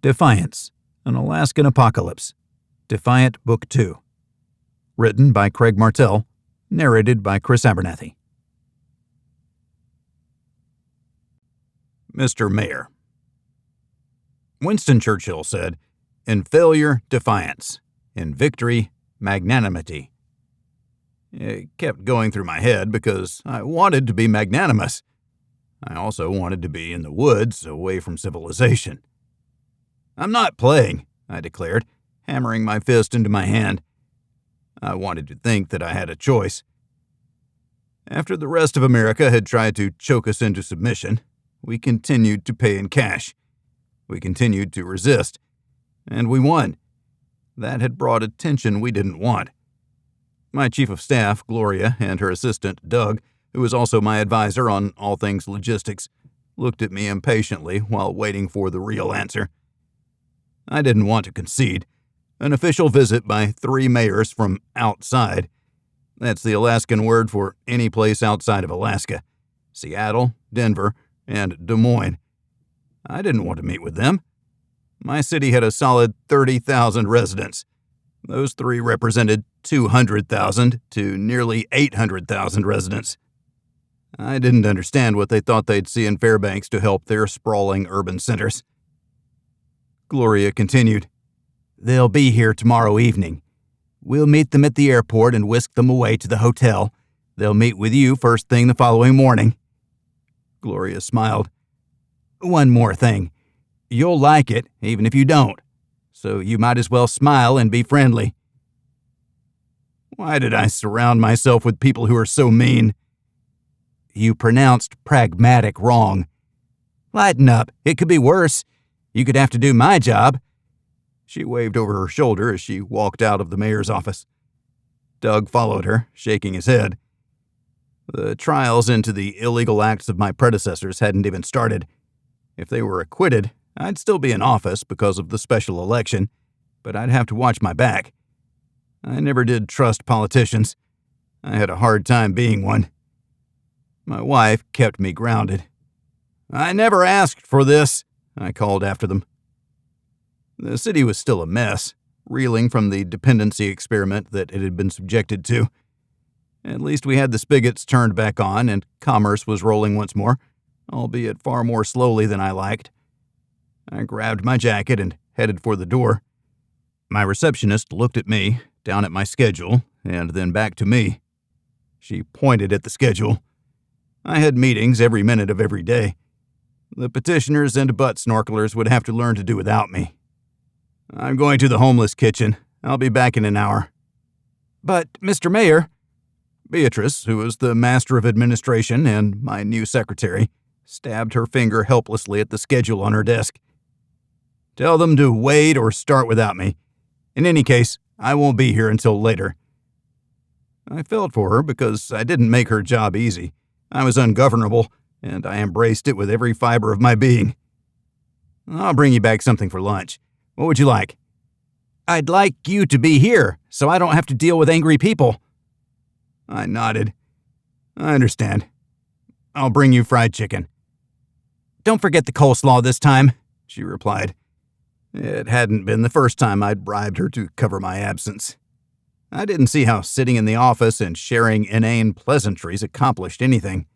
Defiance, An Alaskan Apocalypse. Defiant Book 2. Written by Craig Martell. Narrated by Chris Abernathy. Mr. Mayor. Winston Churchill said, "In failure, defiance. In victory, magnanimity." It kept going through my head because I wanted to be magnanimous. I also wanted to be in the woods, away from civilization. "I'm not playing," I declared, hammering my fist into my hand. I wanted to think that I had a choice. After the rest of America had tried to choke us into submission, we continued to pay in cash. We continued to resist, and we won. That had brought attention we didn't want. My chief of staff, Gloria, and her assistant, Doug, who was also my advisor on all things logistics, looked at me impatiently while waiting for the real answer. I didn't want to concede. An official visit by 3 mayors from outside. That's the Alaskan word for any place outside of Alaska. Seattle, Denver, and Des Moines. I didn't want to meet with them. My city had a solid 30,000 residents. Those 3 represented 200,000 to nearly 800,000 residents. I didn't understand what they thought they'd see in Fairbanks to help their sprawling urban centers. Gloria continued, "They'll be here tomorrow evening. We'll meet them at the airport and whisk them away to the hotel. They'll meet with you first thing the following morning." Gloria smiled. "One more thing. You'll like it, even if you don't. So you might as well smile and be friendly." Why did I surround myself with people who are so mean? "You pronounced pragmatic wrong." "Lighten up. It could be worse. You could have to do my job." She waved over her shoulder as she walked out of the mayor's office. Doug followed her, shaking his head. The trials into the illegal acts of my predecessors hadn't even started. If they were acquitted, I'd still be in office because of the special election, but I'd have to watch my back. I never did trust politicians. I had a hard time being one. My wife kept me grounded. "I never asked for this," I called after them. The city was still a mess, reeling from the dependency experiment that it had been subjected to. At least we had the spigots turned back on and commerce was rolling once more, albeit far more slowly than I liked. I grabbed my jacket and headed for the door. My receptionist looked at me, down at my schedule, and then back to me. She pointed at the schedule. I had meetings every minute of every day. The petitioners and butt snorkelers would have to learn to do without me. "I'm going to the homeless kitchen. I'll be back in an hour." "But, Mr. Mayor," Beatrice, who was the master of administration and my new secretary, stabbed her finger helplessly at the schedule on her desk. "Tell them to wait or start without me. In any case, I won't be here until later." I felt for her because I didn't make her job easy. I was ungovernable, and I embraced it with every fiber of my being. "I'll bring you back something for lunch. What would you like?" "I'd like you to be here, so I don't have to deal with angry people." I nodded. "I understand. I'll bring you fried chicken." "Don't forget the coleslaw this time," she replied. It hadn't been the first time I'd bribed her to cover my absence. I didn't see how sitting in the office and sharing inane pleasantries accomplished anything.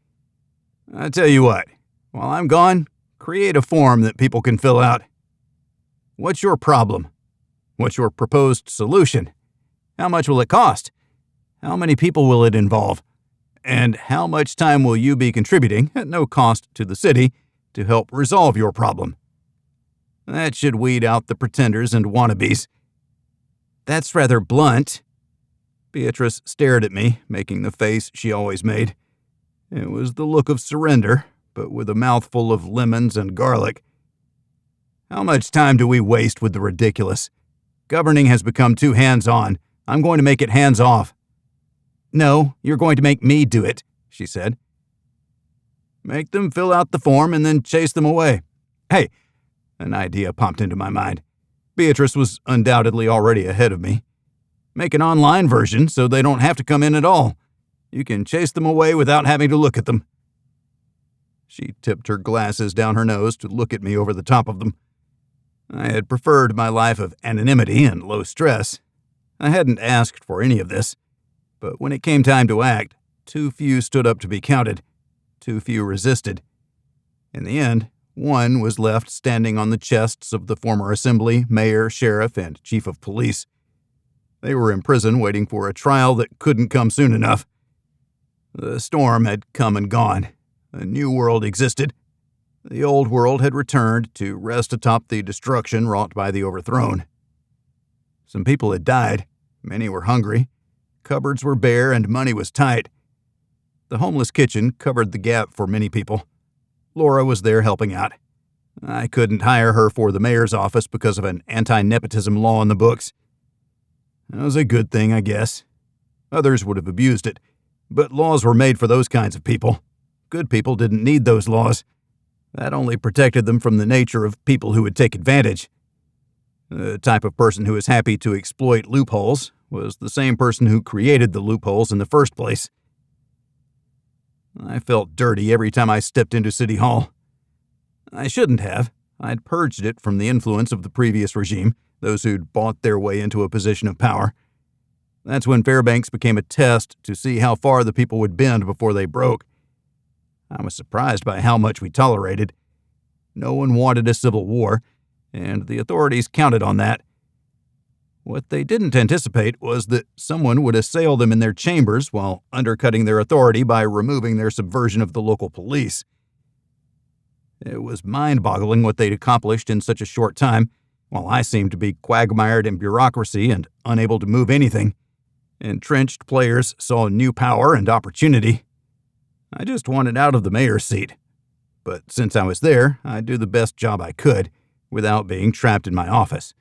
"I tell you what, while I'm gone, create a form that people can fill out. What's your problem? What's your proposed solution? How much will it cost? How many people will it involve? And how much time will you be contributing, at no cost to the city, to help resolve your problem?" That should weed out the pretenders and wannabes. "That's rather blunt." Beatrice stared at me, making the face she always made. It was the look of surrender, but with a mouthful of lemons and garlic. "How much time do we waste with the ridiculous? Governing has become too hands-on. I'm going to make it hands-off." "No, you're going to make me do it," she said. "Make them fill out the form and then chase them away." "Hey," an idea popped into my mind. Beatrice was undoubtedly already ahead of me. "Make an online version so they don't have to come in at all. You can chase them away without having to look at them." She tipped her glasses down her nose to look at me over the top of them. I had preferred my life of anonymity and low stress. I hadn't asked for any of this, but when it came time to act, too few stood up to be counted. Too few resisted. In the end, one was left standing on the chests of the former assembly, mayor, sheriff, and chief of police. They were in prison waiting for a trial that couldn't come soon enough. The storm had come and gone. A new world existed. The old world had returned to rest atop the destruction wrought by the overthrown. Some people had died. Many were hungry. Cupboards were bare and money was tight. The homeless kitchen covered the gap for many people. Laura was there helping out. I couldn't hire her for the mayor's office because of an anti-nepotism law in the books. That was a good thing, I guess. Others would have abused it, but laws were made for those kinds of people. Good people didn't need those laws. That only protected them from the nature of people who would take advantage. The type of person who is happy to exploit loopholes was the same person who created the loopholes in the first place. I felt dirty every time I stepped into City Hall. I shouldn't have. I'd purged it from the influence of the previous regime, those who'd bought their way into a position of power. That's when Fairbanks became a test to see how far the people would bend before they broke. I was surprised by how much we tolerated. No one wanted a civil war, and the authorities counted on that. What they didn't anticipate was that someone would assail them in their chambers while undercutting their authority by removing their subversion of the local police. It was mind-boggling what they'd accomplished in such a short time, while I seemed to be quagmired in bureaucracy and unable to move anything. Entrenched players saw new power and opportunity. I just wanted out of the mayor's seat. But since I was there, I'd do the best job I could, without being trapped in my office.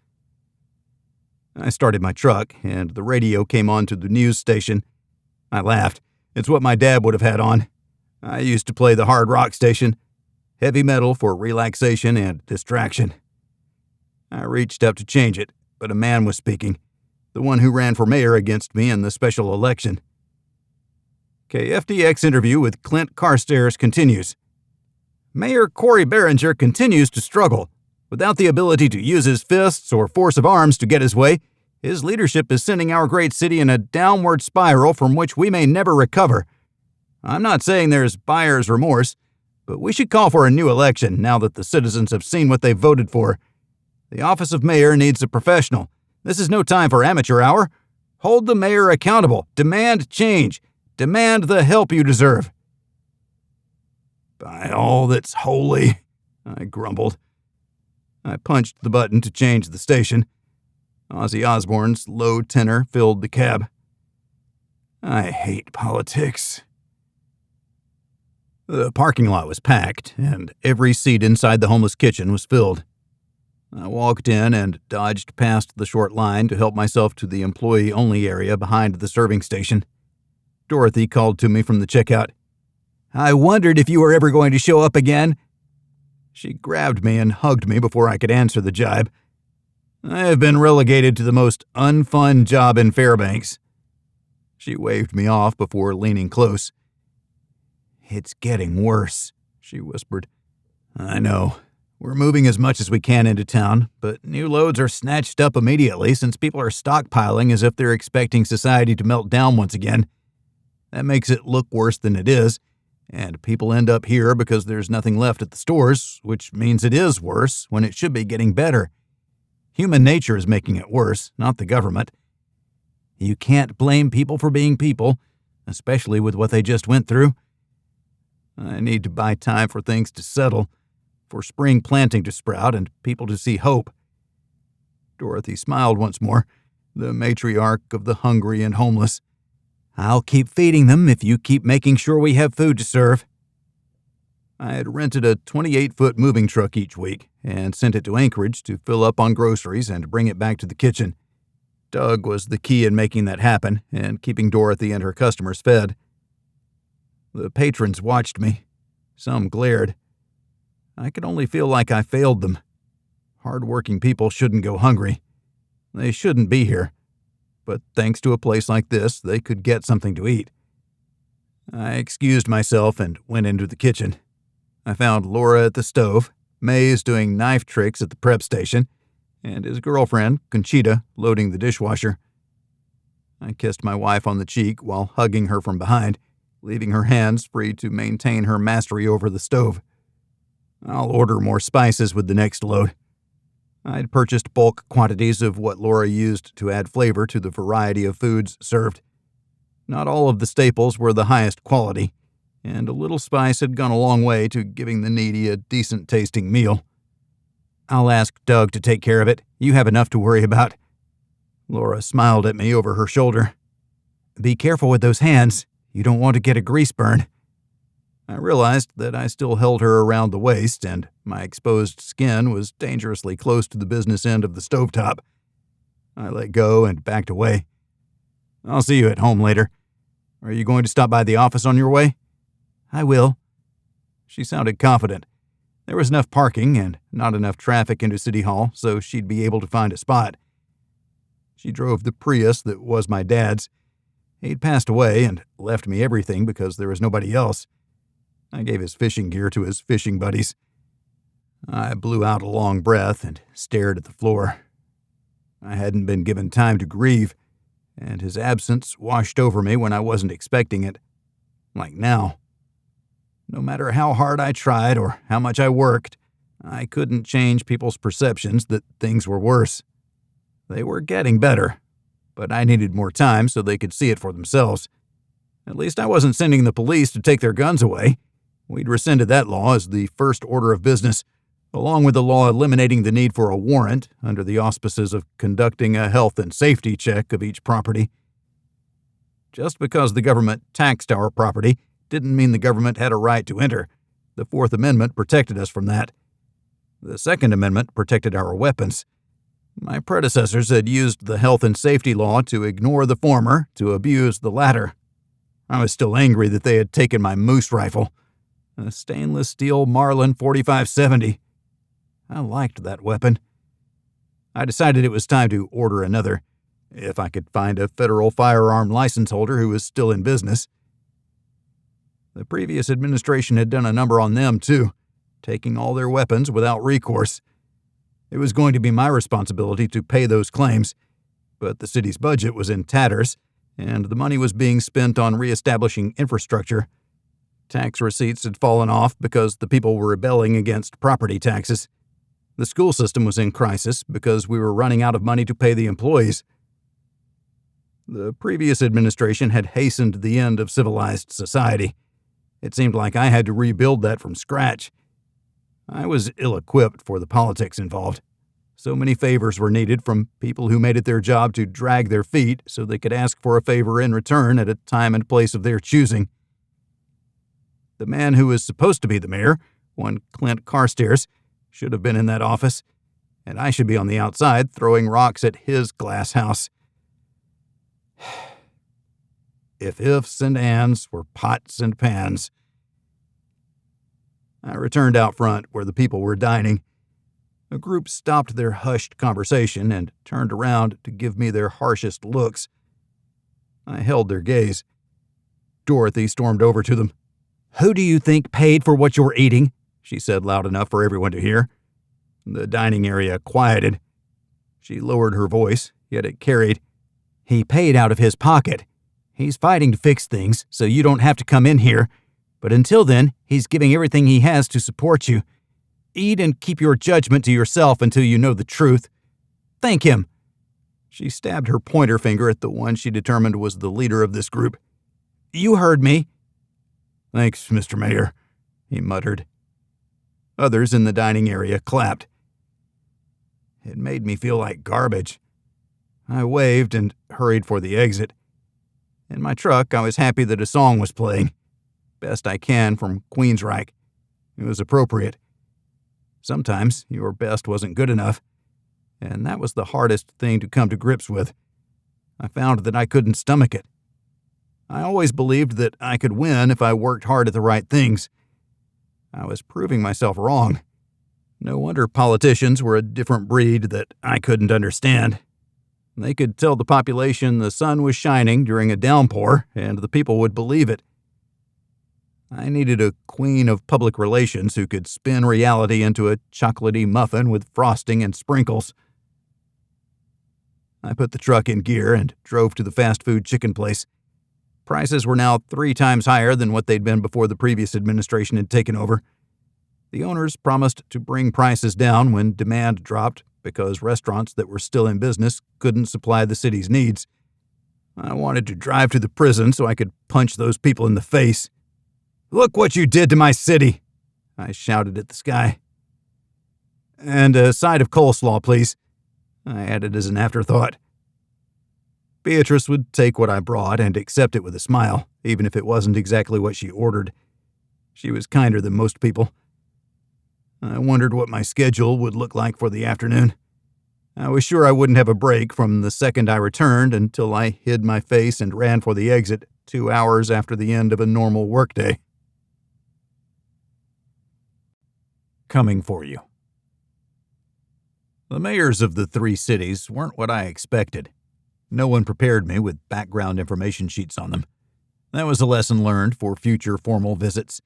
I started my truck, and the radio came on to the news station. I laughed. It's what my dad would have had on. I used to play the hard rock station, heavy metal for relaxation and distraction. I reached up to change it, but a man was speaking, the one who ran for mayor against me in the special election. KFDX interview with Clint Carstairs continues. Mayor Cory Beringer continues to struggle. Without the ability to use his fists or force of arms to get his way, his leadership is sending our great city in a downward spiral from which we may never recover. I'm not saying there's buyer's remorse, but we should call for a new election now that the citizens have seen what they voted for. The office of mayor needs a professional. This is no time for amateur hour. Hold the mayor accountable. Demand change. Demand the help you deserve. By all that's holy, I grumbled. I punched the button to change the station. Ozzy Osbourne's low tenor filled the cab. I hate politics. The parking lot was packed, and every seat inside the homeless kitchen was filled. I walked in and dodged past the short line to help myself to the employee-only area behind the serving station. Dorothy called to me from the checkout. I wondered if you were ever going to show up again. She grabbed me and hugged me before I could answer the jibe. I have been relegated to the most unfun job in Fairbanks. She waved me off before leaning close. It's getting worse, she whispered. I know. We're moving as much as we can into town, but new loads are snatched up immediately since people are stockpiling as if they're expecting society to melt down once again. That makes it look worse than it is, and people end up here because there's nothing left at the stores, which means it is worse when it should be getting better. Human nature is making it worse, not the government. You can't blame people for being people, especially with what they just went through. I need to buy time for things to settle, for spring planting to sprout and people to see hope. Dorothy smiled once more, the matriarch of the hungry and homeless. I'll keep feeding them if you keep making sure we have food to serve. I had rented a 28-foot moving truck each week and sent it to Anchorage to fill up on groceries and bring it back to the kitchen. Doug was the key in making that happen and keeping Dorothy and her customers fed. The patrons watched me. Some glared. I could only feel like I failed them. Hard-working people shouldn't go hungry. They shouldn't be here. But thanks to a place like this, they could get something to eat. I excused myself and went into the kitchen. I found Laura at the stove, Mays doing knife tricks at the prep station, and his girlfriend, Conchita, loading the dishwasher. I kissed my wife on the cheek while hugging her from behind, leaving her hands free to maintain her mastery over the stove. I'll order more spices with the next load. I'd purchased bulk quantities of what Laura used to add flavor to the variety of foods served. Not all of the staples were the highest quality, and a little spice had gone a long way to giving the needy a decent-tasting meal. "I'll ask Doug to take care of it. You have enough to worry about." Laura smiled at me over her shoulder. "Be careful with those hands. You don't want to get a grease burn." I realized that I still held her around the waist, and my exposed skin was dangerously close to the business end of the stovetop. I let go and backed away. "I'll see you at home later. Are you going to stop by the office on your way?" "I will." She sounded confident. There was enough parking and not enough traffic into City Hall, so she'd be able to find a spot. She drove the Prius that was my dad's. He'd passed away and left me everything because there was nobody else. I gave his fishing gear to his fishing buddies. I blew out a long breath and stared at the floor. I hadn't been given time to grieve, and his absence washed over me when I wasn't expecting it. Like now. No matter how hard I tried or how much I worked, I couldn't change people's perceptions that things were worse. They were getting better, but I needed more time so they could see it for themselves. At least I wasn't sending the police to take their guns away. We'd rescinded that law as the first order of business, along with the law eliminating the need for a warrant under the auspices of conducting a health and safety check of each property. Just because the government taxed our property didn't mean the government had a right to enter. The Fourth Amendment protected us from that. The Second Amendment protected our weapons. My predecessors had used the health and safety law to ignore the former, to abuse the latter. I was still angry that they had taken my moose rifle, a stainless steel Marlin 45-70. I liked that weapon. I decided it was time to order another, if I could find a federal firearm license holder who was still in business. The previous administration had done a number on them, too, taking all their weapons without recourse. It was going to be my responsibility to pay those claims, but the city's budget was in tatters, and the money was being spent on reestablishing infrastructure. Tax receipts had fallen off because the people were rebelling against property taxes. The school system was in crisis because we were running out of money to pay the employees. The previous administration had hastened the end of civilized society. It seemed like I had to rebuild that from scratch. I was ill-equipped for the politics involved. So many favors were needed from people who made it their job to drag their feet so they could ask for a favor in return at a time and place of their choosing. The man who was supposed to be the mayor, one Clint Carstairs, should have been in that office, and I should be on the outside throwing rocks at his glass house. If ifs and ands were pots and pans. I returned out front where the people were dining. A group stopped their hushed conversation and turned around to give me their harshest looks. I held their gaze. Dorothy stormed over to them. "Who do you think paid for what you're eating?" she said loud enough for everyone to hear. The dining area quieted. She lowered her voice, yet it carried. "He paid out of his pocket. He's fighting to fix things so you don't have to come in here. But until then, he's giving everything he has to support you. Eat and keep your judgment to yourself until you know the truth. Thank him." She stabbed her pointer finger at the one she determined was the leader of this group. "You heard me." "Thanks, Mr. Mayor," he muttered. Others in the dining area clapped. It made me feel like garbage. I waved and hurried for the exit. In my truck, I was happy that a song was playing. Best I Can from Queensryche. It was appropriate. Sometimes your best wasn't good enough, and that was the hardest thing to come to grips with. I found that I couldn't stomach it. I always believed that I could win if I worked hard at the right things. I was proving myself wrong. No wonder politicians were a different breed that I couldn't understand. They could tell the population the sun was shining during a downpour, and the people would believe it. I needed a queen of public relations who could spin reality into a chocolatey muffin with frosting and sprinkles. I put the truck in gear and drove to the fast food chicken place. Prices were now 3 times higher than what they'd been before the previous administration had taken over. The owners promised to bring prices down when demand dropped because restaurants that were still in business couldn't supply the city's needs. I wanted to drive to the prison so I could punch those people in the face. "Look what you did to my city!" I shouted at the sky. "And a side of coleslaw, please," I added as an afterthought. Beatrice would take what I brought and accept it with a smile, even if it wasn't exactly what she ordered. She was kinder than most people. I wondered what my schedule would look like for the afternoon. I was sure I wouldn't have a break from the second I returned until I hid my face and ran for the exit 2 hours after the end of a normal workday. Coming for you. The mayors of the 3 cities weren't what I expected. No one prepared me with background information sheets on them. That was a lesson learned for future formal visits.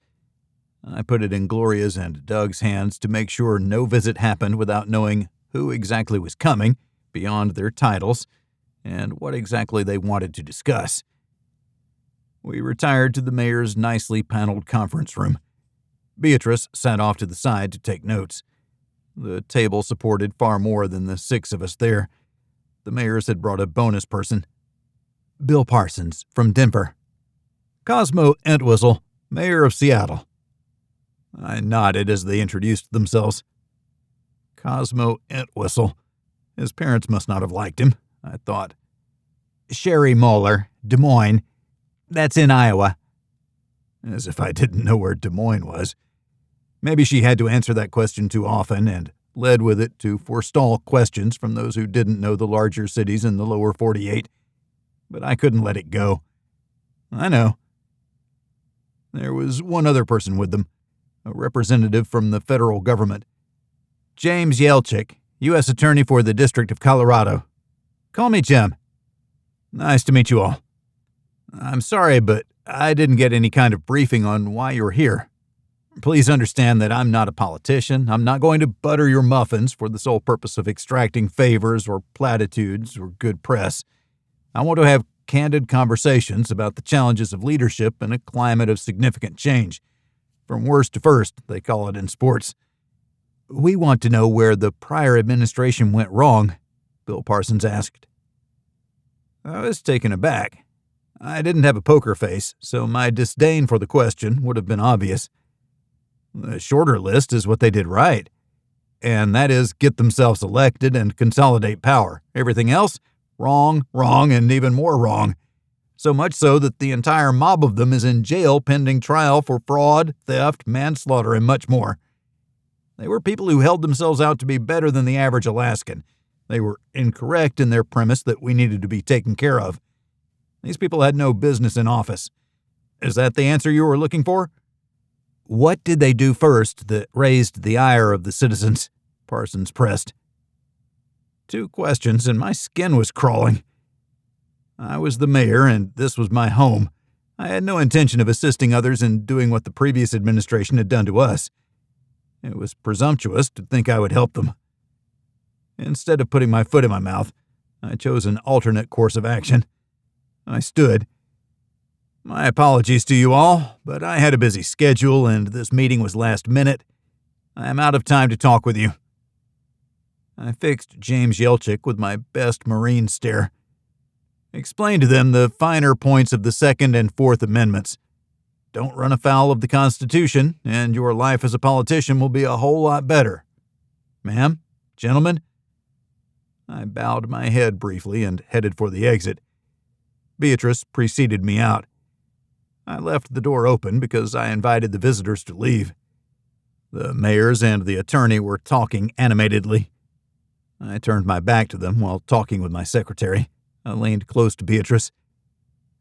I put it in Gloria's and Doug's hands to make sure no visit happened without knowing who exactly was coming, beyond their titles, and what exactly they wanted to discuss. We retired to the mayor's nicely paneled conference room. Beatrice sat off to the side to take notes. The table supported far more than the 6 of us there. The mayors had brought a bonus person. Bill Parsons, from Denver. Cosmo Entwistle, mayor of Seattle. I nodded as they introduced themselves. Cosmo Entwistle. His parents must not have liked him, I thought. Sherry Moeller, Des Moines. That's in Iowa. As if I didn't know where Des Moines was. Maybe she had to answer that question too often and led with it to forestall questions from those who didn't know the larger cities in the lower 48. But I couldn't let it go. I know. There was one other person with them, a representative from the federal government. James Yelchik, U.S. Attorney for the District of Colorado. Call me Jim. Nice to meet you all. I'm sorry, but I didn't get any kind of briefing on why you're here. Please understand that I'm not a politician. I'm not going to butter your muffins for the sole purpose of extracting favors or platitudes or good press. I want to have candid conversations about the challenges of leadership in a climate of significant change. From worst to first, they call it in sports. We want to know where the prior administration went wrong, Bill Parsons asked. I was taken aback. I didn't have a poker face, so my disdain for the question would have been obvious. The shorter list is what they did right, and that is get themselves elected and consolidate power. Everything else, wrong, and even more wrong. So much so that the entire mob of them is in jail pending trial for fraud, theft, manslaughter, and much more. They were people who held themselves out to be better than the average Alaskan. They were incorrect in their premise that we needed to be taken care of. These people had no business in office. Is that the answer you were looking for? What did they do first that raised the ire of the citizens? Parsons pressed. 2 questions, and my skin was crawling. I was the mayor, and this was my home. I had no intention of assisting others in doing what the previous administration had done to us. It was presumptuous to think I would help them. Instead of putting my foot in my mouth, I chose an alternate course of action. I stood. My apologies to you all, but I had a busy schedule and this meeting was last minute. I am out of time to talk with you. I fixed James Yelchik with my best Marine stare. Explain to them the finer points of the Second and Fourth Amendments. Don't run afoul of the Constitution, and your life as a politician will be a whole lot better. Ma'am, gentlemen? I bowed my head briefly and headed for the exit. Beatrice preceded me out. I left the door open because I invited the visitors to leave. The mayors and the attorney were talking animatedly. I turned my back to them while talking with my secretary. I leaned close to Beatrice.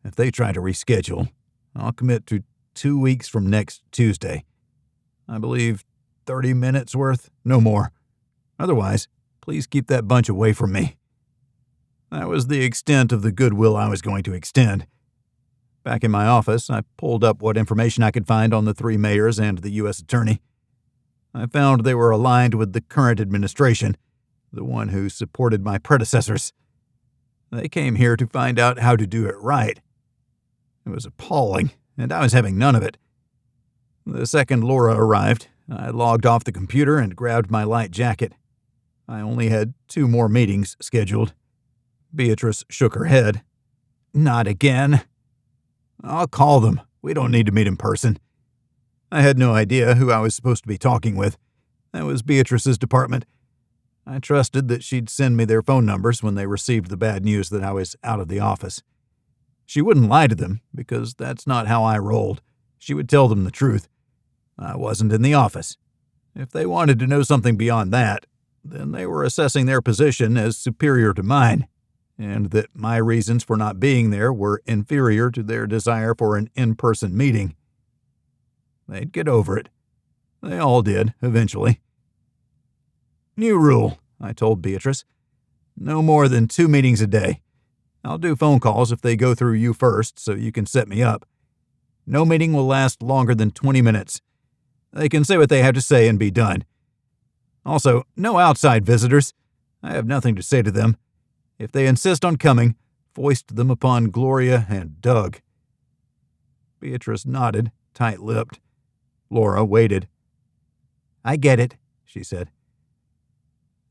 If they try to reschedule, I'll commit to 2 weeks from next Tuesday. I believe 30 minutes worth, no more. Otherwise, please keep that bunch away from me. That was the extent of the goodwill I was going to extend. Back in my office, I pulled up what information I could find on the 3 mayors and the U.S. attorney. I found they were aligned with the current administration, the one who supported my predecessors. They came here to find out how to do it right. It was appalling, and I was having none of it. The second Laura arrived, I logged off the computer and grabbed my light jacket. I only had 2 more meetings scheduled. Beatrice shook her head. Not again. I'll call them. We don't need to meet in person. I had no idea who I was supposed to be talking with. That was Beatrice's department. I trusted that she'd send me their phone numbers when they received the bad news that I was out of the office. She wouldn't lie to them, because that's not how I rolled. She would tell them the truth. I wasn't in the office. If they wanted to know something beyond that, then they were assessing their position as superior to mine, and that my reasons for not being there were inferior to their desire for an in-person meeting. They'd get over it. They all did, eventually. New rule, I told Beatrice. No more than 2 meetings a day. I'll do phone calls if they go through you first, so you can set me up. No meeting will last longer than 20 minutes. They can say what they have to say and be done. Also, no outside visitors. I have nothing to say to them. If they insist on coming, foist them upon Gloria and Doug. Beatrice nodded, tight-lipped. Laura waited. I get it, she said.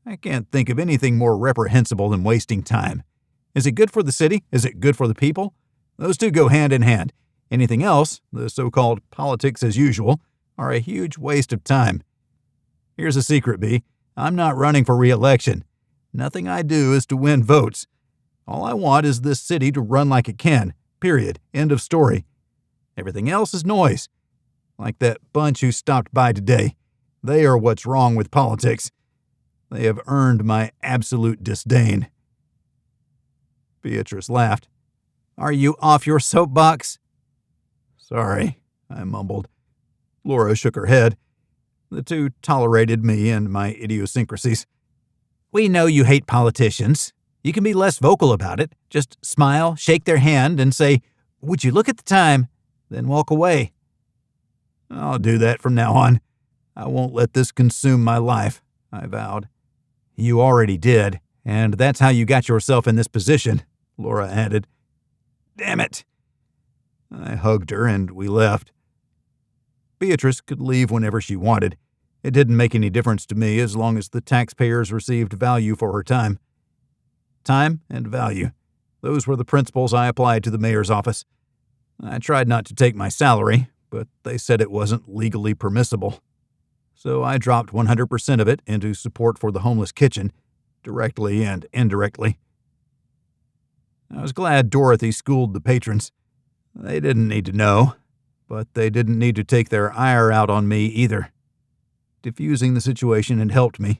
I can't think of anything more reprehensible than wasting time. Is it good for the city? Is it good for the people? Those two go hand in hand. Anything else, the so-called politics as usual, are a huge waste of time. Here's a secret, B. I'm not running for re-election. Nothing I do is to win votes. All I want is this city to run like it can. Period. End of story. Everything else is noise. Like that bunch who stopped by today. They are what's wrong with politics. They have earned my absolute disdain. Beatrice laughed. Are you off your soapbox? Sorry, I mumbled. Laura shook her head. The two tolerated me and my idiosyncrasies. We know you hate politicians. You can be less vocal about it. Just smile, shake their hand, and say, would you look at the time? Then walk away. I'll do that from now on. I won't let this consume my life, I vowed. You already did, and that's how you got yourself in this position, Laura added. Damn it. I hugged her and we left. Beatrice could leave whenever she wanted. It didn't make any difference to me as long as the taxpayers received value for her time. Time and value. Those were the principles I applied to the mayor's office. I tried not to take my salary, but they said it wasn't legally permissible. So I dropped 100% of it into support for the homeless kitchen, directly and indirectly. I was glad Dorothy schooled the patrons. They didn't need to know, but they didn't need to take their ire out on me either. Diffusing the situation had helped me.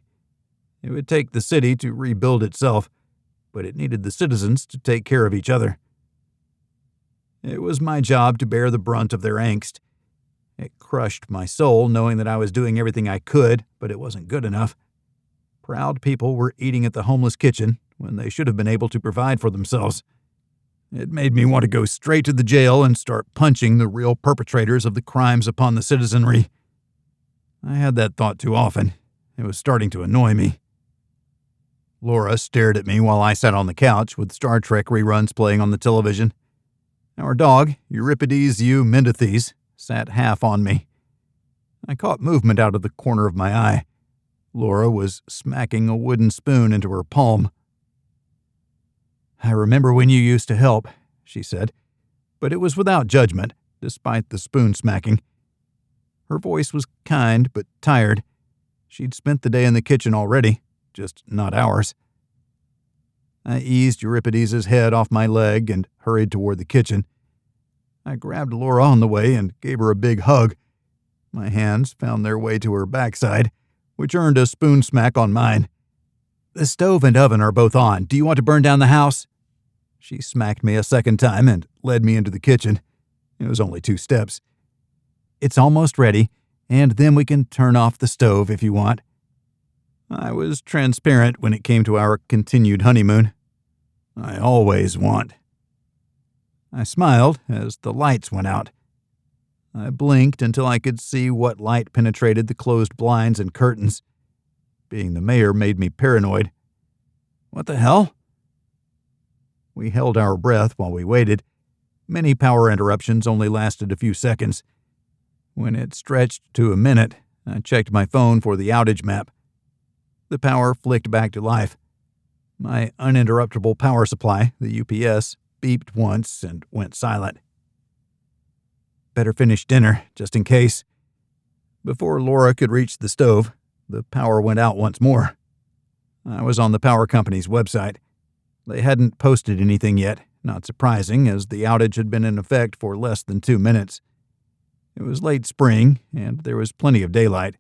It would take the city to rebuild itself, but it needed the citizens to take care of each other. It was my job to bear the brunt of their angst. It crushed my soul knowing that I was doing everything I could, but it wasn't good enough. Proud people were eating at the homeless kitchen when they should have been able to provide for themselves. It made me want to go straight to the jail and start punching the real perpetrators of the crimes upon the citizenry. I had that thought too often. It was starting to annoy me. Laura stared at me while I sat on the couch with Star Trek reruns playing on the television. Our dog, Euripides U. Mendeethes, sat half on me. I caught movement out of the corner of my eye. Laura was smacking a wooden spoon into her palm. I remember when you used to help, she said, but it was without judgment, despite the spoon smacking. Her voice was kind but tired. She'd spent the day in the kitchen already, just not ours. I eased Euripides' head off my leg and hurried toward the kitchen. I grabbed Laura on the way and gave her a big hug. My hands found their way to her backside, which earned a spoon smack on mine. The stove and oven are both on. Do you want to burn down the house? She smacked me a second time and led me into the kitchen. It was only 2 steps. It's almost ready, and then we can turn off the stove if you want. I was transparent when it came to our continued honeymoon. I always want. I smiled as the lights went out. I blinked until I could see what light penetrated the closed blinds and curtains. Being the mayor made me paranoid. What the hell? We held our breath while we waited. Many power interruptions only lasted a few seconds. When it stretched to a minute, I checked my phone for the outage map. The power flicked back to life. My uninterruptible power supply, the UPS, beeped once and went silent. Better finish dinner, just in case. Before Laura could reach the stove, the power went out once more. I was on the power company's website. They hadn't posted anything yet, not surprising, as the outage had been in effect for less than 2 minutes. It was late spring, and there was plenty of daylight.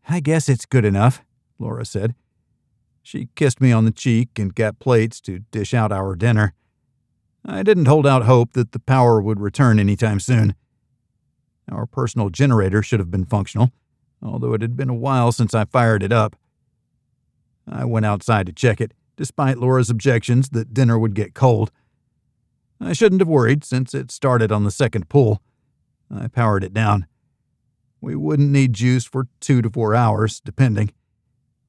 "I guess it's good enough," Laura said. She kissed me on the cheek and got plates to dish out our dinner. I didn't hold out hope that the power would return anytime soon. Our personal generator should have been functional, although it had been a while since I fired it up. I went outside to check it, despite Laura's objections that dinner would get cold. I shouldn't have worried since it started on the second pull. I powered it down. We wouldn't need juice for 2 to 4 hours, depending.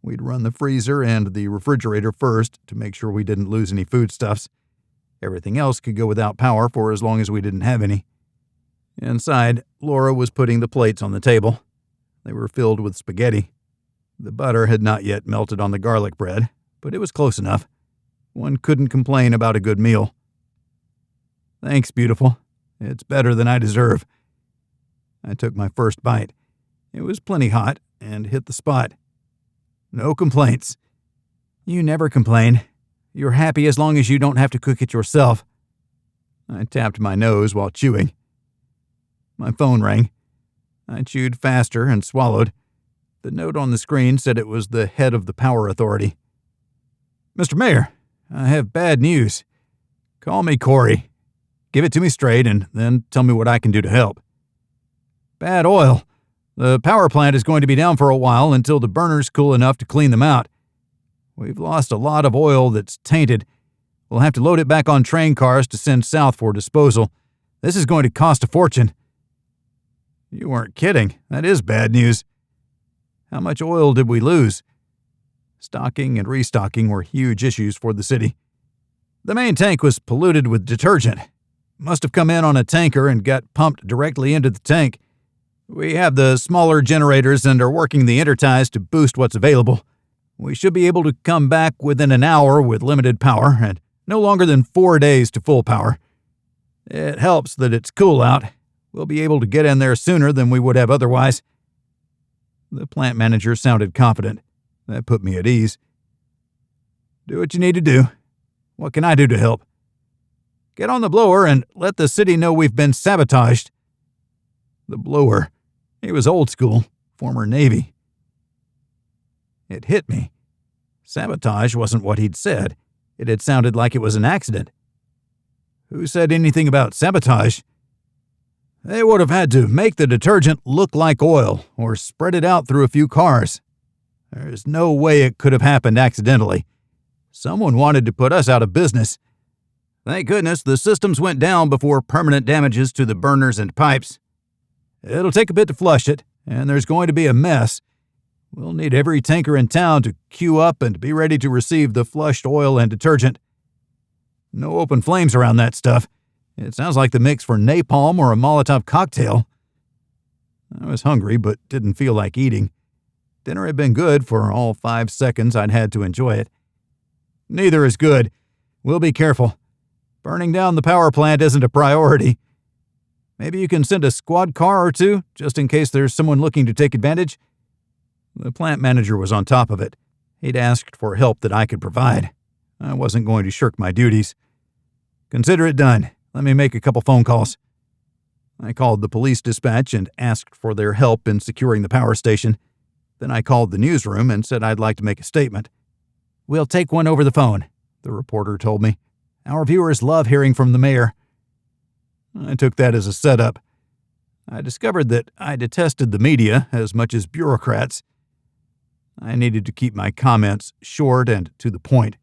We'd run the freezer and the refrigerator first to make sure we didn't lose any foodstuffs. Everything else could go without power for as long as we didn't have any. Inside, Laura was putting the plates on the table. They were filled with spaghetti. The butter had not yet melted on the garlic bread, but it was close enough. One couldn't complain about a good meal. "Thanks, beautiful. It's better than I deserve." I took my first bite. It was plenty hot and hit the spot. "No complaints." "You never complain. You're happy as long as you don't have to cook it yourself." I tapped my nose while chewing. My phone rang. I chewed faster and swallowed. The note on the screen said it was the head of the power authority. "Mr. Mayor, I have bad news. Call me Cory. Give it to me straight and then tell me what I can do to help." "Bad oil. The power plant is going to be down for a while until the burners cool enough to clean them out. We've lost a lot of oil that's tainted. We'll have to load it back on train cars to send south for disposal. This is going to cost a fortune." "You weren't kidding. That is bad news. How much oil did we lose?" Stocking and restocking were huge issues for the city. "The main tank was polluted with detergent. Must have come in on a tanker and got pumped directly into the tank. We have the smaller generators and are working the interties to boost what's available. We should be able to come back within an hour with limited power and no longer than 4 days to full power. It helps that it's cool out. We'll be able to get in there sooner than we would have otherwise." The plant manager sounded confident. That put me at ease. "Do what you need to do. What can I do to help?" "Get on the blower and let the city know we've been sabotaged." The blower. He was old school, former Navy. It hit me. Sabotage wasn't what he'd said. It had sounded like it was an accident. Who said anything about sabotage? They would have had to make the detergent look like oil or spread it out through a few cars. There's no way it could have happened accidentally. Someone wanted to put us out of business. Thank goodness the systems went down before permanent damages to the burners and pipes. It'll take a bit to flush it, and there's going to be a mess. We'll need every tanker in town to queue up and be ready to receive the flushed oil and detergent. No open flames around that stuff. It sounds like the mix for napalm or a Molotov cocktail. I was hungry, but didn't feel like eating. Dinner had been good for all 5 seconds I'd had to enjoy it. Neither is good. We'll be careful. Burning down the power plant isn't a priority. Maybe you can send a squad car or two, just in case there's someone looking to take advantage. The plant manager was on top of it. He'd asked for help that I could provide. I wasn't going to shirk my duties. Consider it done. Let me make a couple phone calls. I called the police dispatch and asked for their help in securing the power station. Then I called the newsroom and said I'd like to make a statement. We'll take one over the phone, the reporter told me. Our viewers love hearing from the mayor. I took that as a setup. I discovered that I detested the media as much as bureaucrats. I needed to keep my comments short and to the point.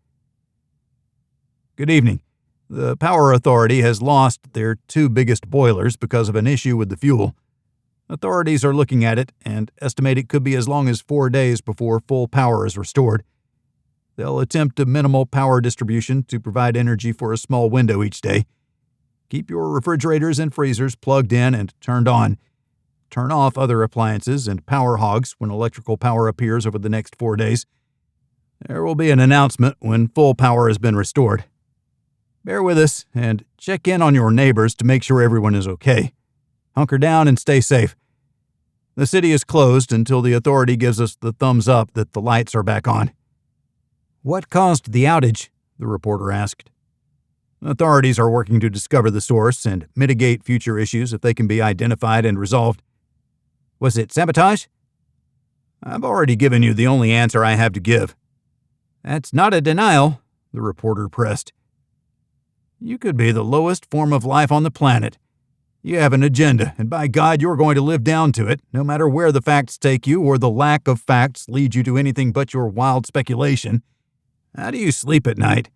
Good evening. The Power Authority has lost their 2 biggest boilers because of an issue with the fuel. Authorities are looking at it and estimate it could be as long as 4 days before full power is restored. They'll attempt a minimal power distribution to provide energy for a small window each day. Keep your refrigerators and freezers plugged in and turned on. Turn off other appliances and power hogs when electrical power appears over the next 4 days. There will be an announcement when full power has been restored. Bear with us and check in on your neighbors to make sure everyone is okay. Hunker down and stay safe. The city is closed until the authority gives us the thumbs up that the lights are back on." "What caused the outage?" the reporter asked. "Authorities are working to discover the source and mitigate future issues if they can be identified and resolved." "Was it sabotage?" "I've already given you the only answer I have to give." "That's not a denial," the reporter pressed. "You could be the lowest form of life on the planet. You have an agenda, and by God, you're going to live down to it, no matter where the facts take you or the lack of facts lead you to anything but your wild speculation. How do you sleep at night?"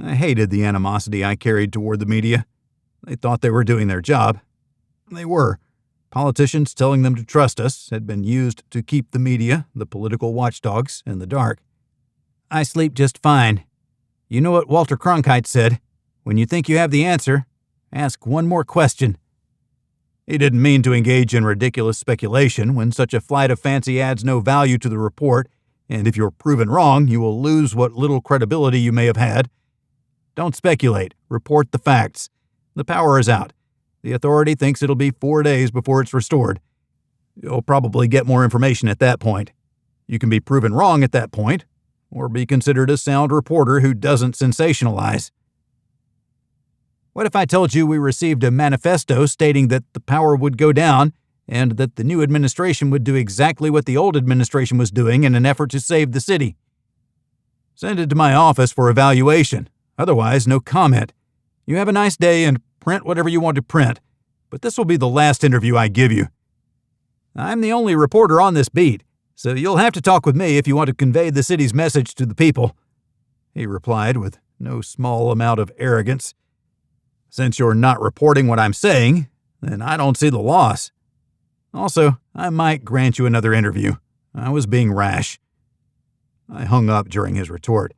I hated the animosity I carried toward the media. They thought they were doing their job. They were. Politicians telling them to trust us had been used to keep the media, the political watchdogs, in the dark. "I sleep just fine. You know what Walter Cronkite said? When you think you have the answer, ask one more question." He didn't mean to engage in ridiculous speculation when such a flight of fancy adds no value to the report, and if you're proven wrong, you will lose what little credibility you may have had. Don't speculate. Report the facts. The power is out. The authority thinks it'll be 4 days before it's restored. You'll probably get more information at that point. You can be proven wrong at that point, or be considered a sound reporter who doesn't sensationalize. "What if I told you we received a manifesto stating that the power would go down and that the new administration would do exactly what the old administration was doing in an effort to save the city?" "Send it to my office for evaluation. Otherwise, no comment. You have a nice day and print whatever you want to print, but this will be the last interview I give you. I'm the only reporter on this beat, so you'll have to talk with me if you want to convey the city's message to the people," he replied with no small amount of arrogance. "Since you're not reporting what I'm saying, then I don't see the loss. Also, I might grant you another interview. I was being rash." I hung up during his retort.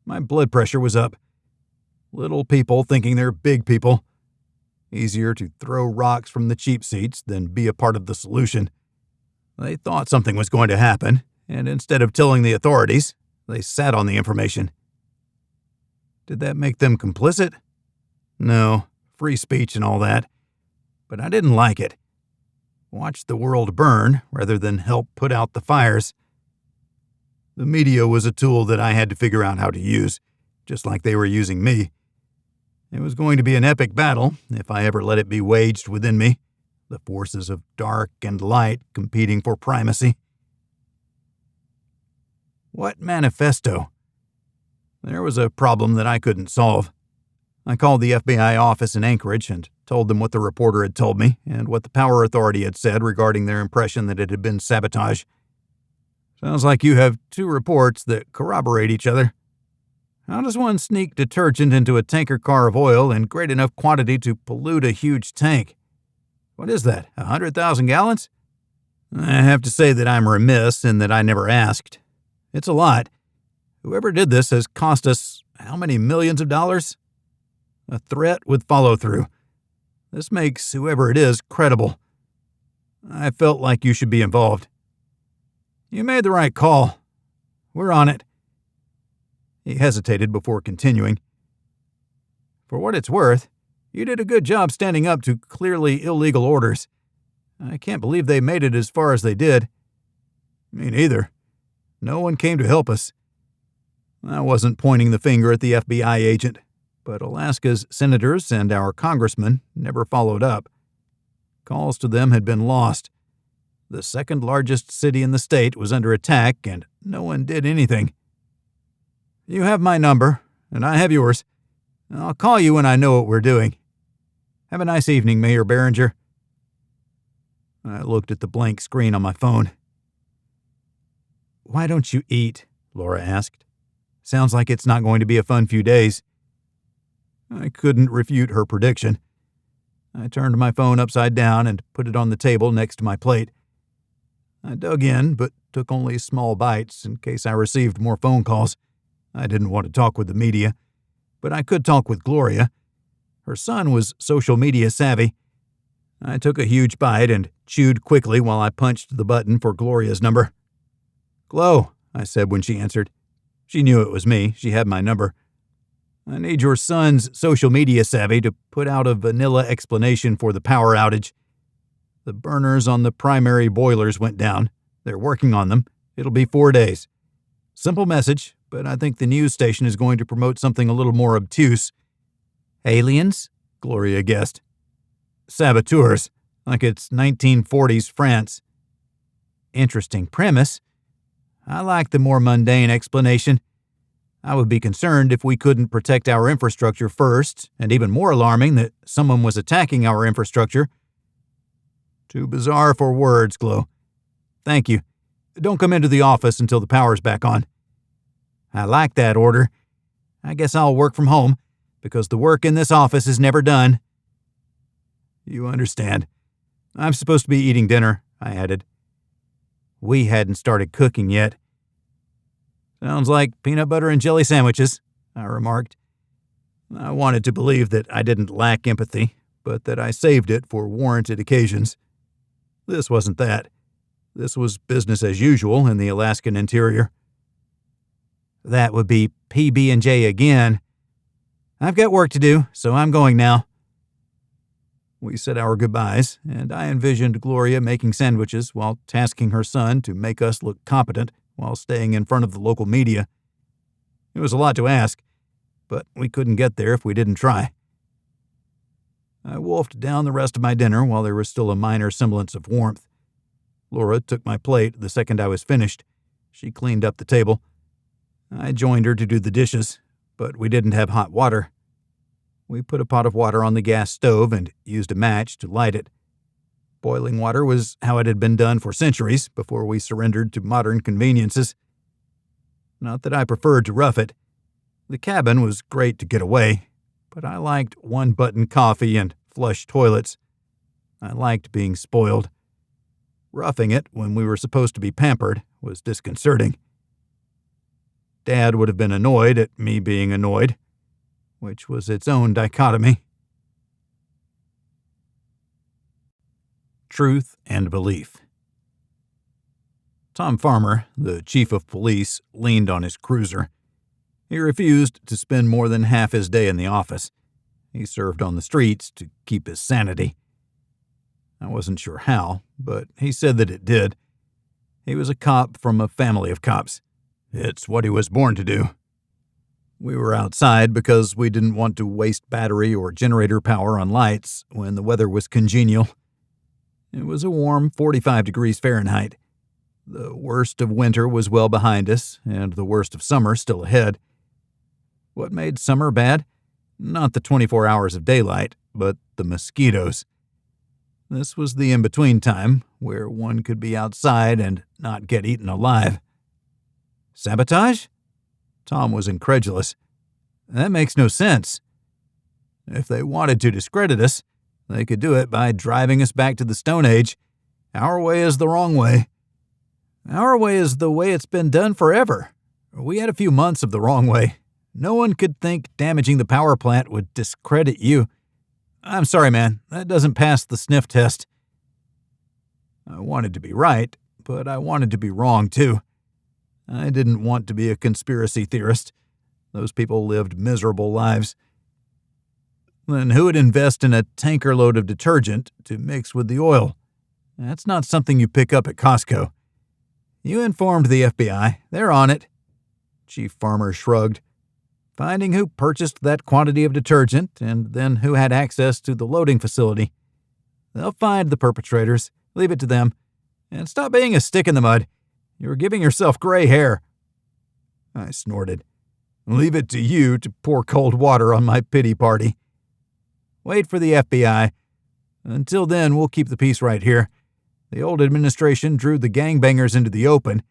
My blood pressure was up. Little people thinking they're big people. Easier to throw rocks from the cheap seats than be a part of the solution. They thought something was going to happen, and instead of telling the authorities, they sat on the information. Did that make them complicit? No, free speech and all that. But I didn't like it. Watch the world burn rather than help put out the fires. The media was a tool that I had to figure out how to use, just like they were using me. It was going to be an epic battle if I ever let it be waged within me, the forces of dark and light competing for primacy. What manifesto? There was a problem that I couldn't solve. I called the FBI office in Anchorage and told them what the reporter had told me and what the power authority had said regarding their impression that it had been sabotage. Sounds like you have two reports that corroborate each other. How does one sneak detergent into a tanker car of oil in great enough quantity to pollute a huge tank? What is that, 100,000 gallons? I have to say that I'm remiss in that I never asked. It's a lot. Whoever did this has cost us how many millions of dollars? A threat with follow-through. This makes whoever it is credible. I felt like you should be involved. You made the right call. We're on it. He hesitated before continuing. For what it's worth, you did a good job standing up to clearly illegal orders. I can't believe they made it as far as they did. Me neither. No one came to help us. I wasn't pointing the finger at the FBI agent, but Alaska's senators and our congressmen never followed up. Calls to them had been lost. The second largest city in the state was under attack, and no one did anything. You have my number, and I have yours. I'll call you when I know what we're doing. Have a nice evening, Mayor Beringer. I looked at the blank screen on my phone. Why don't you eat? Laura asked. Sounds like it's not going to be a fun few days. I couldn't refute her prediction. I turned my phone upside down and put it on the table next to my plate. I dug in, but took only small bites in case I received more phone calls. I didn't want to talk with the media, but I could talk with Gloria. Her son was social media savvy. I took a huge bite and chewed quickly while I punched the button for Gloria's number. "Glo," I said when she answered. She knew it was me. She had my number. "I need your son's social media savvy to put out a vanilla explanation for the power outage. The burners on the primary boilers went down. They're working on them. It'll be 4 days. Simple message, but I think the news station is going to promote something a little more obtuse." "Aliens?" Gloria guessed. "Saboteurs, like it's 1940s France." "Interesting premise. I like the more mundane explanation. I would be concerned if we couldn't protect our infrastructure first, and even more alarming that someone was attacking our infrastructure." "Too bizarre for words, Glo. Thank you. Don't come into the office until the power's back on." "I like that order. I guess I'll work from home, because the work in this office is never done." "You understand. I'm supposed to be eating dinner," I added. "We hadn't started cooking yet." "Sounds like peanut butter and jelly sandwiches," I remarked. I wanted to believe that I didn't lack empathy, but that I saved it for warranted occasions. This wasn't that. This was business as usual in the Alaskan interior. "That would be PB&J again. I've got work to do, so I'm going now." We said our goodbyes, and I envisioned Gloria making sandwiches while tasking her son to make us look competent while staying in front of the local media. It was a lot to ask, but we couldn't get there if we didn't try. I wolfed down the rest of my dinner while there was still a minor semblance of warmth. Laura took my plate the second I was finished. She cleaned up the table. I joined her to do the dishes, but we didn't have hot water. We put a pot of water on the gas stove and used a match to light it. Boiling water was how it had been done for centuries before we surrendered to modern conveniences. Not that I preferred to rough it. The cabin was great to get away, but I liked one-button coffee and flush toilets. I liked being spoiled. Roughing it when we were supposed to be pampered was disconcerting. Dad would have been annoyed at me being annoyed, which was its own dichotomy. Truth and belief. Tom Farmer, the chief of police, leaned on his cruiser. He refused to spend more than half his day in the office. He served on the streets to keep his sanity. I wasn't sure how, but he said that it did. He was a cop from a family of cops. It's what he was born to do. We were outside because we didn't want to waste battery or generator power on lights when the weather was congenial. It was a warm 45 degrees Fahrenheit. The worst of winter was well behind us, and the worst of summer still ahead. What made summer bad? Not the 24 hours of daylight, but the mosquitoes. This was the in-between time, where one could be outside and not get eaten alive. Sabotage? Tom was incredulous. That makes no sense. If they wanted to discredit us, they could do it by driving us back to the Stone Age. Our way is the wrong way. Our way is the way it's been done forever. We had a few months of the wrong way. No one could think damaging the power plant would discredit you. I'm sorry, man. That doesn't pass the sniff test. I wanted to be right, but I wanted to be wrong, too. I didn't want to be a conspiracy theorist. Those people lived miserable lives. Then who would invest in a tanker load of detergent to mix with the oil? That's not something you pick up at Costco. You informed the FBI. They're on it. Chief Farmer shrugged. Finding who purchased that quantity of detergent and then who had access to the loading facility. They'll find the perpetrators. Leave it to them. And stop being a stick in the mud. You're giving yourself gray hair. I snorted. Leave it to you to pour cold water on my pity party. Wait for the FBI. Until then, we'll keep the peace right here. The old administration drew the gangbangers into the open.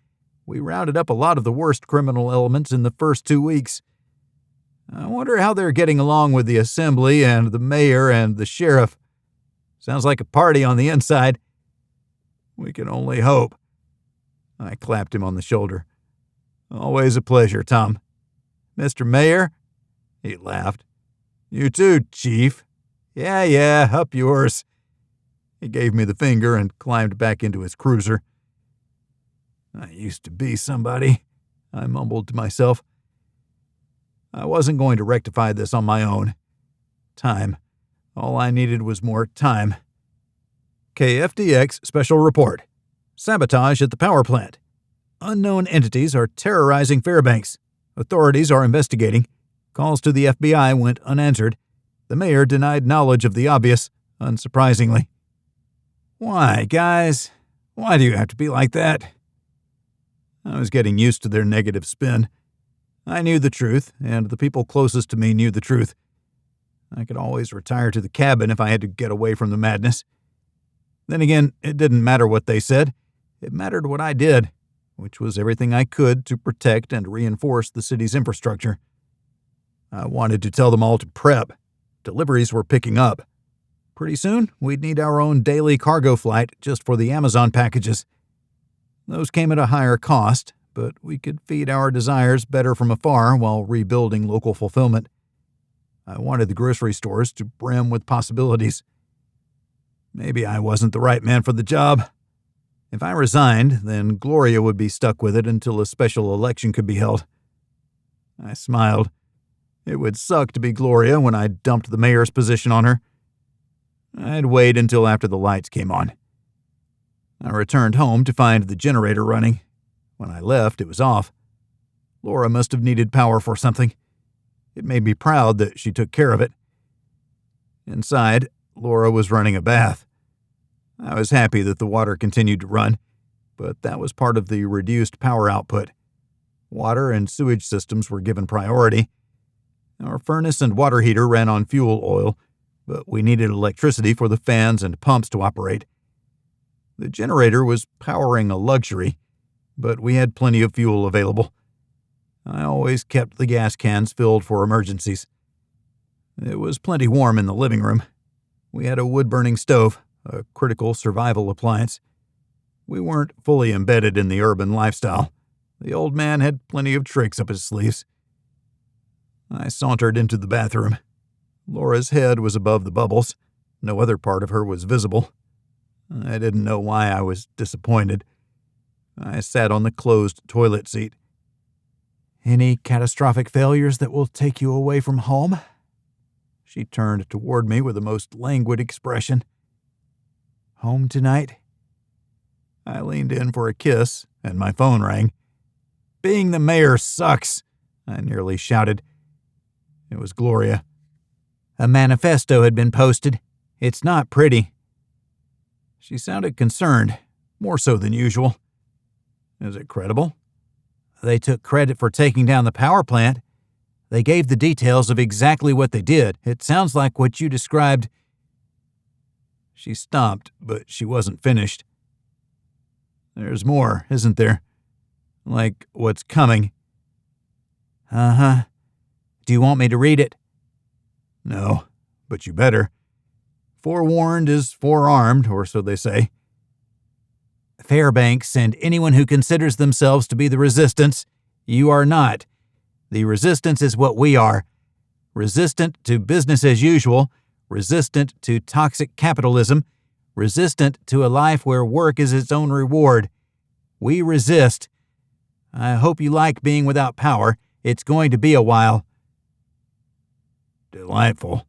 We rounded up a lot of the worst criminal elements in the first 2 weeks. I wonder how they're getting along with the assembly and the mayor and the sheriff. Sounds like a party on the inside. We can only hope. I clapped him on the shoulder. "Always a pleasure, Tom." "Mr. Mayor?" He laughed. "You too, Chief." Yeah, up yours." He gave me the finger and climbed back into his cruiser. "I used to be somebody," I mumbled to myself. I wasn't going to rectify this on my own. Time. All I needed was more time. KFDX Special Report. Sabotage at the power plant. Unknown entities are terrorizing Fairbanks. Authorities are investigating. Calls to the FBI went unanswered. The mayor denied knowledge of the obvious, unsurprisingly. Why, guys? Why do you have to be like that? I was getting used to their negative spin. I knew the truth, and the people closest to me knew the truth. I could always retire to the cabin if I had to get away from the madness. Then again, it didn't matter what they said. It mattered what I did, which was everything I could to protect and reinforce the city's infrastructure. I wanted to tell them all to prep. Deliveries were picking up. Pretty soon, we'd need our own daily cargo flight just for the Amazon packages. Those came at a higher cost, but we could feed our desires better from afar while rebuilding local fulfillment. I wanted the grocery stores to brim with possibilities. Maybe I wasn't the right man for the job. If I resigned, then Gloria would be stuck with it until a special election could be held. I smiled. It would suck to be Gloria when I dumped the mayor's position on her. I'd wait until after the lights came on. I returned home to find the generator running. When I left, it was off. Laura must have needed power for something. It made me proud that she took care of it. Inside, Laura was running a bath. I was happy that the water continued to run, but that was part of the reduced power output. Water and sewage systems were given priority. Our furnace and water heater ran on fuel oil, but we needed electricity for the fans and pumps to operate. The generator was powering a luxury, but we had plenty of fuel available. I always kept the gas cans filled for emergencies. It was plenty warm in the living room. We had a wood-burning stove, a critical survival appliance. We weren't fully embedded in the urban lifestyle. The old man had plenty of tricks up his sleeves. I sauntered into the bathroom. Laura's head was above the bubbles. No other part of her was visible. I didn't know why I was disappointed. I sat on the closed toilet seat. "Any catastrophic failures that will take you away from home?" She turned toward me with a most languid expression. "Home tonight?" I leaned in for a kiss, and my phone rang. "Being the mayor sucks," I nearly shouted. It was Gloria. "A manifesto had been posted. It's not pretty." She sounded concerned, more so than usual. "Is it credible?" "They took credit for taking down the power plant. They gave the details of exactly what they did. It sounds like what you described." She stopped, but she wasn't finished. "There's more, isn't there? Like what's coming?" "Uh-huh. Do you want me to read it?" "No, but you better. Forewarned is forearmed, or so they say." "Fairbanks and anyone who considers themselves to be the resistance, you are not. The resistance is what we are. Resistant to business as usual, resistant to toxic capitalism, resistant to a life where work is its own reward. We resist. I hope you like being without power. It's going to be a while." Delightful.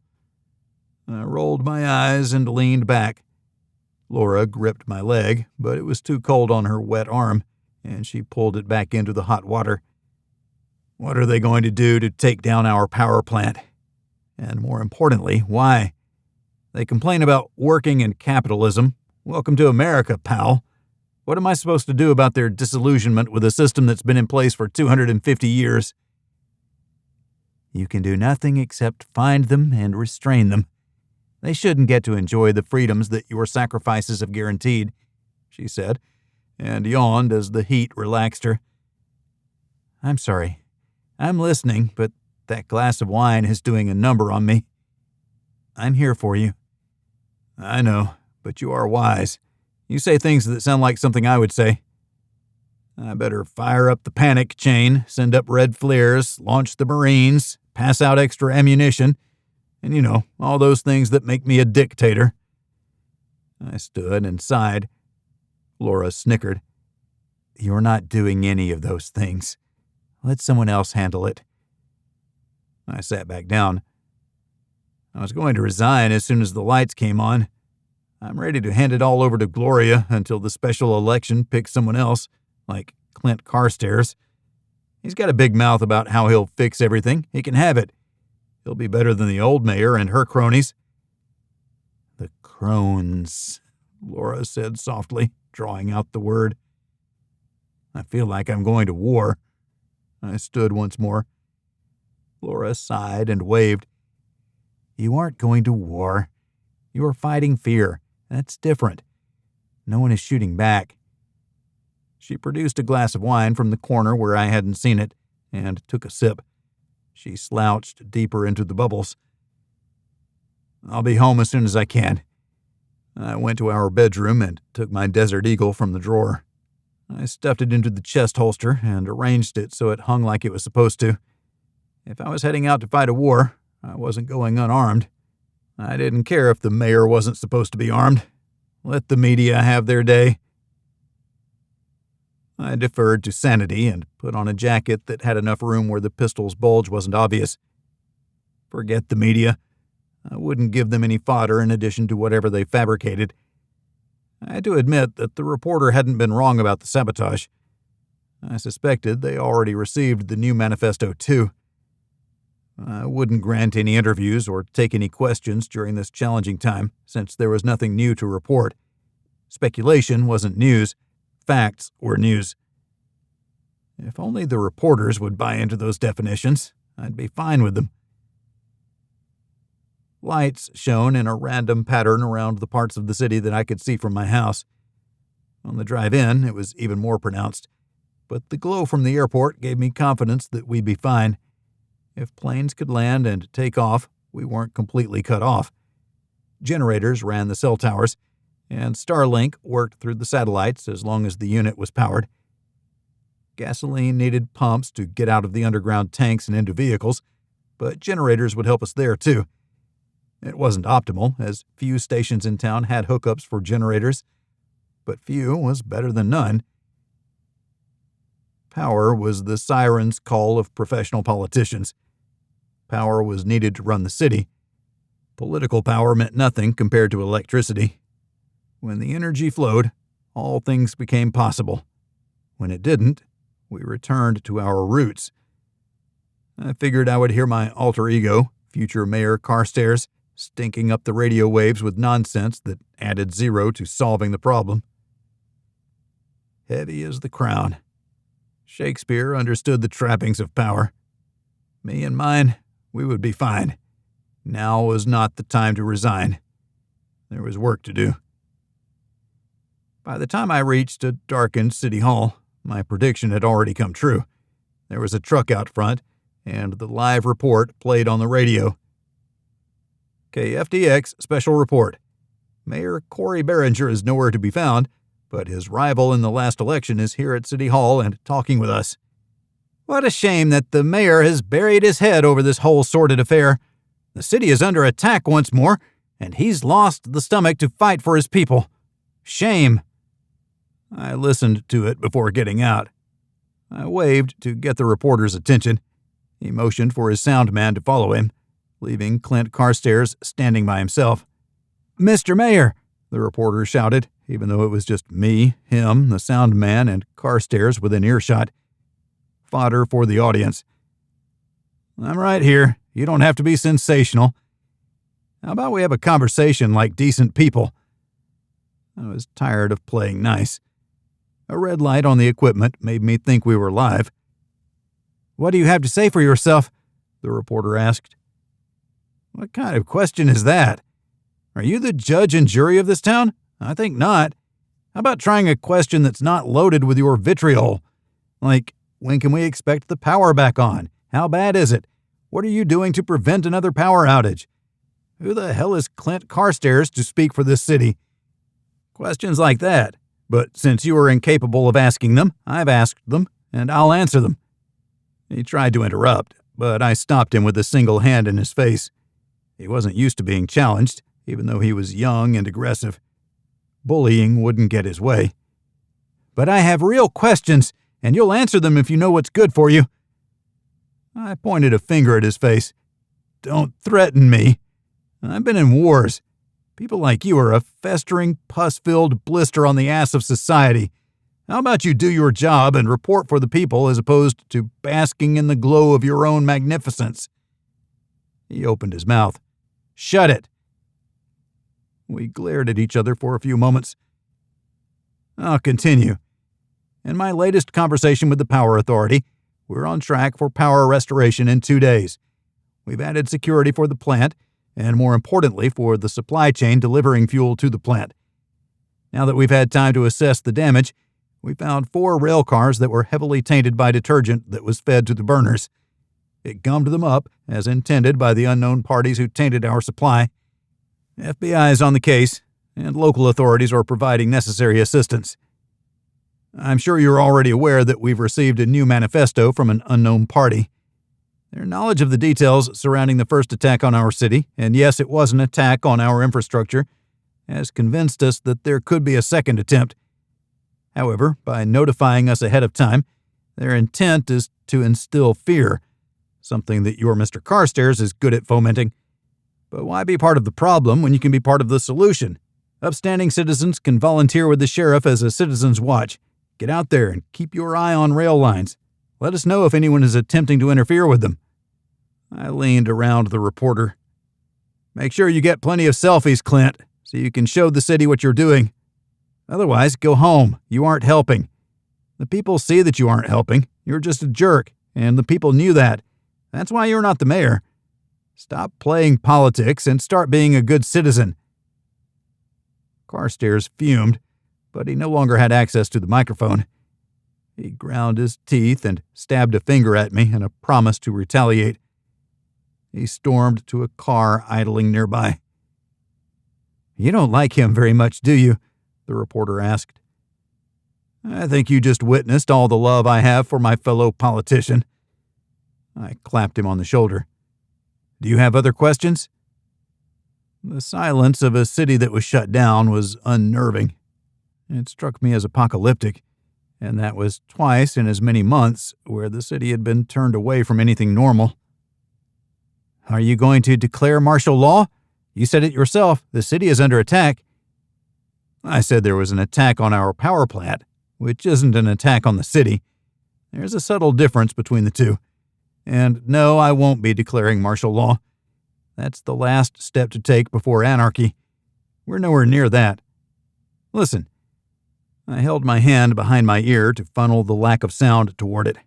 I rolled my eyes and leaned back. Laura gripped my leg, but it was too cold on her wet arm, and she pulled it back into the hot water. "What are they going to do to take down our power plant? And more importantly, why? They complain about working in capitalism. Welcome to America, pal. What am I supposed to do about their disillusionment with a system that's been in place for 250 years? You can do nothing except find them and restrain them. They shouldn't get to enjoy the freedoms that your sacrifices have guaranteed," she said, and yawned as the heat relaxed her. "I'm sorry. I'm listening, but that glass of wine is doing a number on me. I'm here for you." "I know, but you are wise. You say things that sound like something I would say." I better fire up the panic chain, send up red flares, launch the Marines, pass out extra ammunition, and all those things that make me a dictator. I stood and sighed. Laura snickered. You're not doing any of those things. Let someone else handle it. I sat back down. I was going to resign as soon as the lights came on. I'm ready to hand it all over to Gloria until the special election picks someone else, like Clint Carstairs. He's got a big mouth about how he'll fix everything. He can have it. He'll be better than the old mayor and her cronies. The crones, Laura said softly, drawing out the word. I feel like I'm going to war. I stood once more. Laura sighed and waved. You aren't going to war. You are fighting fear. That's different. No one is shooting back. She produced a glass of wine from the corner where I hadn't seen it and took a sip. She slouched deeper into the bubbles. I'll be home as soon as I can. I went to our bedroom and took my Desert Eagle from the drawer. I stuffed it into the chest holster and arranged it so it hung like it was supposed to. If I was heading out to fight a war, I wasn't going unarmed. I didn't care if the mayor wasn't supposed to be armed. Let the media have their day. I deferred to sanity and put on a jacket that had enough room where the pistol's bulge wasn't obvious. Forget the media. I wouldn't give them any fodder in addition to whatever they fabricated. I had to admit that the reporter hadn't been wrong about the sabotage. I suspected they already received the new manifesto too. I wouldn't grant any interviews or take any questions during this challenging time, since there was nothing new to report. Speculation wasn't news. Facts were news. If only the reporters would buy into those definitions, I'd be fine with them. Lights shone in a random pattern around the parts of the city that I could see from my house. On the drive in, it was even more pronounced, but the glow from the airport gave me confidence that we'd be fine. If planes could land and take off, we weren't completely cut off. Generators ran the cell towers, and Starlink worked through the satellites as long as the unit was powered. Gasoline needed pumps to get out of the underground tanks and into vehicles, but generators would help us there too. It wasn't optimal, as few stations in town had hookups for generators, but few was better than none. Power was the siren's call of professional politicians. Power was needed to run the city. Political power meant nothing compared to electricity. When the energy flowed, all things became possible. When it didn't, we returned to our roots. I figured I would hear my alter ego, future Mayor Carstairs, stinking up the radio waves with nonsense that added zero to solving the problem. Heavy as the crown. Shakespeare understood the trappings of power. Me and mine, we would be fine. Now was not the time to resign. There was work to do. By the time I reached a darkened city hall, my prediction had already come true. There was a truck out front, and the live report played on the radio. KFDX special report. Mayor Cory Beringer is nowhere to be found, but his rival in the last election is here at City Hall and talking with us. What a shame that the mayor has buried his head over this whole sordid affair. The city is under attack once more, and he's lost the stomach to fight for his people. Shame. I listened to it before getting out. I waved to get the reporter's attention. He motioned for his sound man to follow him, leaving Clint Carstairs standing by himself. Mr. Mayor, the reporter shouted, even though it was just me, him, the sound man, and Carstairs within earshot. Fodder for the audience. I'm right here. You don't have to be sensational. How about we have a conversation like decent people? I was tired of playing nice. A red light on the equipment made me think we were live. What do you have to say for yourself? The reporter asked. What kind of question is that? Are you the judge and jury of this town? I think not. How about trying a question that's not loaded with your vitriol? Like, when can we expect the power back on? How bad is it? What are you doing to prevent another power outage? Who the hell is Clint Carstairs to speak for this city? Questions like that. But since you are incapable of asking them, I've asked them, and I'll answer them." He tried to interrupt, but I stopped him with a single hand in his face. He wasn't used to being challenged, even though he was young and aggressive. Bullying wouldn't get his way. "But I have real questions, and you'll answer them if you know what's good for you." I pointed a finger at his face. "Don't threaten me. I've been in wars. People like you are a festering, pus-filled blister on the ass of society. How about you do your job and report for the people as opposed to basking in the glow of your own magnificence?" He opened his mouth. "Shut it." We glared at each other for a few moments. I'll continue. In my latest conversation with the Power Authority, we're on track for power restoration in 2 days. We've added security for the plant, and more importantly, for the supply chain delivering fuel to the plant. Now that we've had time to assess the damage, we found 4 rail cars that were heavily tainted by detergent that was fed to the burners. It gummed them up, as intended by the unknown parties who tainted our supply. FBI is on the case, and local authorities are providing necessary assistance. I'm sure you're already aware that we've received a new manifesto from an unknown party. Their knowledge of the details surrounding the first attack on our city, and yes, it was an attack on our infrastructure, has convinced us that there could be a second attempt. However, by notifying us ahead of time, their intent is to instill fear, something that your Mr. Carstairs is good at fomenting. But why be part of the problem when you can be part of the solution? Upstanding citizens can volunteer with the sheriff as a citizen's watch. Get out there and keep your eye on rail lines. Let us know if anyone is attempting to interfere with them. I leaned around the reporter. Make sure you get plenty of selfies, Clint, so you can show the city what you're doing. Otherwise, go home. You aren't helping. The people see that you aren't helping. You're just a jerk, and the people knew that. That's why you're not the mayor. Stop playing politics and start being a good citizen. Carstairs fumed, but he no longer had access to the microphone. He ground his teeth and stabbed a finger at me in a promise to retaliate. He stormed to a car idling nearby. "You don't like him very much, do you?" the reporter asked. "I think you just witnessed all the love I have for my fellow politician." I clapped him on the shoulder. "Do you have other questions?" The silence of a city that was shut down was unnerving. It struck me as apocalyptic, and that was twice in as many months where the city had been turned away from anything normal. "Are you going to declare martial law? You said it yourself. The city is under attack." "I said there was an attack on our power plant, which isn't an attack on the city. There's a subtle difference between the two. And no, I won't be declaring martial law. That's the last step to take before anarchy. We're nowhere near that. Listen." I held my hand behind my ear to funnel the lack of sound toward it.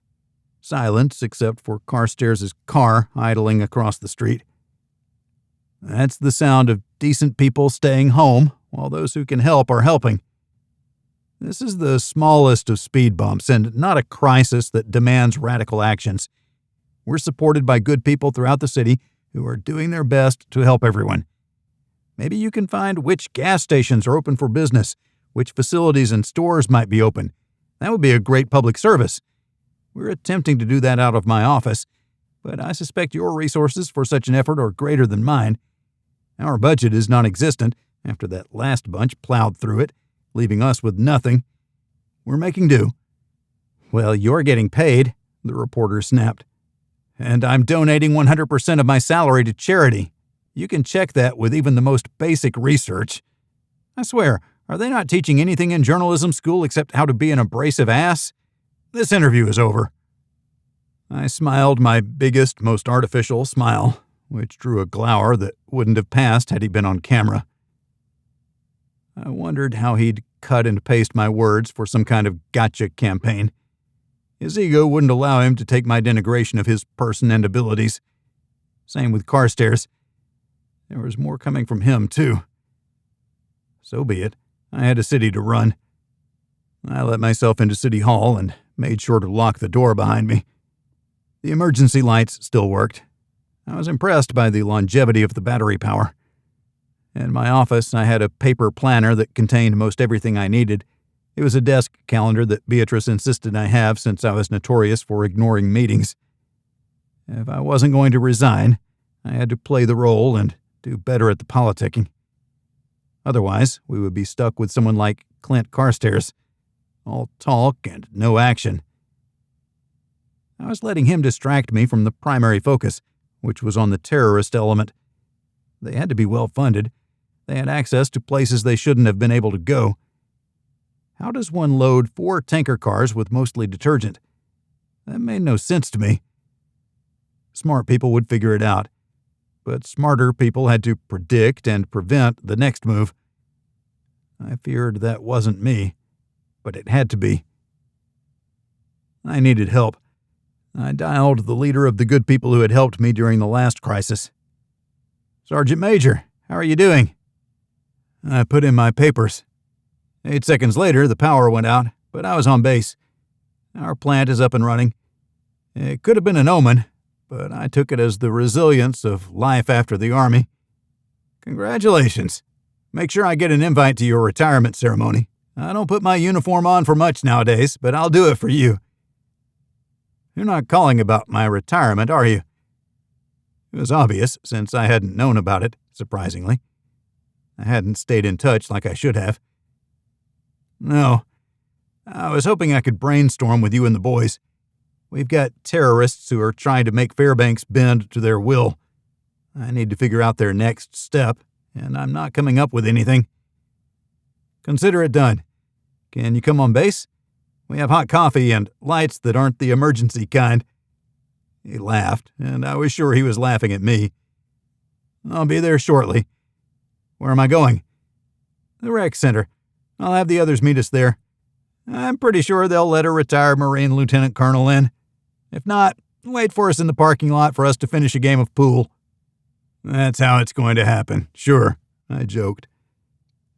Silence except for Carstairs' car idling across the street. "That's the sound of decent people staying home while those who can help are helping. This is the smallest of speed bumps and not a crisis that demands radical actions. We're supported by good people throughout the city who are doing their best to help everyone. Maybe you can find which gas stations are open for business, which facilities and stores might be open. That would be a great public service. We're attempting to do that out of my office, but I suspect your resources for such an effort are greater than mine. Our budget is non-existent after that last bunch plowed through it, leaving us with nothing. We're making do." "Well, you're getting paid," the reporter snapped. "And I'm donating 100% of my salary to charity. You can check that with even the most basic research. I swear, are they not teaching anything in journalism school except how to be an abrasive ass? This interview is over." I smiled my biggest, most artificial smile, which drew a glower that wouldn't have passed had he been on camera. I wondered how he'd cut and paste my words for some kind of gotcha campaign. His ego wouldn't allow him to take my denigration of his person and abilities. Same with Carstairs. There was more coming from him, too. So be it. I had a city to run. I let myself into City Hall and made sure to lock the door behind me. The emergency lights still worked. I was impressed by the longevity of the battery power. In my office, I had a paper planner that contained most everything I needed, It was a desk calendar that Beatrice insisted I have since I was notorious for ignoring meetings. If I wasn't going to resign, I had to play the role and do better at the politicking. Otherwise, we would be stuck with someone like Clint Carstairs, all talk and no action. I was letting him distract me from the primary focus, which was on the terrorist element. They had to be well-funded. They had access to places they shouldn't have been able to go. How does one load 4 tanker cars with mostly detergent? That made no sense to me. Smart people would figure it out, but smarter people had to predict and prevent the next move. I feared that wasn't me, but it had to be. I needed help. I dialed the leader of the good people who had helped me during the last crisis. "Sergeant Major, how are you doing?" I put in my papers. 8 seconds later, the power went out, but I was on base. Our plant is up and running. It could have been an omen, but I took it as the resilience of life after the Army. Congratulations. Make sure I get an invite to your retirement ceremony. I don't put my uniform on for much nowadays, but I'll do it for you. You're not calling about my retirement, are you? It was obvious, since I hadn't known about it, surprisingly. I hadn't stayed in touch like I should have. No. I was hoping I could brainstorm with you and the boys. We've got terrorists who are trying to make Fairbanks bend to their will. I need to figure out their next step, and I'm not coming up with anything. Consider it done. Can you come on base? We have hot coffee and lights that aren't the emergency kind. He laughed, and I was sure he was laughing at me. I'll be there shortly. Where am I going? The rec center. I'll have the others meet us there. I'm pretty sure they'll let a retired Marine lieutenant colonel in. If not, wait for us in the parking lot for us to finish a game of pool. That's how it's going to happen, sure, I joked.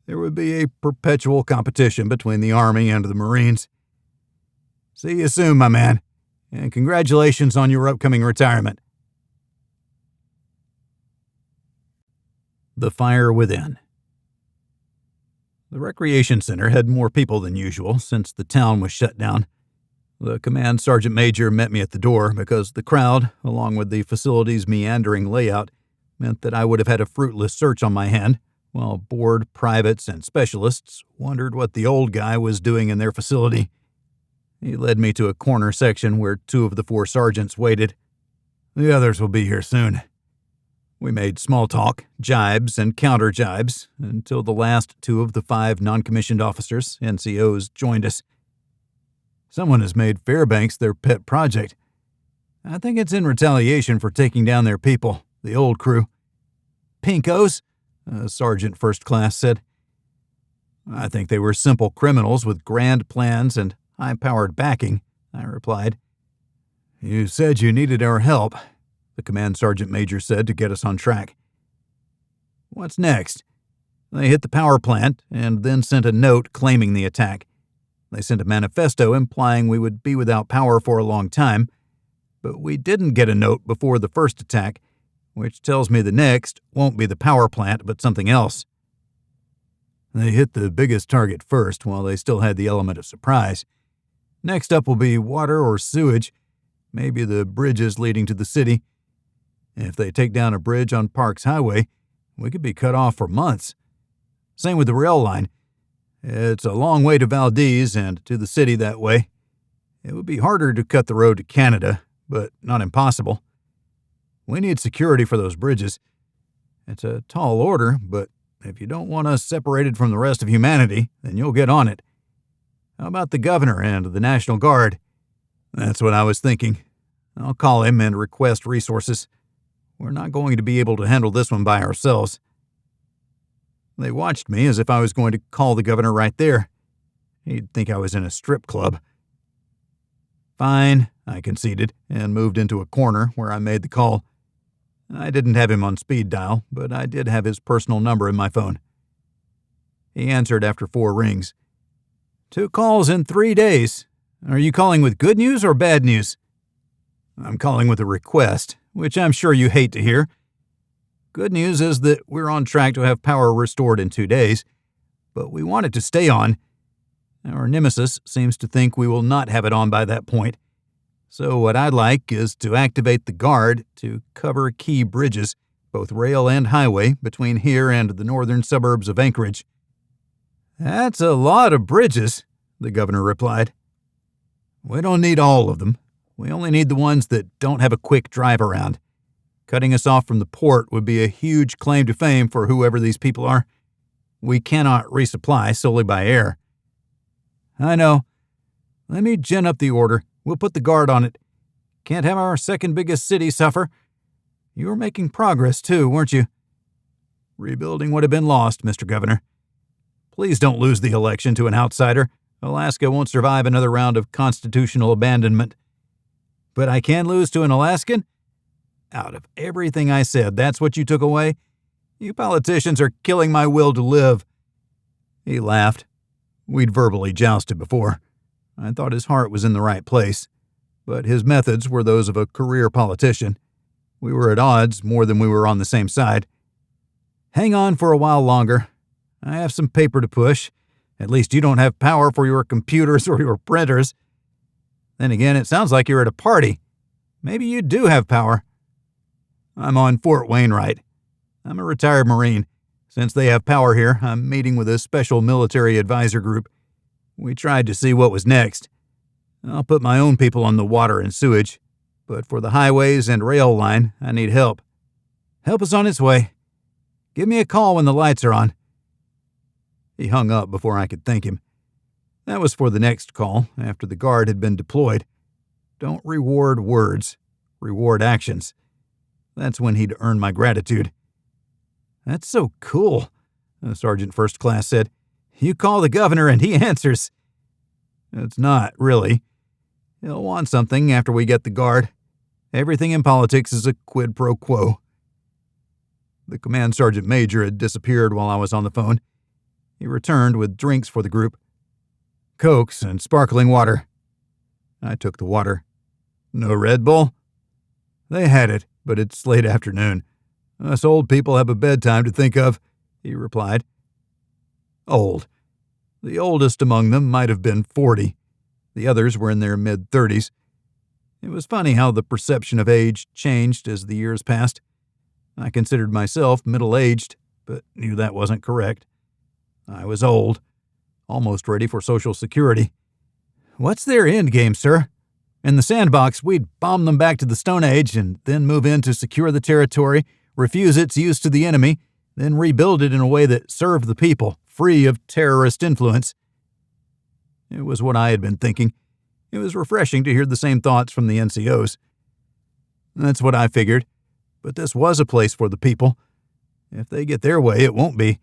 There would be a perpetual competition between the Army and the Marines. See you soon, my man, and congratulations on your upcoming retirement. The Fire Within. The recreation center had more people than usual since the town was shut down. The command sergeant major met me at the door because the crowd, along with the facility's meandering layout, meant that I would have had a fruitless search on my hand, while bored privates and specialists wondered what the old guy was doing in their facility. He led me to a corner section where 2 of the 4 sergeants waited. The others will be here soon. We made small talk, jibes, and counter-jibes until the last 2 of the 5 non-commissioned officers, NCOs, joined us. Someone has made Fairbanks their pet project. I think it's in retaliation for taking down their people, the old crew. Pinkos, a sergeant first class said. I think they were simple criminals with grand plans and high-powered backing, I replied. You said you needed our help, the command sergeant major said to get us on track. What's next? They hit the power plant and then sent a note claiming the attack. They sent a manifesto implying we would be without power for a long time, but we didn't get a note before the first attack, which tells me the next won't be the power plant but something else. They hit the biggest target first while they still had the element of surprise. Next up will be water or sewage, maybe the bridges leading to the city. If they take down a bridge on Parks Highway, we could be cut off for months. Same with the rail line. It's a long way to Valdez and to the city that way. It would be harder to cut the road to Canada, but not impossible. We need security for those bridges. It's a tall order, but if you don't want us separated from the rest of humanity, then you'll get on it. How about the governor and the National Guard? That's what I was thinking. I'll call him and request resources. We're not going to be able to handle this one by ourselves. They watched me as if I was going to call the governor right there. He'd think I was in a strip club. Fine, I conceded, and moved into a corner where I made the call. I didn't have him on speed dial, but I did have his personal number in my phone. He answered after 4 rings. 2 calls in 3 days. Are you calling with good news or bad news? I'm calling with a request, which I'm sure you hate to hear. Good news is that we're on track to have power restored in 2 days, but we want it to stay on. Our nemesis seems to think we will not have it on by that point. So what I'd like is to activate the guard to cover key bridges, both rail and highway, between here and the northern suburbs of Anchorage. That's a lot of bridges, the governor replied. We don't need all of them. We only need the ones that don't have a quick drive around. Cutting us off from the port would be a huge claim to fame for whoever these people are. We cannot resupply solely by air. I know. Let me gin up the order. We'll put the guard on it. Can't have our second biggest city suffer. You were making progress, too, weren't you? Rebuilding would have been lost, Mr. Governor. Please don't lose the election to an outsider. Alaska won't survive another round of constitutional abandonment. But I can lose to an Alaskan? Out of everything I said, that's what you took away? You politicians are killing my will to live. He laughed. We'd verbally jousted before. I thought his heart was in the right place, but his methods were those of a career politician. We were at odds more than we were on the same side. Hang on for a while longer. I have some paper to push. At least you don't have power for your computers or your printers. Then again, it sounds like you're at a party. Maybe you do have power. I'm on Fort Wainwright. I'm a retired Marine. Since they have power here, I'm meeting with a special military advisor group. We tried to see what was next. I'll put my own people on the water and sewage, but for the highways and rail line, I need help. Help is on its way. Give me a call when the lights are on. He hung up before I could thank him. That was for the next call, after the guard had been deployed. Don't reward words, reward actions. That's when he'd earn my gratitude. That's so cool, the Sergeant First Class said. You call the governor and he answers. It's not, really. He'll want something after we get the guard. Everything in politics is a quid pro quo. The command sergeant major had disappeared while I was on the phone. He returned with drinks for the group. Cokes and sparkling water. I took the water. No Red Bull? They had it, but it's late afternoon. Us old people have a bedtime to think of, he replied. Old. The oldest among them might have been 40. The others were in their mid-30s. It was funny how the perception of age changed as the years passed. I considered myself middle-aged, but knew that wasn't correct. I was old, almost ready for Social Security. What's their end game, sir? In the sandbox, we'd bomb them back to the Stone Age and then move in to secure the territory, refuse its use to the enemy, then rebuild it in a way that served the people, free of terrorist influence. It was what I had been thinking. It was refreshing to hear the same thoughts from the NCOs. That's what I figured. But this was a place for the people. If they get their way, it won't be.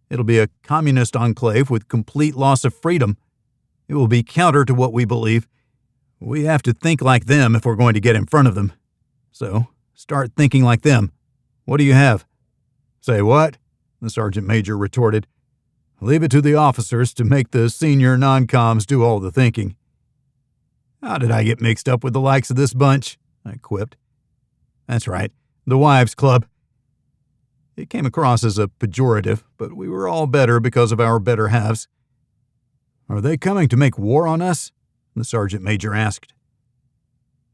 It'll be a communist enclave with complete loss of freedom. It will be counter to what we believe. We have to think like them if we're going to get in front of them. So, start thinking like them. What do you have? Say what? The sergeant major retorted. Leave it to the officers to make the senior non-coms do all the thinking. How did I get mixed up with the likes of this bunch? I quipped. That's right, the Wives Club. It came across as a pejorative, but we were all better because of our better halves. Are they coming to make war on us? The sergeant major asked.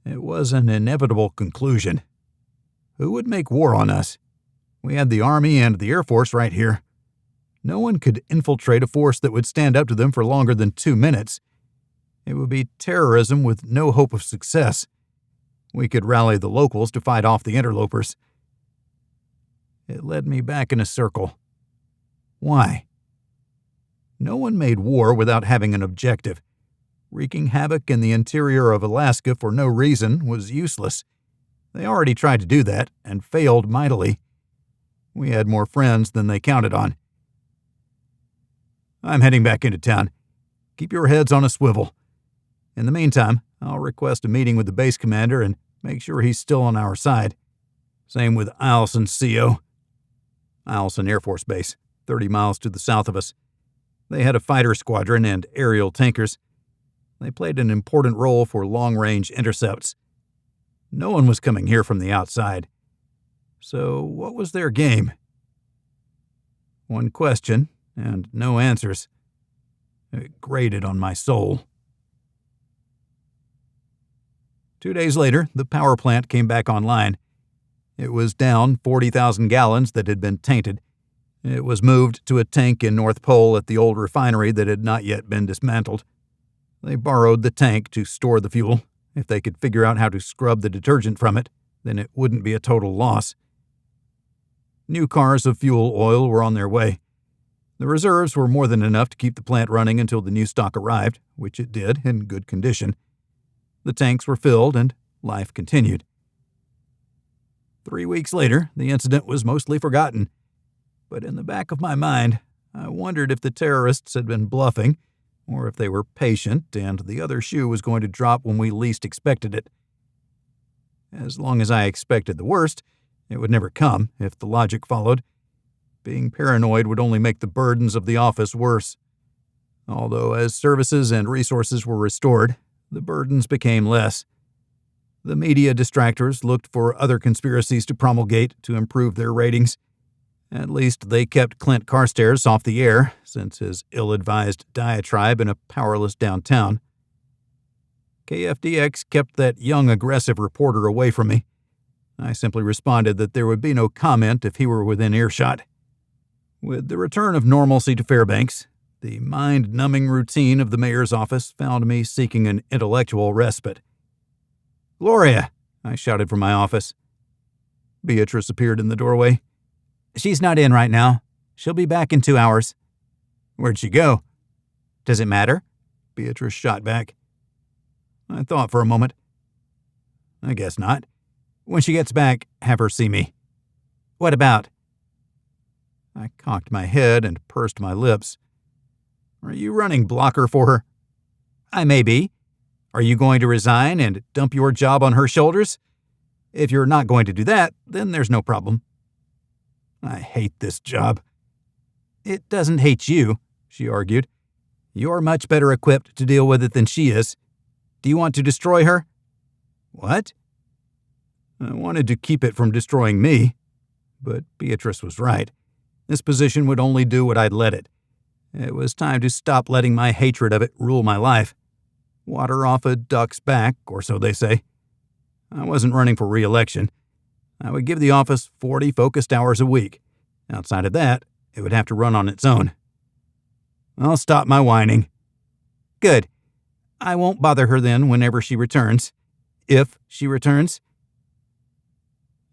It was an inevitable conclusion. Who would make war on us? We had the Army and the Air Force right here. No one could infiltrate a force that would stand up to them for longer than 2 minutes. It would be terrorism with no hope of success. We could rally the locals to fight off the interlopers. It led me back in a circle. Why? No one made war without having an objective. Wreaking havoc in the interior of Alaska for no reason was useless. They already tried to do that and failed mightily. We had more friends than they counted on. I'm heading back into town. Keep your heads on a swivel. In the meantime, I'll request a meeting with the base commander and make sure he's still on our side. Same with Alaskan CO. Alaskan Air Force Base, 30 miles to the south of us. They had a fighter squadron and aerial tankers. They played an important role for long-range intercepts. No one was coming here from the outside. So what was their game? One question, and no answers. It grated on my soul. 2 days later, the power plant came back online. It was down 40,000 gallons that had been tainted. It was moved to a tank in North Pole at the old refinery that had not yet been dismantled. They borrowed the tank to store the fuel. If they could figure out how to scrub the detergent from it, then it wouldn't be a total loss. New cars of fuel oil were on their way. The reserves were more than enough to keep the plant running until the new stock arrived, which it did in good condition. The tanks were filled and life continued. 3 weeks later, the incident was mostly forgotten. But in the back of my mind, I wondered if the terrorists had been bluffing, or if they were patient and the other shoe was going to drop when we least expected it. As long as I expected the worst, it would never come if the logic followed. Being paranoid would only make the burdens of the office worse. Although as services and resources were restored, the burdens became less. The media distractors looked for other conspiracies to promulgate to improve their ratings. At least they kept Clint Carstairs off the air, since his ill-advised diatribe in a powerless downtown. KFDX kept that young, aggressive reporter away from me. I simply responded that there would be no comment if he were within earshot. With the return of normalcy to Fairbanks, the mind-numbing routine of the mayor's office found me seeking an intellectual respite. "Gloria!" I shouted from my office. Beatrice appeared in the doorway. "She's not in right now. She'll be back in 2 hours. "Where'd she go?" "Does it matter?" Beatrice shot back. I thought for a moment. "I guess not. When she gets back, have her see me." "What about?" I cocked my head and pursed my lips. "Are you running blocker for her?" "I may be. Are you going to resign and dump your job on her shoulders? If you're not going to do that, then there's no problem." "I hate this job." "It doesn't hate you," she argued. "You're much better equipped to deal with it than she is. Do you want to destroy her?" "What?" I wanted to keep it from destroying me, but Beatrice was right. This position would only do what I'd let it. It was time to stop letting my hatred of it rule my life. Water off a duck's back, or so they say. I wasn't running for re-election. I would give the office 40 focused hours a week. Outside of that, it would have to run on its own. I'll stop my whining. Good. I won't bother her then whenever she returns. If she returns.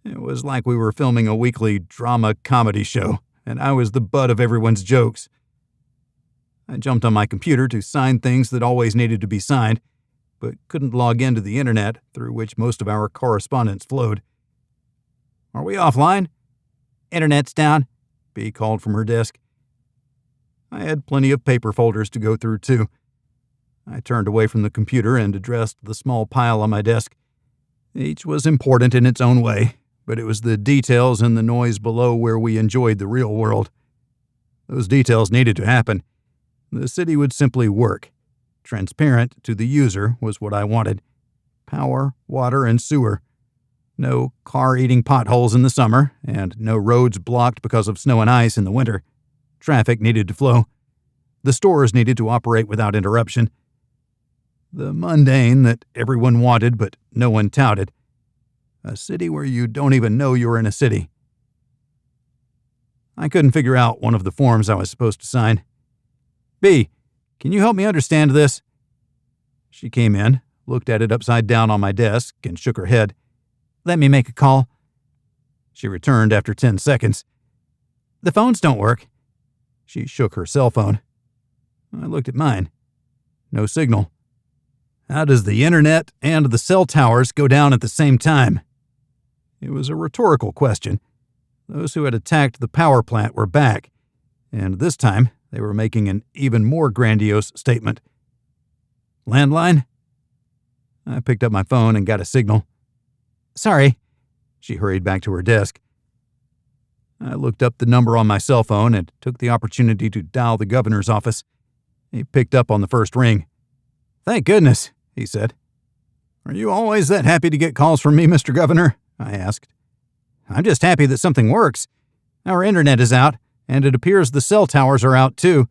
It was like we were filming a weekly drama comedy show, and I was the butt of everyone's jokes. I jumped on my computer to sign things that always needed to be signed, but couldn't log into the internet through which most of our correspondence flowed. Are we offline? Internet's down, Bea called from her desk. I had plenty of paper folders to go through, too. I turned away from the computer and addressed the small pile on my desk. Each was important in its own way, but it was the details and the noise below where we enjoyed the real world. Those details needed to happen. The city would simply work. Transparent to the user was what I wanted. Power, water, and sewer. No car-eating potholes in the summer, and no roads blocked because of snow and ice in the winter. Traffic needed to flow. The stores needed to operate without interruption. The mundane that everyone wanted but no one touted. A city where you don't even know you're in a city. I couldn't figure out one of the forms I was supposed to sign. Bea, can you help me understand this? She came in, looked at it upside down on my desk, and shook her head. Let me make a call. She returned after 10 seconds. The phones don't work. She shook her cell phone. I looked at mine. No signal. How does the internet and the cell towers go down at the same time? It was a rhetorical question. Those who had attacked the power plant were back, and this time they were making an even more grandiose statement. Landline? I picked up my phone and got a signal. Sorry. She hurried back to her desk. I looked up the number on my cell phone and took the opportunity to dial the governor's office. He picked up on the first ring. Thank goodness, he said. Are you always that happy to get calls from me, Mr. Governor? I asked. I'm just happy that something works. Our internet is out, and it appears the cell towers are out too.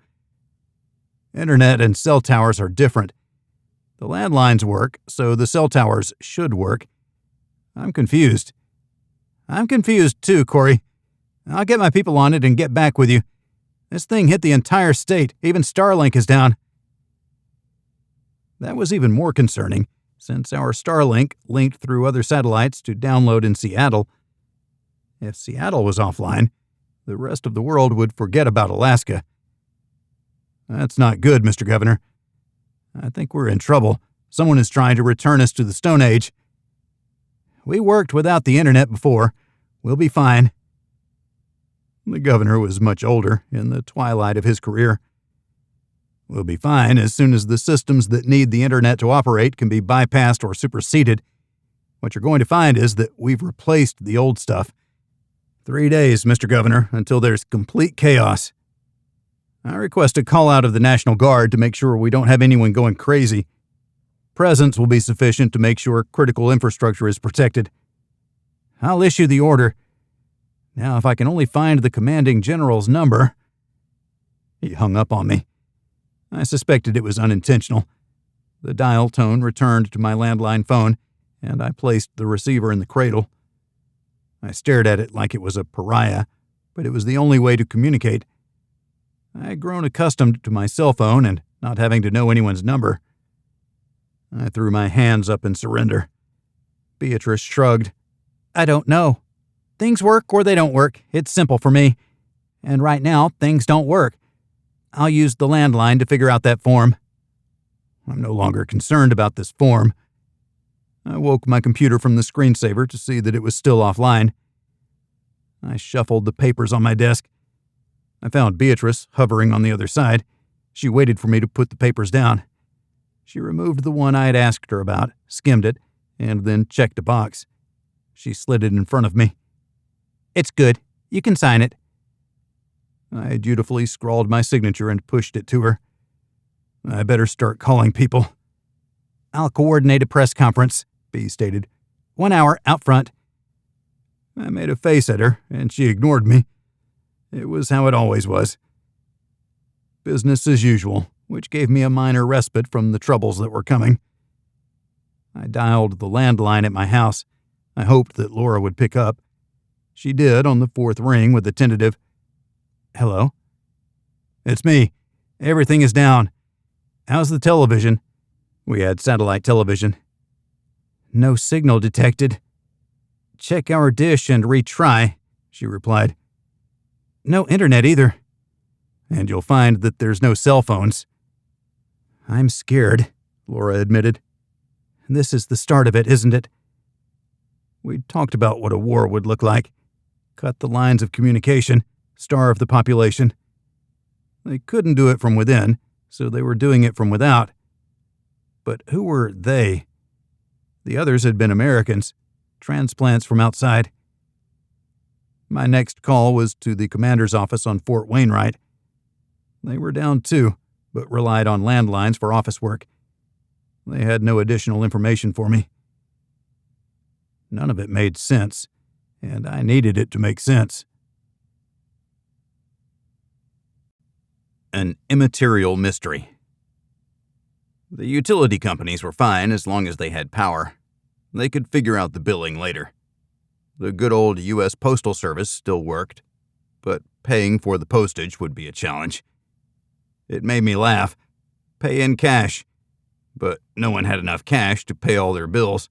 Internet and cell towers are different. The landlines work, so the cell towers should work. I'm confused. I'm confused too, Cory. I'll get my people on it and get back with you. This thing hit the entire state. Even Starlink is down. That was even more concerning, since our Starlink linked through other satellites to download in Seattle. If Seattle was offline, the rest of the world would forget about Alaska. That's not good, Mr. Governor. I think we're in trouble. Someone is trying to return us to the Stone Age. We worked without the internet before. We'll be fine. The governor was much older, in the twilight of his career. We'll be fine as soon as the systems that need the internet to operate can be bypassed or superseded. What you're going to find is that we've replaced the old stuff. 3 days, Mr. Governor, until there's complete chaos. I request a call out of the National Guard to make sure we don't have anyone going crazy. Presence will be sufficient to make sure critical infrastructure is protected. I'll issue the order. Now, if I can only find the commanding general's number. He hung up on me. I suspected it was unintentional. The dial tone returned to my landline phone, and I placed the receiver in the cradle. I stared at it like it was a pariah, but it was the only way to communicate. I had grown accustomed to my cell phone and not having to know anyone's number. I threw my hands up in surrender. Beatrice shrugged. I don't know. Things work or they don't work. It's simple for me. And right now, things don't work. I'll use the landline to figure out that form. I'm no longer concerned about this form. I woke my computer from the screensaver to see that it was still offline. I shuffled the papers on my desk. I found Beatrice hovering on the other side. She waited for me to put the papers down. She removed the one I had asked her about, skimmed it, and then checked a box. She slid it in front of me. It's good. You can sign it. I dutifully scrawled my signature and pushed it to her. I better start calling people. I'll coordinate a press conference, B stated. 1 hour out front. I made a face at her, and she ignored me. It was how it always was. Business as usual, which gave me a minor respite from the troubles that were coming. I dialed the landline at my house. I hoped that Laura would pick up. She did on the 4th ring with a tentative, Hello? It's me. Everything is down. How's the television? We had satellite television. No signal detected. Check our dish and retry, she replied. No internet either. And you'll find that there's no cell phones. I'm scared, Laura admitted. This is the start of it, isn't it? We talked about what a war would look like. Cut the lines of communication, starve the population. They couldn't do it from within, so they were doing it from without. But who were they? The others had been Americans, transplants from outside. My next call was to the commander's office on Fort Wainwright. They were down too, but relied on landlines for office work. They had no additional information for me. None of it made sense, and I needed it to make sense. An immaterial mystery. The utility companies were fine as long as they had power. They could figure out the billing later. The good old U.S. Postal Service still worked, but paying for the postage would be a challenge. It made me laugh. Pay in cash. But no one had enough cash to pay all their bills.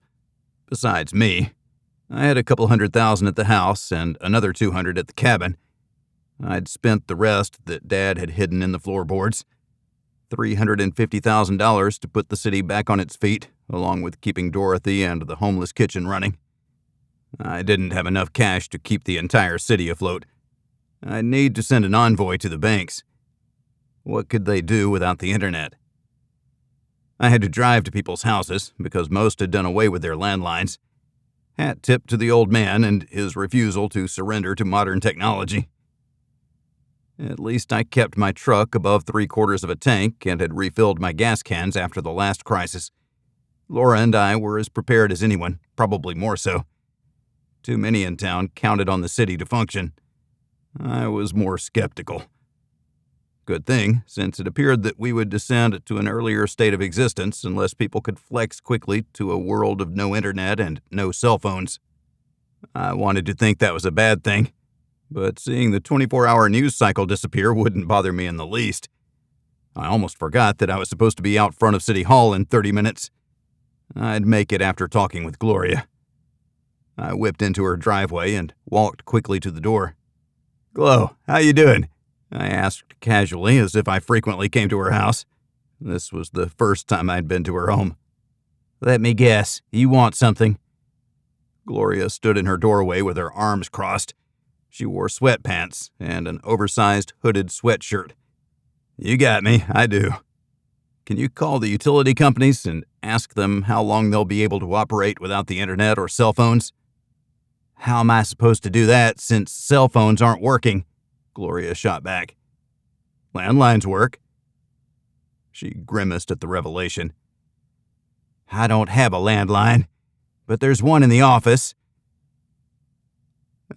Besides me. I had a couple $100,000 at the house and another $200 at the cabin. I'd spent the rest that Dad had hidden in the floorboards. $350,000 to put the city back on its feet, along with keeping Dorothy and the homeless kitchen running. I didn't have enough cash to keep the entire city afloat. I'd need to send an envoy to the banks. What could they do without the internet? I had to drive to people's houses because most had done away with their landlines. Hat tip to the old man and his refusal to surrender to modern technology. At least I kept my truck above 3/4 of a tank and had refilled my gas cans after the last crisis. Laura and I were as prepared as anyone, probably more so. Too many in town counted on the city to function. I was more skeptical. Good thing, since it appeared that we would descend to an earlier state of existence unless people could flex quickly to a world of no internet and no cell phones. I wanted to think that was a bad thing, but seeing the 24-hour news cycle disappear wouldn't bother me in the least. I almost forgot that I was supposed to be out front of City Hall in 30 minutes. I'd make it after talking with Gloria. I whipped into her driveway and walked quickly to the door. "Glo, how you doing?" I asked casually, as if I frequently came to her house. This was the first time I'd been to her home. "Let me guess, you want something?" Gloria stood in her doorway with her arms crossed. She wore sweatpants and an oversized hooded sweatshirt. "You got me, I do. Can you call the utility companies and ask them how long they'll be able to operate without the internet or cell phones?" "How am I supposed to do that since cell phones aren't working?" Gloria shot back. "Landlines work." She grimaced at the revelation. "I don't have a landline, but there's one in the office."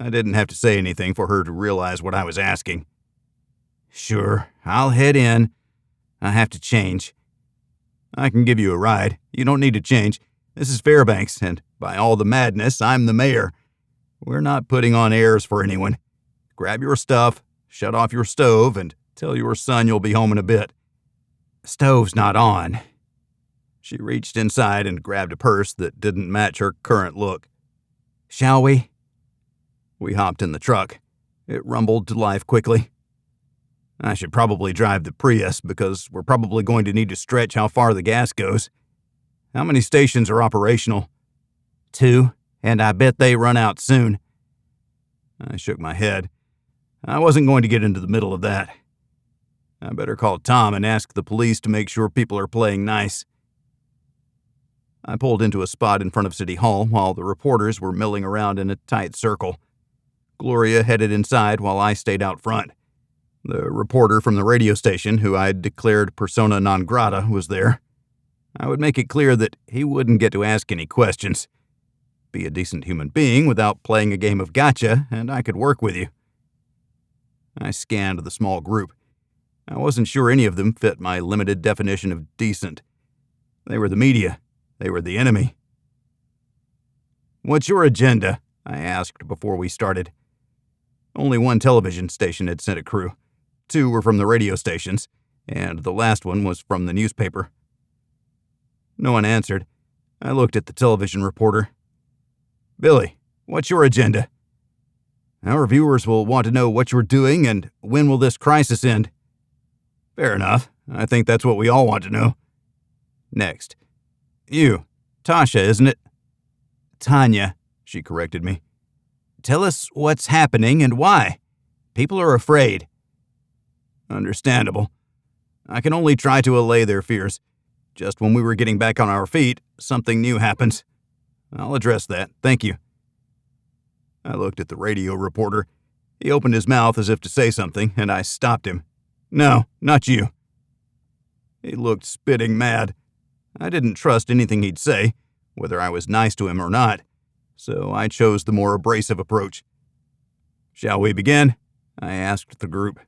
I didn't have to say anything for her to realize what I was asking. "Sure, I'll head in. I have to change." "I can give you a ride. You don't need to change. This is Fairbanks, and by all the madness, I'm the mayor. We're not putting on airs for anyone. Grab your stuff, shut off your stove, and tell your son you'll be home in a bit." "Stove's not on." She reached inside and grabbed a purse that didn't match her current look. "Shall we?" We hopped in the truck. It rumbled to life quickly. I should probably drive the Prius because we're probably going to need to stretch how far the gas goes. How many stations are operational? 2, and I bet they run out soon. I shook my head. I wasn't going to get into the middle of that. I better call Tom and ask the police to make sure people are playing nice. I pulled into a spot in front of City Hall while the reporters were milling around in a tight circle. Gloria headed inside while I stayed out front. The reporter from the radio station, who I'd declared persona non grata, was there. I would make it clear that he wouldn't get to ask any questions. Be a decent human being without playing a game of gotcha, and I could work with you. I scanned the small group. I wasn't sure any of them fit my limited definition of decent. They were the media. They were the enemy. "What's your agenda?" I asked before we started. Only one television station had sent a crew. 2 were from the radio stations, and the last one was from the newspaper. No one answered. I looked at the television reporter. "Billy, what's your agenda?" "Our viewers will want to know what you're doing and when will this crisis end." "Fair enough. I think that's what we all want to know." Next. "You, Tasha, isn't it?" "Tanya," she corrected me. "Tell us what's happening and why. People are afraid." "Understandable. I can only try to allay their fears. Just when we were getting back on our feet, something new happens. I'll address that, thank you." I looked at the radio reporter. He opened his mouth as if to say something, and I stopped him. "No, not you." He looked spitting mad. I didn't trust anything he'd say, whether I was nice to him or not, so I chose the more abrasive approach. "Shall we begin?" I asked the group.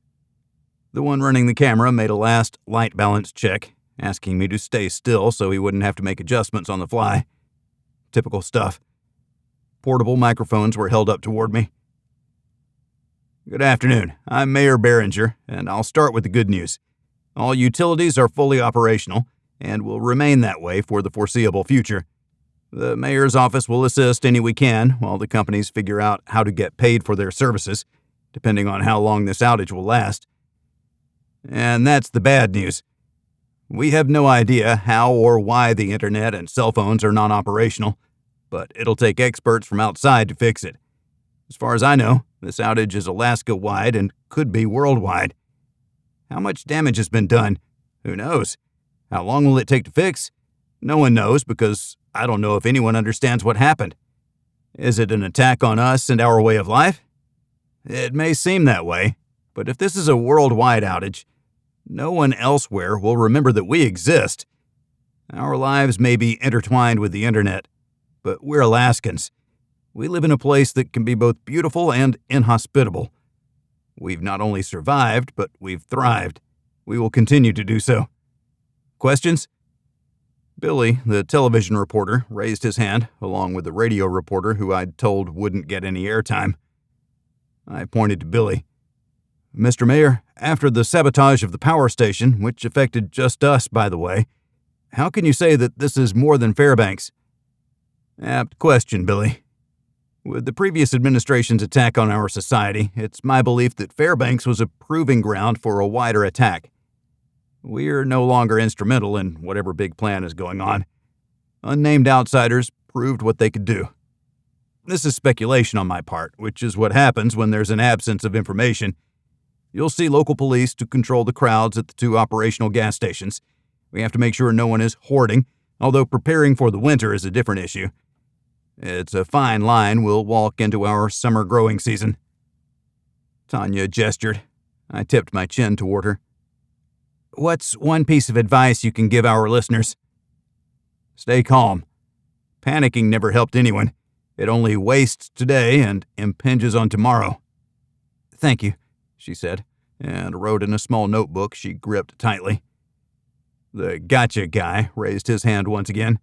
The one running the camera made a last light balance check, asking me to stay still so he wouldn't have to make adjustments on the fly. Typical stuff. Portable microphones were held up toward me. "Good afternoon. I'm Mayor Beringer, and I'll start with the good news. All utilities are fully operational and will remain that way for the foreseeable future. The mayor's office will assist any we can while the companies figure out how to get paid for their services, depending on how long this outage will last. And that's the bad news. We have no idea how or why the internet and cell phones are non-operational, but it'll take experts from outside to fix it. As far as I know, this outage is Alaska-wide and could be worldwide. How much damage has been done? Who knows? How long will it take to fix? No one knows because I don't know if anyone understands what happened. Is it an attack on us and our way of life? It may seem that way, but if this is a worldwide outage, no one elsewhere will remember that we exist. Our lives may be intertwined with the internet, but we're Alaskans. We live in a place that can be both beautiful and inhospitable. We've not only survived, but we've thrived. We will continue to do so. Questions? Billy, the television reporter, raised his hand, along with the radio reporter who I'd told wouldn't get any airtime. I pointed to Billy. Mr. Mayor, after the sabotage of the power station, which affected just us, by the way, how can you say that this is more than Fairbanks? Apt question, Billy. With the previous administration's attack on our society, it's my belief that Fairbanks was a proving ground for a wider attack. We're no longer instrumental in whatever big plan is going on. Unnamed outsiders proved what they could do. This is speculation on my part, which is what happens when there's an absence of information. You'll see local police to control the crowds at the 2 operational gas stations. We have to make sure no one is hoarding, although preparing for the winter is a different issue. It's a fine line we'll walk into our summer growing season. Tanya gestured. I tipped my chin toward her. What's one piece of advice you can give our listeners? Stay calm. Panicking never helped anyone. It only wastes today and impinges on tomorrow. Thank you, she said, and wrote in a small notebook she gripped tightly. The gotcha guy raised his hand once again.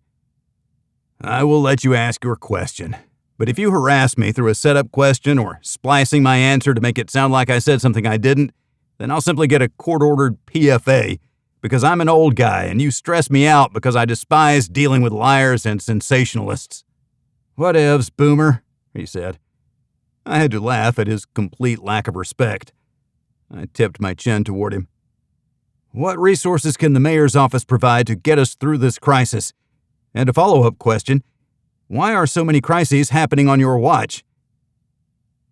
I will let you ask your question, but if you harass me through a setup question or splicing my answer to make it sound like I said something I didn't, then I'll simply get a court-ordered PFA, because I'm an old guy and you stress me out because I despise dealing with liars and sensationalists. Whatevs, boomer, he said. I had to laugh at his complete lack of respect. I tipped my chin toward him. What resources can the mayor's office provide to get us through this crisis? And a follow-up question, why are so many crises happening on your watch?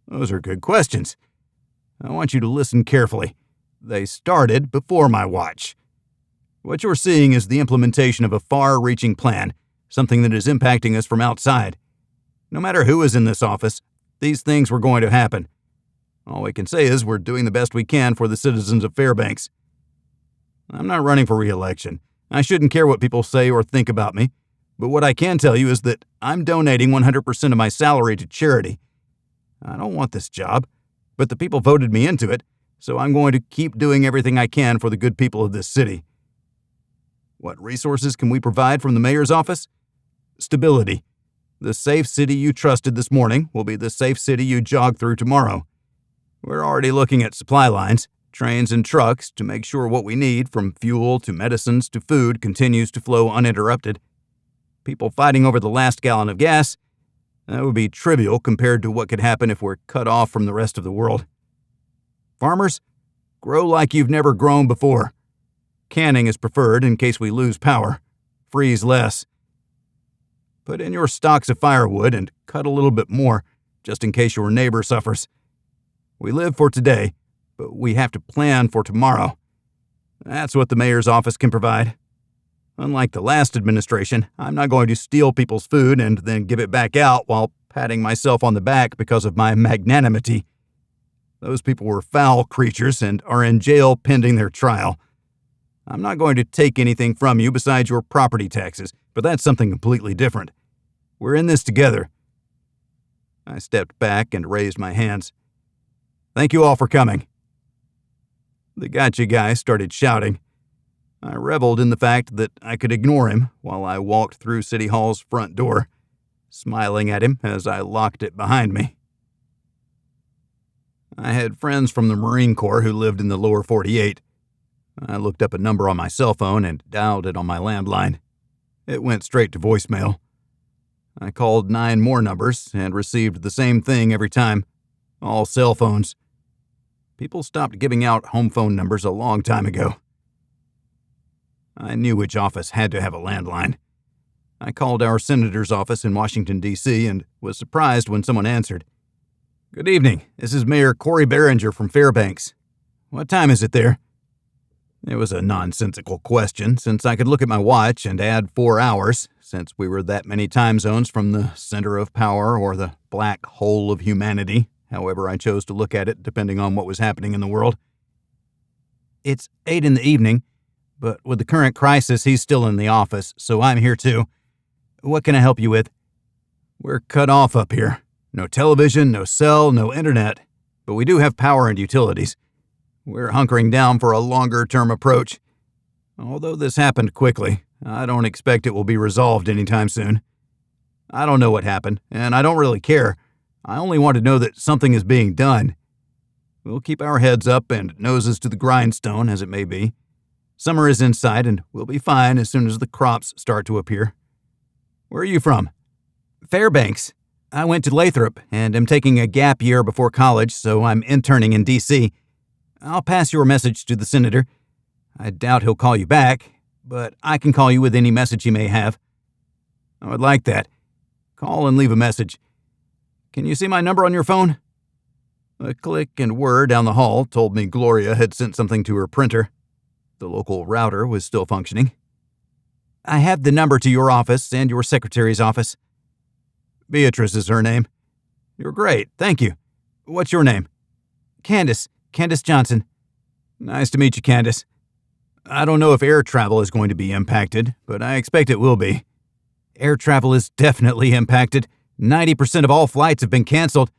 Those are good questions. I want you to listen carefully. They started before my watch. What you're seeing is the implementation of a far-reaching plan, something that is impacting us from outside. No matter who is in this office, these things were going to happen. All we can say is we're doing the best we can for the citizens of Fairbanks. I'm not running for re-election. I shouldn't care what people say or think about me. But what I can tell you is that I'm donating 100% of my salary to charity. I don't want this job, but the people voted me into it, so I'm going to keep doing everything I can for the good people of this city. What resources can we provide from the mayor's office? Stability. The safe city you trusted this morning will be the safe city you jog through tomorrow. We're already looking at supply lines, trains and trucks to make sure what we need, from fuel to medicines to food, continues to flow uninterrupted. People fighting over the last gallon of gas, that would be trivial compared to what could happen if we're cut off from the rest of the world. Farmers, grow like you've never grown before. Canning is preferred in case we lose power. Freeze less. Put in your stocks of firewood and cut a little bit more, just in case your neighbor suffers. We live for today, but we have to plan for tomorrow. That's what the mayor's office can provide. Unlike the last administration, I'm not going to steal people's food and then give it back out while patting myself on the back because of my magnanimity. Those people were foul creatures and are in jail pending their trial. I'm not going to take anything from you besides your property taxes, but that's something completely different. We're in this together. I stepped back and raised my hands. Thank you all for coming. The gotcha guy started shouting. I reveled in the fact that I could ignore him while I walked through City Hall's front door, smiling at him as I locked it behind me. I had friends from the Marine Corps who lived in the lower 48. I looked up a number on my cell phone and dialed it on my landline. It went straight to voicemail. I called 9 more numbers and received the same thing every time. All cell phones. People stopped giving out home phone numbers a long time ago. I knew which office had to have a landline. I called our senator's office in Washington, D.C., and was surprised when someone answered. Good evening. This is Mayor Cory Beringer from Fairbanks. What time is it there? It was a nonsensical question, since I could look at my watch and add 4 hours, since we were that many time zones from the center of power or the black hole of humanity, however I chose to look at it depending on what was happening in the world. It's 8 in the evening, but with the current crisis, he's still in the office, so I'm here too. What can I help you with? We're cut off up here. No television, no cell, no internet, but we do have power and utilities. We're hunkering down for a longer-term approach. Although this happened quickly, I don't expect it will be resolved anytime soon. I don't know what happened, and I don't really care. I only want to know that something is being done. We'll keep our heads up and noses to the grindstone, as it may be. Summer is in sight, and we'll be fine as soon as the crops start to appear. Where are you from? Fairbanks. I went to Lathrop and am taking a gap year before college, so I'm interning in D.C. I'll pass your message to the senator. I doubt he'll call you back, but I can call you with any message he may have. I would like that. Call and leave a message. Can you see my number on your phone? A click and whir down the hall told me Gloria had sent something to her printer. The local router was still functioning. I have the number to your office and your secretary's office. Beatrice is her name. You're great, thank you. What's your name? Candace Johnson. Nice to meet you, Candace. I don't know if air travel is going to be impacted, but I expect it will be. Air travel is definitely impacted. 90% of all flights have been canceled.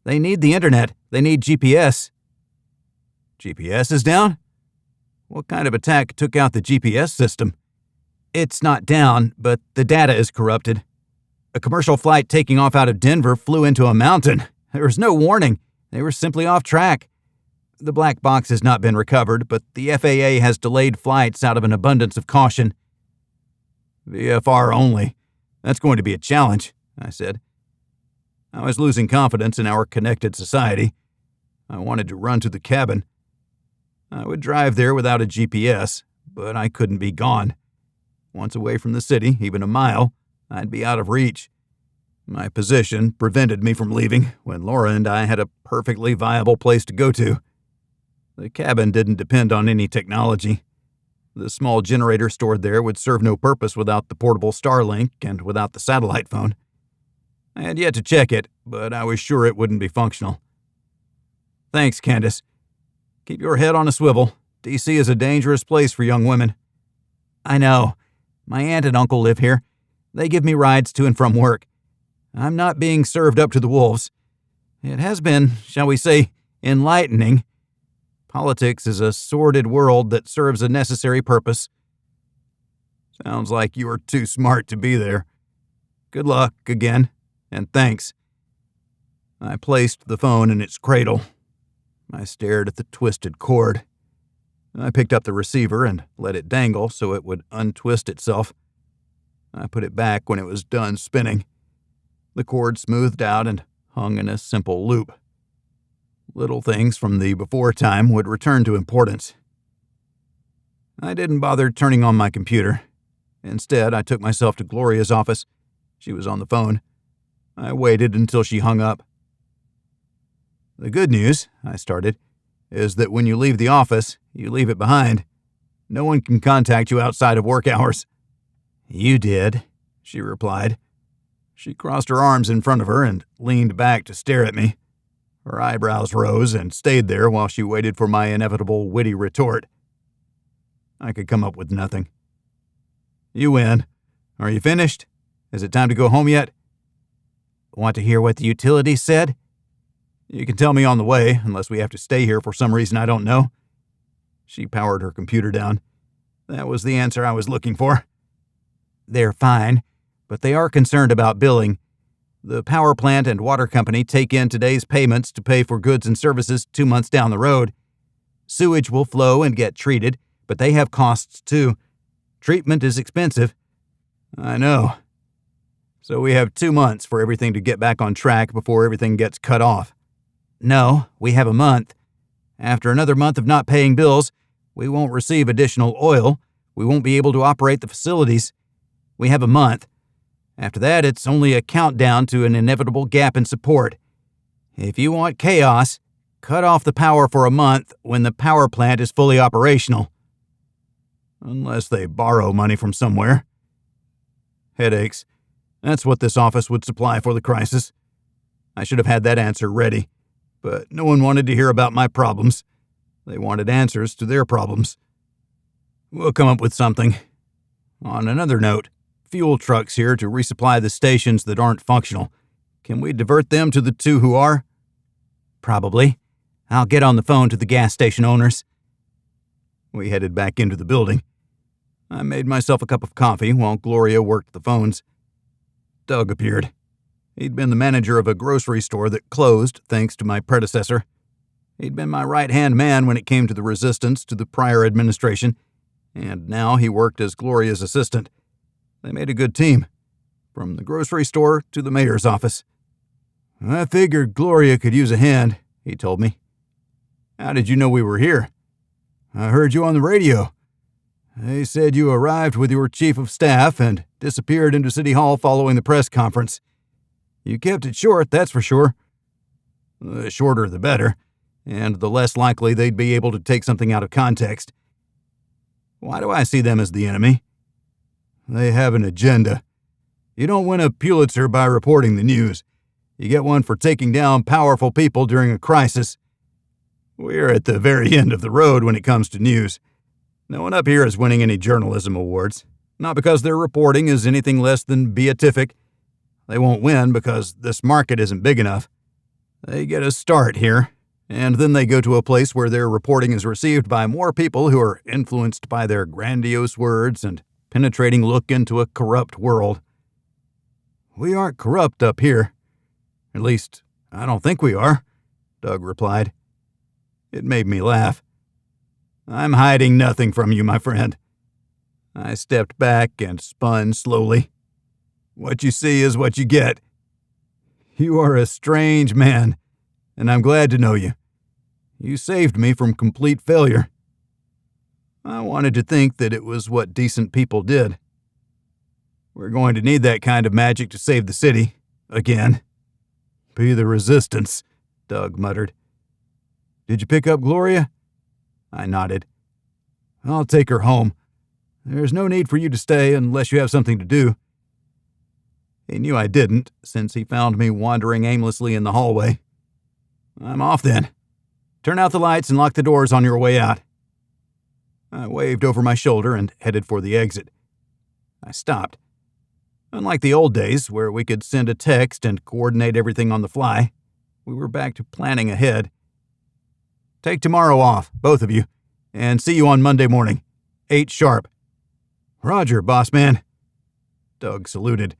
They need the internet. They need GPS. GPS is down? What kind of attack took out the GPS system? It's not down, but the data is corrupted. A commercial flight taking off out of Denver flew into a mountain. There was no warning. They were simply off track. The black box has not been recovered, but the FAA has delayed flights out of an abundance of caution. VFR only. That's going to be a challenge, I said. I was losing confidence in our connected society. I wanted to run to the cabin. I would drive there without a GPS, but I couldn't be gone. Once away from the city, even a mile, I'd be out of reach. My position prevented me from leaving when Laura and I had a perfectly viable place to go to. The cabin didn't depend on any technology. The small generator stored there would serve no purpose without the portable Starlink and without the satellite phone. I had yet to check it, but I was sure it wouldn't be functional. Thanks, Candace. Keep your head on a swivel. D.C. is a dangerous place for young women. I know. My aunt and uncle live here. They give me rides to and from work. I'm not being served up to the wolves. It has been, shall we say, enlightening. Politics is a sordid world that serves a necessary purpose. Sounds like you are too smart to be there. Good luck again, and thanks. I placed the phone in its cradle. I stared at the twisted cord. I picked up the receiver and let it dangle so it would untwist itself. I put it back when it was done spinning. The cord smoothed out and hung in a simple loop. Little things from the before time would return to importance. I didn't bother turning on my computer. Instead, I took myself to Gloria's office. She was on the phone. I waited until she hung up. The good news, I started, is that when you leave the office, you leave it behind. No one can contact you outside of work hours. You did, she replied. She crossed her arms in front of her and leaned back to stare at me. Her eyebrows rose and stayed there while she waited for my inevitable witty retort. I could come up with nothing. You win. Are you finished? Is it time to go home yet? Want to hear what the utilities said? You can tell me on the way, unless we have to stay here for some reason I don't know. She powered her computer down. That was the answer I was looking for. They're fine, but they are concerned about billing. The power plant and water company take in today's payments to pay for goods and services 2 months down the road. Sewage will flow and get treated, but they have costs too. Treatment is expensive. I know. So we have 2 months for everything to get back on track before everything gets cut off. No, we have a month. After another month of not paying bills, we won't receive additional oil. We won't be able to operate the facilities. We have a month. After that, it's only a countdown to an inevitable gap in support. If you want chaos, cut off the power for a month when the power plant is fully operational. Unless they borrow money from somewhere. Headaches. That's what this office would supply for the crisis. I should have had that answer ready, but no one wanted to hear about my problems. They wanted answers to their problems. We'll come up with something. On another note, fuel trucks here to resupply the stations that aren't functional. Can we divert them to the 2 who are? Probably. I'll get on the phone to the gas station owners." We headed back into the building. I made myself a cup of coffee while Gloria worked the phones. Doug appeared. He'd been the manager of a grocery store that closed thanks to my predecessor. He'd been my right-hand man when it came to the resistance to the prior administration, and now he worked as Gloria's assistant. They made a good team, from the grocery store to the mayor's office. "I figured Gloria could use a hand," he told me. "How did you know we were here?" "I heard you on the radio. They said you arrived with your chief of staff and disappeared into City Hall following the press conference. You kept it short, that's for sure." "The shorter the better, and the less likely they'd be able to take something out of context." "Why do I see them as the enemy?" "They have an agenda. You don't win a Pulitzer by reporting the news. You get one for taking down powerful people during a crisis. We're at the very end of the road when it comes to news. No one up here is winning any journalism awards, not because their reporting is anything less than beatific. They won't win because this market isn't big enough. They get a start here, and then they go to a place where their reporting is received by more people who are influenced by their grandiose words and penetrating look into a corrupt world. We aren't corrupt up here. At least, I don't think we are," Doug replied. It made me laugh. "I'm hiding nothing from you, my friend." I stepped back and spun slowly. "What you see is what you get. You are a strange man, and I'm glad to know you. You saved me from complete failure. I wanted to think that it was what decent people did. We're going to need that kind of magic to save the city, again." "Be the resistance," Doug muttered. "Did you pick up Gloria?" I nodded. "I'll take her home. There's no need for you to stay unless you have something to do." He knew I didn't, since he found me wandering aimlessly in the hallway. "I'm off then. Turn out the lights and lock the doors on your way out." I waved over my shoulder and headed for the exit. I stopped. Unlike the old days, where we could send a text and coordinate everything on the fly, we were back to planning ahead. "Take tomorrow off, both of you, and see you on Monday morning, 8 sharp." "Roger, boss man." Doug saluted.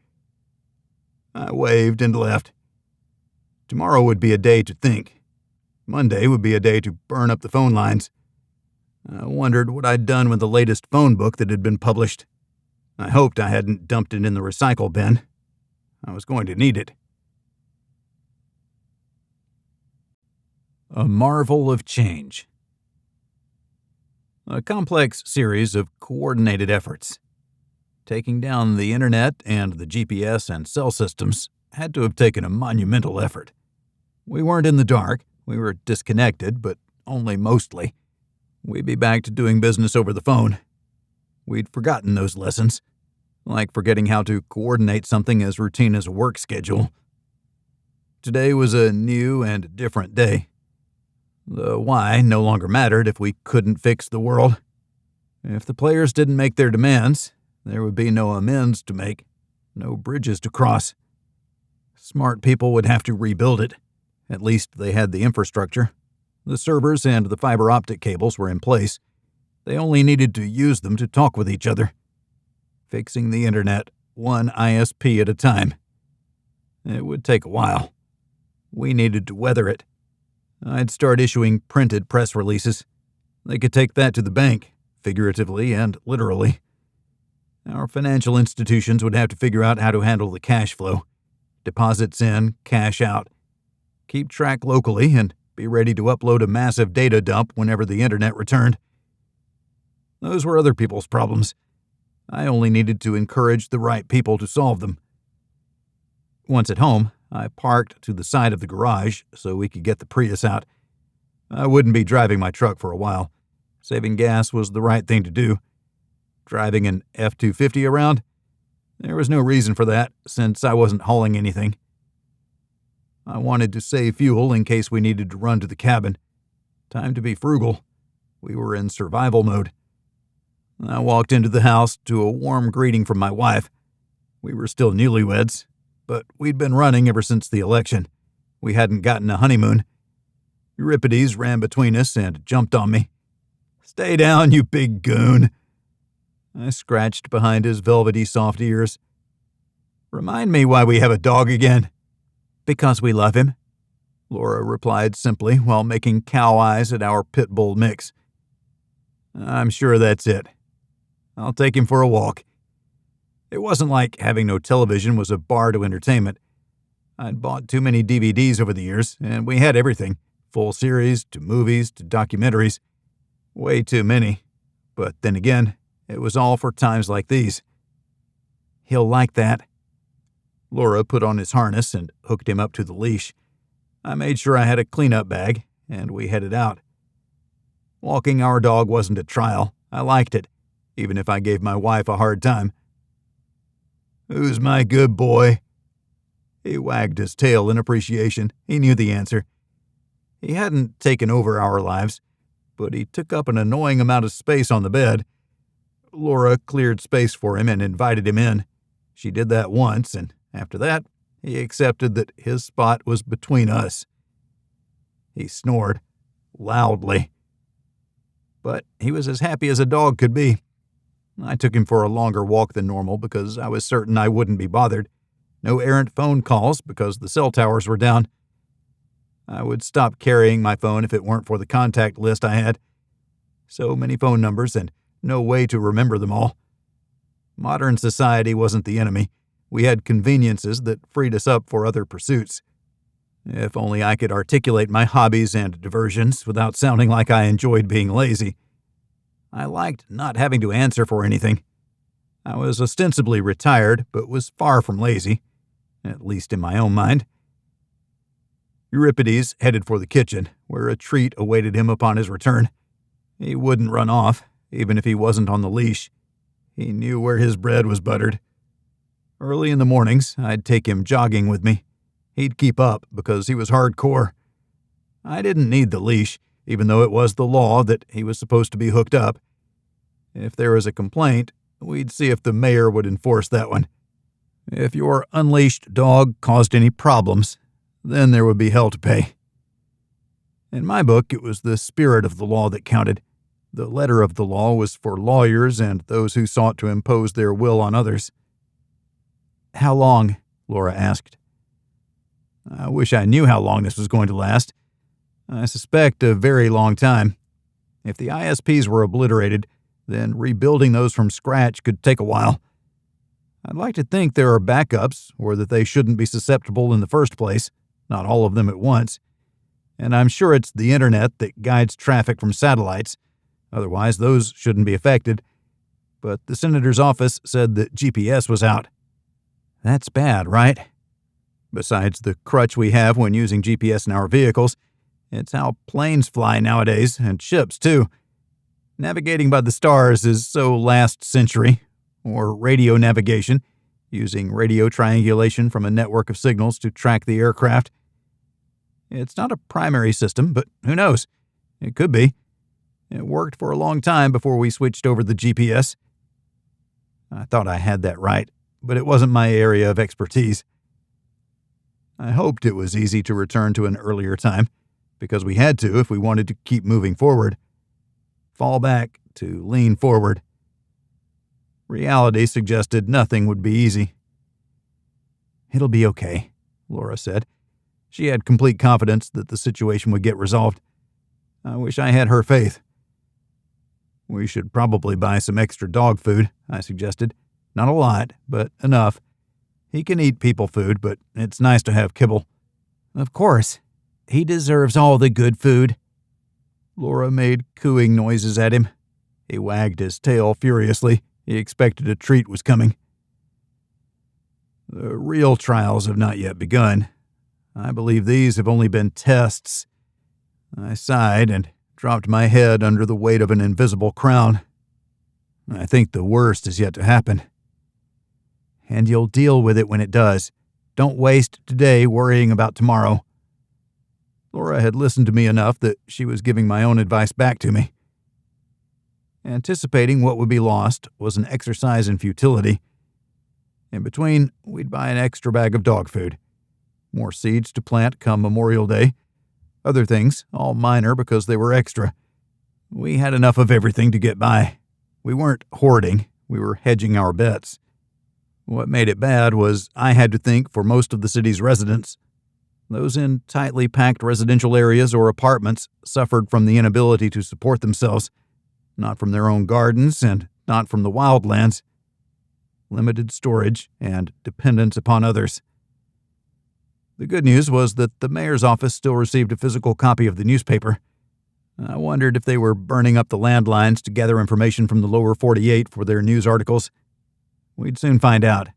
I waved and left. Tomorrow would be a day to think. Monday would be a day to burn up the phone lines. I wondered what I'd done with the latest phone book that had been published. I hoped I hadn't dumped it in the recycle bin. I was going to need it. A Marvel of Change. A complex series of coordinated efforts. Taking down the internet and the GPS and cell systems had to have taken a monumental effort. We weren't in the dark. We were disconnected, but only mostly. We'd be back to doing business over the phone. We'd forgotten those lessons, like forgetting how to coordinate something as routine as a work schedule. Today was a new and different day. The why no longer mattered if we couldn't fix the world. If the players didn't make their demands, there would be no amends to make, no bridges to cross. Smart people would have to rebuild it. At least they had the infrastructure. The servers and the fiber optic cables were in place. They only needed to use them to talk with each other. Fixing the internet, one ISP at a time. It would take a while. We needed to weather it. I'd start issuing printed press releases. They could take that to the bank, figuratively and literally. Our financial institutions would have to figure out how to handle the cash flow. Deposits in, cash out. Keep track locally and be ready to upload a massive data dump whenever the internet returned. Those were other people's problems. I only needed to encourage the right people to solve them. Once at home, I parked to the side of the garage so we could get the Prius out. I wouldn't be driving my truck for a while. Saving gas was the right thing to do. Driving an F-250 around? There was no reason for that, since I wasn't hauling anything. I wanted to save fuel in case we needed to run to the cabin. Time to be frugal. We were in survival mode. I walked into the house to a warm greeting from my wife. We were still newlyweds, but we'd been running ever since the election. We hadn't gotten a honeymoon. Euripides ran between us and jumped on me. "Stay down, you big goon." I scratched behind his velvety soft ears. "Remind me why we have a dog again." "Because we love him," Laura replied simply while making cow eyes at our pit bull mix. "I'm sure that's it. I'll take him for a walk." It wasn't like having no television was a bar to entertainment. I'd bought too many DVDs over the years, and we had everything, full series to movies to documentaries. Way too many. But then again, it was all for times like these. "He'll like that." Laura put on his harness and hooked him up to the leash. I made sure I had a cleanup bag, and we headed out. Walking our dog wasn't a trial. I liked it, even if I gave my wife a hard time. "Who's my good boy?" He wagged his tail in appreciation. He knew the answer. He hadn't taken over our lives, but he took up an annoying amount of space on the bed. Laura cleared space for him and invited him in. She did that once, and after that, he accepted that his spot was between us. He snored loudly. But he was as happy as a dog could be. I took him for a longer walk than normal because I was certain I wouldn't be bothered. No errant phone calls because the cell towers were down. I would stop carrying my phone if it weren't for the contact list I had. So many phone numbers and no way to remember them all. Modern society wasn't the enemy. We had conveniences that freed us up for other pursuits. If only I could articulate my hobbies and diversions without sounding like I enjoyed being lazy. I liked not having to answer for anything. I was ostensibly retired, but was far from lazy, at least in my own mind. Euripides headed for the kitchen, where a treat awaited him upon his return. He wouldn't run off, even if he wasn't on the leash. He knew where his bread was buttered. Early in the mornings, I'd take him jogging with me. He'd keep up because he was hardcore. I didn't need the leash, even though it was the law that he was supposed to be hooked up. If there was a complaint, we'd see if the mayor would enforce that one. If your unleashed dog caused any problems, then there would be hell to pay. In my book, it was the spirit of the law that counted. The letter of the law was for lawyers and those who sought to impose their will on others. "How long?" Laura asked. I wish I knew how long this was going to last. I suspect a very long time. If the ISPs were obliterated, then rebuilding those from scratch could take a while. I'd like to think there are backups, or that they shouldn't be susceptible in the first place, not all of them at once. And I'm sure it's the internet that guides traffic from satellites. Otherwise, those shouldn't be affected. But the senator's office said that GPS was out. That's bad, right? Besides the crutch we have when using GPS in our vehicles, it's how planes fly nowadays, and ships too. Navigating by the stars is so last century, or radio navigation, using radio triangulation from a network of signals to track the aircraft. It's not a primary system, but who knows? It could be. It worked for a long time before we switched over the GPS. I thought I had that right, but it wasn't my area of expertise. I hoped it was easy to return to an earlier time, because we had to if we wanted to keep moving forward. Fall back to lean forward. Reality suggested nothing would be easy. "It'll be okay," Laura said. She had complete confidence that the situation would get resolved. I wish I had her faith. "We should probably buy some extra dog food," I suggested. "Not a lot, but enough. He can eat people food, but it's nice to have kibble." "Of course. He deserves all the good food." Laura made cooing noises at him. He wagged his tail furiously. He expected a treat was coming. The real trials have not yet begun. I believe these have only been tests. I sighed and dropped my head under the weight of an invisible crown. I think the worst is yet to happen. "And you'll deal with it when it does. Don't waste today worrying about tomorrow." Laura had listened to me enough that she was giving my own advice back to me. Anticipating what would be lost was an exercise in futility. In between, we'd buy an extra bag of dog food. More seeds to plant come Memorial Day. Other things, all minor because they were extra. We had enough of everything to get by. We weren't hoarding, we were hedging our bets. What made it bad was I had to think for most of the city's residents. Those in tightly packed residential areas or apartments suffered from the inability to support themselves, not from their own gardens and not from the wildlands. Limited storage and dependence upon others. The good news was that the mayor's office still received a physical copy of the newspaper. I wondered if they were burning up the landlines to gather information from the lower 48 for their news articles. We'd soon find out.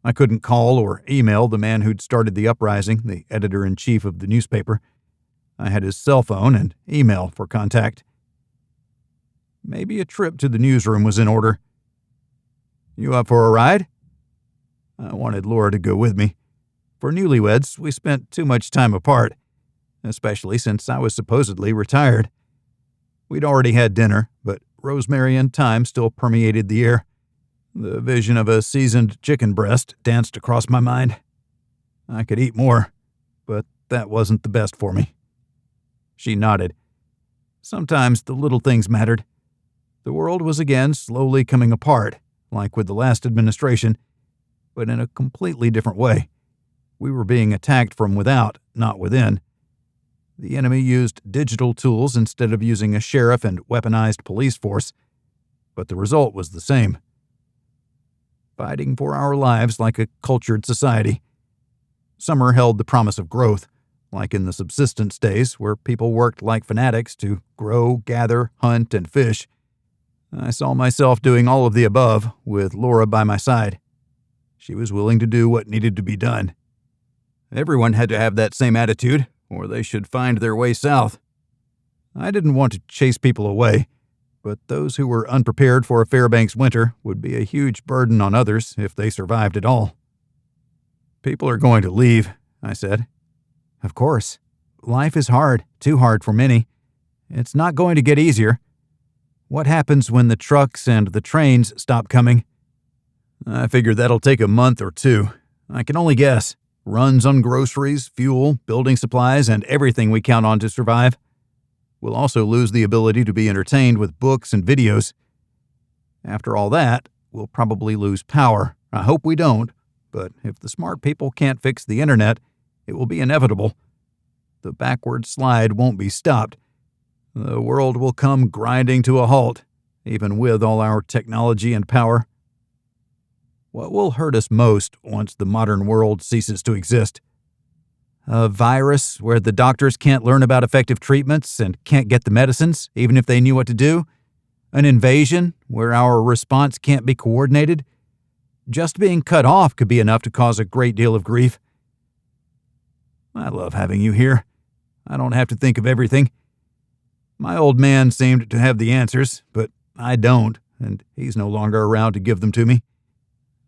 I couldn't call or email the man who'd started the uprising, the editor-in-chief of the newspaper. I had his cell phone and email for contact. Maybe a trip to the newsroom was in order. You up for a ride? I wanted Laura to go with me. For newlyweds, we spent too much time apart, especially since I was supposedly retired. We'd already had dinner, but rosemary and thyme still permeated the air. The vision of a seasoned chicken breast danced across my mind. I could eat more, but that wasn't the best for me. She nodded. Sometimes the little things mattered. The world was again slowly coming apart, like with the last administration, but in a completely different way. We were being attacked from without, not within. The enemy used digital tools instead of using a sheriff and weaponized police force, but the result was the same. Fighting for our lives like a cultured society. Summer held the promise of growth, like in the subsistence days where people worked like fanatics to grow, gather, hunt, and fish. I saw myself doing all of the above with Laura by my side. She was willing to do what needed to be done. Everyone had to have that same attitude, or they should find their way south. I didn't want to chase people away, but those who were unprepared for a Fairbanks winter would be a huge burden on others if they survived at all. People are going to leave, I said. Of course. Life is hard, too hard for many. It's not going to get easier. What happens when the trucks and the trains stop coming? I figure that'll take a month or two. I can only guess. Runs on groceries, fuel, building supplies, and everything we count on to survive. We'll also lose the ability to be entertained with books and videos. After all that, we'll probably lose power. I hope we don't, but if the smart people can't fix the internet, it will be inevitable. The backward slide won't be stopped. The world will come grinding to a halt, even with all our technology and power. What will hurt us most once the modern world ceases to exist? A virus where the doctors can't learn about effective treatments and can't get the medicines, even if they knew what to do? An invasion where our response can't be coordinated? Just being cut off could be enough to cause a great deal of grief. I love having you here. I don't have to think of everything. My old man seemed to have the answers, but I don't, and he's no longer around to give them to me.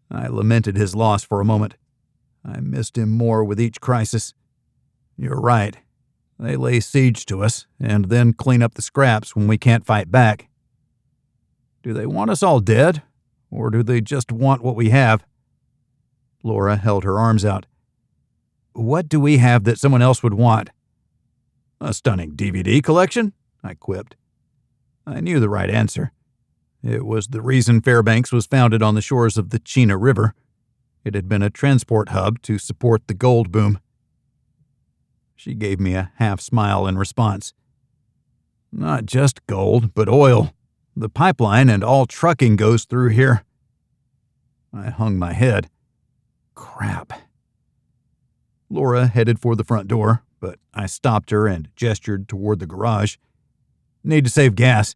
I lamented his loss for a moment. I missed him more with each crisis. You're right. They lay siege to us, and then clean up the scraps when we can't fight back. Do they want us all dead, or do they just want what we have? Laura held her arms out. What do we have that someone else would want? A stunning DVD collection, I quipped. I knew the right answer. It was the reason Fairbanks was founded on the shores of the Chena River. It had been a transport hub to support the gold boom. She gave me a half smile in response. Not just gold, but oil. The pipeline and all trucking goes through here. I hung my head. Crap. Laura headed for the front door, but I stopped her and gestured toward the garage. Need to save gas.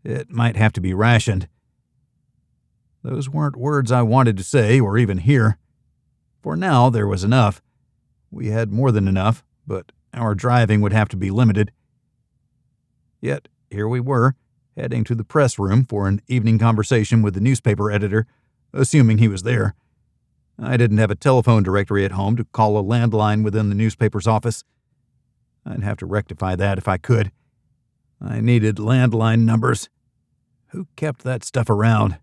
It might have to be rationed. Those weren't words I wanted to say or even hear. For now, there was enough. We had more than enough, but our driving would have to be limited. Yet, here we were, heading to the press room for an evening conversation with the newspaper editor, assuming he was there. I didn't have a telephone directory at home to call a landline within the newspaper's office. I'd have to rectify that if I could. I needed landline numbers. Who kept that stuff around?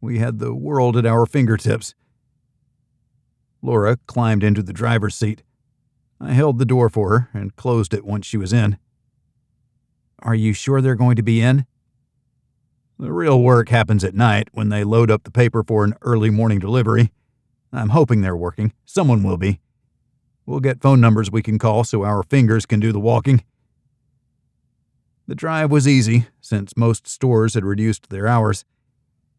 We had the world at our fingertips. Laura climbed into the driver's seat. I held the door for her and closed it once she was in. Are you sure they're going to be in? The real work happens at night when they load up the paper for an early morning delivery. I'm hoping they're working. Someone will be. We'll get phone numbers we can call so our fingers can do the walking. The drive was easy, since most stores had reduced their hours.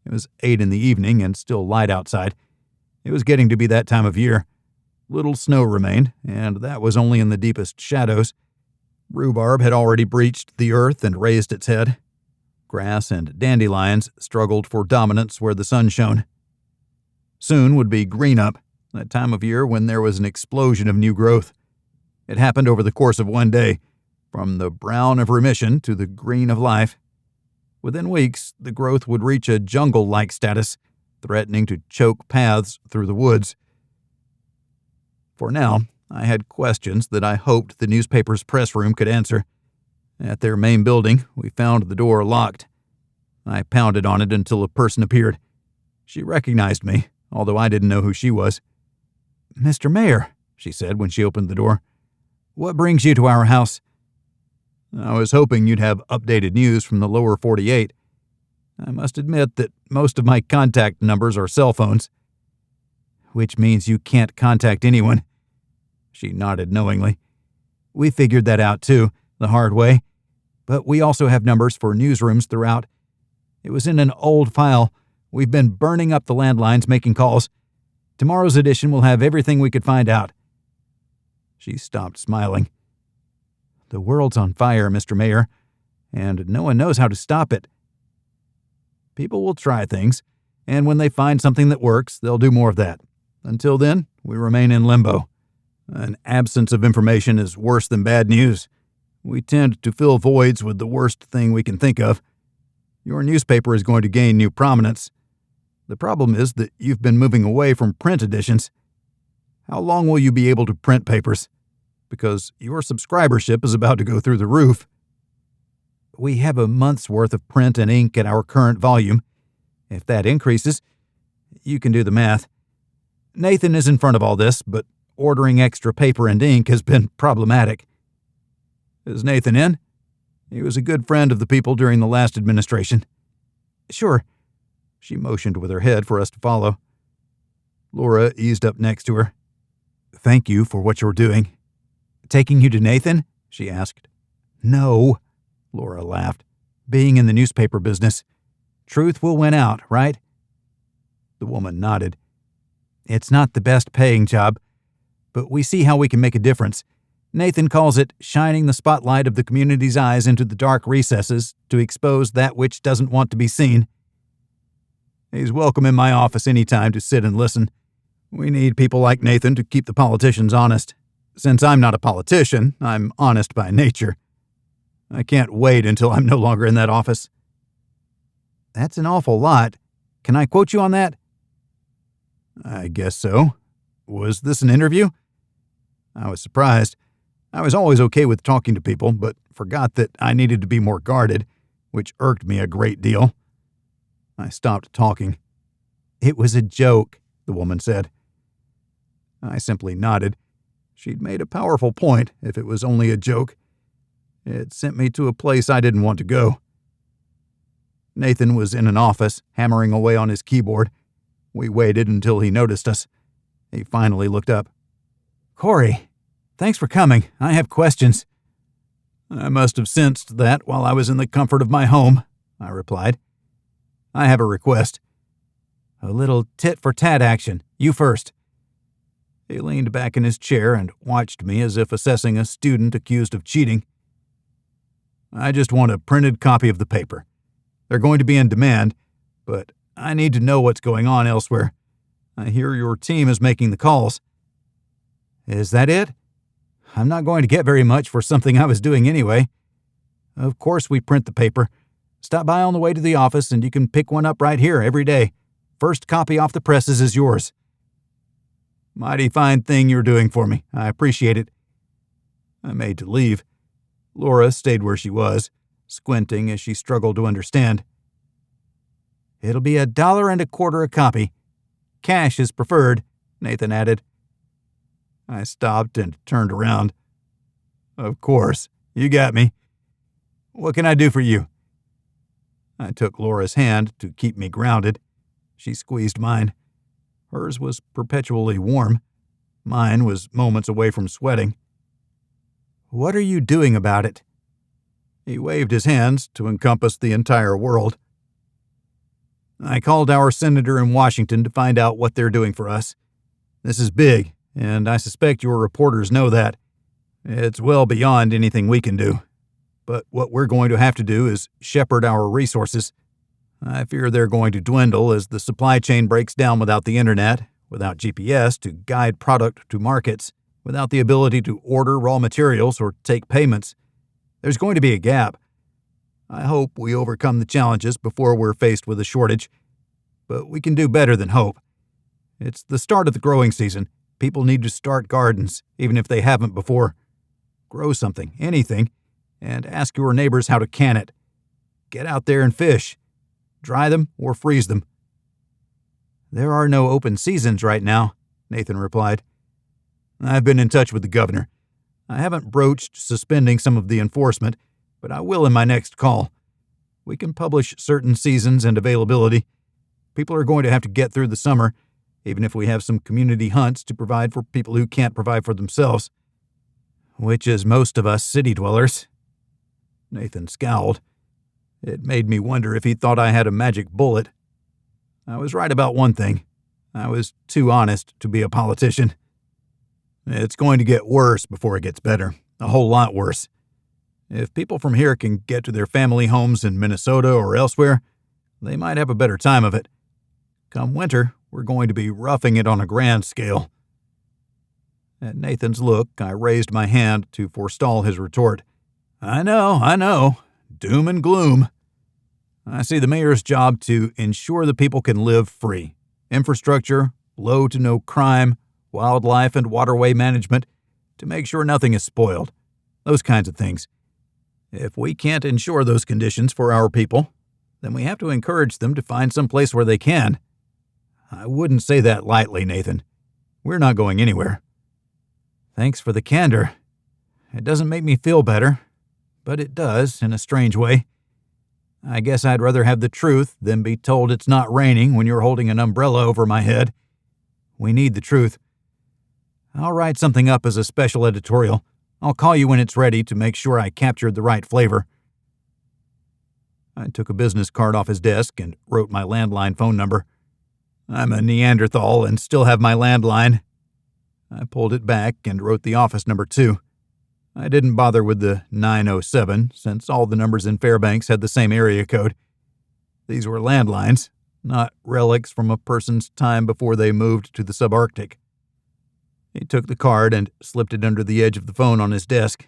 It was 8 in the evening and still light outside. It was getting to be that time of year. Little snow remained, and that was only in the deepest shadows. Rhubarb had already breached the earth and raised its head. Grass and dandelions struggled for dominance where the sun shone. Soon would be green up, that time of year when there was an explosion of new growth. It happened over the course of one day, from the brown of remission to the green of life. Within weeks, the growth would reach a jungle-like status, threatening to choke paths through the woods. For now, I had questions that I hoped the newspaper's press room could answer. At their main building, we found the door locked. I pounded on it until a person appeared. She recognized me, although I didn't know who she was. "Mr. Mayor," she said when she opened the door, "what brings you to our house?" I was hoping you'd have updated news from the lower 48. I must admit that most of my contact numbers are cell phones. Which means you can't contact anyone. She nodded knowingly. We figured that out too, the hard way. But we also have numbers for newsrooms throughout. It was in an old file. We've been burning up the landlines making calls. Tomorrow's edition will have everything we could find out. She stopped smiling. The world's on fire, Mr. Mayor, and no one knows how to stop it. People will try things, and when they find something that works, they'll do more of that. Until then, we remain in limbo. An absence of information is worse than bad news. We tend to fill voids with the worst thing we can think of. Your newspaper is going to gain new prominence. The problem is that you've been moving away from print editions. How long will you be able to print papers? Because your subscribership is about to go through the roof. We have a month's worth of print and ink at our current volume. If that increases, you can do the math. Nathan is in front of all this, but ordering extra paper and ink has been problematic. Is Nathan in? He was a good friend of the people during the last administration. Sure. She motioned with her head for us to follow. Laura eased up next to her. Thank you for what you're doing. Taking you to Nathan? She asked. No, Laura laughed. Being in the newspaper business. Truth will win out, right? The woman nodded. It's not the best paying job, but we see how we can make a difference. Nathan calls it shining the spotlight of the community's eyes into the dark recesses to expose that which doesn't want to be seen. He's welcome in my office any time to sit and listen. We need people like Nathan to keep the politicians honest. Since I'm not a politician, I'm honest by nature. I can't wait until I'm no longer in that office. That's an awful lot. Can I quote you on that? I guess so. Was this an interview? I was surprised. I was always okay with talking to people, but forgot that I needed to be more guarded, which irked me a great deal. I stopped talking. It was a joke, the woman said. I simply nodded. She'd made a powerful point, if it was only a joke. It sent me to a place I didn't want to go. Nathan was in an office, hammering away on his keyboard. We waited until he noticed us. He finally looked up. Cory, thanks for coming. I have questions. I must have sensed that while I was in the comfort of my home, I replied. I have a request. A little tit-for-tat action. You first. He leaned back in his chair and watched me as if assessing a student accused of cheating. I just want a printed copy of the paper. They're going to be in demand, but I need to know what's going on elsewhere. I hear your team is making the calls. Is that it? I'm not going to get very much for something I was doing anyway. Of course we print the paper. Stop by on the way to the office and you can pick one up right here every day. First copy off the presses is yours. Mighty fine thing you're doing for me. I appreciate it. I made to leave. Laura stayed where she was, squinting as she struggled to understand. It'll be $1.25 a copy. Cash is preferred, Nathan added. I stopped and turned around. Of course, you got me. What can I do for you? I took Laura's hand to keep me grounded. She squeezed mine. Hers was perpetually warm. Mine was moments away from sweating. What are you doing about it? He waved his hands to encompass the entire world. I called our senator in Washington to find out what they're doing for us. This is big, and I suspect your reporters know that. It's well beyond anything we can do. But what we're going to have to do is shepherd our resources. I fear they're going to dwindle as the supply chain breaks down without the internet, without GPS to guide product to markets, without the ability to order raw materials or take payments. There's going to be a gap. I hope we overcome the challenges before we're faced with a shortage. But we can do better than hope. It's the start of the growing season. People need to start gardens, even if they haven't before. Grow something, anything, and ask your neighbors how to can it. Get out there and fish. Dry them or freeze them. There are no open seasons right now, Nathan replied. I've been in touch with the governor. I haven't broached suspending some of the enforcement, but I will in my next call. We can publish certain seasons and availability. People are going to have to get through the summer, even if we have some community hunts to provide for people who can't provide for themselves. Which is most of us city dwellers. Nathan scowled. It made me wonder if he thought I had a magic bullet. I was right about one thing. I was too honest to be a politician. It's going to get worse before it gets better. A whole lot worse. If people from here can get to their family homes in Minnesota or elsewhere, they might have a better time of it. Come winter, we're going to be roughing it on a grand scale. At Nathan's look, I raised my hand to forestall his retort. I know. Doom and gloom. I see the mayor's job to ensure the people can live free. Infrastructure, low to no crime, wildlife and waterway management, to make sure nothing is spoiled. Those kinds of things. If we can't ensure those conditions for our people, then we have to encourage them to find some place where they can. I wouldn't say that lightly, Nathan. We're not going anywhere. Thanks for the candor. It doesn't make me feel better, but it does in a strange way. I guess I'd rather have the truth than be told it's not raining when you're holding an umbrella over my head. We need the truth. I'll write something up as a special editorial. I'll call you when it's ready to make sure I captured the right flavor. I took a business card off his desk and wrote my landline phone number. I'm a Neanderthal and still have my landline. I pulled it back and wrote the office number too. I didn't bother with the 907 since all the numbers in Fairbanks had the same area code. These were landlines, not relics from a person's time before they moved to the subarctic. He took the card and slipped it under the edge of the phone on his desk.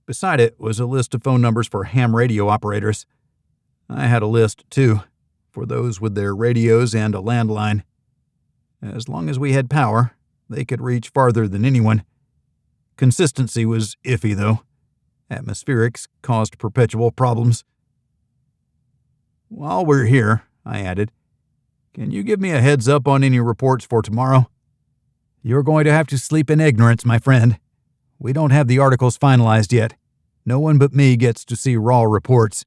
Beside it was a list of phone numbers for ham radio operators. I had a list, too, for those with their radios and a landline. As long as we had power, they could reach farther than anyone. Consistency was iffy, though. Atmospherics caused perpetual problems. While we're here, I added, can you give me a heads up on any reports for tomorrow? You're going to have to sleep in ignorance, my friend. We don't have the articles finalized yet. No one but me gets to see raw reports.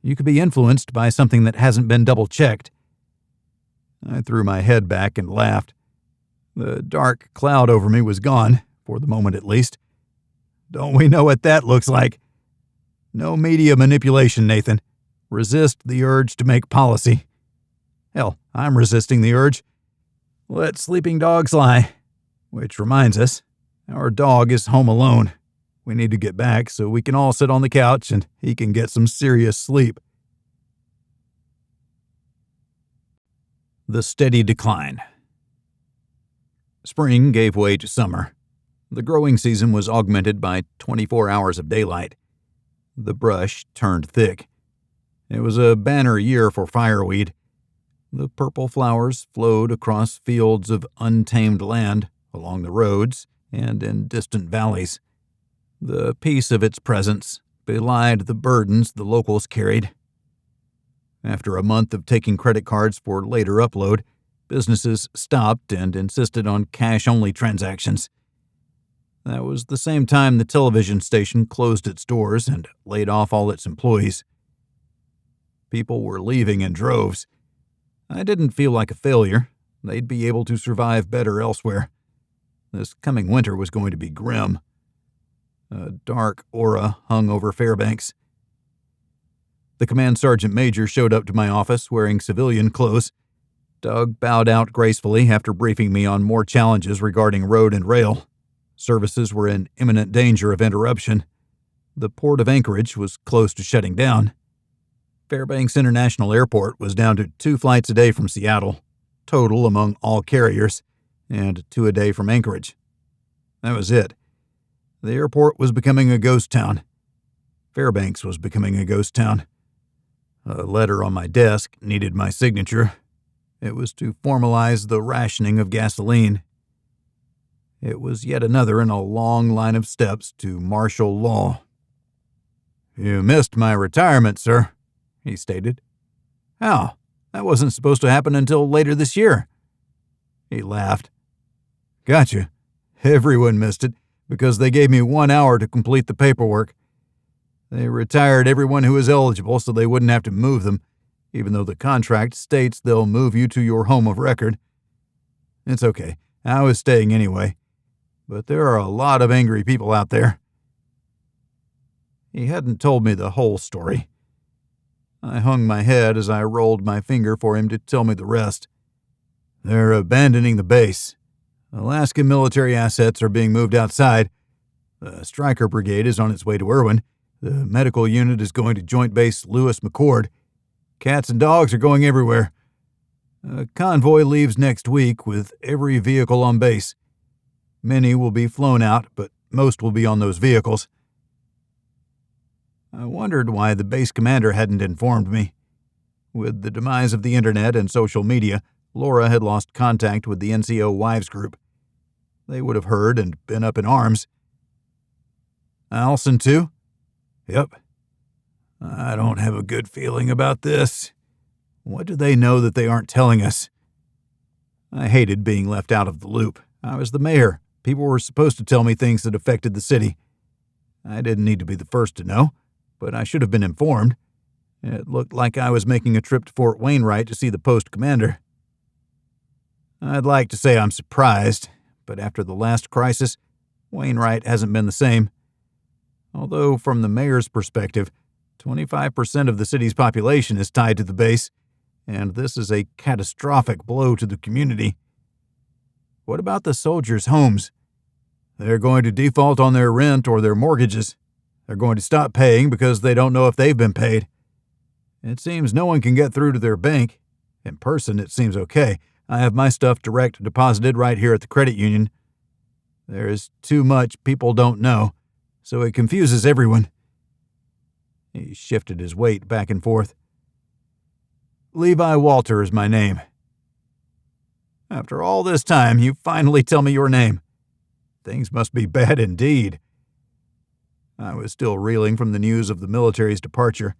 You could be influenced by something that hasn't been double-checked. I threw my head back and laughed. The dark cloud over me was gone, for the moment at least. Don't we know what that looks like? No media manipulation, Nathan. Resist the urge to make policy. Hell, I'm resisting the urge. Let sleeping dogs lie. Which reminds us, our dog is home alone. We need to get back so we can all sit on the couch and he can get some serious sleep. The steady decline. Spring gave way to summer. The growing season was augmented by 24 hours of daylight. The brush turned thick. It was a banner year for fireweed. The purple flowers flowed across fields of untamed land, along the roads, and in distant valleys. The peace of its presence belied the burdens the locals carried. After a month of taking credit cards for later upload, businesses stopped and insisted on cash-only transactions. That was the same time the television station closed its doors and laid off all its employees. People were leaving in droves. I didn't feel like a failure. They'd be able to survive better elsewhere. This coming winter was going to be grim. A dark aura hung over Fairbanks. The command sergeant major showed up to my office wearing civilian clothes. Doug bowed out gracefully after briefing me on more challenges regarding road and rail. Services were in imminent danger of interruption. The port of Anchorage was close to shutting down. Fairbanks International Airport was down to 2 flights a day from Seattle, total among all carriers, and 2 a day from Anchorage. That was it. The airport was becoming a ghost town. Fairbanks was becoming a ghost town. A letter on my desk needed my signature. It was to formalize the rationing of gasoline. It was yet another in a long line of steps to martial law. "You missed my retirement, sir," he stated. "How? That wasn't supposed to happen until later this year." He laughed. "Gotcha. Everyone missed it because they gave me 1 hour to complete the paperwork. They retired everyone who was eligible so they wouldn't have to move them, even though the contract states they'll move you to your home of record. It's okay. I was staying anyway. But there are a lot of angry people out there." He hadn't told me the whole story. I hung my head as I rolled my finger for him to tell me the rest. "They're abandoning the base. Alaskan military assets are being moved outside. The Stryker Brigade is on its way to Irwin. The medical unit is going to Joint Base Lewis McChord. Cats and dogs are going everywhere. A convoy leaves next week with every vehicle on base. Many will be flown out, but most will be on those vehicles." I wondered why the base commander hadn't informed me. With the demise of the internet and social media, Laura had lost contact with the NCO wives group. They would have heard and been up in arms. "Allison, too?" "Yep." "I don't have a good feeling about this. What do they know that they aren't telling us?" I hated being left out of the loop. I was the mayor. People were supposed to tell me things that affected the city. I didn't need to be the first to know, but I should have been informed. It looked like I was making a trip to Fort Wainwright to see the post commander. I'd like to say I'm surprised, but after the last crisis, Wainwright hasn't been the same. Although, from the mayor's perspective, 25% of the city's population is tied to the base, and this is a catastrophic blow to the community. What about the soldiers' homes? They're going to default on their rent or their mortgages. They're going to stop paying because they don't know if they've been paid. It seems no one can get through to their bank. In person, it seems okay. I have my stuff direct deposited right here at the credit union. There is too much people don't know, so it confuses everyone." He shifted his weight back and forth. "Levi Walter is my name." "After all this time, you finally tell me your name. Things must be bad indeed." I was still reeling from the news of the military's departure.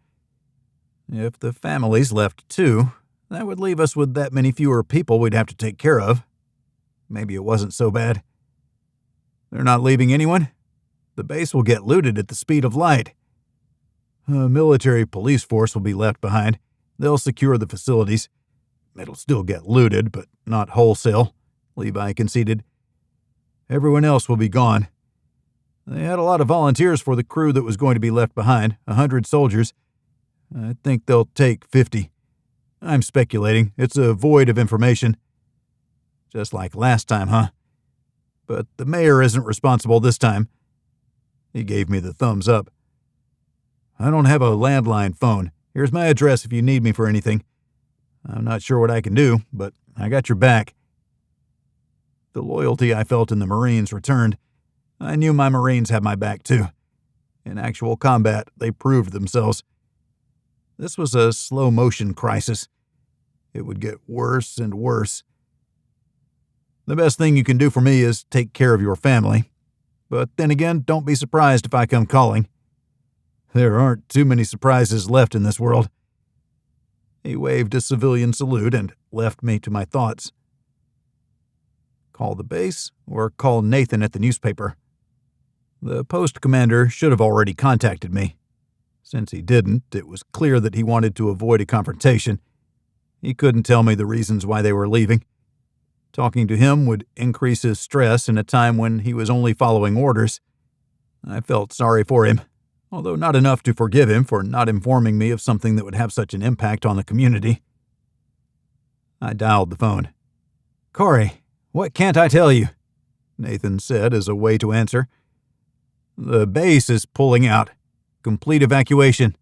If the families left too, that would leave us with that many fewer people we'd have to take care of. Maybe it wasn't so bad. "They're not leaving anyone? The base will get looted at the speed of light. A military police force will be left behind. They'll secure the facilities. It'll still get looted, but not wholesale," Levi conceded. "Everyone else will be gone. They had a lot of volunteers for the crew that was going to be left behind, 100 soldiers. I think they'll take 50. I'm speculating. It's a void of information. Just like last time, huh? But the mayor isn't responsible this time." He gave me the thumbs up. "I don't have a landline phone. Here's my address if you need me for anything. I'm not sure what I can do, but I got your back." The loyalty I felt in the Marines returned. I knew my Marines had my back too. In actual combat, they proved themselves. This was a slow-motion crisis. It would get worse and worse. The best thing you can do for me is take care of your family. But then again, don't be surprised if I come calling. There aren't too many surprises left in this world. He waved a civilian salute and left me to my thoughts. Call the base or call Nathan at the newspaper? The post commander should have already contacted me. Since he didn't, it was clear that he wanted to avoid a confrontation. He couldn't tell me the reasons why they were leaving. Talking to him would increase his stress in a time when he was only following orders. I felt sorry for him, although not enough to forgive him for not informing me of something that would have such an impact on the community. I dialed the phone. "Cory, what can't I tell you?" Nathan said as a way to answer. "The base is pulling out. Complete evacuation.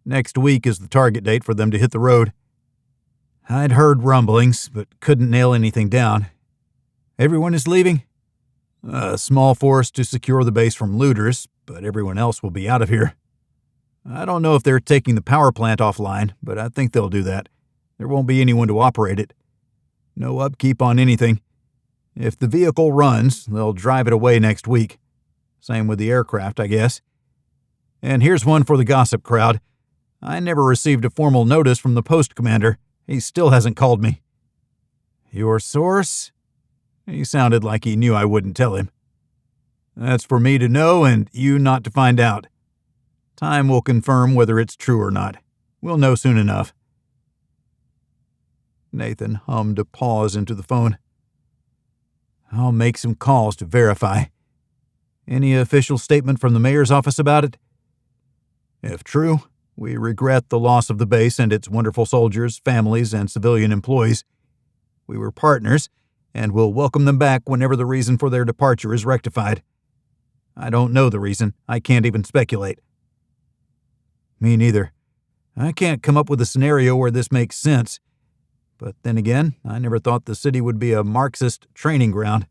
Next week is the target date for them to hit the road." I'd heard rumblings, but couldn't nail anything down. "Everyone is leaving?" "A small force to secure the base from looters, but everyone else will be out of here. I don't know if they're taking the power plant offline, but I think they'll do that. There won't be anyone to operate it. No upkeep on anything. If the vehicle runs, they'll drive it away next week. Same with the aircraft, I guess. And here's one for the gossip crowd. I never received a formal notice from the post commander. He still hasn't called me." "Your source?" He sounded like he knew I wouldn't tell him. "That's for me to know and you not to find out. Time will confirm whether it's true or not. We'll know soon enough." Nathan hummed a pause into the phone. "I'll make some calls to verify. Any official statement from the mayor's office about it?" "If true, we regret the loss of the base and its wonderful soldiers, families, and civilian employees. We were partners, and will welcome them back whenever the reason for their departure is rectified. I don't know the reason. I can't even speculate." "Me neither. I can't come up with a scenario where this makes sense. But then again, I never thought the city would be a Marxist training ground.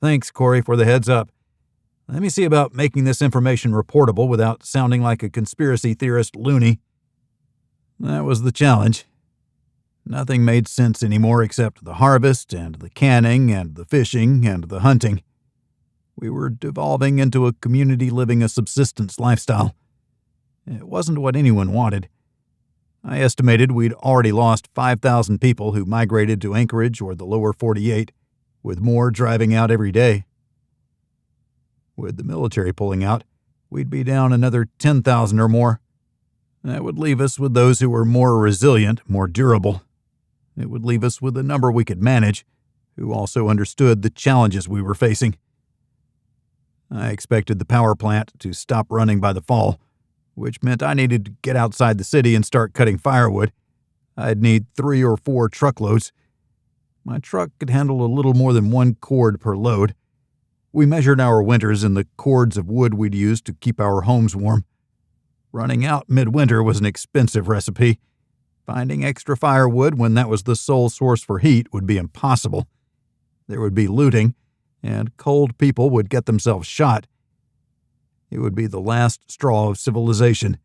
Thanks, Cory, for the heads up. Let me see about making this information reportable without sounding like a conspiracy theorist loony." That was the challenge. Nothing made sense anymore except the harvest and the canning and the fishing and the hunting. We were devolving into a community living a subsistence lifestyle. It wasn't what anyone wanted. I estimated we'd already lost 5,000 people who migrated to Anchorage or the lower 48, with more driving out every day. With the military pulling out, we'd be down another 10,000 or more. That would leave us with those who were more resilient, more durable. It would leave us with a number we could manage, who also understood the challenges we were facing. I expected the power plant to stop running by the fall, which meant I needed to get outside the city and start cutting firewood. I'd need 3 or 4 truckloads. My truck could handle a little more than 1 cord per load. We measured our winters in the cords of wood we'd use to keep our homes warm. Running out midwinter was an expensive recipe. Finding extra firewood when that was the sole source for heat would be impossible. There would be looting, and cold people would get themselves shot. It would be the last straw of civilization.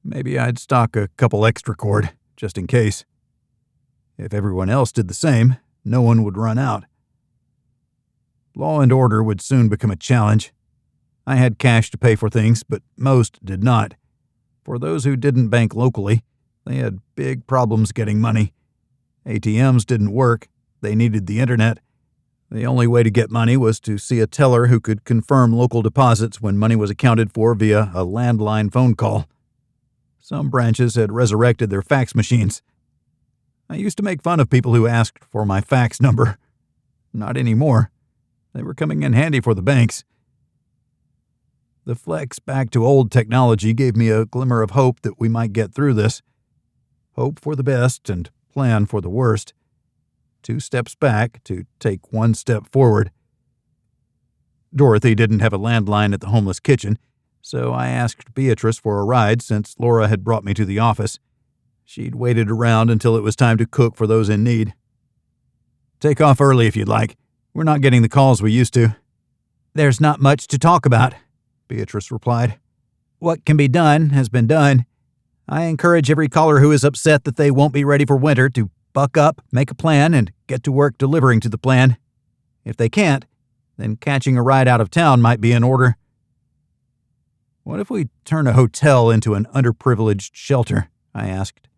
Maybe I'd stock a couple extra cord, just in case. If everyone else did the same, no one would run out. Law and order would soon become a challenge. I had cash to pay for things, but most did not. For those who didn't bank locally, they had big problems getting money. ATMs didn't work. They needed the internet. The only way to get money was to see a teller who could confirm local deposits when money was accounted for via a landline phone call. Some branches had resurrected their fax machines. I used to make fun of people who asked for my fax number. Not anymore. They were coming in handy for the banks. The flex back to old technology gave me a glimmer of hope that we might get through this. Hope for the best and plan for the worst. 2 steps back to take 1 step forward. Dorothy didn't have a landline at the homeless kitchen, so I asked Beatrice for a ride since Laura had brought me to the office. She'd waited around until it was time to cook for those in need. "Take off early if you'd like. We're not getting the calls we used to." "There's not much to talk about," Beatrice replied. "What can be done has been done. I encourage every caller who is upset that they won't be ready for winter to buck up, make a plan, and get to work delivering to the plan. If they can't, then catching a ride out of town might be in order." "What if we turn a hotel into an underprivileged shelter?" I asked.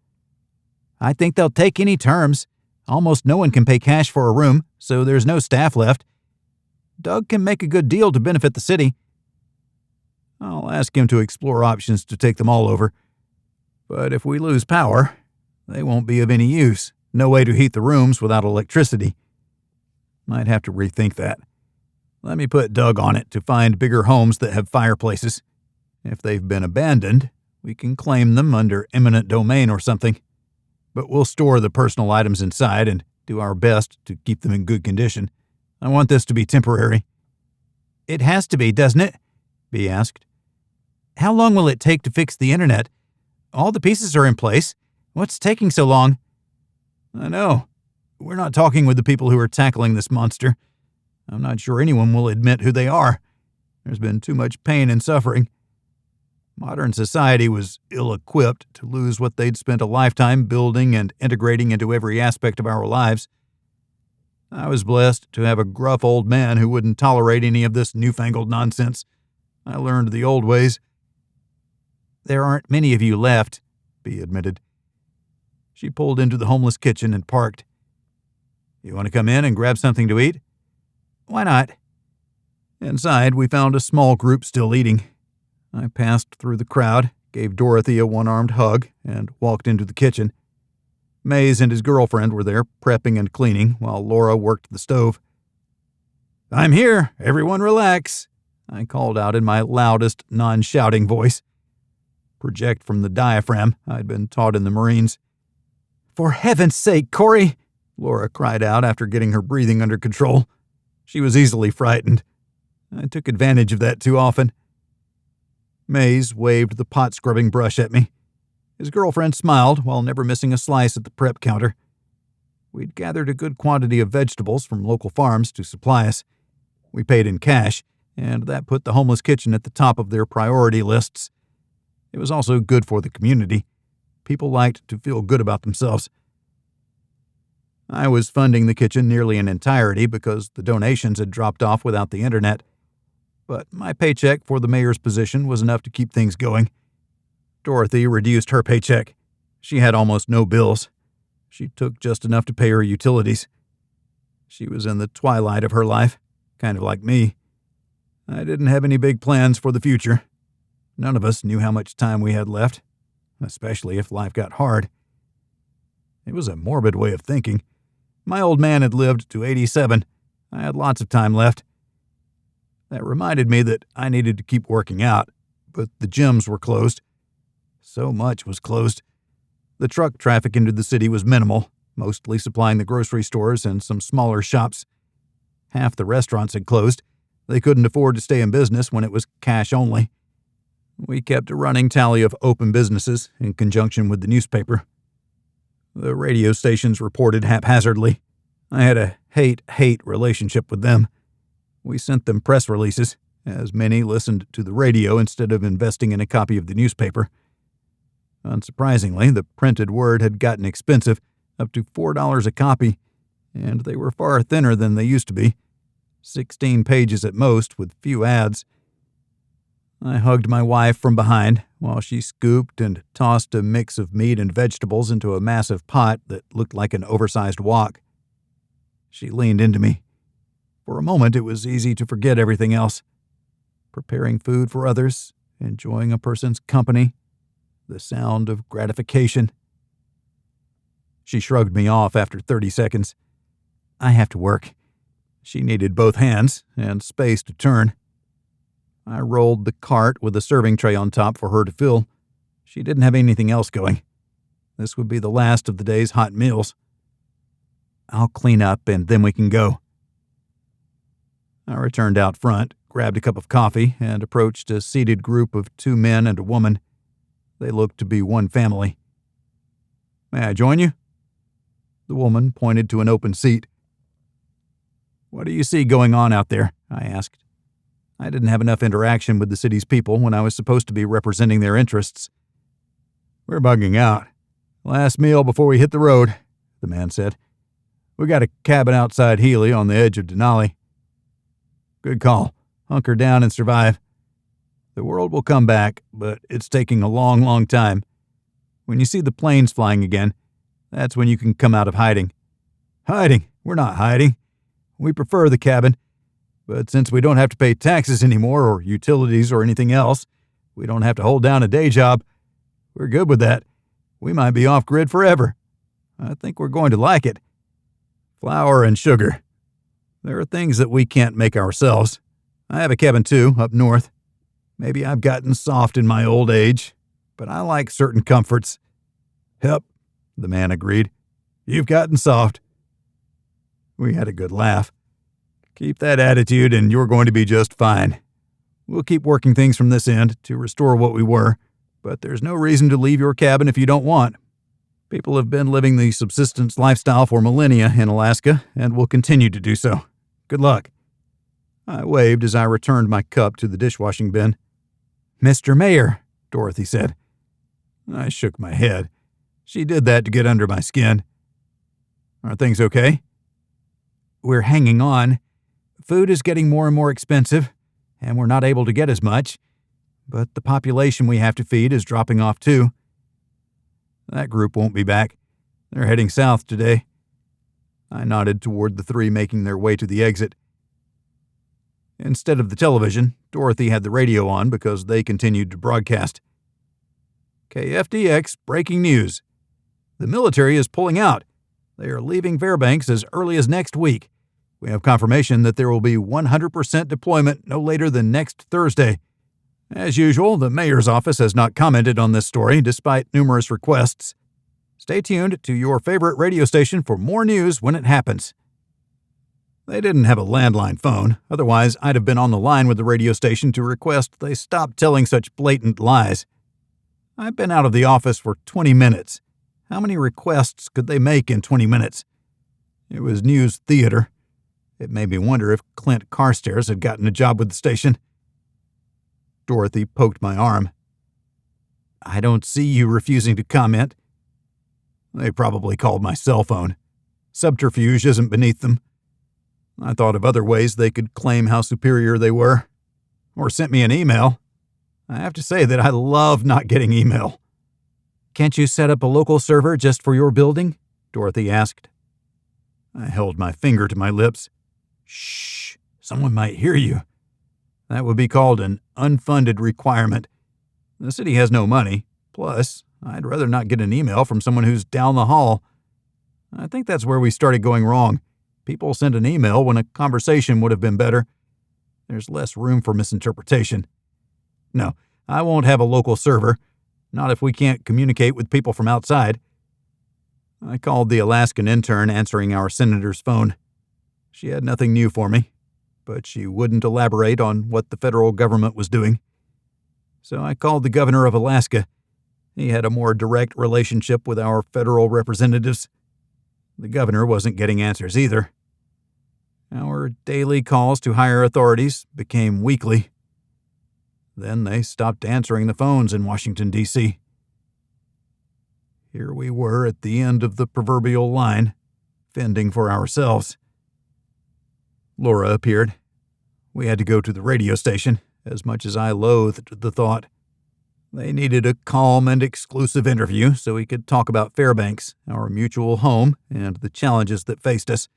"I think they'll take any terms. Almost no one can pay cash for a room, so there's no staff left. Doug can make a good deal to benefit the city. I'll ask him to explore options to take them all over. But if we lose power, they won't be of any use. No way to heat the rooms without electricity. Might have to rethink that. Let me put Doug on it to find bigger homes that have fireplaces. If they've been abandoned, we can claim them under eminent domain or something. But we'll store the personal items inside and do our best to keep them in good condition. I want this to be temporary. It has to be, doesn't it? Bea asked. How long will it take to fix the internet? All the pieces are in place. What's taking so long? I know. We're not talking with the people who are tackling this monster. I'm not sure anyone will admit who they are. There's been too much pain and suffering. Modern society was ill-equipped to lose what they'd spent a lifetime building and integrating into every aspect of our lives. I was blessed to have a gruff old man who wouldn't tolerate any of this newfangled nonsense. I learned the old ways. There aren't many of you left, Bea admitted. She pulled into the homeless kitchen and parked. You want to come in and grab something to eat? Why not? Inside, we found a small group still eating. I passed through the crowd, gave Dorothy a one-armed hug, and walked into the kitchen. Mays and his girlfriend were there, prepping and cleaning, while Laura worked the stove. I'm here. Everyone relax, I called out in my loudest, non-shouting voice. Project from the diaphragm I'd been taught in the Marines. For heaven's sake, Cory! Laura cried out after getting her breathing under control. She was easily frightened. I took advantage of that too often. Mays waved the pot-scrubbing brush at me. His girlfriend smiled while never missing a slice at the prep counter. We'd gathered a good quantity of vegetables from local farms to supply us. We paid in cash, and that put the homeless kitchen at the top of their priority lists. It was also good for the community. People liked to feel good about themselves. I was funding the kitchen nearly in entirety because the donations had dropped off without the internet. But my paycheck for the mayor's position was enough to keep things going. Dorothy reduced her paycheck. She had almost no bills. She took just enough to pay her utilities. She was in the twilight of her life, kind of like me. I didn't have any big plans for the future. None of us knew how much time we had left, especially if life got hard. It was a morbid way of thinking. My old man had lived to 87. I had lots of time left. That reminded me that I needed to keep working out, but the gyms were closed. So much was closed. The truck traffic into the city was minimal, mostly supplying the grocery stores and some smaller shops. Half the restaurants had closed. They couldn't afford to stay in business when it was cash only. We kept a running tally of open businesses in conjunction with the newspaper. The radio stations reported haphazardly. I had a hate-hate relationship with them. We sent them press releases, as many listened to the radio instead of investing in a copy of the newspaper. Unsurprisingly, the printed word had gotten expensive, up to $4 a copy, and they were far thinner than they used to be. 16 pages at most, with few ads. I hugged my wife from behind while she scooped and tossed a mix of meat and vegetables into a massive pot that looked like an oversized wok. She leaned into me. For a moment, it was easy to forget everything else. Preparing food for others, enjoying a person's company, the sound of gratification. She shrugged me off after 30 seconds. I have to work. She needed both hands and space to turn. I rolled the cart with a serving tray on top for her to fill. She didn't have anything else going. This would be the last of the day's hot meals. I'll clean up and then we can go. I returned out front, grabbed a cup of coffee, and approached a seated group of 2 men and a woman. They looked to be one family. May I join you? The woman pointed to an open seat. What do you see going on out there? I asked. I didn't have enough interaction with the city's people when I was supposed to be representing their interests. We're bugging out. Last meal before we hit the road, the man said. We got a cabin outside Healy on the edge of Denali. Good call. Hunker down and survive. The world will come back, but it's taking a long, long time. When you see the planes flying again, that's when you can come out of hiding. Hiding? We're not hiding. We prefer the cabin. But since we don't have to pay taxes anymore or utilities or anything else, we don't have to hold down a day job. We're good with that. We might be off-grid forever. I think we're going to like it. Flour and sugar. There are things that we can't make ourselves. I have a cabin too, up north. Maybe I've gotten soft in my old age, but I like certain comforts. Yep, the man agreed. You've gotten soft. We had a good laugh. Keep that attitude and you're going to be just fine. We'll keep working things from this end to restore what we were, but there's no reason to leave your cabin if you don't want. People have been living the subsistence lifestyle for millennia in Alaska and will continue to do so. Good luck. I waved as I returned my cup to the dishwashing bin. Mr. Mayor, Dorothy said. I shook my head. She did that to get under my skin. Are things okay? We're hanging on. Food is getting more and more expensive, and we're not able to get as much. But the population we have to feed is dropping off too. That group won't be back. They're heading south today. I nodded toward the three making their way to the exit. Instead of the television, Dorothy had the radio on because they continued to broadcast. KFDX breaking news. The military is pulling out. They are leaving Fairbanks as early as next week. We have confirmation that there will be 100% deployment no later than next Thursday. As usual, the mayor's office has not commented on this story despite numerous requests. Stay tuned to your favorite radio station for more news when it happens. They didn't have a landline phone, otherwise I'd have been on the line with the radio station to request they stop telling such blatant lies. I've been out of the office for 20 minutes. How many requests could they make in 20 minutes? It was news theater. It made me wonder if Clint Carstairs had gotten a job with the station. Dorothy poked my arm. I don't see you refusing to comment. They probably called my cell phone. Subterfuge isn't beneath them. I thought of other ways they could claim how superior they were. Or sent me an email. I have to say that I love not getting email. Can't you set up a local server just for your building? Dorothy asked. I held my finger to my lips. Shh, someone might hear you. That would be called an unfunded requirement. The city has no money. Plus, I'd rather not get an email from someone who's down the hall. I think that's where we started going wrong. People send an email when a conversation would have been better. There's less room for misinterpretation. No, I won't have a local server. Not if we can't communicate with people from outside. I called the Alaskan intern answering our senator's phone. She had nothing new for me, but she wouldn't elaborate on what the federal government was doing. So I called the governor of Alaska. He had a more direct relationship with our federal representatives. The governor wasn't getting answers either. Our daily calls to higher authorities became weekly. Then they stopped answering the phones in Washington, D.C. Here we were at the end of the proverbial line, fending for ourselves. Laura appeared. We had to go to the radio station, as much as I loathed the thought. They needed a calm and exclusive interview so we could talk about Fairbanks, our mutual home, and the challenges that faced us.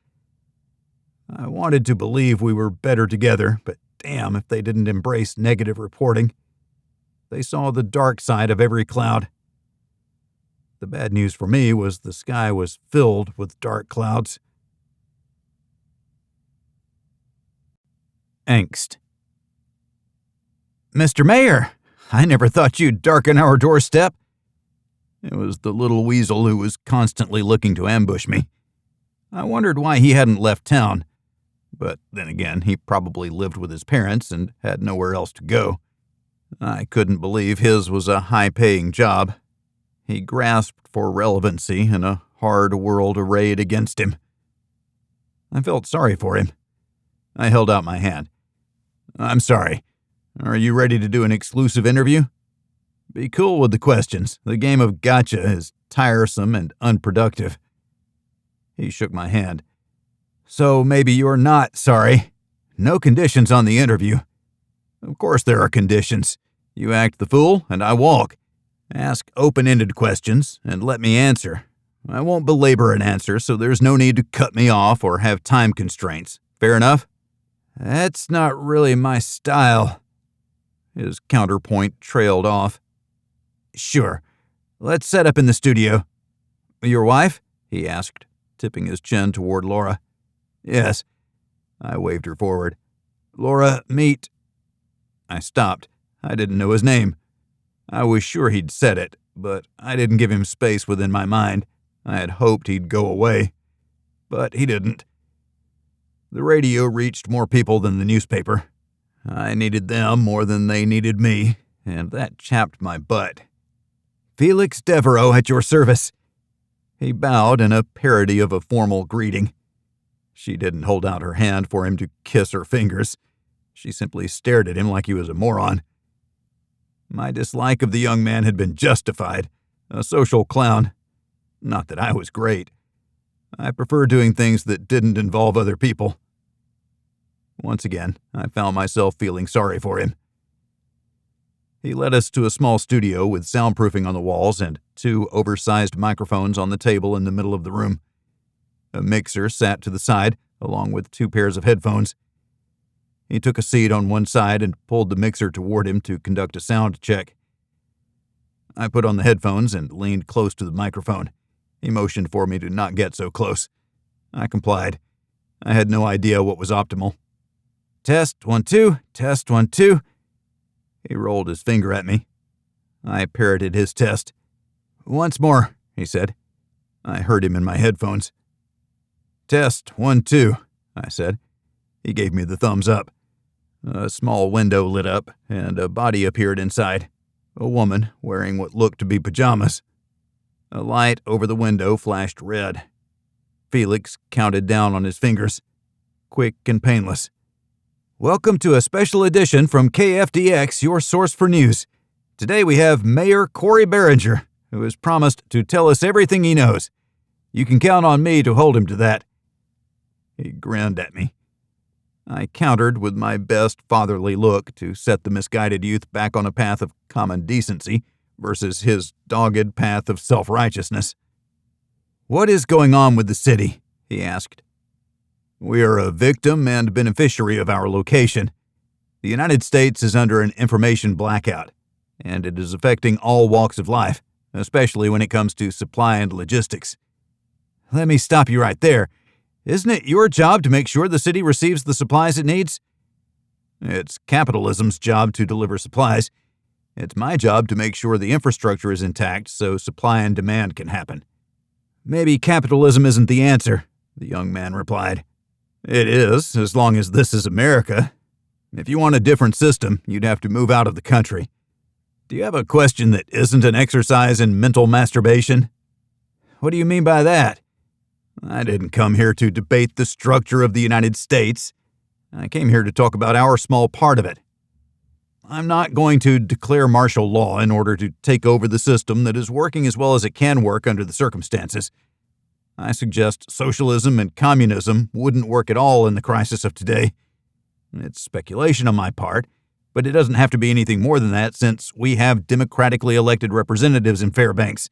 I wanted to believe we were better together, but damn if they didn't embrace negative reporting. They saw the dark side of every cloud. The bad news for me was the sky was filled with dark clouds. Angst. Mr. Mayor, I never thought you'd darken our doorstep. It was the little weasel who was constantly looking to ambush me. I wondered why he hadn't left town. But then again, he probably lived with his parents and had nowhere else to go. I couldn't believe his was a high-paying job. He grasped for relevancy in a hard world arrayed against him. I felt sorry for him. I held out my hand. I'm sorry. Are you ready to do an exclusive interview? Be cool with the questions. The game of gotcha is tiresome and unproductive. He shook my hand. So maybe you're not sorry. No conditions on the interview. Of course there are conditions. You act the fool, and I walk. Ask open-ended questions, and let me answer. I won't belabor an answer, so there's no need to cut me off or have time constraints. Fair enough? "That's not really my style." His counterpoint trailed off. "Sure, let's set up in the studio." "Your wife?" he asked, tipping his chin toward Laura. "Yes." I waved her forward. "Laura, meet—" I stopped. I didn't know his name. I was sure he'd said it, but I didn't give him space within my mind. I had hoped he'd go away. But he didn't. The radio reached more people than the newspaper. I needed them more than they needed me, and that chapped my butt. "Felix Devereaux at your service." He bowed in a parody of a formal greeting. She didn't hold out her hand for him to kiss her fingers. She simply stared at him like he was a moron. My dislike of the young man had been justified. A social clown. Not that I was great. I prefer doing things that didn't involve other people. Once again, I found myself feeling sorry for him. He led us to a small studio with soundproofing on the walls and 2 oversized microphones on the table in the middle of the room. A mixer sat to the side, along with 2 pairs of headphones. He took a seat on one side and pulled the mixer toward him to conduct a sound check. I put on the headphones and leaned close to the microphone. He motioned for me to not get so close. I complied. I had no idea what was optimal. "Test, 1, 2, test, 1, 2. He rolled his finger at me. I parroted his test. "Once more," he said. I heard him in my headphones. "Test, 1, 2, I said. He gave me the thumbs up. A small window lit up, and a body appeared inside. A woman wearing what looked to be pajamas. A light over the window flashed red. Felix counted down on his fingers. Quick and painless. "Welcome to a special edition from KFDX, your source for news. Today we have Mayor Cory Beringer, who has promised to tell us everything he knows. You can count on me to hold him to that." He grinned at me. I countered with my best fatherly look to set the misguided youth back on a path of common decency versus his dogged path of self-righteousness. "What is going on with the city?" he asked. "We are a victim and beneficiary of our location. The United States is under an information blackout, and it is affecting all walks of life, especially when it comes to supply and logistics." "Let me stop you right there. Isn't it your job to make sure the city receives the supplies it needs?" "It's capitalism's job to deliver supplies. It's my job to make sure the infrastructure is intact so supply and demand can happen." "Maybe capitalism isn't the answer," the young man replied. "It is, as long as this is America. If you want a different system, you'd have to move out of the country. Do you have a question that isn't an exercise in mental masturbation?" "What do you mean by that?" "I didn't come here to debate the structure of the United States. I came here to talk about our small part of it. I'm not going to declare martial law in order to take over the system that is working as well as it can work under the circumstances. I suggest socialism and communism wouldn't work at all in the crisis of today. It's speculation on my part, but it doesn't have to be anything more than that since we have democratically elected representatives in Fairbanks.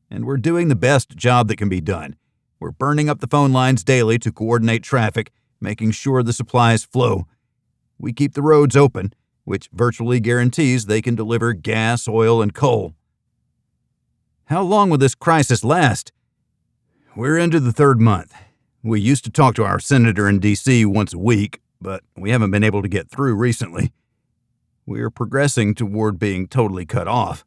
And we're doing the best job that can be done. We're burning up the phone lines daily to coordinate traffic, making sure the supplies flow. We keep the roads open, which virtually guarantees they can deliver gas, oil, and coal." "How long will this crisis last?" "We're into the 3rd month. We used to talk to our senator in D.C. once a week, but we haven't been able to get through recently. We're progressing toward being totally cut off.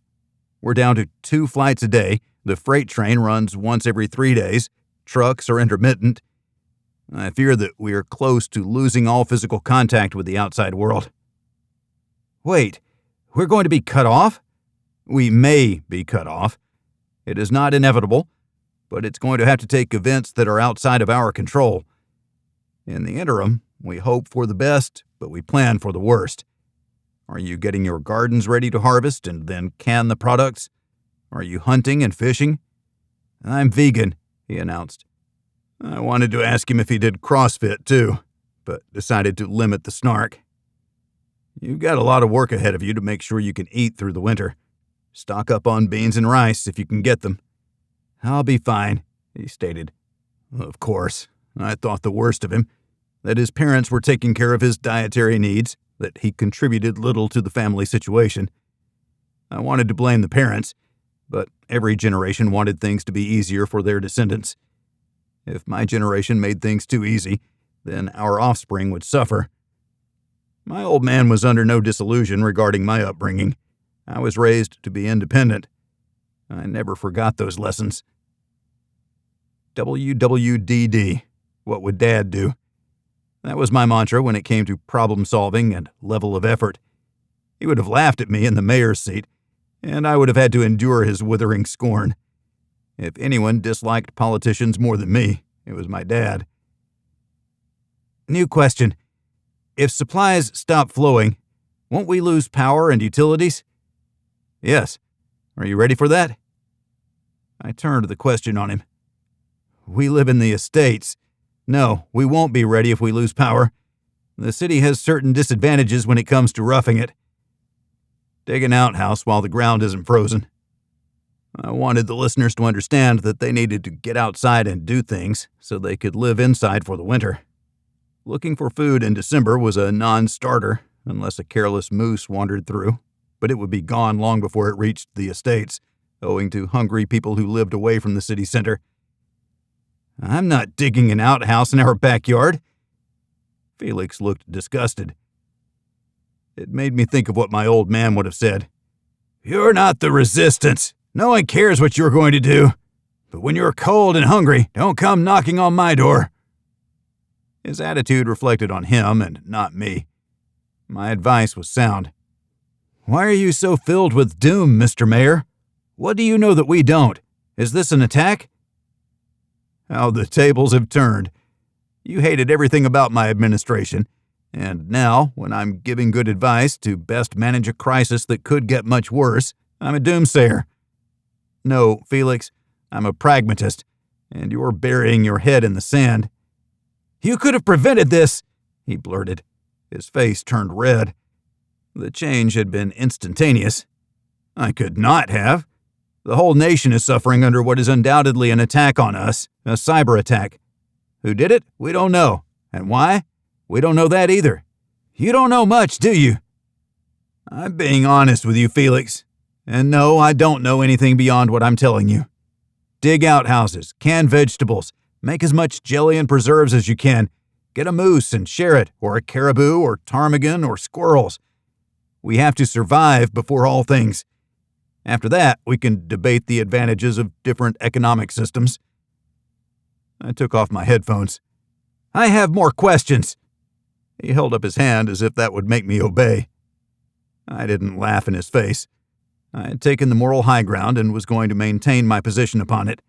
We're down to 2 flights a day. The freight train runs once every 3 days. Trucks are intermittent. I fear that we are close to losing all physical contact with the outside world." "Wait, we're going to be cut off?" "We may be cut off. It is not inevitable, but it's going to have to take events that are outside of our control. In the interim, we hope for the best, but we plan for the worst. Are you getting your gardens ready to harvest and then can the products? Are you hunting and fishing?" "I'm vegan," he announced. I wanted to ask him if he did CrossFit too, but decided to limit the snark. "You've got a lot of work ahead of you to make sure you can eat through the winter. Stock up on beans and rice if you can get them." "I'll be fine," he stated. Of course, I thought the worst of him. that his parents were taking care of his dietary needs, that he contributed little to the family situation. I wanted to blame the parents, but every generation wanted things to be easier for their descendants. If my generation made things too easy, then our offspring would suffer. My old man was under no disillusion regarding my upbringing. I was raised to be independent. I never forgot those lessons. WWDD. What would Dad do? That was my mantra when it came to problem solving and level of effort. He would have laughed at me in the mayor's seat, and I would have had to endure his withering scorn. If anyone disliked politicians more than me, it was my dad. New question. If supplies stop flowing, won't we lose power and utilities? Yes. Are you ready for that? I turned the question on him. We live in the estates. No, we won't be ready if we lose power. The city has certain disadvantages when it comes to roughing it. Dig an outhouse while the ground isn't frozen. I wanted the listeners to understand that they needed to get outside and do things so they could live inside for the winter. Looking for food in December was a non-starter unless a careless moose wandered through, but it would be gone long before it reached the estates, owing to hungry people who lived away from the city center. I'm not digging an outhouse in our backyard. Felix looked disgusted. It made me think of what my old man would have said. You're not the resistance. No one cares what you're going to do. But when you're cold and hungry, don't come knocking on my door. His attitude reflected on him and not me. My advice was sound. Why are you so filled with doom, Mr. Mayor? What do you know that we don't? Is this an attack? How the tables have turned. You hated everything about my administration, and now, when I'm giving good advice to best manage a crisis that could get much worse, I'm a doomsayer. No, Felix, I'm a pragmatist, and you're burying your head in the sand. You could have prevented this, he blurted. His face turned red. The change had been instantaneous. I could not have. The whole nation is suffering under what is undoubtedly an attack on us, a cyber attack. Who did it? We don't know. And why? We don't know that either. You don't know much, do you? I'm being honest with you, Felix. And no, I don't know anything beyond what I'm telling you. Dig outhouses, can vegetables, make as much jelly and preserves as you can. Get a moose and share it, or a caribou, or ptarmigan, or squirrels. We have to survive before all things. After that, we can debate the advantages of different economic systems. I took off my headphones. I have more questions. He held up his hand as if that would make me obey. I didn't laugh in his face. I had taken the moral high ground and was going to maintain my position upon it.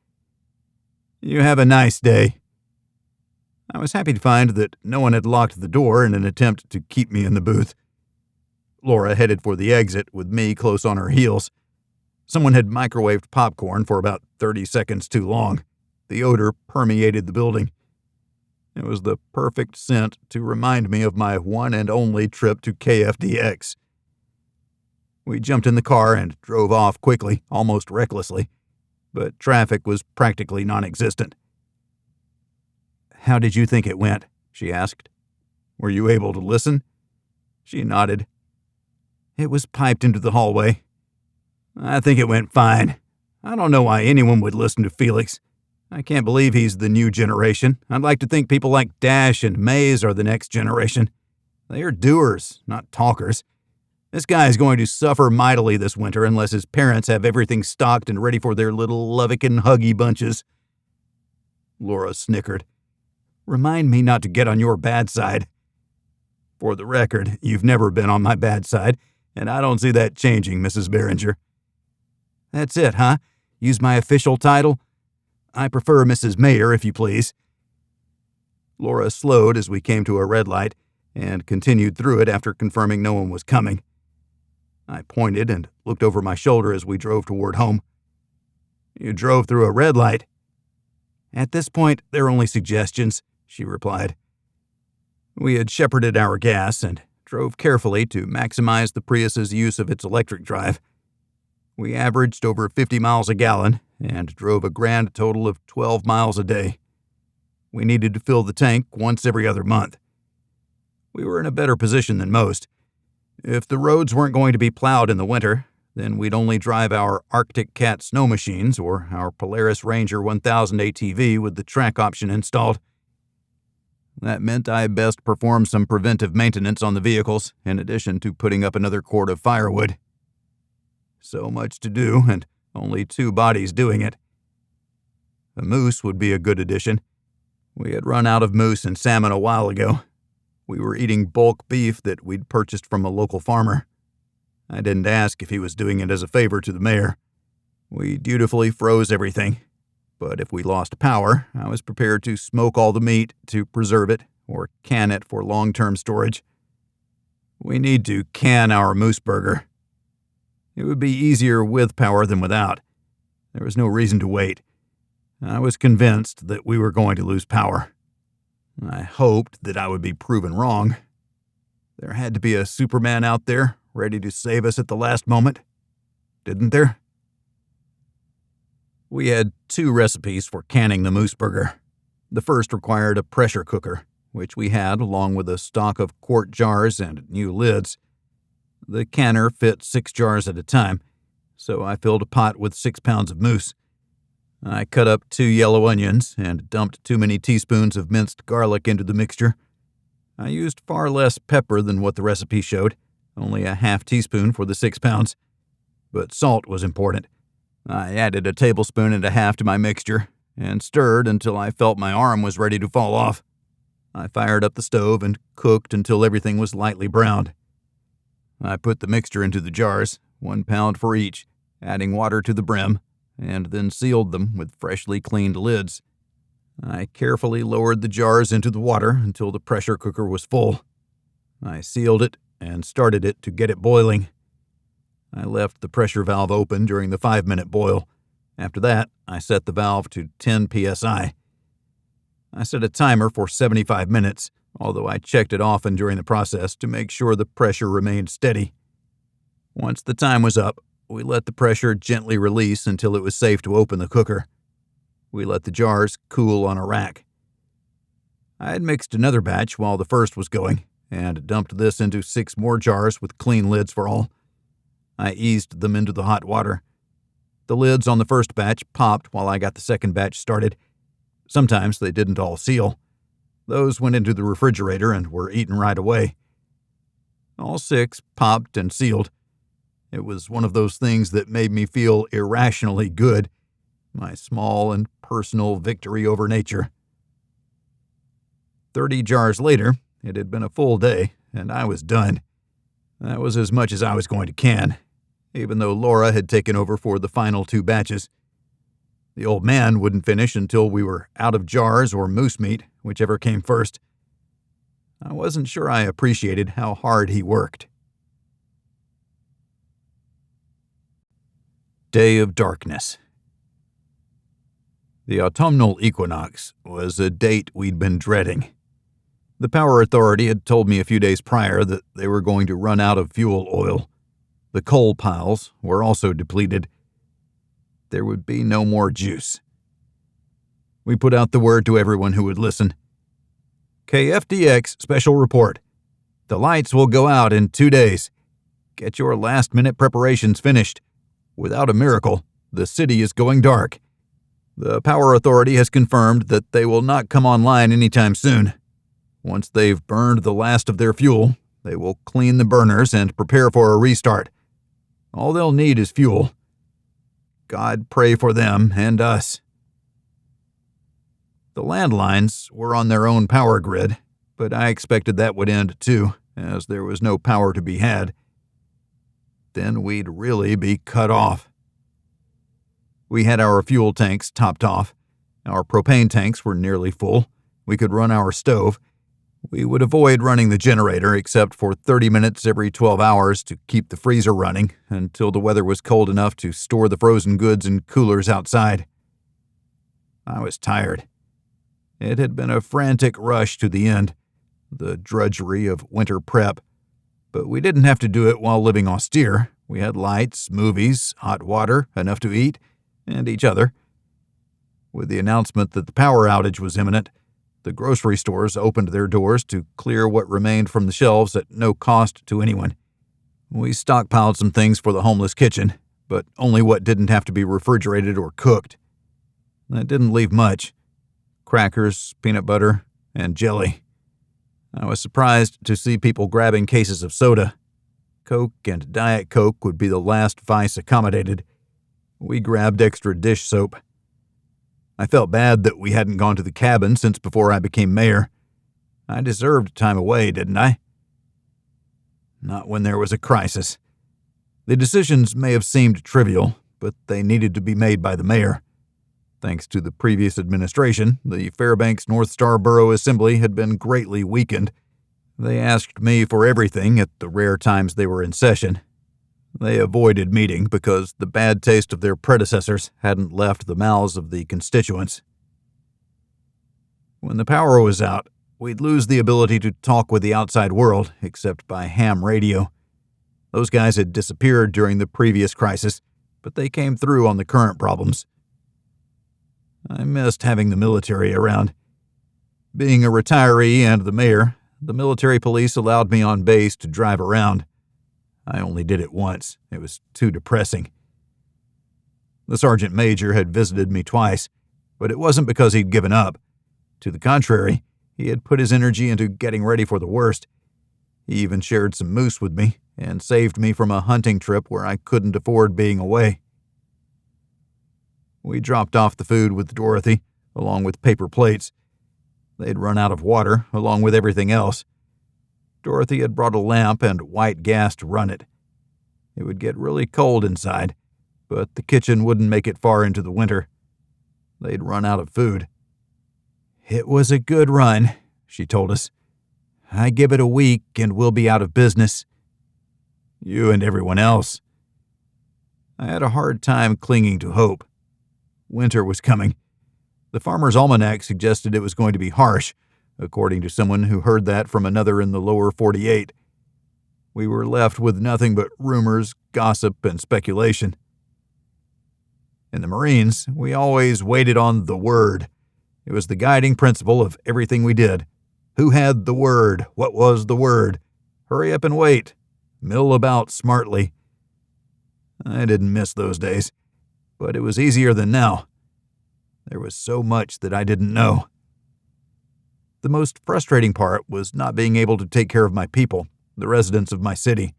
You have a nice day. I was happy to find that no one had locked the door in an attempt to keep me in the booth. Laura headed for the exit with me close on her heels. Someone had microwaved popcorn for about 30 seconds too long. The odor permeated the building. It was the perfect scent to remind me of my one and only trip to KFDX. We jumped in the car and drove off quickly, almost recklessly, but traffic was practically non-existent. How did you think it went? She asked. Were you able to listen? She nodded. It was piped into the hallway. I think it went fine. I don't know why anyone would listen to Felix. I can't believe he's the new generation. I'd like to think people like Dash and Maze are the next generation. They are doers, not talkers. This guy is going to suffer mightily this winter unless his parents have everything stocked and ready for their little lovick and huggy bunches. Laura snickered. Remind me not to get on your bad side. For the record, you've never been on my bad side, and I don't see that changing, Mrs. Beringer. That's it, huh? Use my official title? I prefer Mrs. Mayor, if you please. Laura slowed as we came to a red light and continued through it after confirming no one was coming. I pointed and looked over my shoulder as we drove toward home. You drove through a red light? At this point, they're only suggestions, she replied. We had shepherded our gas and drove carefully to maximize the Prius's use of its electric drive. We averaged over 50 miles a gallon and drove a grand total of 12 miles a day. We needed to fill the tank once every other month. We were in a better position than most. If the roads weren't going to be plowed in the winter, then we'd only drive our Arctic Cat snow machines or our Polaris Ranger 1000 ATV with the track option installed. That meant I best perform some preventive maintenance on the vehicles, in addition to putting up another cord of firewood. So much to do, and only 2 bodies doing it. A moose would be a good addition. We had run out of moose and salmon a while ago. We were eating bulk beef that we'd purchased from a local farmer. I didn't ask if he was doing it as a favor to the mayor. We dutifully froze everything. But if we lost power, I was prepared to smoke all the meat to preserve it or can it for long-term storage. We need to can our moose burger. It would be easier with power than without. There was no reason to wait. I was convinced that we were going to lose power. I hoped that I would be proven wrong. There had to be a Superman out there ready to save us at the last moment, didn't there? We had 2 recipes for canning the moose burger. The first required a pressure cooker, which we had along with a stock of quart jars and new lids. The canner fit 6 jars at a time, so I filled a pot with 6 pounds of moose. I cut up 2 yellow onions and dumped too many teaspoons of minced garlic into the mixture. I used far less pepper than what the recipe showed, only a half teaspoon for the 6 pounds. But salt was important. I added a tablespoon and a half to my mixture and stirred until I felt my arm was ready to fall off. I fired up the stove and cooked until everything was lightly browned. I put the mixture into the jars, 1 pound for each, adding water to the brim, and then sealed them with freshly cleaned lids. I carefully lowered the jars into the water until the pressure cooker was full. I sealed it and started it to get it boiling. I left the pressure valve open during the 5-minute boil. After that, I set the valve to 10 psi. I set a timer for 75 minutes, although I checked it often during the process to make sure the pressure remained steady. Once the time was up, we let the pressure gently release until it was safe to open the cooker. We let the jars cool on a rack. I had mixed another batch while the first was going, and dumped this into 6 more jars with clean lids for all. I eased them into the hot water. The lids on the first batch popped while I got the second batch started. Sometimes they didn't all seal. Those went into the refrigerator and were eaten right away. All 6 popped and sealed. It was one of those things that made me feel irrationally good, my small and personal victory over nature. 30 jars later, it had been a full day, and I was done. That was as much as I was going to can, even though Laura had taken over for the final 2 batches. The old man wouldn't finish until we were out of jars or moose meat, whichever came first. I wasn't sure I appreciated how hard he worked. Day of Darkness. The autumnal equinox was a date we'd been dreading. The Power Authority had told me a few days prior that they were going to run out of fuel oil. The coal piles were also depleted. There would be no more juice. We put out the word to everyone who would listen. KFDX special report. The lights will go out in 2 days. Get your last-minute preparations finished. Without a miracle, the city is going dark. The Power Authority has confirmed that they will not come online anytime soon. Once they've burned the last of their fuel, they will clean the burners and prepare for a restart. All they'll need is fuel. God pray for them and us. The landlines were on their own power grid, but I expected that would end too, as there was no power to be had. Then we'd really be cut off. We had our fuel tanks topped off. Our propane tanks were nearly full. We could run our stove. We would avoid running the generator except for 30 minutes every 12 hours to keep the freezer running until the weather was cold enough to store the frozen goods in coolers outside. I was tired. It had been a frantic rush to the end, the drudgery of winter prep. But we didn't have to do it while living austere. We had lights, movies, hot water, enough to eat, and each other. With the announcement that the power outage was imminent, The grocery stores opened their doors to clear what remained from the shelves at no cost to anyone. We stockpiled some things for the homeless kitchen, but only what didn't have to be refrigerated or cooked. That didn't leave much. Crackers, peanut butter, and jelly. I was surprised to see people grabbing cases of soda. Coke and Diet Coke would be the last vice accommodated. We grabbed extra dish soap. I felt bad that we hadn't gone to the cabin since before I became mayor. I deserved time away, didn't I? Not when there was a crisis. The decisions may have seemed trivial, but they needed to be made by the mayor. Thanks to the previous administration, the Fairbanks North Star Borough Assembly had been greatly weakened. They asked me for everything at the rare times they were in session. They avoided meeting because the bad taste of their predecessors hadn't left the mouths of the constituents. When the power was out, we'd lose the ability to talk with the outside world, except by ham radio. Those guys had disappeared during the previous crisis, but they came through on the current problems. I missed having the military around. Being a retiree and the mayor, the military police allowed me on base to drive around. I only did it once. It was too depressing. The sergeant major had visited me twice, but it wasn't because he'd given up. To the contrary, he had put his energy into getting ready for the worst. He even shared some moose with me and saved me from a hunting trip where I couldn't afford being away. We dropped off the food with Dorothy, along with paper plates. They'd run out of water, along with everything else. Dorothy had brought a lamp and white gas to run it. It would get really cold inside, but the kitchen wouldn't make it far into the winter. They'd run out of food. "It was a good run," she told us. "I give it a week and we'll be out of business." You and everyone else. I had a hard time clinging to hope. Winter was coming. The Farmer's Almanac suggested it was going to be harsh, according to someone who heard that from another in the lower 48. We were left with nothing but rumors, gossip, and speculation. In the Marines, we always waited on the word. It was the guiding principle of everything we did. Who had the word? What was the word? Hurry up and wait. Mill about smartly. I didn't miss those days, but it was easier than now. There was so much that I didn't know. The most frustrating part was not being able to take care of my people, the residents of my city.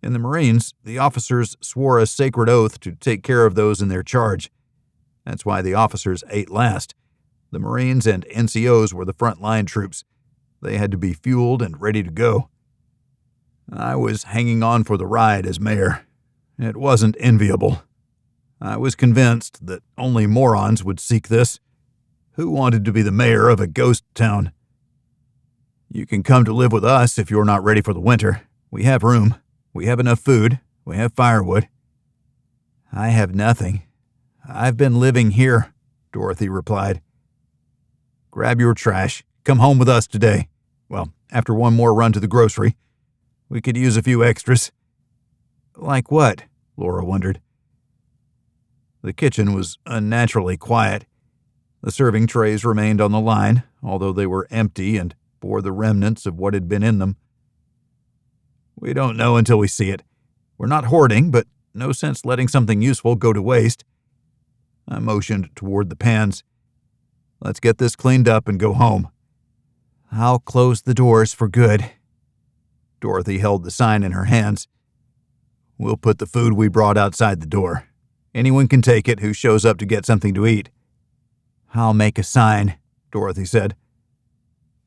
In the Marines, the officers swore a sacred oath to take care of those in their charge. That's why the officers ate last. The Marines and NCOs were the front-line troops. They had to be fueled and ready to go. I was hanging on for the ride as mayor. It wasn't enviable. I was convinced that only morons would seek this. Who wanted to be the mayor of a ghost town? "You can come to live with us if you're not ready for the winter. We have room. We have enough food. We have firewood." "I have nothing. I've been living here," Dorothy replied. "Grab your trash. Come home with us today. Well, after one more run to the grocery. We could use a few extras." "Like what?" Laura wondered. The kitchen was unnaturally quiet. The serving trays remained on the line, although they were empty and bore the remnants of what had been in them. "We don't know until we see it. We're not hoarding, but no sense letting something useful go to waste." I motioned toward the pans. "Let's get this cleaned up and go home." "I'll close the doors for good." Dorothy held the sign in her hands. "We'll put the food we brought outside the door. Anyone can take it who shows up to get something to eat." "I'll make a sign," Dorothy said.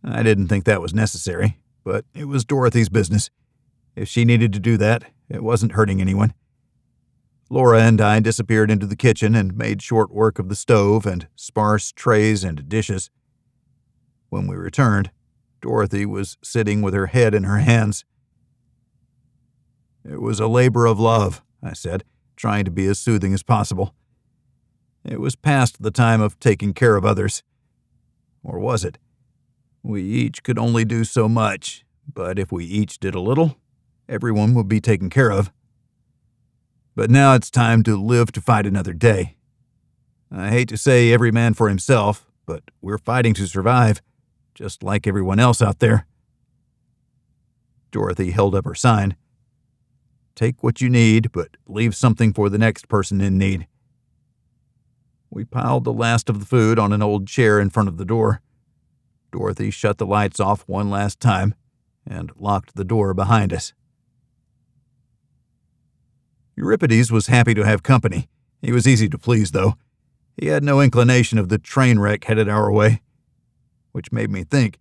I didn't think that was necessary, but it was Dorothy's business. If she needed to do that, it wasn't hurting anyone. Laura and I disappeared into the kitchen and made short work of the stove and sparse trays and dishes. When we returned, Dorothy was sitting with her head in her hands. "It was a labor of love," I said, trying to be as soothing as possible. It was past the time of taking care of others. Or was it? We each could only do so much, but if we each did a little, everyone would be taken care of. But now it's time to live to fight another day. I hate to say every man for himself, but we're fighting to survive, just like everyone else out there." Dorothy held up her sign. "Take what you need, but leave something for the next person in need." We piled the last of the food on an old chair in front of the door. Dorothy shut the lights off one last time and locked the door behind us. Euripides was happy to have company. He was easy to please, though. He had no inclination of the train wreck headed our way, which made me think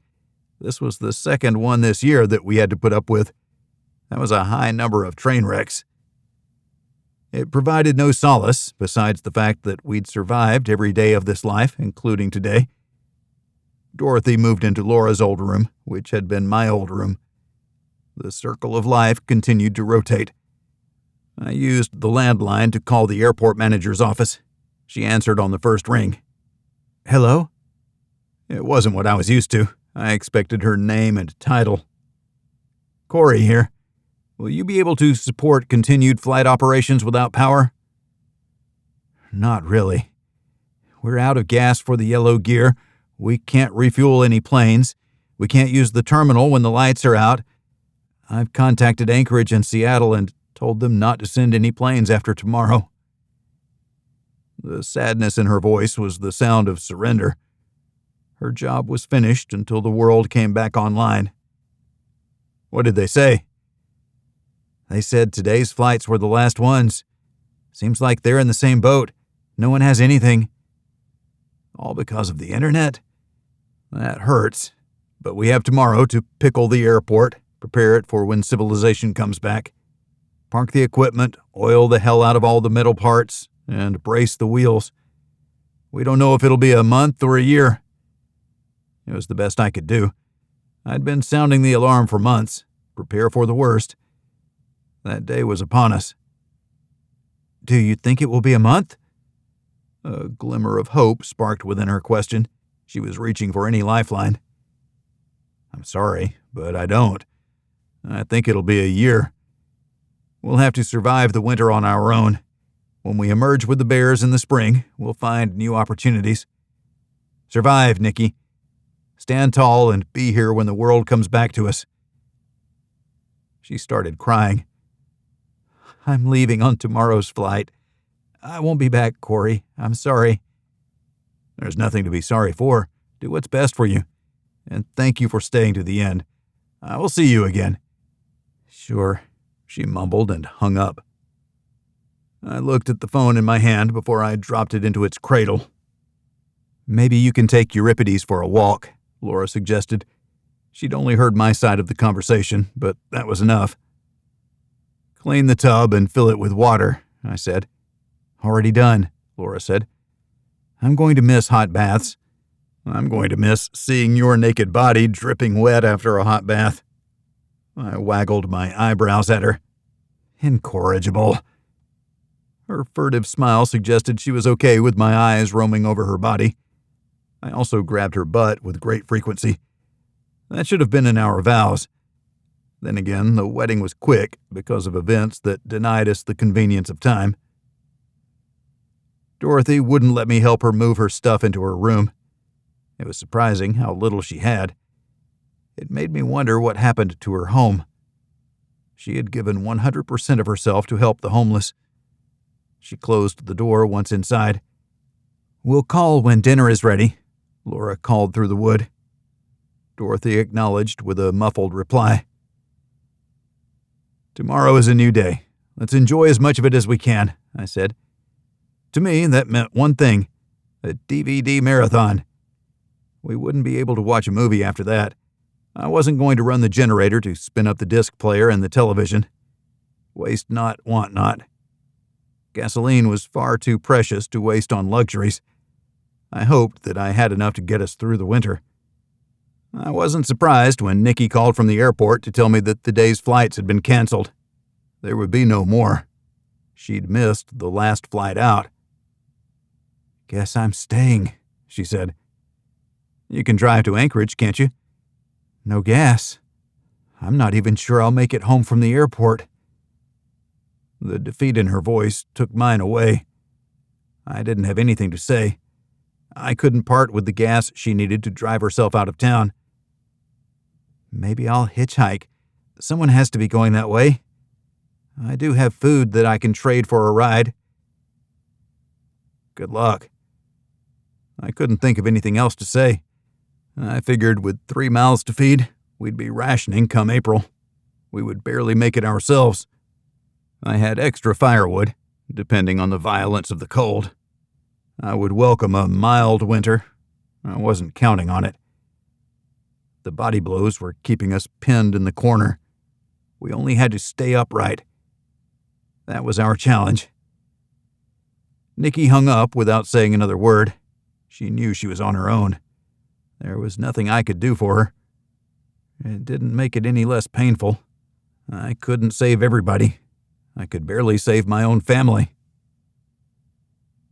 this was the second one this year that we had to put up with. That was a high number of train wrecks. It provided no solace, besides the fact that we'd survived every day of this life, including today. Dorothy moved into Laura's old room, which had been my old room. The circle of life continued to rotate. I used the landline to call the airport manager's office. She answered on the first ring. "Hello?" It wasn't what I was used to. I expected her name and title. "Cory here. Will you be able to support continued flight operations without power?" "Not really. We're out of gas for the yellow gear. We can't refuel any planes. We can't use the terminal when the lights are out. I've contacted Anchorage and Seattle and told them not to send any planes after tomorrow." The sadness in her voice was the sound of surrender. Her job was finished until the world came back online. "What did they say?" "They said today's flights were the last ones. Seems like they're in the same boat. No one has anything." "All because of the internet? That hurts. But we have tomorrow to pickle the airport, prepare it for when civilization comes back. Park the equipment, oil the hell out of all the metal parts, and brace the wheels. We don't know if it'll be a month or a year." It was the best I could do. I'd been sounding the alarm for months. Prepare for the worst. That day was upon us. "Do you think it will be a month?" A glimmer of hope sparked within her question. She was reaching for any lifeline. "I'm sorry, but I don't. I think it'll be a year. We'll have to survive the winter on our own. When we emerge with the bears in the spring, we'll find new opportunities. Survive, Nikki. Stand tall and be here when the world comes back to us." She started crying. "I'm leaving on tomorrow's flight. I won't be back, Cory. I'm sorry." "There's nothing to be sorry for. Do what's best for you. And thank you for staying to the end. I will see you again." "Sure," she mumbled and hung up. I looked at the phone in my hand before I dropped it into its cradle. "Maybe you can take Euripides for a walk," Laura suggested. She'd only heard my side of the conversation, but that was enough. "Clean the tub and fill it with water," I said. "Already done," Laura said. "I'm going to miss hot baths. I'm going to miss seeing your naked body dripping wet after a hot bath." I waggled my eyebrows at her. Incorrigible. Her furtive smile suggested she was okay with my eyes roaming over her body. I also grabbed her butt with great frequency. That should have been in our vows. Then again, the wedding was quick because of events that denied us the convenience of time. Dorothy wouldn't let me help her move her stuff into her room. It was surprising how little she had. It made me wonder what happened to her home. She had given 100% of herself to help the homeless. She closed the door once inside. "We'll call when dinner is ready," Laura called through the wood. Dorothy acknowledged with a muffled reply. "Tomorrow is a new day. Let's enjoy as much of it as we can," I said. To me, that meant one thing: a DVD marathon. We wouldn't be able to watch a movie after that. I wasn't going to run the generator to spin up the disc player and the television. Waste not, want not. Gasoline was far too precious to waste on luxuries. I hoped that I had enough to get us through the winter. I wasn't surprised when Nikki called from the airport to tell me that the day's flights had been canceled. There would be no more. She'd missed the last flight out. "Guess I'm staying," she said. "You can drive to Anchorage, can't you?" "No gas. I'm not even sure I'll make it home from the airport." The defeat in her voice took mine away. I didn't have anything to say. I couldn't part with the gas she needed to drive herself out of town. Maybe I'll hitchhike. Someone has to be going that way. I do have food that I can trade for a ride. Good luck. I couldn't think of anything else to say. I figured with 3 mouths to feed, we'd be rationing come April. We would barely make it ourselves. I had extra firewood, depending on the violence of the cold. I would welcome a mild winter. I wasn't counting on it. The body blows were keeping us pinned in the corner. We only had to stay upright. That was our challenge. Nikki hung up without saying another word. She knew she was on her own. There was nothing I could do for her. It didn't make it any less painful. I couldn't save everybody. I could barely save my own family.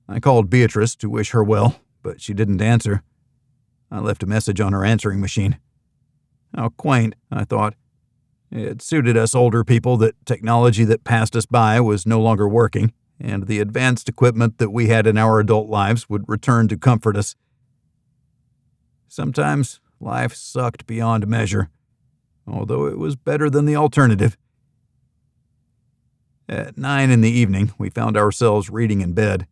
I called Beatrice to wish her well, but she didn't answer. I left a message on her answering machine. How quaint, I thought. It suited us older people that technology that passed us by was no longer working, and the advanced equipment that we had in our adult lives would return to comfort us. Sometimes life sucked beyond measure, although it was better than the alternative. At 9 in the evening, we found ourselves reading in bed.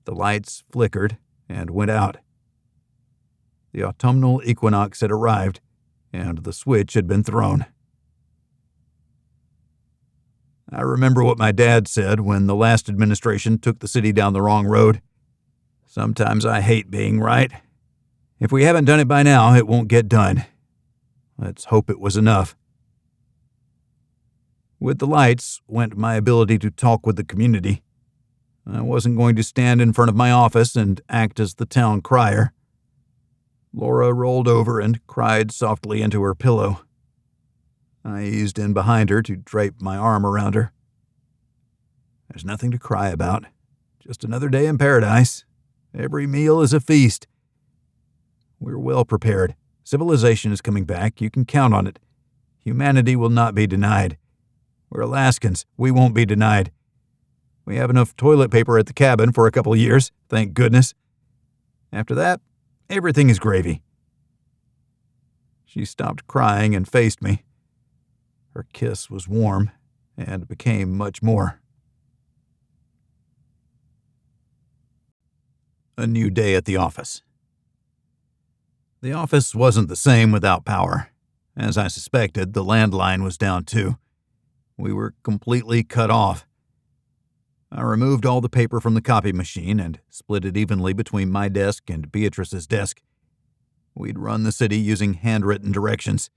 The lights flickered and went out. The autumnal equinox had arrived, and the switch had been thrown. I remember what my dad said when the last administration took the city down the wrong road. Sometimes I hate being right. If we haven't done it by now, it won't get done. Let's hope it was enough. With the lights went my ability to talk with the community. I wasn't going to stand in front of my office and act as the town crier. Laura rolled over and cried softly into her pillow. I eased in behind her to drape my arm around her. There's nothing to cry about. Just another day in paradise. Every meal is a feast. We're well prepared. Civilization is coming back. You can count on it. Humanity will not be denied. We're Alaskans. We won't be denied. We have enough toilet paper at the cabin for a couple of years, thank goodness. After that, everything is gravy. She stopped crying and faced me. Her kiss was warm and became much more. A new day at the office. The office wasn't the same without power. As I suspected, the landline was down too. We were completely cut off. I removed all the paper from the copy machine and split it evenly between my desk and Beatrice's desk. We'd run the city using handwritten directions.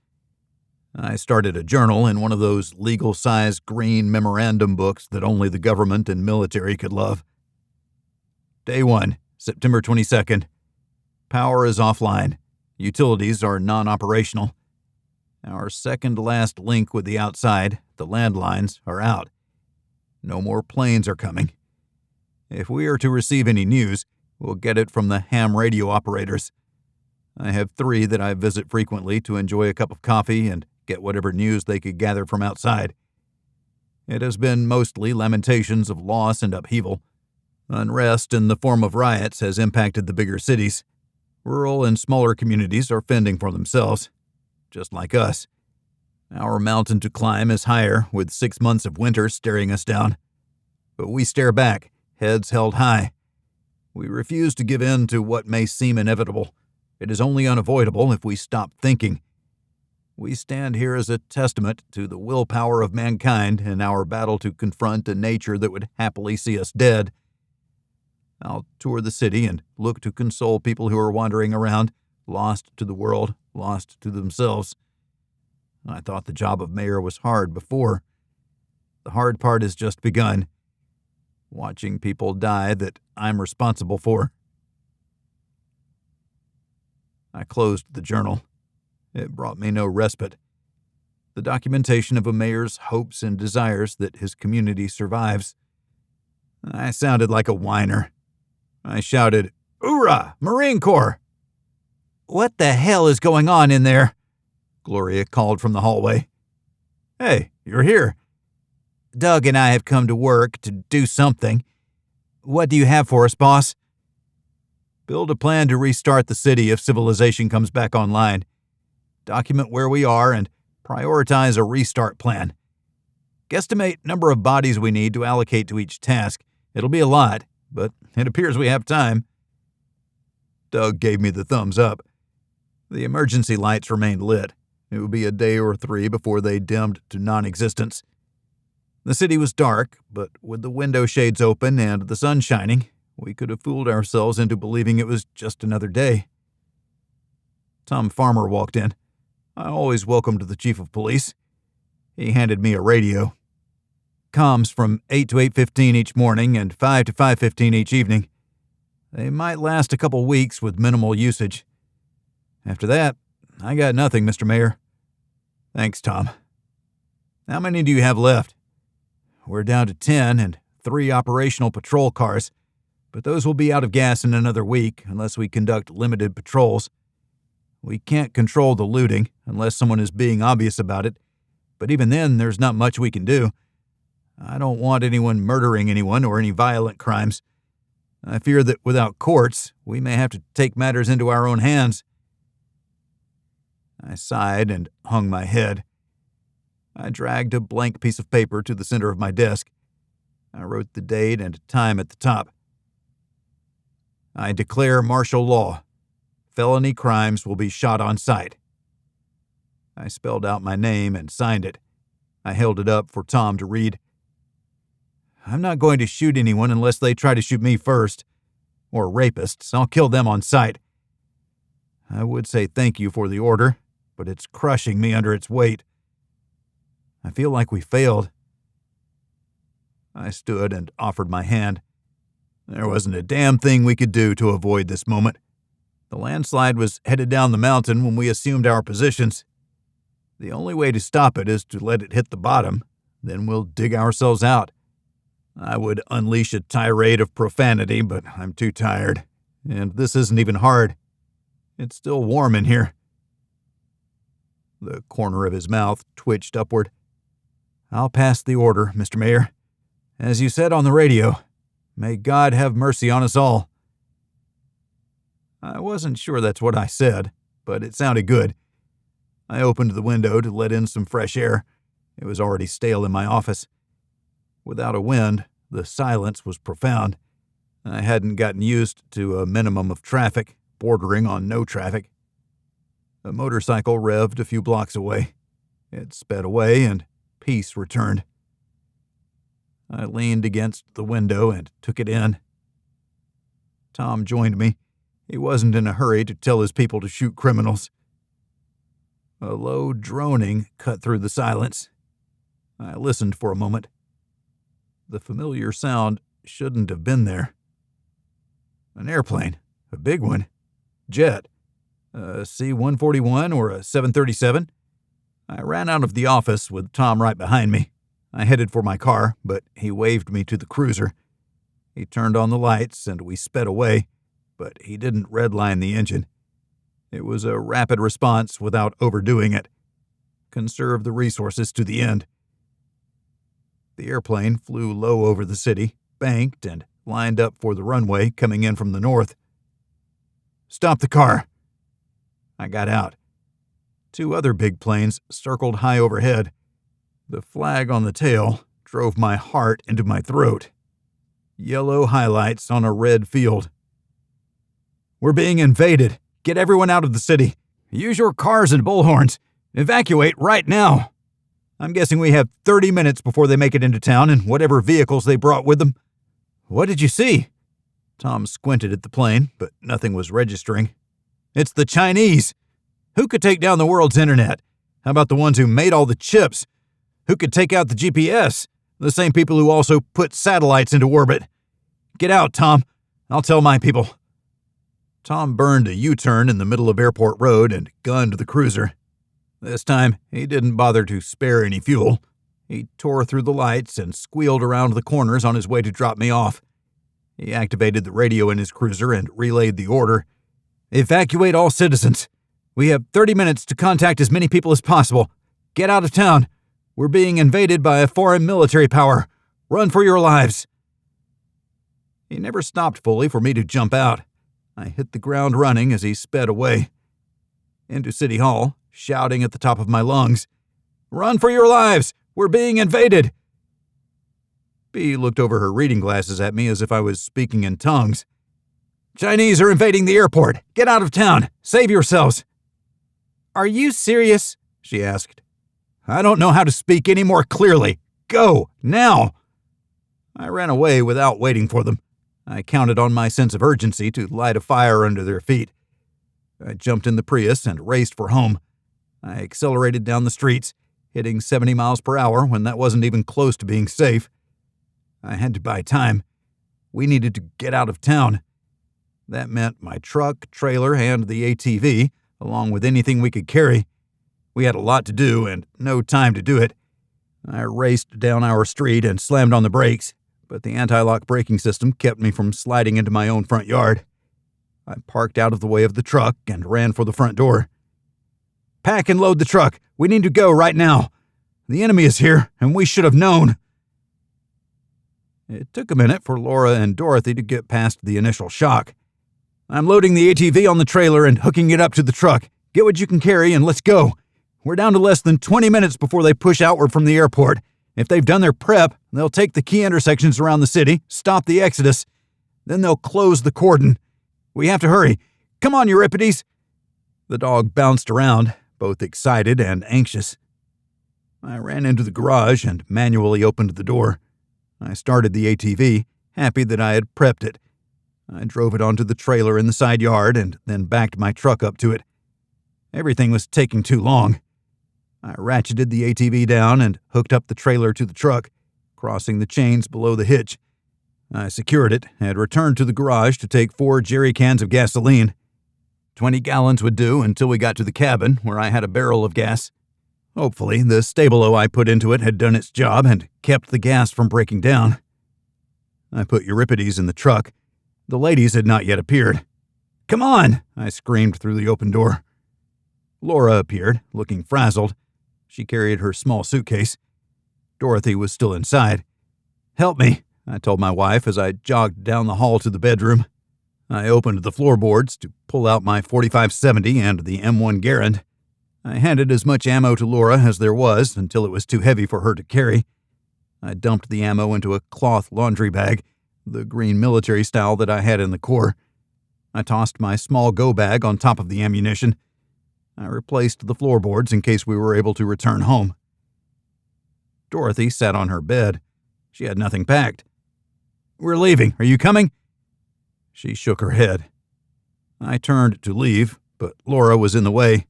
I started a journal in one of those legal-size green memorandum books that only the government and military could love. Day 1, September 22nd. Power is offline. Utilities are non-operational. Our second-to-last link with the outside, the landlines, are out. No more planes are coming. If we are to receive any news, we'll get it from the ham radio operators. I have 3 that I visit frequently to enjoy a cup of coffee and get whatever news they could gather from outside. It has been mostly lamentations of loss and upheaval. Unrest in the form of riots has impacted the bigger cities. Rural and smaller communities are fending for themselves, just like us. Our mountain to climb is higher, with 6 months of winter staring us down. But we stare back, heads held high. We refuse to give in to what may seem inevitable. It is only unavoidable if we stop thinking. We stand here as a testament to the willpower of mankind in our battle to confront a nature that would happily see us dead. I'll tour the city and look to console people who are wandering around, lost to the world, lost to themselves. I thought the job of mayor was hard before. The hard part has just begun. Watching people die that I'm responsible for. I closed the journal. It brought me no respite. The documentation of a mayor's hopes and desires that his community survives. I sounded like a whiner. I shouted, "Hoorah, Marine Corps!" "What the hell is going on in there?" Gloria called from the hallway. "Hey, you're here." "Doug and I have come to work to do something. What do you have for us, boss?" Build a plan to restart the city if civilization comes back online. Document where we are and prioritize a restart plan. Guesstimate number of bodies we need to allocate to each task. It'll be a lot, but it appears we have time." Doug gave me the thumbs up. The emergency lights remained lit. It would be a day or 3 before they dimmed to non-existence. The city was dark, but with the window shades open and the sun shining, we could have fooled ourselves into believing it was just another day. Tom Farmer walked in. I always welcomed the chief of police. He handed me a radio. Comms from 8 to 8:15 each morning and 5 to 5:15 each evening. They might last a couple weeks with minimal usage. After that, I got nothing, Mr. Mayor. Thanks, Tom. How many do you have left? We're down to 10 and 3 operational patrol cars, but those will be out of gas in another week unless we conduct limited patrols. We can't control the looting unless someone is being obvious about it, but even then there's not much we can do. I don't want anyone murdering anyone or any violent crimes. I fear that without courts, we may have to take matters into our own hands. I sighed and hung my head. I dragged a blank piece of paper to the center of my desk. I wrote the date and time at the top. I declare martial law. Felony crimes will be shot on sight. I spelled out my name and signed it. I held it up for Tom to read. I'm not going to shoot anyone unless they try to shoot me first. Or rapists. I'll kill them on sight. I would say thank you for the order, but it's crushing me under its weight. I feel like we failed. I stood and offered my hand. There wasn't a damn thing we could do to avoid this moment. The landslide was headed down the mountain when we assumed our positions. The only way to stop it is to let it hit the bottom, then we'll dig ourselves out. I would unleash a tirade of profanity, but I'm too tired. And this isn't even hard. It's still warm in here. The corner of his mouth twitched upward. I'll pass the order, Mr. Mayor. As you said on the radio, may God have mercy on us all. I wasn't sure that's what I said, but it sounded good. I opened the window to let in some fresh air. It was already stale in my office. Without a wind, the silence was profound. I hadn't gotten used to a minimum of traffic, bordering on no traffic. A motorcycle revved a few blocks away. It sped away, and peace returned. I leaned against the window and took it in. Tom joined me. He wasn't in a hurry to tell his people to shoot criminals. A low droning cut through the silence. I listened for a moment. The familiar sound shouldn't have been there. An airplane, a big one, jet, a C-141 or a 737. I ran out of the office with Tom right behind me. I headed for my car, but he waved me to the cruiser. He turned on the lights and we sped away, but he didn't redline the engine. It was a rapid response without overdoing it. Conserve the resources to the end. The airplane flew low over the city, banked, and lined up for the runway coming in from the north. Stop the car. I got out. 2 other big planes circled high overhead. The flag on the tail drove my heart into my throat. Yellow highlights on a red field. We're being invaded. Get everyone out of the city. Use your cars and bullhorns. Evacuate right now. I'm guessing we have 30 minutes before they make it into town in whatever vehicles they brought with them. What did you see? Tom squinted at the plane, but nothing was registering. It's the Chinese. Who could take down the world's internet? How about the ones who made all the chips? Who could take out the GPS? The same people who also put satellites into orbit. Get out, Tom. I'll tell my people. Tom burned a U-turn in the middle of Airport Road and gunned the cruiser. This time, he didn't bother to spare any fuel. He tore through the lights and squealed around the corners on his way to drop me off. He activated the radio in his cruiser and relayed the order. Evacuate all citizens. We have 30 minutes to contact as many people as possible. Get out of town. We're being invaded by a foreign military power. Run for your lives. He never stopped fully for me to jump out. I hit the ground running as he sped away. Into City Hall, shouting at the top of my lungs, "Run for your lives! We're being invaded!" Bea looked over her reading glasses at me as if I was speaking in tongues. "Chinese are invading the airport! Get out of town! Save yourselves!" "Are you serious?" she asked. "I don't know how to speak any more clearly. Go, now!" I ran away without waiting for them. I counted on my sense of urgency to light a fire under their feet. I jumped in the Prius and raced for home. I accelerated down the streets, hitting 70 miles per hour when that wasn't even close to being safe. I had to buy time. We needed to get out of town. That meant my truck, trailer, and the ATV, along with anything we could carry. We had a lot to do and no time to do it. I raced down our street and slammed on the brakes, but the anti-lock braking system kept me from sliding into my own front yard. I parked out of the way of the truck and ran for the front door. "Pack and load the truck. We need to go right now. The enemy is here, and we should have known." It took a minute for Laura and Dorothy to get past the initial shock. "I'm loading the ATV on the trailer and hooking it up to the truck. Get what you can carry and let's go. We're down to less than 20 minutes before they push outward from the airport. If they've done their prep, they'll take the key intersections around the city, stop the exodus. Then they'll close the cordon. We have to hurry. Come on, Euripides." The dog bounced around, both excited and anxious. I ran into the garage and manually opened the door. I started the ATV, happy that I had prepped it. I drove it onto the trailer in the side yard and then backed my truck up to it. Everything was taking too long. I ratcheted the ATV down and hooked up the trailer to the truck, crossing the chains below the hitch. I secured it and returned to the garage to take 4 jerry cans of gasoline. 20 gallons would do until we got to the cabin, where I had a barrel of gas. Hopefully, the Stabilo I put into it had done its job and kept the gas from breaking down. I put Euripides in the truck. The ladies had not yet appeared. "Come on!" I screamed through the open door. Laura appeared, looking frazzled. She carried her small suitcase. Dorothy was still inside. "Help me," I told my wife as I jogged down the hall to the bedroom. I opened the floorboards to pull out my .45-70 and the M1 Garand. I handed as much ammo to Laura as there was until it was too heavy for her to carry. I dumped the ammo into a cloth laundry bag, the green military style that I had in the Corps. I tossed my small go bag on top of the ammunition. I replaced the floorboards in case we were able to return home. Dorothy sat on her bed. She had nothing packed. "We're leaving. Are you coming?" She shook her head. I turned to leave, but Laura was in the way.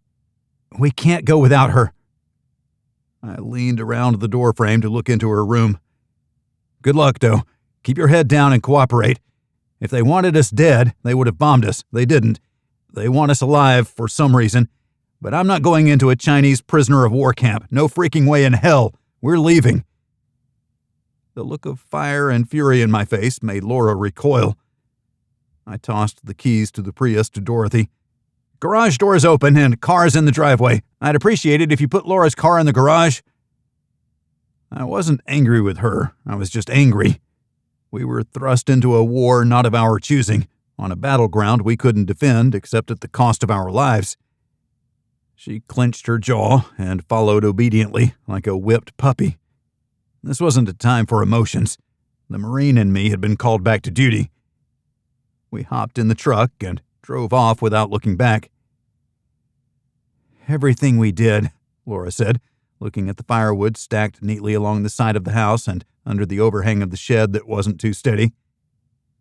"We can't go without her." I leaned around the doorframe to look into her room. "Good luck, though. Keep your head down and cooperate. If they wanted us dead, they would have bombed us. They didn't. They want us alive for some reason. But I'm not going into a Chinese prisoner of war camp. No freaking way in hell. We're leaving." The look of fire and fury in my face made Laura recoil. I tossed the keys to the Prius to Dorothy. "Garage door's open and car's in the driveway. I'd appreciate it if you put Laura's car in the garage." I wasn't angry with her. I was just angry. We were thrust into a war not of our choosing, on a battleground we couldn't defend except at the cost of our lives. She clenched her jaw and followed obediently, like a whipped puppy. This wasn't a time for emotions. The Marine in me had been called back to duty. We hopped in the truck and drove off without looking back. "Everything we did," Laura said, looking at the firewood stacked neatly along the side of the house and under the overhang of the shed that wasn't too steady.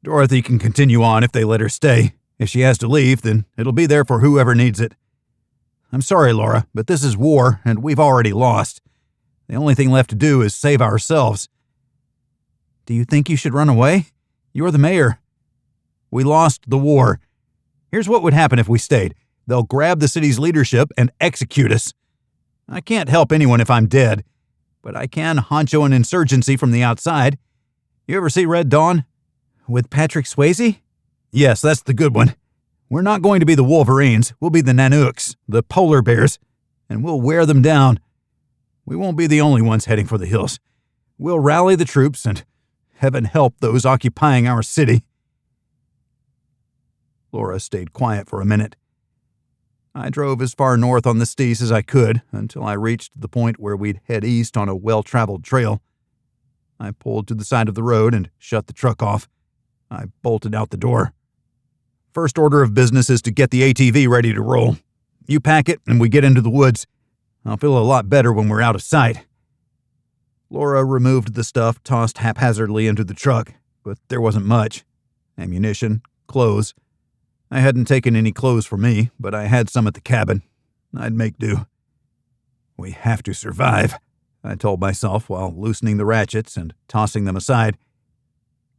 "Dorothy can continue on if they let her stay. If she has to leave, then it'll be there for whoever needs it. I'm sorry, Laura, but this is war, and we've already lost. The only thing left to do is save ourselves." "Do you think you should run away? You're the mayor." "We lost the war. Here's what would happen if we stayed. They'll grab the city's leadership and execute us. I can't help anyone if I'm dead, but I can honcho an insurgency from the outside. You ever see Red Dawn?" "With Patrick Swayze?" "Yes, that's the good one. We're not going to be the Wolverines. We'll be the Nanooks, the polar bears, and we'll wear them down. We won't be the only ones heading for the hills. We'll rally the troops and heaven help those occupying our city." Laura stayed quiet for a minute. I drove as far north on the steese as I could until I reached the point where we'd head east on a well-traveled trail. I pulled to the side of the road and shut the truck off. I bolted out the door. First order of business is to get the ATV ready to roll. You pack it and we get into the woods. I'll feel a lot better when we're out of sight. Laura removed the stuff tossed haphazardly into the truck, but there wasn't much. Ammunition, clothes. I hadn't taken any clothes for me, but I had some at the cabin. I'd make do. We have to survive, I told myself while loosening the ratchets and tossing them aside.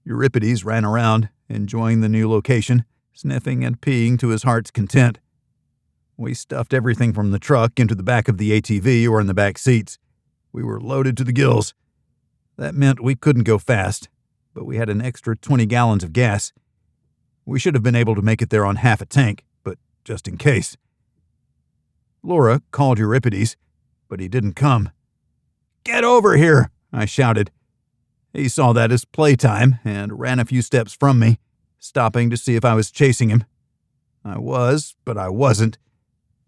Euripides ran around, enjoying the new location, sniffing and peeing to his heart's content. We stuffed everything from the truck into the back of the ATV or in the back seats. We were loaded to the gills. That meant we couldn't go fast, but we had an extra 20 gallons of gas. We should have been able to make it there on half a tank, but just in case. Laura called Euripides, but he didn't come. "Get over here," I shouted. He saw that as playtime and ran a few steps from me, stopping to see if I was chasing him. I was, but I wasn't.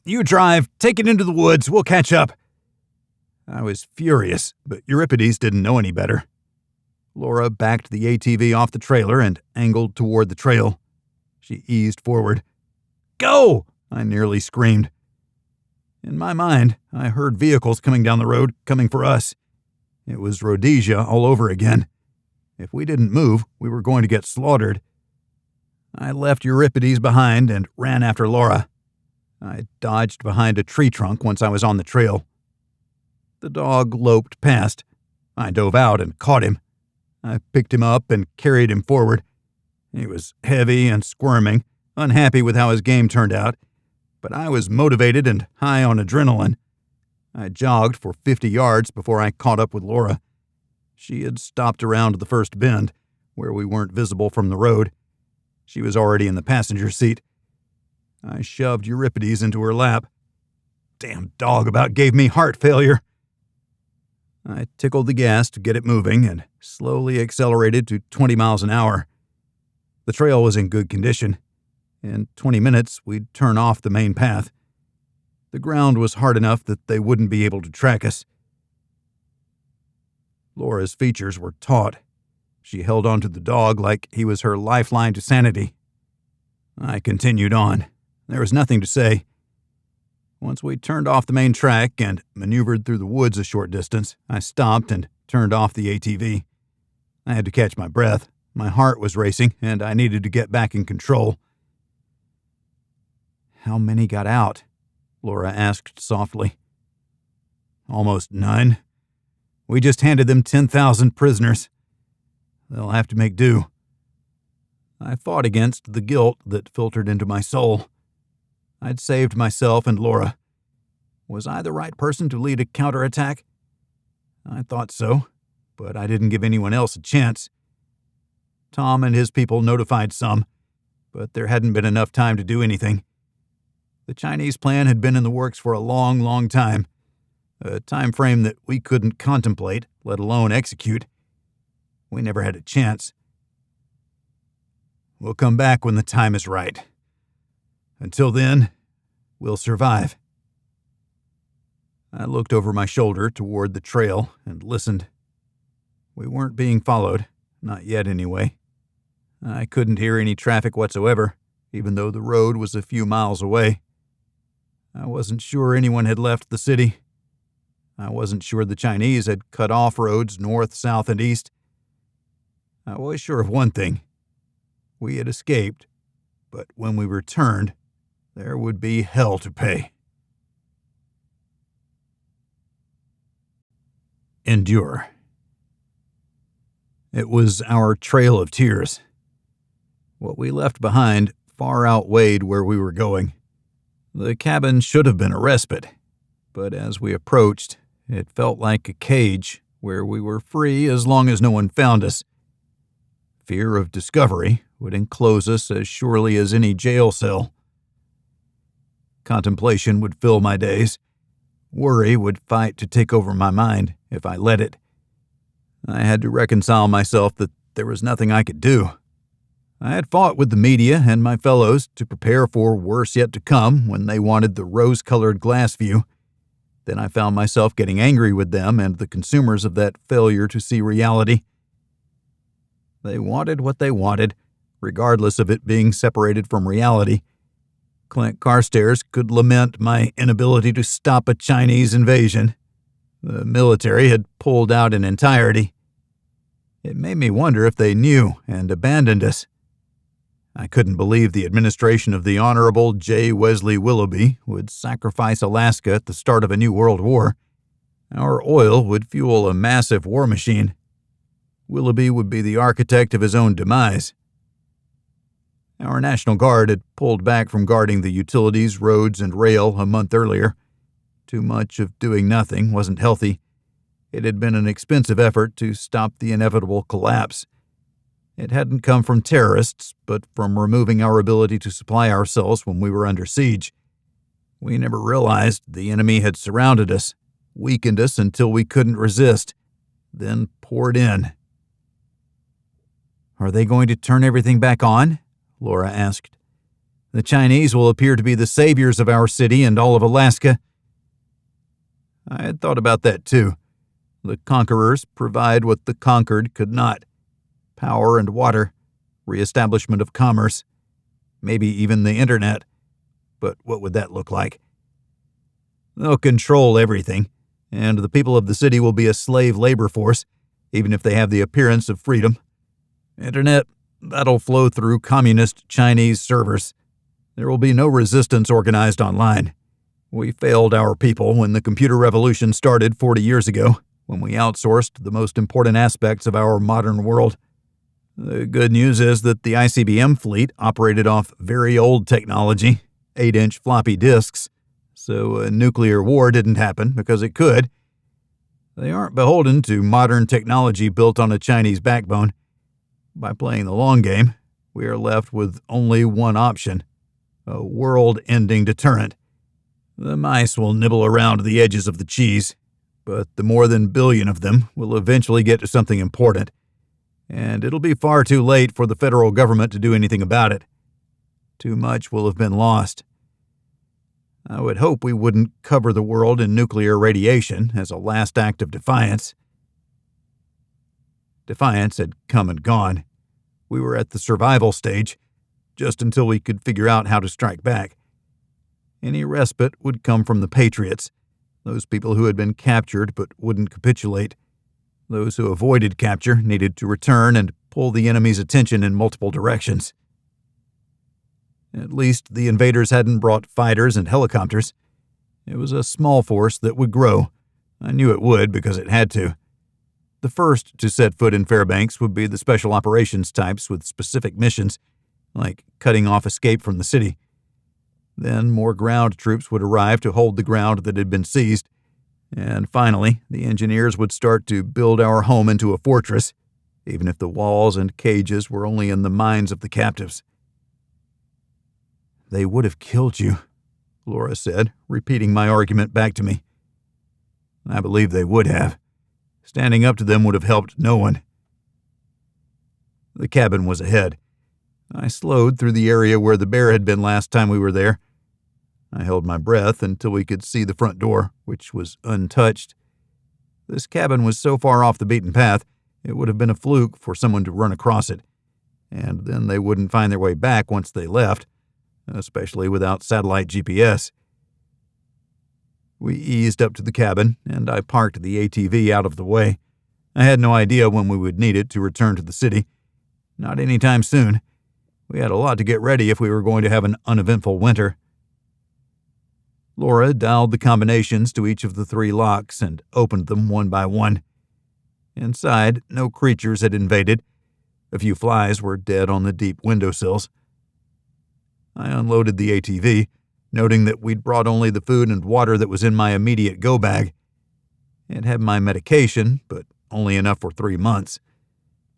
"You drive, take it into the woods, we'll catch up." I was furious, but Euripides didn't know any better. Laura backed the ATV off the trailer and angled toward the trail. She eased forward. "Go!" I nearly screamed. In my mind, I heard vehicles coming down the road, coming for us. It was Rhodesia all over again. If we didn't move, we were going to get slaughtered. I left Euripides behind and ran after Laura. I dodged behind a tree trunk once I was on the trail. The dog loped past. I dove out and caught him. I picked him up and carried him forward. He was heavy and squirming, unhappy with how his game turned out, but I was motivated and high on adrenaline. I jogged for 50 yards before I caught up with Laura. She had stopped around the first bend, where we weren't visible from the road. She was already in the passenger seat. I shoved Euripides into her lap. Damn dog about gave me heart failure. I tickled the gas to get it moving and slowly accelerated to 20 miles an hour. The trail was in good condition. In 20 minutes, we'd turn off the main path. The ground was hard enough that they wouldn't be able to track us. Laura's features were taut. She held onto the dog like he was her lifeline to sanity. I continued on. There was nothing to say. Once we turned off the main track and maneuvered through the woods a short distance, I stopped and turned off the ATV. I had to catch my breath. My heart was racing, and I needed to get back in control. "How many got out?" Laura asked softly. "Almost none. We just handed them 10,000 prisoners. They'll have to make do." I fought against the guilt that filtered into my soul. I'd saved myself and Laura. Was I the right person to lead a counterattack? I thought so, but I didn't give anyone else a chance. Tom and his people notified some, but there hadn't been enough time to do anything. The Chinese plan had been in the works for a long, long time, a time frame that we couldn't contemplate, let alone execute. We never had a chance. We'll come back when the time is right. Until then, we'll survive. I looked over my shoulder toward the trail and listened. We weren't being followed, not yet anyway. I couldn't hear any traffic whatsoever, even though the road was a few miles away. I wasn't sure anyone had left the city. I wasn't sure the Chinese had cut off roads north, south, and east. I was sure of one thing. We had escaped, but when we returned, there would be hell to pay. Endure. It was our trail of tears. What we left behind far outweighed where we were going. The cabin should have been a respite, but as we approached, it felt like a cage where we were free as long as no one found us. Fear of discovery would enclose us as surely as any jail cell. Contemplation would fill my days. Worry would fight to take over my mind if I let it. I had to reconcile myself that there was nothing I could do. I had fought with the media and my fellows to prepare for worse yet to come when they wanted the rose-colored glass view. Then I found myself getting angry with them and the consumers of that failure to see reality. They wanted what they wanted, regardless of it being separated from reality. Clint Carstairs could lament my inability to stop a Chinese invasion. The military had pulled out in entirety. It made me wonder if they knew and abandoned us. I couldn't believe the administration of the Honorable J. Wesley Willoughby would sacrifice Alaska at the start of a new world war. Our oil would fuel a massive war machine. Willoughby would be the architect of his own demise. Our National Guard had pulled back from guarding the utilities, roads, and rail a month earlier. Too much of doing nothing wasn't healthy. It had been an expensive effort to stop the inevitable collapse. It hadn't come from terrorists, but from removing our ability to supply ourselves when we were under siege. We never realized the enemy had surrounded us, weakened us until we couldn't resist, then poured in. "Are they going to turn everything back on?" Laura asked. "The Chinese will appear to be the saviors of our city and all of Alaska." I had thought about that too. The conquerors provide what the conquered could not. Power and water, reestablishment of commerce, maybe even the internet. But what would that look like? They'll control everything, and the people of the city will be a slave labor force, even if they have the appearance of freedom. Internet, that'll flow through communist Chinese servers. There will be no resistance organized online. We failed our people when the computer revolution started 40 years ago, when we outsourced the most important aspects of our modern world. The good news is that the ICBM fleet operated off very old technology, 8-inch floppy disks, so a nuclear war didn't happen because it could. They aren't beholden to modern technology built on a Chinese backbone. By playing the long game, we are left with only one option: a world-ending deterrent. The mice will nibble around the edges of the cheese, but the more than billion of them will eventually get to something important, and it'll be far too late for the federal government to do anything about it. Too much will have been lost. I would hope we wouldn't cover the world in nuclear radiation as a last act of defiance. Defiance had come and gone. We were at the survival stage, just until we could figure out how to strike back. Any respite would come from the patriots, those people who had been captured but wouldn't capitulate. Those who avoided capture needed to return and pull the enemy's attention in multiple directions. At least the invaders hadn't brought fighters and helicopters. It was a small force that would grow. I knew it would because it had to. The first to set foot in Fairbanks would be the special operations types with specific missions, like cutting off escape from the city. Then more ground troops would arrive to hold the ground that had been seized. And finally, the engineers would start to build our home into a fortress, even if the walls and cages were only in the minds of the captives. "They would have killed you," Laura said, repeating my argument back to me. I believe they would have. Standing up to them would have helped no one. The cabin was ahead. I slowed through the area where the bear had been last time we were there. I held my breath until we could see the front door, which was untouched. This cabin was so far off the beaten path, it would have been a fluke for someone to run across it, and then they wouldn't find their way back once they left, especially without satellite GPS. We eased up to the cabin, and I parked the ATV out of the way. I had no idea when we would need it to return to the city. Not anytime soon. We had a lot to get ready if we were going to have an uneventful winter. Laura dialed the combinations to each of the 3 locks and opened them one by one. Inside, no creatures had invaded. A few flies were dead on the deep windowsills. I unloaded the ATV, noting that we'd brought only the food and water that was in my immediate go bag. It had my medication, but only enough for 3 months.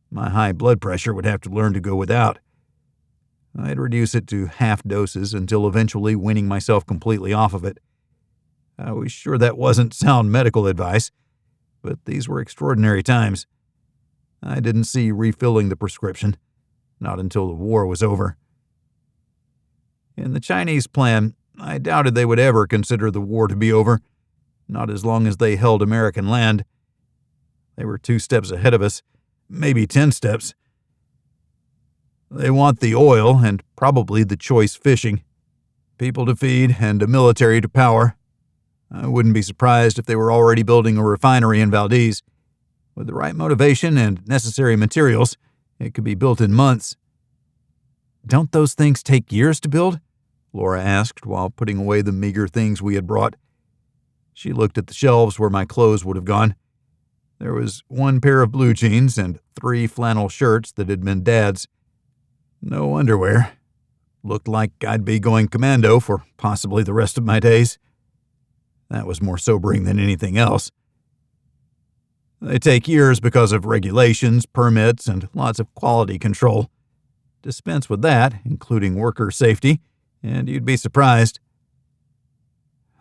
My high blood pressure would have to learn to go without. I'd reduce it to half doses until eventually weaning myself completely off of it. I was sure that wasn't sound medical advice, but these were extraordinary times. I didn't see refilling the prescription. not until the war was over. In the Chinese plan, I doubted they would ever consider the war to be over, not as long as they held American land. They were 2 steps ahead of us, maybe 10 steps. They want the oil and probably the choice fishing, people to feed and a military to power. I wouldn't be surprised if they were already building a refinery in Valdez. With the right motivation and necessary materials, it could be built in months. Don't those things take years to build? Laura asked while putting away the meager things we had brought. She looked at the shelves where my clothes would have gone. There was 1 pair of blue jeans and 3 flannel shirts that had been Dad's. No underwear. Looked like I'd be going commando for possibly the rest of my days. That was more sobering than anything else. They take years because of regulations, permits, and lots of quality control. Dispense with that, including worker safety, and you'd be surprised.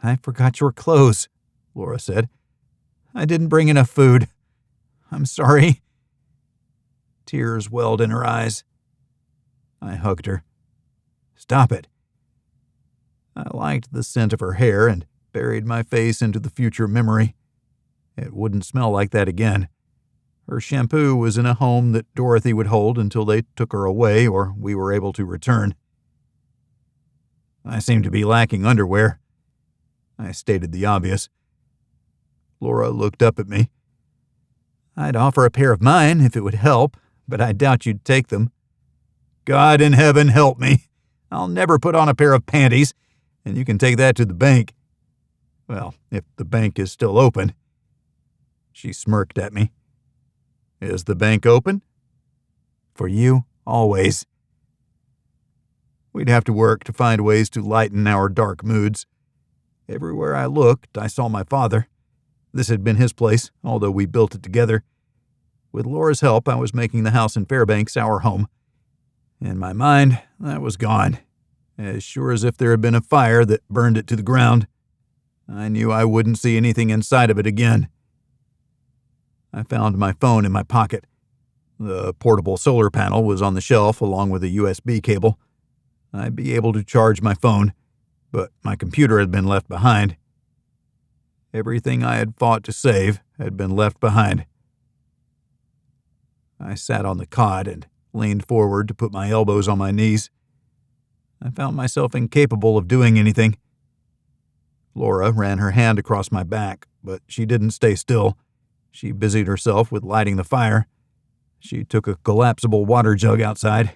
I forgot your clothes, Laura said. I didn't bring enough food. I'm sorry. Tears welled in her eyes. I hugged her. Stop it. I liked the scent of her hair and buried my face into the future memory. It wouldn't smell like that again. Her shampoo was in a home that Dorothy would hold until they took her away or we were able to return. I seem to be lacking underwear. I stated the obvious. Laura looked up at me. I'd offer a pair of mine if it would help, but I doubt you'd take them. God in heaven help me. I'll never put on a pair of panties, and you can take that to the bank. Well, if the bank is still open. She smirked at me. Is the bank open? For you, always. We'd have to work to find ways to lighten our dark moods. Everywhere I looked, I saw my father. This had been his place, although we built it together. With Laura's help, I was making the house in Fairbanks our home. In my mind, that was gone, as sure as if there had been a fire that burned it to the ground. I knew I wouldn't see anything inside of it again. I found my phone in my pocket. The portable solar panel was on the shelf along with a USB cable. I'd be able to charge my phone, but my computer had been left behind. Everything I had fought to save had been left behind. I sat on the cot and leaned forward to put my elbows on my knees. I found myself incapable of doing anything. Laura ran her hand across my back, but she didn't stay still. She busied herself with lighting the fire. She took a collapsible water jug outside.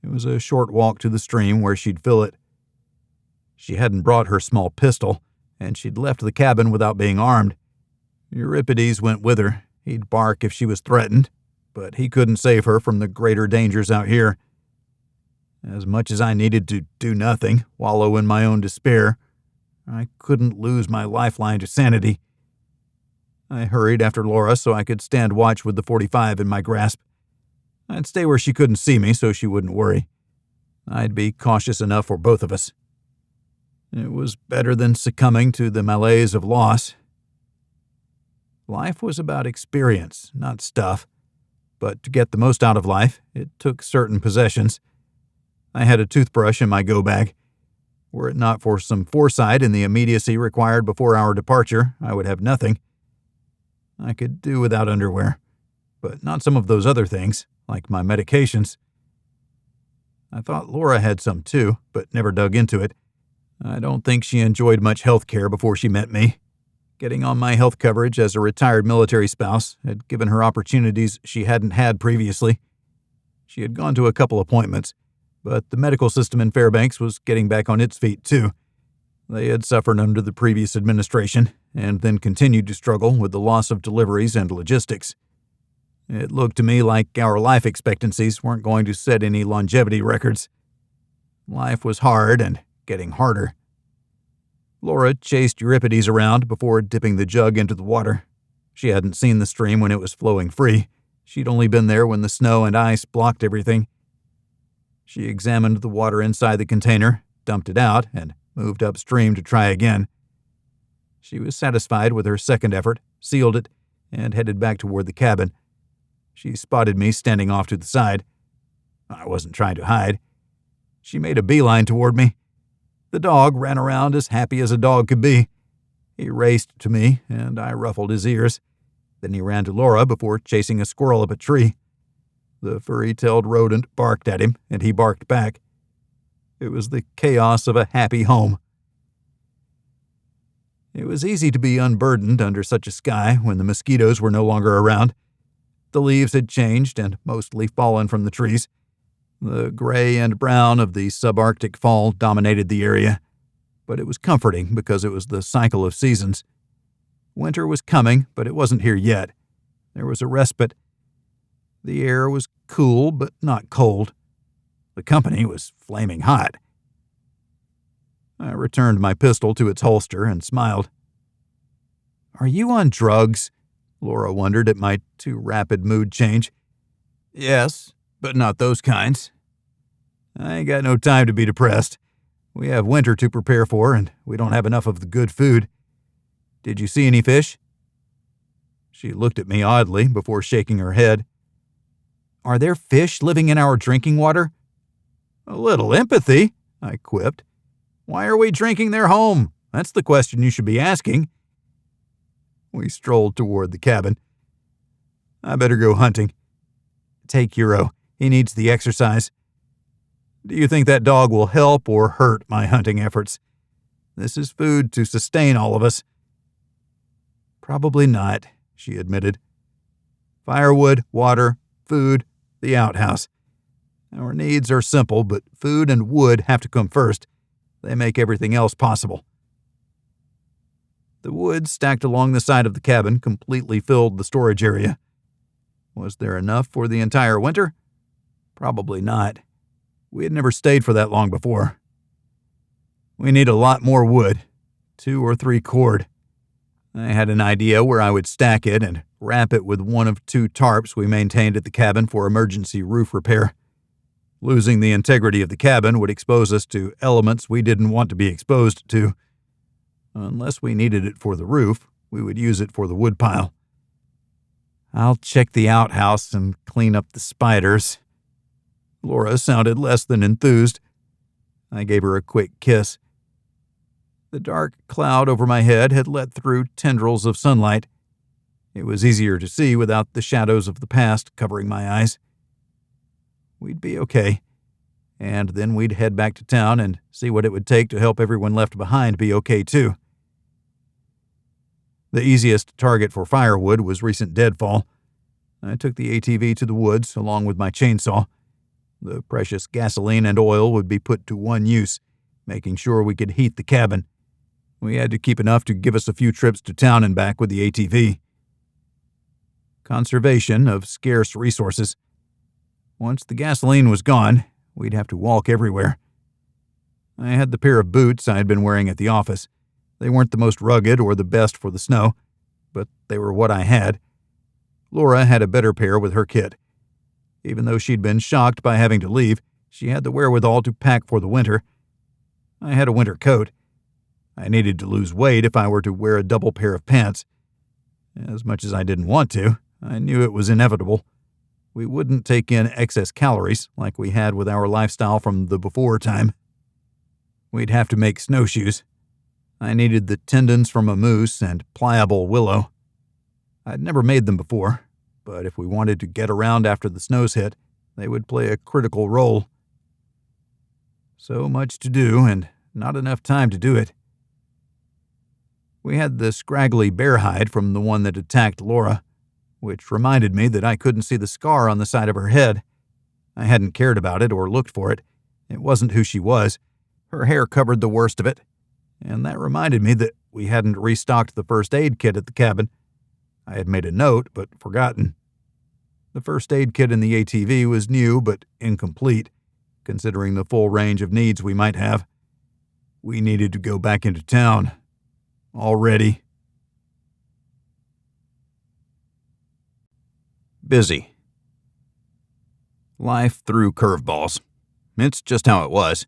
It was a short walk to the stream where she'd fill it. She hadn't brought her small pistol, and she'd left the cabin without being armed. Euripides went with her. He'd bark if she was threatened, but he couldn't save her from the greater dangers out here. As much as I needed to do nothing, wallow in my own despair, I couldn't lose my lifeline to sanity. I hurried after Laura so I could stand watch with the .45 in my grasp. I'd stay where she couldn't see me so she wouldn't worry. I'd be cautious enough for both of us. It was better than succumbing to the malaise of loss. Life was about experience, not stuff. But to get the most out of life, it took certain possessions. I had a toothbrush in my go-bag. Were it not for some foresight in the immediacy required before our departure, I would have nothing. I could do without underwear, but not some of those other things, like my medications. I thought Laura had some too, but never dug into it. I don't think she enjoyed much health care before she met me. Getting on my health coverage as a retired military spouse had given her opportunities she hadn't had previously. She had gone to a couple appointments, but the medical system in Fairbanks was getting back on its feet too. They had suffered under the previous administration and then continued to struggle with the loss of deliveries and logistics. It looked to me like our life expectancies weren't going to set any longevity records. Life was hard and getting harder. Laura chased Euripides around before dipping the jug into the water. She hadn't seen the stream when it was flowing free. She'd only been there when the snow and ice blocked everything. She examined the water inside the container, dumped it out, and moved upstream to try again. She was satisfied with her second effort, sealed it, and headed back toward the cabin. She spotted me standing off to the side. I wasn't trying to hide. She made a beeline toward me. The dog ran around as happy as a dog could be. He raced to me, and I ruffled his ears. Then he ran to Laura before chasing a squirrel up a tree. The furry-tailed rodent barked at him, and he barked back. It was the chaos of a happy home. It was easy to be unburdened under such a sky when the mosquitoes were no longer around. The leaves had changed and mostly fallen from the trees. The gray and brown of the subarctic fall dominated the area, but it was comforting because it was the cycle of seasons. Winter was coming, but it wasn't here yet. There was a respite. The air was cool, but not cold. The company was flaming hot. I returned my pistol to its holster and smiled. "Are you on drugs?" Laura wondered at my too rapid mood change. "Yes, but not those kinds. I ain't got no time to be depressed. We have winter to prepare for, and we don't have enough of the good food. Did you see any fish?" She looked at me oddly before shaking her head. "Are there fish living in our drinking water?" "A little empathy," I quipped. "Why are we drinking their home? That's the question you should be asking." We strolled toward the cabin. "I better go hunting." "Take Euro. He needs the exercise." "Do you think that dog will help or hurt my hunting efforts? This is food to sustain all of us." "Probably not," she admitted. "Firewood, water, food, the outhouse. Our needs are simple, but food and wood have to come first. They make everything else possible." The wood stacked along the side of the cabin completely filled the storage area. Was there enough for the entire winter? Probably not. We had never stayed for that long before. "We need a lot more wood, 2 or 3 cord. I had an idea where I would stack it and wrap it with one of 2 tarps we maintained at the cabin for emergency roof repair. Losing the integrity of the cabin would expose us to elements we didn't want to be exposed to. Unless we needed it for the roof, we would use it for the woodpile. "I'll check the outhouse and clean up the spiders." Laura sounded less than enthused. I gave her a quick kiss. The dark cloud over my head had let through tendrils of sunlight. It was easier to see without the shadows of the past covering my eyes. We'd be okay, and then we'd head back to town and see what it would take to help everyone left behind be okay too. The easiest target for firewood was recent deadfall. I took the ATV to the woods along with my chainsaw. The precious gasoline and oil would be put to one use, making sure we could heat the cabin. We had to keep enough to give us a few trips to town and back with the ATV. Conservation of scarce resources. Once the gasoline was gone, we'd have to walk everywhere. I had the pair of boots I had been wearing at the office. They weren't the most rugged or the best for the snow, but they were what I had. Laura had a better pair with her kit. Even though she'd been shocked by having to leave, she had the wherewithal to pack for the winter. I had a winter coat. I needed to lose weight if I were to wear a double pair of pants. As much as I didn't want to, I knew it was inevitable. We wouldn't take in excess calories like we had with our lifestyle from the before time. We'd have to make snowshoes. I needed the tendons from a moose and pliable willow. I'd never made them before, but if we wanted to get around after the snows hit, they would play a critical role. So much to do and not enough time to do it. We had the scraggly bear hide from the one that attacked Laura, which reminded me that I couldn't see the scar on the side of her head. I hadn't cared about it or looked for it. It wasn't who she was. Her hair covered the worst of it. And that reminded me that we hadn't restocked the first aid kit at the cabin. I had made a note, but forgotten. The first aid kit in the ATV was new but incomplete, considering the full range of needs we might have. We needed to go back into town. Already. Busy. Life threw curveballs. It's just how it was.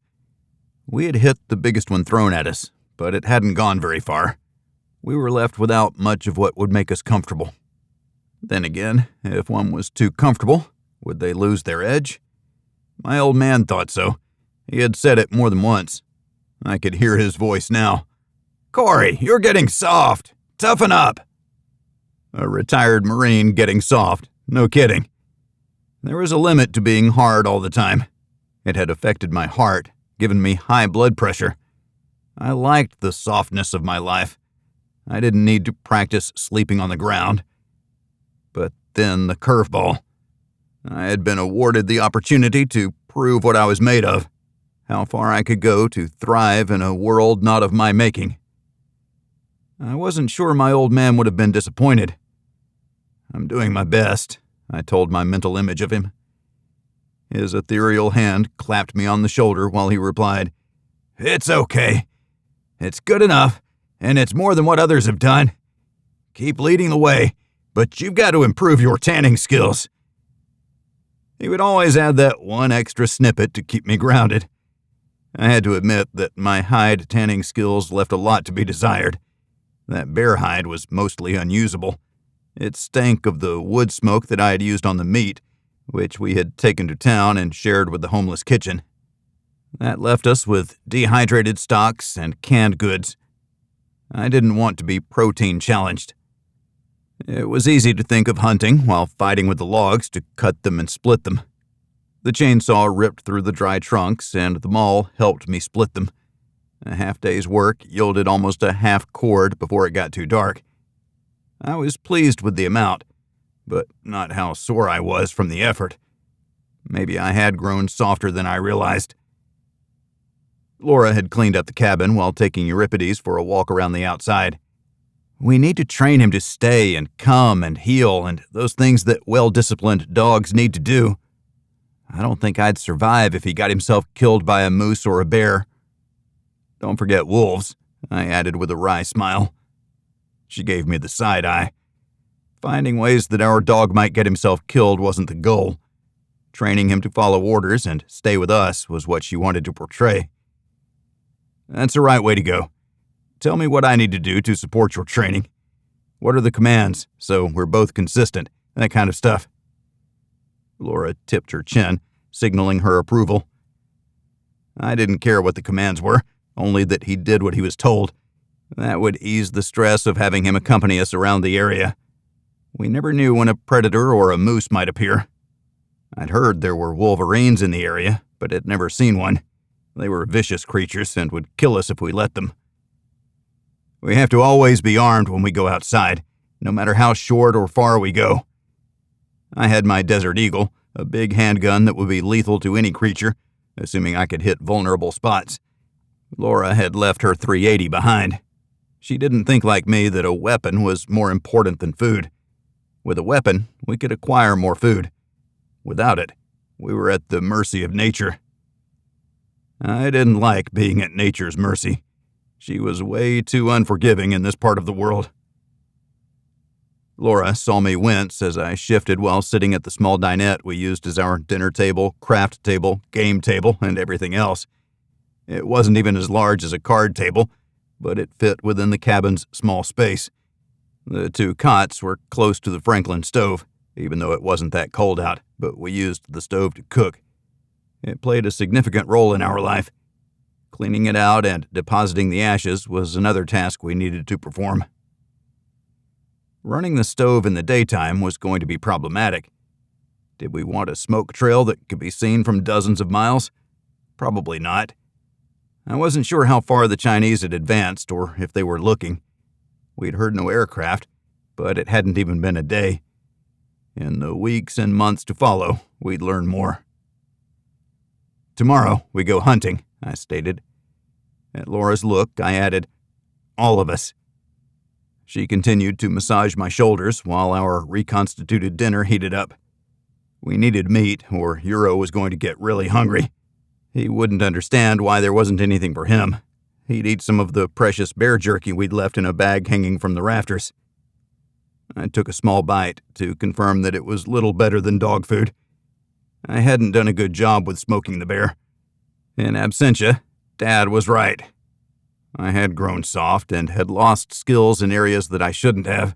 We had hit the biggest one thrown at us, but it hadn't gone very far. We were left without much of what would make us comfortable. Then again, if one was too comfortable, would they lose their edge? My old man thought so. He had said it more than once. I could hear his voice now. "Cory, you're getting soft. Toughen up." A retired Marine getting soft. No kidding. There was a limit to being hard all the time. It had affected my heart, given me high blood pressure. I liked the softness of my life. I didn't need to practice sleeping on the ground. But then the curveball. I had been awarded the opportunity to prove what I was made of, how far I could go to thrive in a world not of my making. I wasn't sure my old man would have been disappointed. "I'm doing my best," I told my mental image of him. His ethereal hand clapped me on the shoulder while he replied, "It's okay. It's good enough, and it's more than what others have done. Keep leading the way, but you've got to improve your tanning skills." He would always add that one extra snippet to keep me grounded. I had to admit that my hide tanning skills left a lot to be desired. That bear hide was mostly unusable. It stank of the wood smoke that I had used on the meat, which we had taken to town and shared with the homeless kitchen. That left us with dehydrated stocks and canned goods. I didn't want to be protein challenged. It was easy to think of hunting while fighting with the logs to cut them and split them. The chainsaw ripped through the dry trunks, and the maul helped me split them. A half-day's work yielded almost a half cord before it got too dark. I was pleased with the amount, but not how sore I was from the effort. Maybe I had grown softer than I realized. Laura had cleaned up the cabin while taking Euripides for a walk around the outside. "We need to train him to stay and come and heel and those things that well-disciplined dogs need to do. I don't think I'd survive if he got himself killed by a moose or a bear. Don't forget wolves," I added with a wry smile. She gave me the side eye. Finding ways that our dog might get himself killed wasn't the goal. Training him to follow orders and stay with us was what she wanted to portray. "That's the right way to go. Tell me what I need to do to support your training. What are the commands, so we're both consistent, that kind of stuff." Laura tipped her chin, signaling her approval. I didn't care what the commands were, only that he did what he was told. That would ease the stress of having him accompany us around the area. We never knew when a predator or a moose might appear. I'd heard there were wolverines in the area, but had never seen one. They were vicious creatures and would kill us if we let them. We have to always be armed when we go outside, no matter how short or far we go. I had my Desert Eagle, a big handgun that would be lethal to any creature, assuming I could hit vulnerable spots. Laura had left her .380 behind. She didn't think like me that a weapon was more important than food. With a weapon, we could acquire more food. Without it, we were at the mercy of nature. I didn't like being at nature's mercy. She was way too unforgiving in this part of the world. Laura saw me wince as I shifted while sitting at the small dinette we used as our dinner table, craft table, game table, and everything else. It wasn't even as large as a card table, but it fit within the cabin's small space. The two cots were close to the Franklin stove, even though it wasn't that cold out, but we used the stove to cook. It played a significant role in our life. Cleaning it out and depositing the ashes was another task we needed to perform. Running the stove in the daytime was going to be problematic. Did we want a smoke trail that could be seen from dozens of miles? Probably not. I wasn't sure how far the Chinese had advanced or if they were looking. We'd heard no aircraft, but it hadn't even been a day. In the weeks and months to follow, we'd learn more. "Tomorrow, we go hunting," I stated. At Laura's look, I added, "All of us." She continued to massage my shoulders while our reconstituted dinner heated up. We needed meat, or Euro was going to get really hungry. He wouldn't understand why there wasn't anything for him. He'd eat some of the precious bear jerky we'd left in a bag hanging from the rafters. I took a small bite to confirm that it was little better than dog food. I hadn't done a good job with smoking the bear. In absentia, Dad was right. I had grown soft and had lost skills in areas that I shouldn't have.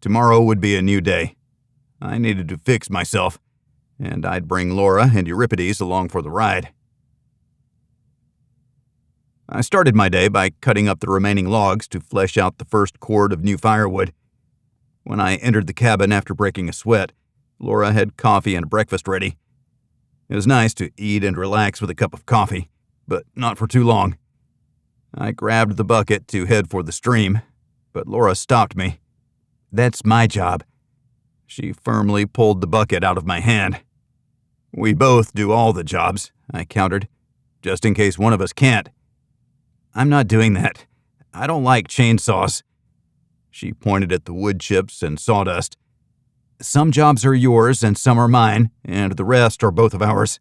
Tomorrow would be a new day. I needed to fix myself, and I'd bring Laura and Euripides along for the ride. I started my day by cutting up the remaining logs to flesh out the first cord of new firewood. When I entered the cabin after breaking a sweat, Laura had coffee and breakfast ready. It was nice to eat and relax with a cup of coffee, but not for too long. I grabbed the bucket to head for the stream, but Laura stopped me. "That's my job." She firmly pulled the bucket out of my hand. "We both do all the jobs," I countered, "just in case one of us can't." "I'm not doing that. I don't like chainsaws." She pointed at the wood chips and sawdust. "Some jobs are yours and some are mine, and the rest are both of ours."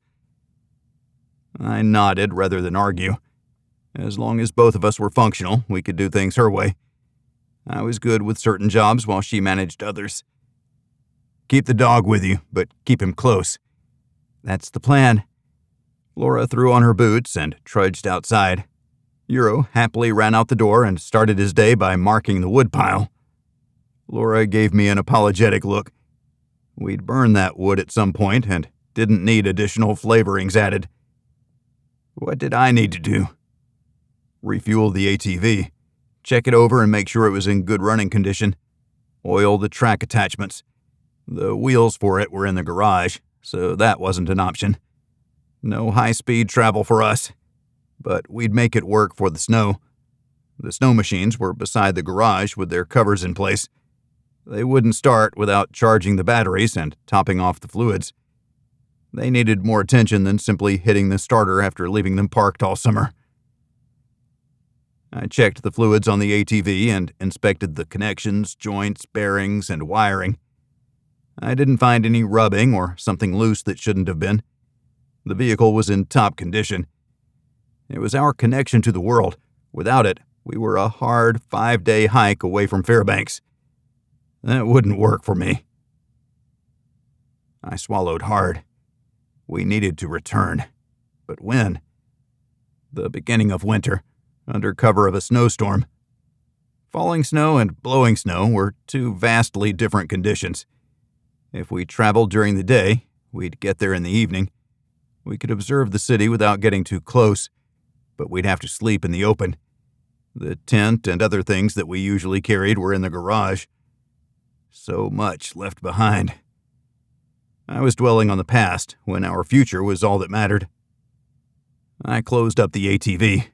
I nodded rather than argue. As long as both of us were functional, we could do things her way. I was good with certain jobs while she managed others. "Keep the dog with you, but keep him close." "That's the plan." Laura threw on her boots and trudged outside. Euro happily ran out the door and started his day by marking the woodpile. Laura gave me an apologetic look. We'd burned that wood at some point and didn't need additional flavorings added. What did I need to do? Refuel the ATV, check it over and make sure it was in good running condition, oil the track attachments. The wheels for it were in the garage, so that wasn't an option. No high-speed travel for us, but we'd make it work for the snow. The snow machines were beside the garage with their covers in place. They wouldn't start without charging the batteries and topping off the fluids. They needed more attention than simply hitting the starter after leaving them parked all summer. I checked the fluids on the ATV and inspected the connections, joints, bearings, and wiring. I didn't find any rubbing or something loose that shouldn't have been. The vehicle was in top condition. It was our connection to the world. Without it, we were a hard 5-day hike away from Fairbanks. That wouldn't work for me. I swallowed hard. We needed to return. But when? The beginning of winter, under cover of a snowstorm. Falling snow and blowing snow were two vastly different conditions. If we traveled during the day, we'd get there in the evening. We could observe the city without getting too close, but we'd have to sleep in the open. The tent and other things that we usually carried were in the garage. So much left behind. I was dwelling on the past when our future was all that mattered. I closed up the ATV.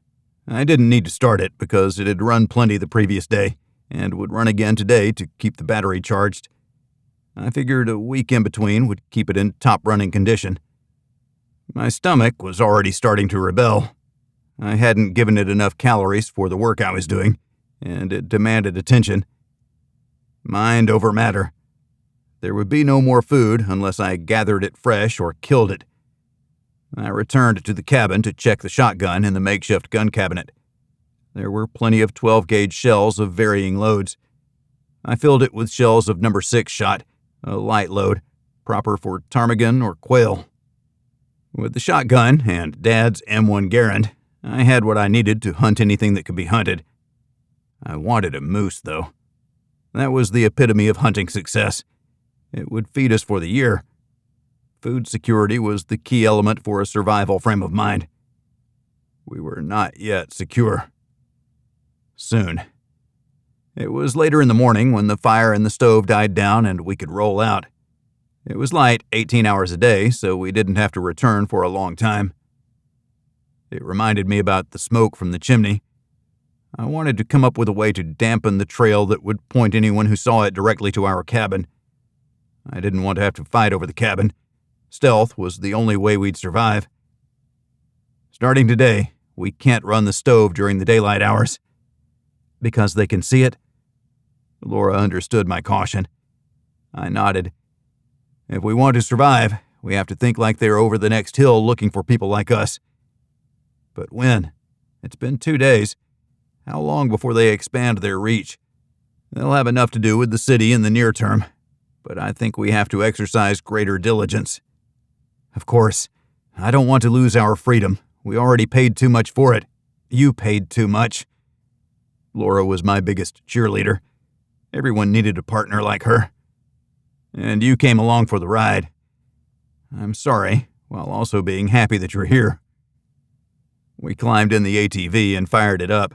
I didn't need to start it because it had run plenty the previous day and would run again today to keep the battery charged. I figured a week in between would keep it in top running condition. My stomach was already starting to rebel. I hadn't given it enough calories for the work I was doing, and it demanded attention. Mind over matter. There would be no more food unless I gathered it fresh or killed it. I returned to the cabin to check the shotgun in the makeshift gun cabinet. There were plenty of 12-gauge shells of varying loads. I filled it with shells of number 6 shot, a light load, proper for ptarmigan or quail. With the shotgun and Dad's M1 Garand, I had what I needed to hunt anything that could be hunted. I wanted a moose, though. That was the epitome of hunting success. It would feed us for the year. Food security was the key element for a survival frame of mind. We were not yet secure. Soon. It was later in the morning when the fire in the stove died down and we could roll out. It was light 18 hours a day, so we didn't have to return for a long time. It reminded me about the smoke from the chimney. I wanted to come up with a way to dampen the trail that would point anyone who saw it directly to our cabin. I didn't want to have to fight over the cabin. Stealth was the only way we'd survive. Starting today, we can't run the stove during the daylight hours. Because they can see it? Laura understood my caution. I nodded. If we want to survive, we have to think like they're over the next hill looking for people like us. But when? It's been 2 days. How long before they expand their reach? They'll have enough to do with the city in the near term, but I think we have to exercise greater diligence. Of course, I don't want to lose our freedom. We already paid too much for it. You paid too much. Laura was my biggest cheerleader. Everyone needed a partner like her. And you came along for the ride. I'm sorry, while also being happy that you're here. We climbed in the ATV and fired it up.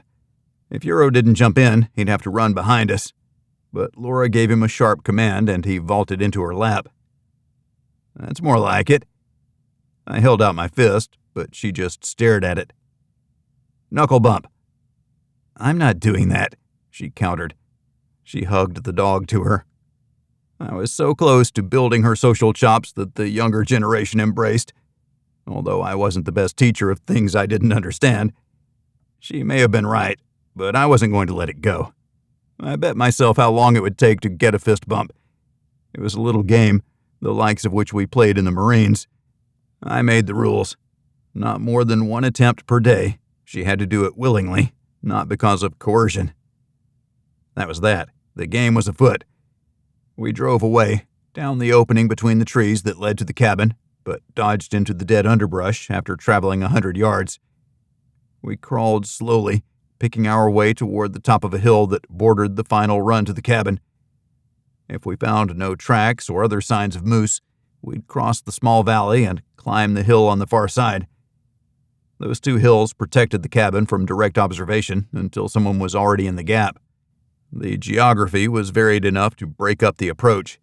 If Euro didn't jump in, he'd have to run behind us. But Laura gave him a sharp command and he vaulted into her lap. That's more like it. I held out my fist, but she just stared at it. Knuckle bump. I'm not doing that, she countered. She hugged the dog to her. I was so close to building her social chops that the younger generation embraced, although I wasn't the best teacher of things I didn't understand. She may have been right, but I wasn't going to let it go. I bet myself how long it would take to get a fist bump. It was a little game, the likes of which we played in the Marines. I made the rules. Not more than one attempt per day. She had to do it willingly, not because of coercion. That was that. The game was afoot. We drove away, down the opening between the trees that led to the cabin, but dodged into the dead underbrush after traveling 100 yards. We crawled slowly, picking our way toward the top of a hill that bordered the final run to the cabin. If we found no tracks or other signs of moose, we'd cross the small valley and climb the hill on the far side. Those two hills protected the cabin from direct observation until someone was already in the gap. The geography was varied enough to break up the approach.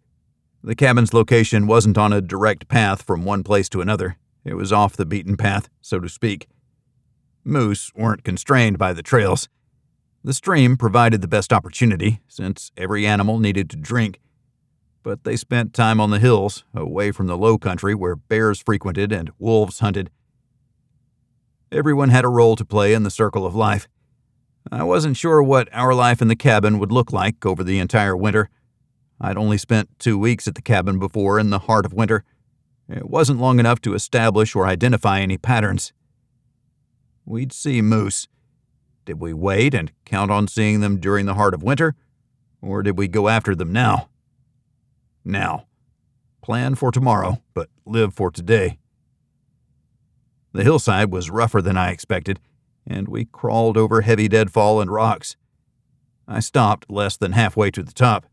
The cabin's location wasn't on a direct path from one place to another. It was off the beaten path, so to speak. Moose weren't constrained by the trails. The stream provided the best opportunity, since every animal needed to drink. But they spent time on the hills, away from the low country where bears frequented and wolves hunted. Everyone had a role to play in the circle of life. I wasn't sure what our life in the cabin would look like over the entire winter. I'd only spent 2 weeks at the cabin before in the heart of winter. It wasn't long enough to establish or identify any patterns. We'd see moose. Did we wait and count on seeing them during the heart of winter? Or did we go after them now? Now. Plan for tomorrow, but live for today. The hillside was rougher than I expected, and we crawled over heavy deadfall and rocks. I stopped less than halfway to the top.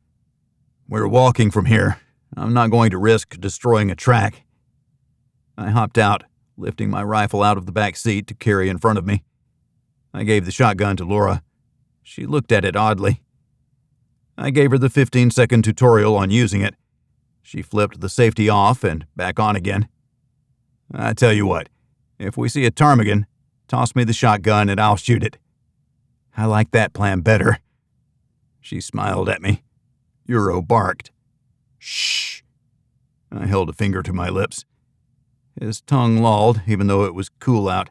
We're walking from here. I'm not going to risk destroying a track. I hopped out, lifting my rifle out of the back seat to carry in front of me. I gave the shotgun to Laura. She looked at it oddly. I gave her the 15-second tutorial on using it. She flipped the safety off and back on again. I tell you what, if we see a ptarmigan, toss me the shotgun and I'll shoot it. I like that plan better. She smiled at me. Euro barked. Shh. I held a finger to my lips. His tongue lolled, even though it was cool out.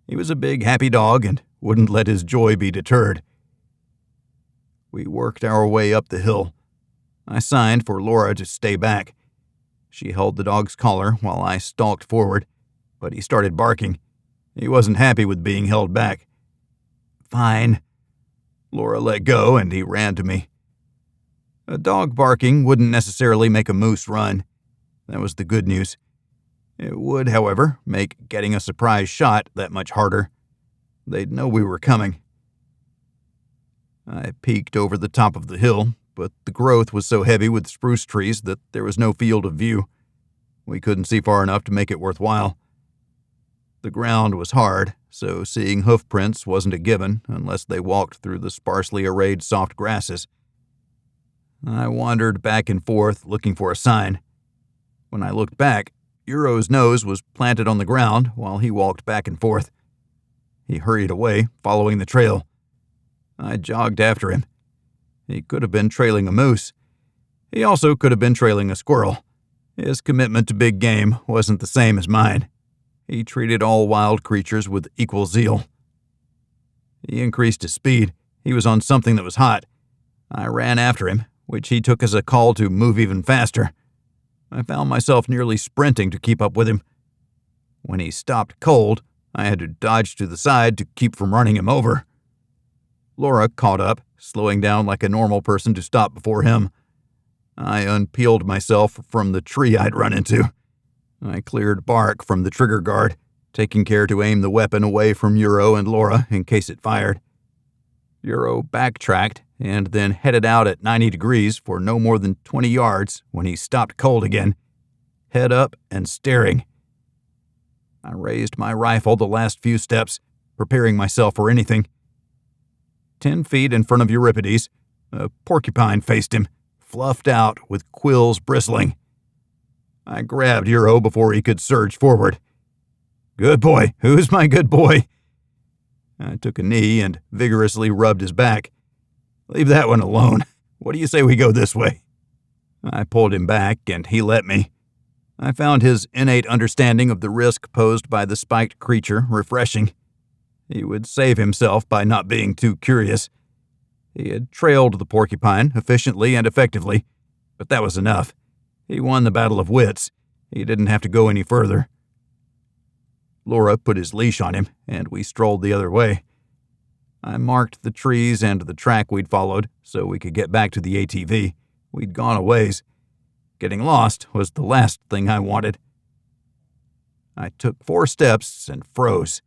He was a big, happy dog and wouldn't let his joy be deterred. We worked our way up the hill. I signed for Laura to stay back. She held the dog's collar while I stalked forward, but he started barking. He wasn't happy with being held back. Fine. Laura let go and he ran to me. A dog barking wouldn't necessarily make a moose run. That was the good news. It would, however, make getting a surprise shot that much harder. They'd know we were coming. I peeked over the top of the hill, but the growth was so heavy with spruce trees that there was no field of view. We couldn't see far enough to make it worthwhile. The ground was hard, so seeing hoof prints wasn't a given unless they walked through the sparsely arrayed soft grasses. I wandered back and forth looking for a sign. When I looked back, Euro's nose was planted on the ground while he walked back and forth. He hurried away, following the trail. I jogged after him. He could have been trailing a moose. He also could have been trailing a squirrel. His commitment to big game wasn't the same as mine. He treated all wild creatures with equal zeal. He increased his speed. He was on something that was hot. I ran after him, which he took as a call to move even faster. I found myself nearly sprinting to keep up with him. When he stopped cold, I had to dodge to the side to keep from running him over. Laura caught up, slowing down like a normal person to stop before him. I unpeeled myself from the tree I'd run into. I cleared bark from the trigger guard, taking care to aim the weapon away from Euro and Laura in case it fired. Euro backtracked and then headed out at 90 degrees for no more than 20 yards when he stopped cold again. head up and staring. I raised my rifle the last few steps, preparing myself for anything. 10 feet in front of Euripides, a porcupine faced him, fluffed out with quills bristling. I grabbed Euro before he could surge forward. "Good boy. Who's my good boy?" I took a knee and vigorously rubbed his back. "Leave that one alone. What do you say we go this way?" I pulled him back, and he let me. I found his innate understanding of the risk posed by the spiked creature refreshing. He would save himself by not being too curious. He had trailed the porcupine efficiently and effectively, but that was enough. He won the battle of wits. He didn't have to go any further. Laura put his leash on him, and we strolled the other way. I marked the trees and the track we'd followed so we could get back to the ATV. We'd gone a ways. Getting lost was the last thing I wanted. I took 4 steps and froze.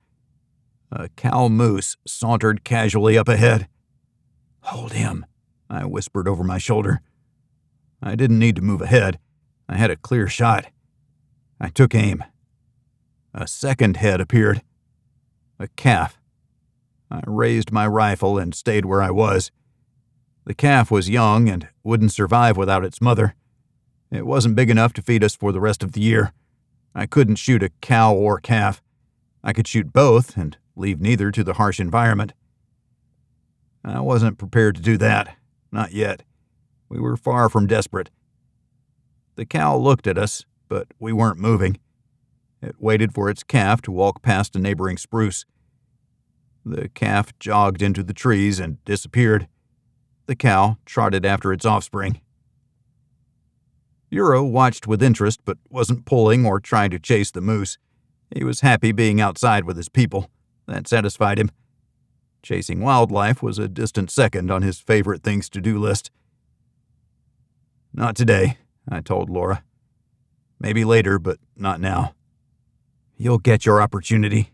A cow moose sauntered casually up ahead. "Hold him," I whispered over my shoulder. I didn't need to move ahead. I had a clear shot. I took aim. A second head appeared. A calf. I raised my rifle and stayed where I was. The calf was young and wouldn't survive without its mother. It wasn't big enough to feed us for the rest of the year. I couldn't shoot a cow or calf. I could shoot both and leave neither to the harsh environment. I wasn't prepared to do that. Not yet. We were far from desperate. The cow looked at us, but we weren't moving. It waited for its calf to walk past a neighboring spruce. The calf jogged into the trees and disappeared. The cow trotted after its offspring. Euro watched with interest but wasn't pulling or trying to chase the moose. He was happy being outside with his people. That satisfied him. Chasing wildlife was a distant second on his favorite things to do list. "Not today," I told Laura. "Maybe later, but not now." "You'll get your opportunity.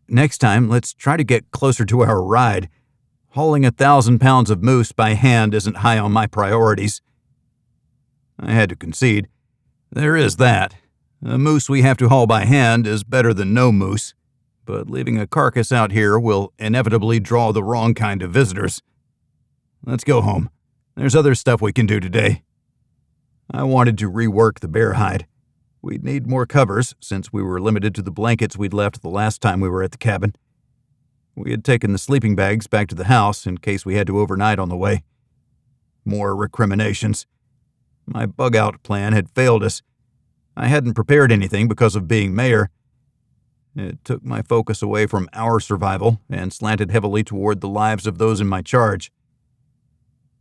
Next time, let's try to get closer to our ride. Hauling 1,000 pounds of moose by hand isn't high on my priorities." I had to concede. There is that. A moose we have to haul by hand is better than no moose, but leaving a carcass out here will inevitably draw the wrong kind of visitors. Let's go home. There's other stuff we can do today. I wanted to rework the bear hide. We'd need more covers since we were limited to the blankets we'd left the last time we were at the cabin. We had taken the sleeping bags back to the house in case we had to overnight on the way. More recriminations. My bug-out plan had failed us. I hadn't prepared anything because of being mayor. It took my focus away from our survival and slanted heavily toward the lives of those in my charge.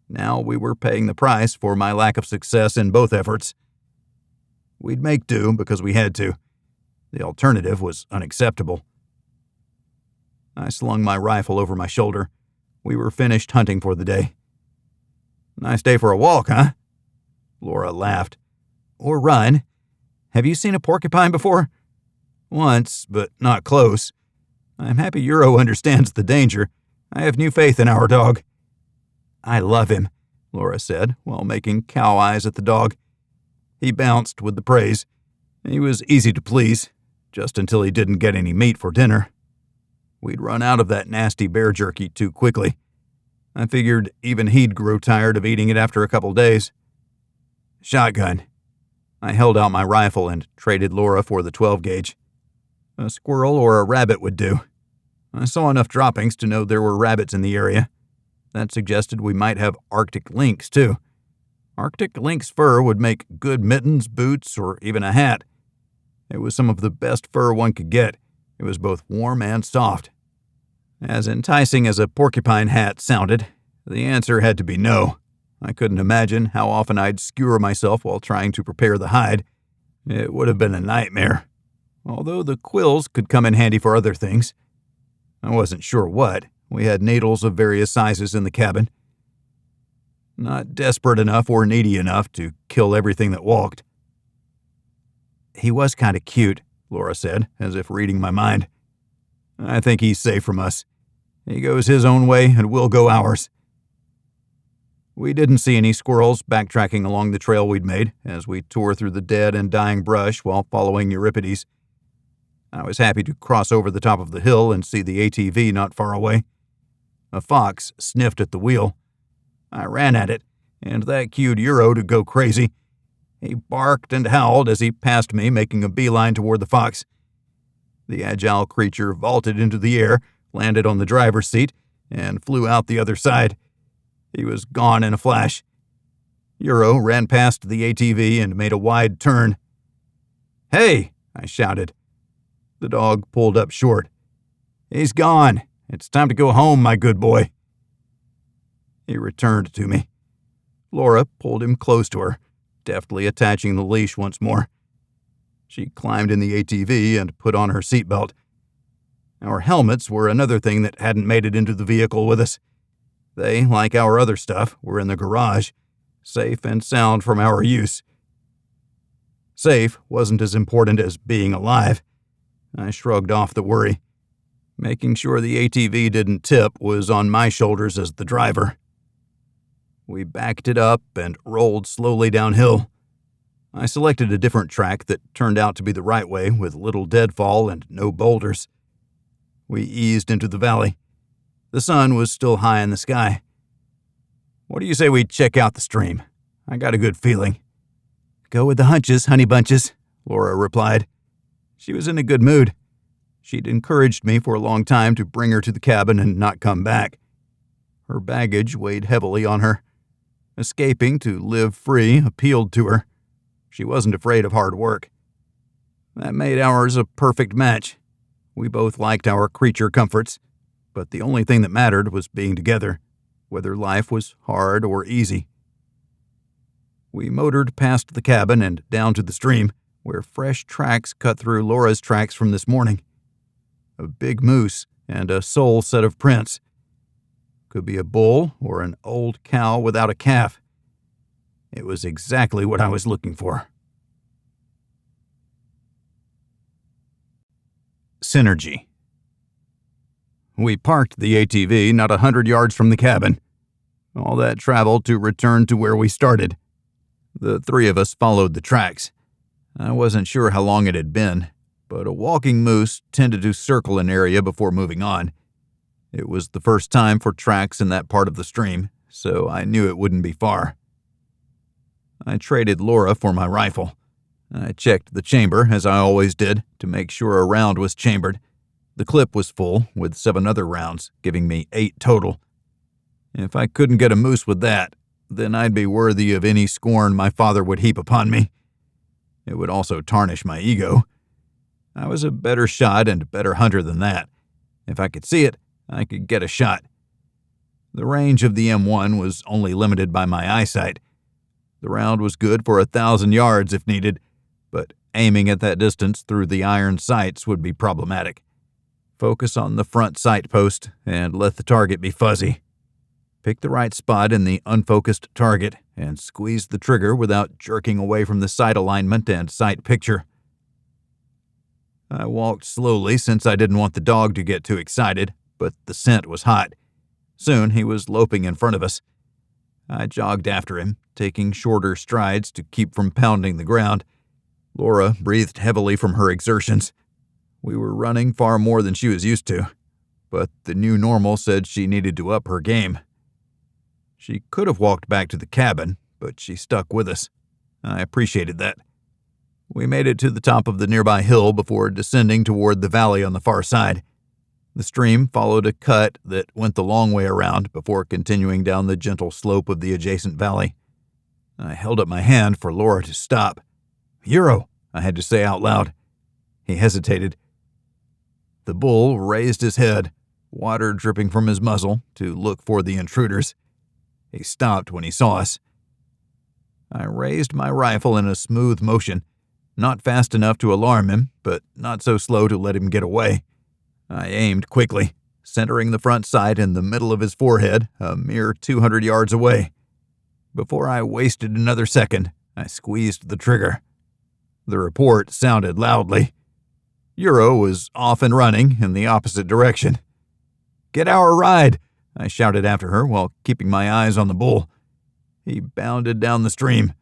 Now we were paying the price for my lack of success in both efforts. We'd make do because we had to. The alternative was unacceptable. I slung my rifle over my shoulder. We were finished hunting for the day. "Nice day for a walk, huh?" Laura laughed. "Or run. Have you seen a porcupine before?" "Once, but not close. I'm happy Euro understands the danger. I have new faith in our dog." "I love him," Laura said, while making cow eyes at the dog. He bounced with the praise. He was easy to please, just until he didn't get any meat for dinner. We'd run out of that nasty bear jerky too quickly. I figured even he'd grow tired of eating it after a couple days. "Shotgun." I held out my rifle and traded Laura for the 12-gauge. A squirrel or a rabbit would do. I saw enough droppings to know there were rabbits in the area. That suggested we might have Arctic lynx, too. Arctic lynx fur would make good mittens, boots, or even a hat. It was some of the best fur one could get. It was both warm and soft. As enticing as a porcupine hat sounded, the answer had to be no. I couldn't imagine how often I'd skewer myself while trying to prepare the hide. It would have been a nightmare. Although the quills could come in handy for other things. I wasn't sure what. We had needles of various sizes in the cabin. Not desperate enough or needy enough to kill everything that walked. "He was kind of cute," Laura said, as if reading my mind. "I think he's safe from us. He goes his own way and we'll go ours." We didn't see any squirrels backtracking along the trail we'd made as we tore through the dead and dying brush while following Euripides. I was happy to cross over the top of the hill and see the ATV not far away. A fox sniffed at the wheel. I ran at it, and that cued Euro to go crazy. He barked and howled as he passed me, making a beeline toward the fox. The agile creature vaulted into the air, landed on the driver's seat, and flew out the other side. He was gone in a flash. Euro ran past the ATV and made a wide turn. "Hey!" I shouted. The dog pulled up short. "He's gone. It's time to go home, my good boy." He returned to me. Laura pulled him close to her, deftly attaching the leash once more. She climbed in the ATV and put on her seatbelt. Our helmets were another thing that hadn't made it into the vehicle with us. They, like our other stuff, were in the garage, safe and sound from our use. Safe wasn't as important as being alive. I shrugged off the worry. Making sure the ATV didn't tip was on my shoulders as the driver. We backed it up and rolled slowly downhill. I selected a different track that turned out to be the right way with little deadfall and no boulders. We eased into the valley. The sun was still high in the sky. "What do you say we check out the stream? I got a good feeling." "Go with the hunches, honey bunches," Laura replied. She was in a good mood. She'd encouraged me for a long time to bring her to the cabin and not come back. Her baggage weighed heavily on her. Escaping to live free appealed to her. She wasn't afraid of hard work. That made ours a perfect match. We both liked our creature comforts, but the only thing that mattered was being together, whether life was hard or easy. We motored past the cabin and down to the stream, where fresh tracks cut through Laura's tracks from this morning. A big moose and a sole set of prints. Could be a bull or an old cow without a calf. It was exactly what I was looking for. Synergy. We parked the ATV not 100 yards from the cabin. All that travel to return to where we started. The three of us followed the tracks. I wasn't sure how long it had been, but a walking moose tended to circle an area before moving on. It was the first time for tracks in that part of the stream, so I knew it wouldn't be far. I traded Laura for my rifle. I checked the chamber, as I always did, to make sure a round was chambered. The clip was full, with 7 other rounds, giving me 8 total. If I couldn't get a moose with that, then I'd be worthy of any scorn my father would heap upon me. It would also tarnish my ego. I was a better shot and better hunter than that. If I could see it, I could get a shot. The range of the M1 was only limited by my eyesight. The round was good for 1,000 yards if needed, but aiming at that distance through the iron sights would be problematic. Focus on the front sight post and let the target be fuzzy. Pick the right spot in the unfocused target and squeeze the trigger without jerking away from the sight alignment and sight picture. I walked slowly since I didn't want the dog to get too excited, but the scent was hot. Soon he was loping in front of us. I jogged after him, taking shorter strides to keep from pounding the ground. Laura breathed heavily from her exertions. We were running far more than she was used to, but the new normal said she needed to up her game. She could have walked back to the cabin, but she stuck with us. I appreciated that. We made it to the top of the nearby hill before descending toward the valley on the far side. The stream followed a cut that went the long way around before continuing down the gentle slope of the adjacent valley. I held up my hand for Laura to stop. "Euro," I had to say out loud. He hesitated. The bull raised his head, water dripping from his muzzle, to look for the intruders. He stopped when he saw us. I raised my rifle in a smooth motion, not fast enough to alarm him, but not so slow to let him get away. I aimed quickly, centering the front sight in the middle of his forehead, a mere 200 yards away. Before I wasted another second, I squeezed the trigger. The report sounded loudly. Euro was off and running in the opposite direction. "Get our ride," I shouted after her while keeping my eyes on the bull. He bounded down the stream.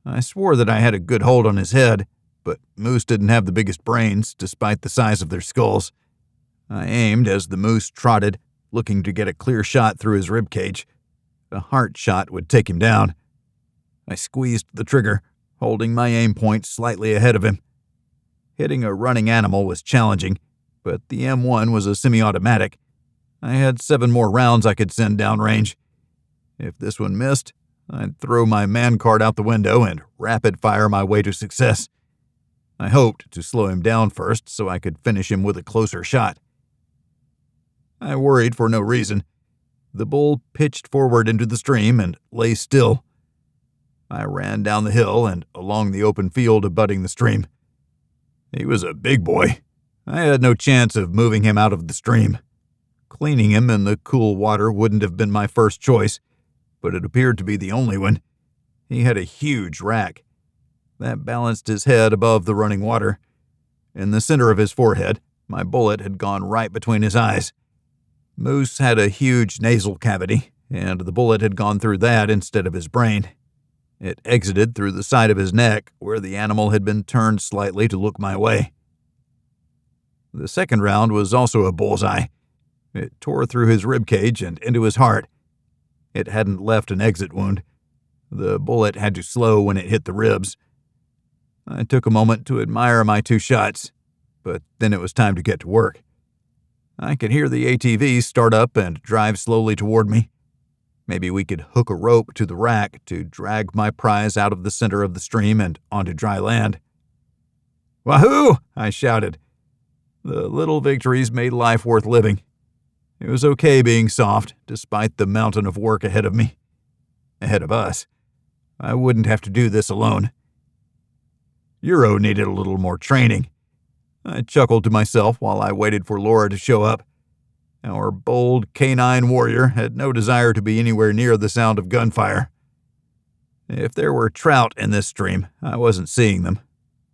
I swore that I had a good hold on his head, but moose didn't have the biggest brains, despite the size of their skulls. I aimed as the moose trotted, looking to get a clear shot through his ribcage. A heart shot would take him down. I squeezed the trigger, holding my aim point slightly ahead of him. Hitting a running animal was challenging, but the M1 was a semi-automatic. I had 7 more rounds I could send downrange. If this one missed, I'd throw my man card out the window and rapid-fire my way to success. I hoped to slow him down first so I could finish him with a closer shot. I worried for no reason. The bull pitched forward into the stream and lay still. I ran down the hill and along the open field abutting the stream. He was a big boy. I had no chance of moving him out of the stream. Cleaning him in the cool water wouldn't have been my first choice, but it appeared to be the only one. He had a huge rack. That balanced his head above the running water. In the center of his forehead, my bullet had gone right between his eyes. Moose had a huge nasal cavity, and the bullet had gone through that instead of his brain. It exited through the side of his neck, where the animal had been turned slightly to look my way. The second round was also a bullseye. It tore through his ribcage and into his heart. It hadn't left an exit wound. The bullet had to slow when it hit the ribs. I took a moment to admire my 2 shots, but then it was time to get to work. I could hear the ATV start up and drive slowly toward me. Maybe we could hook a rope to the rack to drag my prize out of the center of the stream and onto dry land. "Wahoo!" I shouted. The little victories made life worth living. It was okay being soft, despite the mountain of work ahead of me. Ahead of us. I wouldn't have to do this alone. Euro needed a little more training. I chuckled to myself while I waited for Laura to show up. Our bold canine warrior had no desire to be anywhere near the sound of gunfire. If there were trout in this stream, I wasn't seeing them,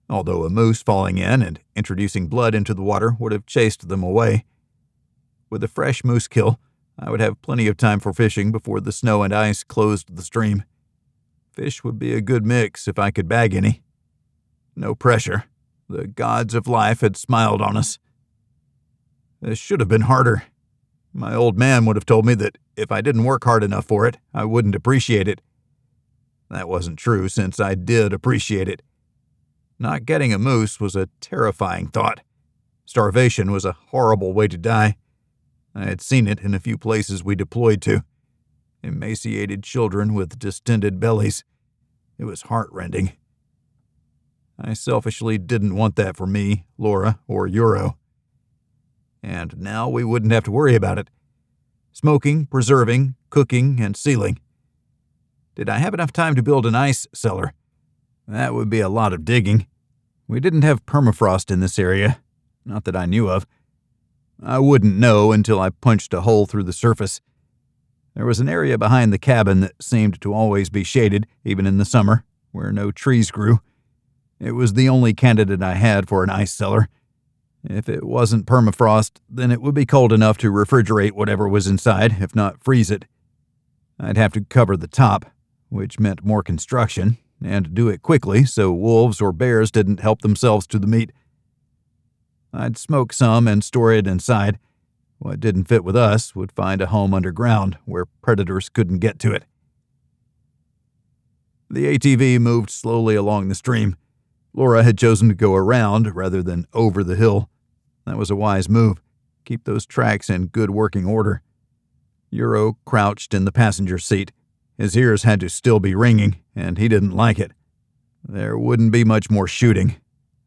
although a moose falling in and introducing blood into the water would have chased them away. With a fresh moose kill, I would have plenty of time for fishing before the snow and ice closed the stream. Fish would be a good mix if I could bag any. No pressure. The gods of life had smiled on us. This should have been harder. My old man would have told me that if I didn't work hard enough for it, I wouldn't appreciate it. That wasn't true, since I did appreciate it. Not getting a moose was a terrifying thought. Starvation was a horrible way to die. I had seen it in a few places we deployed to. Emaciated children with distended bellies. It was heart-rending. I selfishly didn't want that for me, Laura, or Euro. And now we wouldn't have to worry about it. Smoking, preserving, cooking, and sealing. Did I have enough time to build an ice cellar? That would be a lot of digging. We didn't have permafrost in this area, not that I knew of. I wouldn't know until I punched a hole through the surface. There was an area behind the cabin that seemed to always be shaded, even in the summer, where no trees grew. It was the only candidate I had for an ice cellar. If it wasn't permafrost, then it would be cold enough to refrigerate whatever was inside, if not freeze it. I'd have to cover the top, which meant more construction, and do it quickly so wolves or bears didn't help themselves to the meat. I'd smoke some and store it inside. What didn't fit with us would find a home underground where predators couldn't get to it. The ATV moved slowly along the stream. Laura had chosen to go around rather than over the hill. That was a wise move. Keep those tracks in good working order. Euro crouched in the passenger seat. His ears had to still be ringing, and he didn't like it. There wouldn't be much more shooting.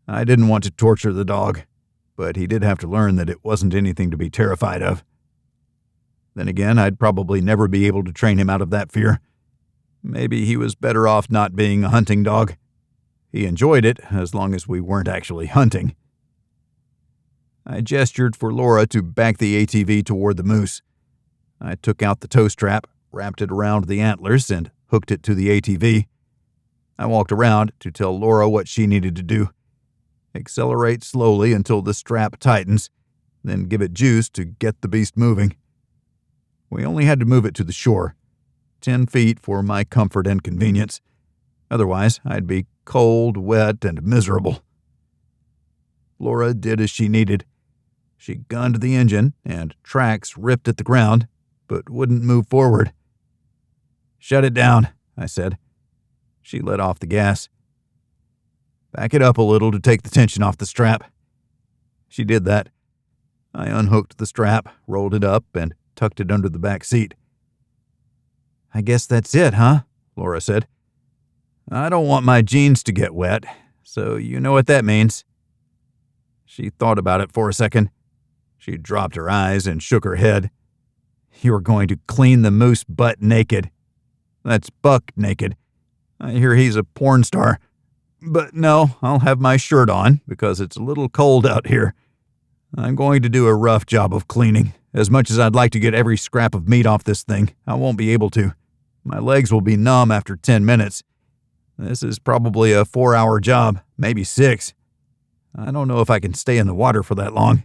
I didn't want to torture the dog, but he did have to learn that it wasn't anything to be terrified of. Then again, I'd probably never be able to train him out of that fear. Maybe he was better off not being a hunting dog. He enjoyed it as long as we weren't actually hunting. I gestured for Laura to back the ATV toward the moose. I took out the tow strap, wrapped it around the antlers, and hooked it to the ATV. I walked around to tell Laura what she needed to do. Accelerate slowly until the strap tightens, then give it juice to get the beast moving. We only had to move it to the shore. 10 feet for my comfort and convenience. Otherwise, I'd be cold, wet, and miserable. Laura did as she needed. She gunned the engine, and tracks ripped at the ground, but wouldn't move forward. "Shut it down," I said. She let off the gas. "Back it up a little to take the tension off the strap." She did that. I unhooked the strap, rolled it up, and tucked it under the back seat. "I guess that's it, huh?" Laura said. "I don't want my jeans to get wet, so you know what that means." She thought about it for a second. She dropped her eyes and shook her head. "You're going to clean the moose butt naked." "That's buck naked. I hear he's a porn star. But no, I'll have my shirt on because it's a little cold out here. I'm going to do a rough job of cleaning. As much as I'd like to get every scrap of meat off this thing, I won't be able to. My legs will be numb after 10 minutes. This is probably a 4-hour job, maybe 6. I don't know if I can stay in the water for that long.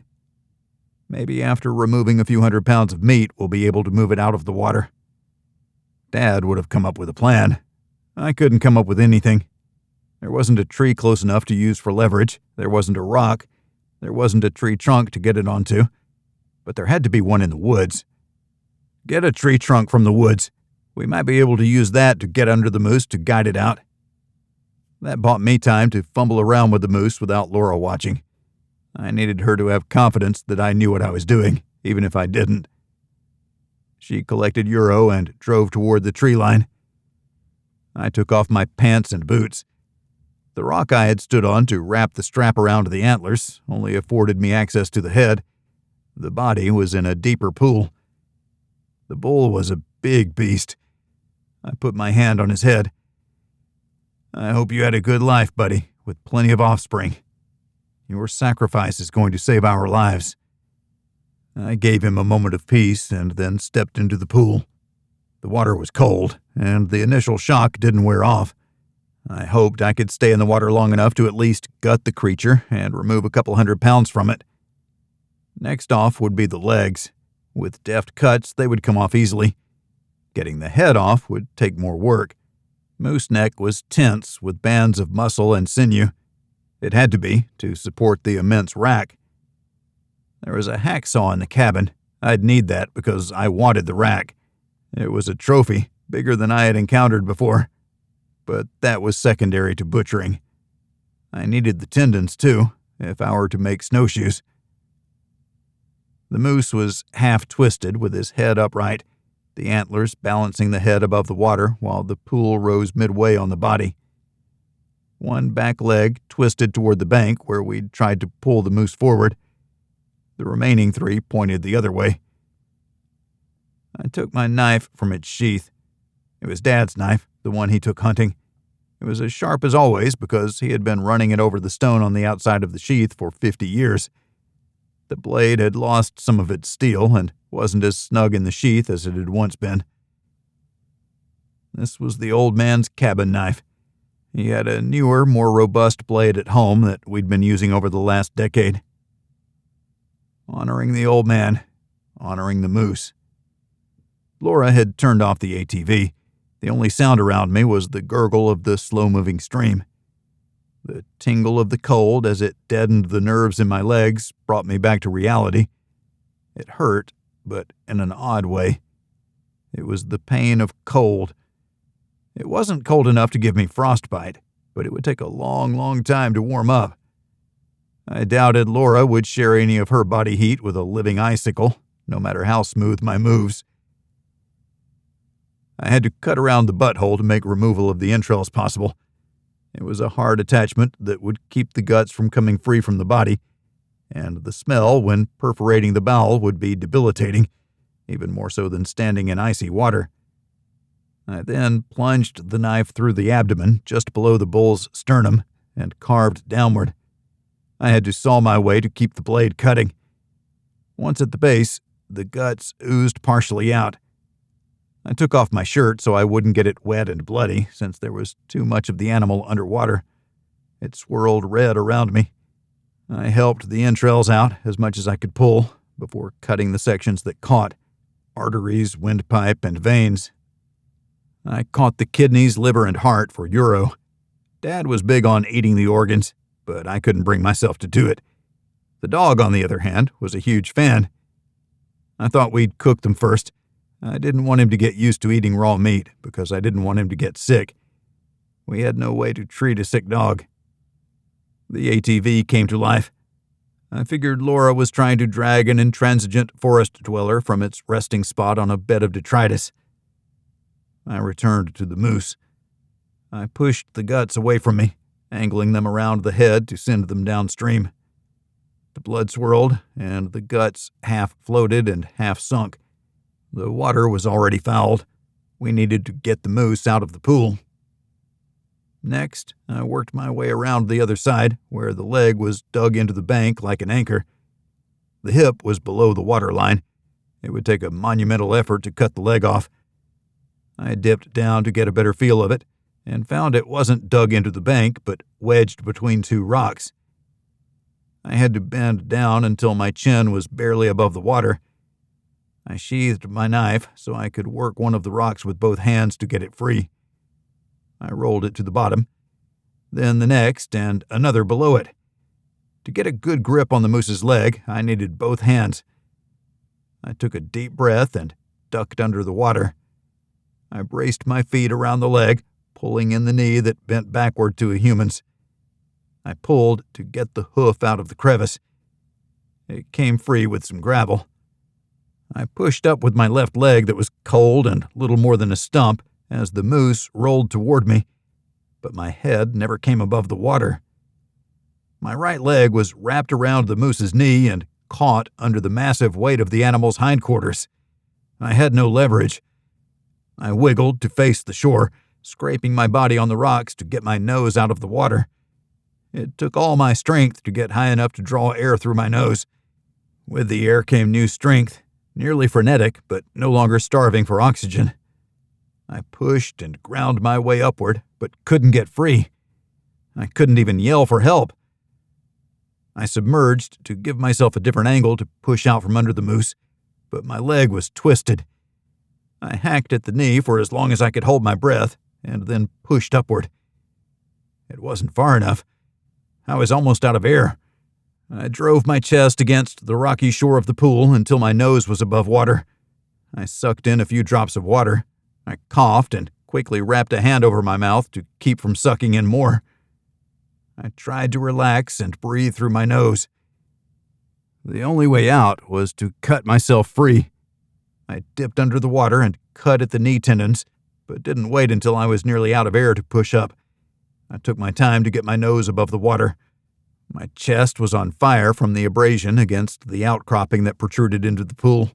Maybe after removing a few hundred pounds of meat, we'll be able to move it out of the water." Dad would have come up with a plan. I couldn't come up with anything. There wasn't a tree close enough to use for leverage. There wasn't a rock. There wasn't a tree trunk to get it onto. But there had to be one in the woods. "Get a tree trunk from the woods. We might be able to use that to get under the moose to guide it out." That bought me time to fumble around with the moose without Laura watching. I needed her to have confidence that I knew what I was doing, even if I didn't. She collected euro and drove toward the tree line. I took off my pants and boots. The rock I had stood on to wrap the strap around the antlers only afforded me access to the head. The body was in a deeper pool. The bull was a big beast. I put my hand on his head. "I hope you had a good life, buddy, with plenty of offspring. Your sacrifice is going to save our lives." I gave him a moment of peace and then stepped into the pool. The water was cold, and the initial shock didn't wear off. I hoped I could stay in the water long enough to at least gut the creature and remove a couple 100 pounds from it. Next off would be the legs. With deft cuts, they would come off easily. Getting the head off would take more work. Moose neck was tense with bands of muscle and sinew. It had to be to support the immense rack. There was a hacksaw in the cabin. I'd need that because I wanted the rack. It was a trophy, bigger than I had encountered before. But that was secondary to butchering. I needed the tendons, too, if I were to make snowshoes. The moose was half-twisted with his head upright, the antlers balancing the head above the water while the pool rose midway on the body. One back leg twisted toward the bank where we'd tried to pull the moose forward. The remaining 3 pointed the other way. I took my knife from its sheath. It was Dad's knife, the one he took hunting. It was as sharp as always because he had been running it over the stone on the outside of the sheath for 50 years. The blade had lost some of its steel and wasn't as snug in the sheath as it had once been. This was the old man's cabin knife. He had a newer, more robust blade at home that we'd been using over the last decade. Honoring the old man, honoring the moose. Laura had turned off the ATV. The only sound around me was the gurgle of the slow-moving stream. The tingle of the cold as it deadened the nerves in my legs brought me back to reality. It hurt, but in an odd way. It was the pain of cold. It wasn't cold enough to give me frostbite, but it would take a long, long time to warm up. I doubted Laura would share any of her body heat with a living icicle, no matter how smooth my moves. I had to cut around the butthole to make removal of the entrails possible. It was a hard attachment that would keep the guts from coming free from the body, and the smell when perforating the bowel would be debilitating, even more so than standing in icy water. I then plunged the knife through the abdomen just below the bull's sternum and carved downward. I had to saw my way to keep the blade cutting. Once at the base, the guts oozed partially out. I took off my shirt so I wouldn't get it wet and bloody, since there was too much of the animal underwater. It swirled red around me. I helped the entrails out as much as I could pull before cutting the sections that caught: arteries, windpipe, and veins. I caught the kidneys, liver, and heart for Euro. Dad was big on eating the organs, but I couldn't bring myself to do it. The dog, on the other hand, was a huge fan. I thought we'd cook them first. I didn't want him to get used to eating raw meat because I didn't want him to get sick. We had no way to treat a sick dog. The ATV came to life. I figured Laura was trying to drag an intransigent forest dweller from its resting spot on a bed of detritus. I returned to the moose. I pushed the guts away from me, angling them around the head to send them downstream. The blood swirled, and the guts half floated and half sunk. The water was already fouled. We needed to get the moose out of the pool. Next, I worked my way around the other side, where the leg was dug into the bank like an anchor. The hip was below the water line. It would take a monumental effort to cut the leg off. I dipped down to get a better feel of it, and found it wasn't dug into the bank, but wedged between two rocks. I had to bend down until my chin was barely above the water. I sheathed my knife so I could work one of the rocks with both hands to get it free. I rolled it to the bottom, then the next, and another below it. To get a good grip on the moose's leg, I needed both hands. I took a deep breath and ducked under the water. I braced my feet around the leg, pulling in the knee that bent backward to a human's. I pulled to get the hoof out of the crevice. It came free with some gravel. I pushed up with my left leg that was cold and little more than a stump as the moose rolled toward me, but my head never came above the water. My right leg was wrapped around the moose's knee and caught under the massive weight of the animal's hindquarters. I had no leverage. I wiggled to face the shore, scraping my body on the rocks to get my nose out of the water. It took all my strength to get high enough to draw air through my nose. With the air came new strength, nearly frenetic, but no longer starving for oxygen. I pushed and ground my way upward, but couldn't get free. I couldn't even yell for help. I submerged to give myself a different angle to push out from under the moose, but my leg was twisted. I hacked at the knee for as long as I could hold my breath, and then pushed upward. It wasn't far enough. I was almost out of air. I drove my chest against the rocky shore of the pool until my nose was above water. I sucked in a few drops of water. I coughed and quickly wrapped a hand over my mouth to keep from sucking in more. I tried to relax and breathe through my nose. The only way out was to cut myself free. I dipped under the water and cut at the knee tendons, but didn't wait until I was nearly out of air to push up. I took my time to get my nose above the water. My chest was on fire from the abrasion against the outcropping that protruded into the pool.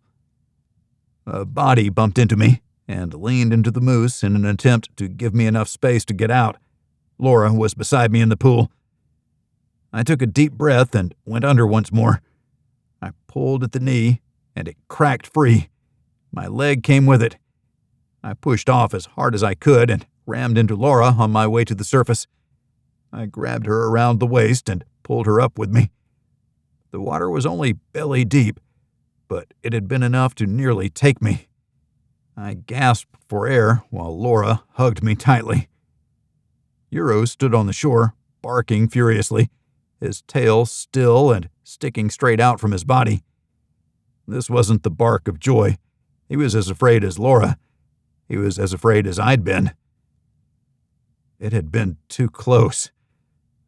A body bumped into me and leaned into the moose in an attempt to give me enough space to get out. Laura was beside me in the pool. I took a deep breath and went under once more. I pulled at the knee, and it cracked free. My leg came with it. I pushed off as hard as I could and rammed into Laura on my way to the surface. I grabbed her around the waist and pulled her up with me. The water was only belly deep, but it had been enough to nearly take me. I gasped for air while Laura hugged me tightly. Euro stood on the shore, barking furiously, his tail still and sticking straight out from his body. This wasn't the bark of joy. He was as afraid as Laura. He was as afraid as I'd been. It had been too close.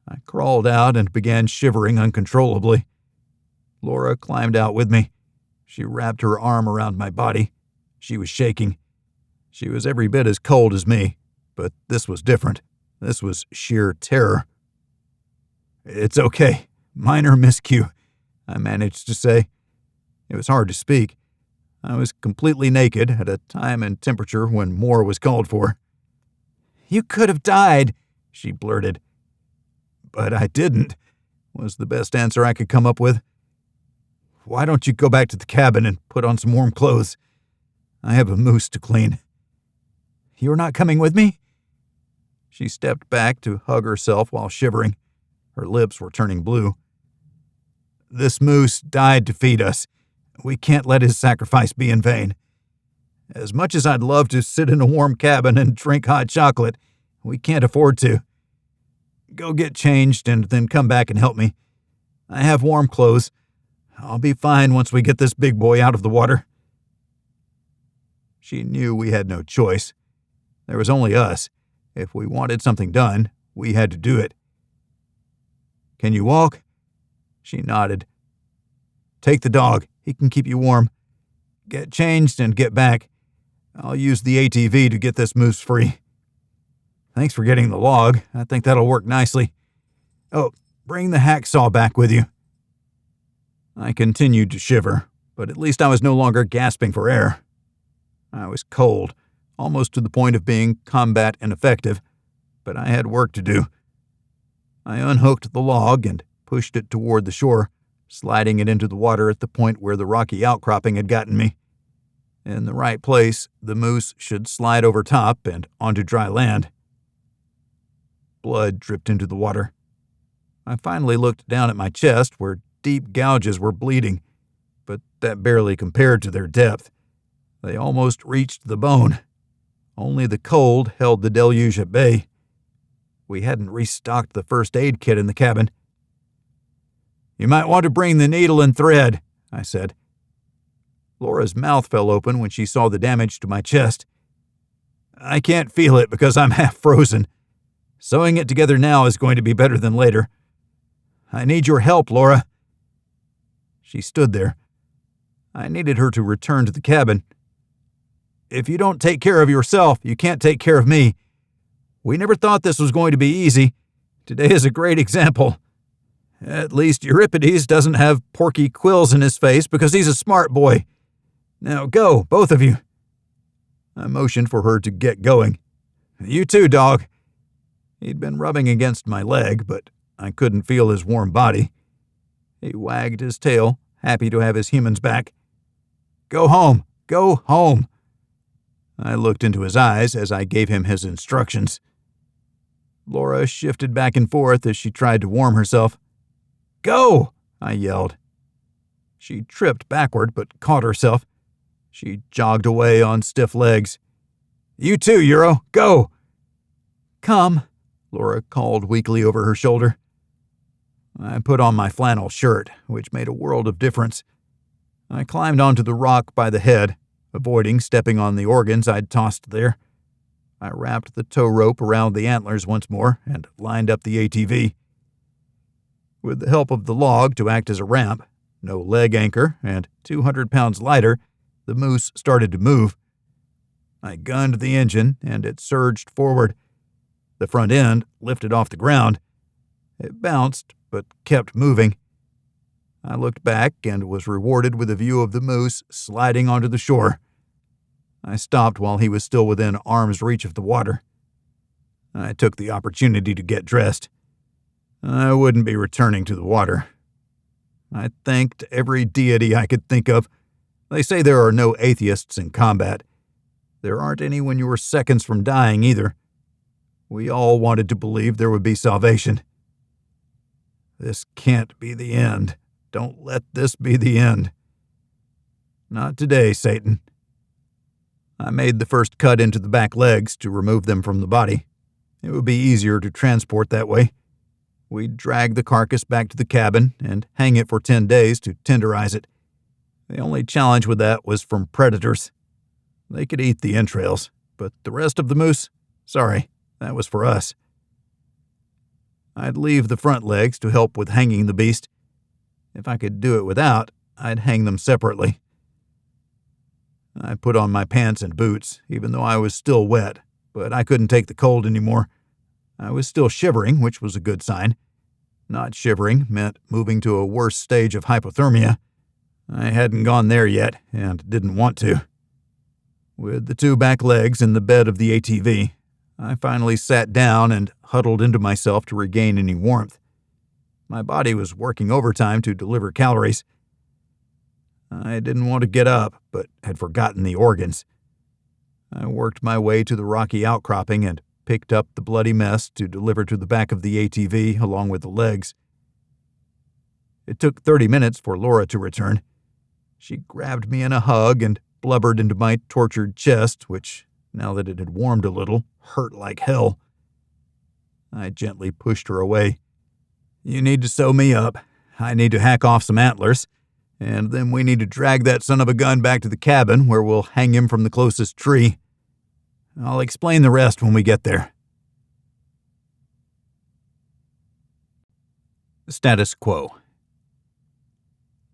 I crawled out and began shivering uncontrollably. Laura climbed out with me. She wrapped her arm around my body. She was shaking. She was every bit as cold as me, but this was different. This was sheer terror. "It's okay. Minor miscue," I managed to say. It was hard to speak. I was completely naked at a time and temperature when more was called for. "You could have died," she blurted. "But I didn't," was the best answer I could come up with. "Why don't you go back to the cabin and put on some warm clothes? I have a moose to clean." "You're not coming with me?" She stepped back to hug herself while shivering. Her lips were turning blue. "This moose died to feed us. We can't let his sacrifice be in vain." As much as I'd love to sit in a warm cabin and drink hot chocolate, we can't afford to. Go get changed and then come back and help me. I have warm clothes. I'll be fine once we get this big boy out of the water." She knew we had no choice. There was only us. If we wanted something done, we had to do it. "Can you walk?" She nodded. "Take the dog. He can keep you warm. Get changed and get back. I'll use the ATV to get this moose free. Thanks for getting the log. I think that'll work nicely. Oh, bring the hacksaw back with you." I continued to shiver, but at least I was no longer gasping for air. I was cold, almost to the point of being combat ineffective, but I had work to do. I unhooked the log and pushed it toward the shore, sliding it into the water at the point where the rocky outcropping had gotten me. In the right place, the moose should slide over top and onto dry land. Blood dripped into the water. I finally looked down at my chest where deep gouges were bleeding, but that barely compared to their depth. They almost reached the bone. Only the cold held the deluge at bay. We hadn't restocked the first aid kit in the cabin. "You might want to bring the needle and thread," I said. Laura's mouth fell open when she saw the damage to my chest. "I can't feel it because I'm half frozen. Sewing it together now is going to be better than later. I need your help, Laura." She stood there. I needed her to return to the cabin. "If you don't take care of yourself, you can't take care of me. We never thought this was going to be easy. Today is a great example. At least Euripides doesn't have porky quills in his face because he's a smart boy. Now go, both of you." I motioned for her to get going. "You too, dog." He'd been rubbing against my leg, but I couldn't feel his warm body. He wagged his tail, happy to have his humans back. "Go home! Go home!" I looked into his eyes as I gave him his instructions. Laura shifted back and forth as she tried to warm herself. "Go!" I yelled. She tripped backward but caught herself. She jogged away on stiff legs. "You too, Euro. Go!" "Come," Laura called weakly over her shoulder. I put on my flannel shirt, which made a world of difference. I climbed onto the rock by the head, avoiding stepping on the organs I'd tossed there. I wrapped the tow rope around the antlers once more and lined up the ATV. With the help of the log to act as a ramp, no leg anchor, and 200 pounds lighter, the moose started to move. I gunned the engine, and it surged forward. The front end lifted off the ground. It bounced, but kept moving. I looked back and was rewarded with a view of the moose sliding onto the shore. I stopped while he was still within arm's reach of the water. I took the opportunity to get dressed. I wouldn't be returning to the water. I thanked every deity I could think of. They say there are no atheists in combat. There aren't any when you are seconds from dying either. We all wanted to believe there would be salvation. This can't be the end. Don't let this be the end. Not today, Satan. I made the first cut into the back legs to remove them from the body. It would be easier to transport that way. We'd drag the carcass back to the cabin and hang it for 10 days to tenderize it. The only challenge with that was from predators. They could eat the entrails, but the rest of the moose, sorry, that was for us. I'd leave the front legs to help with hanging the beast. If I could do it without, I'd hang them separately. I put on my pants and boots, even though I was still wet, but I couldn't take the cold anymore. I was still shivering, which was a good sign. Not shivering meant moving to a worse stage of hypothermia. I hadn't gone there yet, and didn't want to. With the two back legs in the bed of the ATV, I finally sat down and huddled into myself to regain any warmth. My body was working overtime to deliver calories. I didn't want to get up, but had forgotten the organs. I worked my way to the rocky outcropping and picked up the bloody mess to deliver to the back of the ATV along with the legs. It took 30 minutes for Laura to return. She grabbed me in a hug and blubbered into my tortured chest, which, now that it had warmed a little, hurt like hell. I gently pushed her away. "You need to sew me up. I need to hack off some antlers. And then we need to drag that son of a gun back to the cabin where we'll hang him from the closest tree. I'll explain the rest when we get there." Status quo.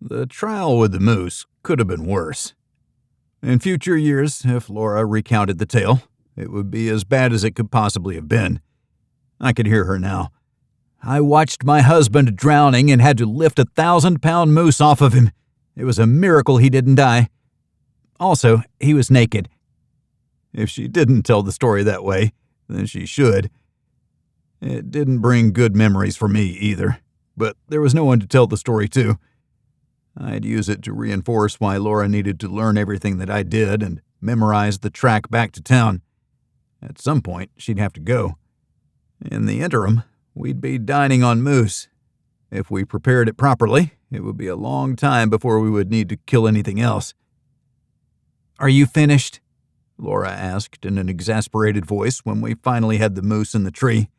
The trial with the moose could have been worse. In future years, if Laura recounted the tale, it would be as bad as it could possibly have been. I could hear her now. "I watched my husband drowning and had to lift a 1,000-pound moose off of him. It was a miracle he didn't die. Also, he was naked." If she didn't tell the story that way, then she should. It didn't bring good memories for me either, but there was no one to tell the story to. I'd use it to reinforce why Laura needed to learn everything that I did and memorize the track back to town. At some point, she'd have to go. In the interim, we'd be dining on moose. If we prepared it properly, it would be a long time before we would need to kill anything else. "Are you finished?" Laura asked in an exasperated voice when we finally had the moose in the tree.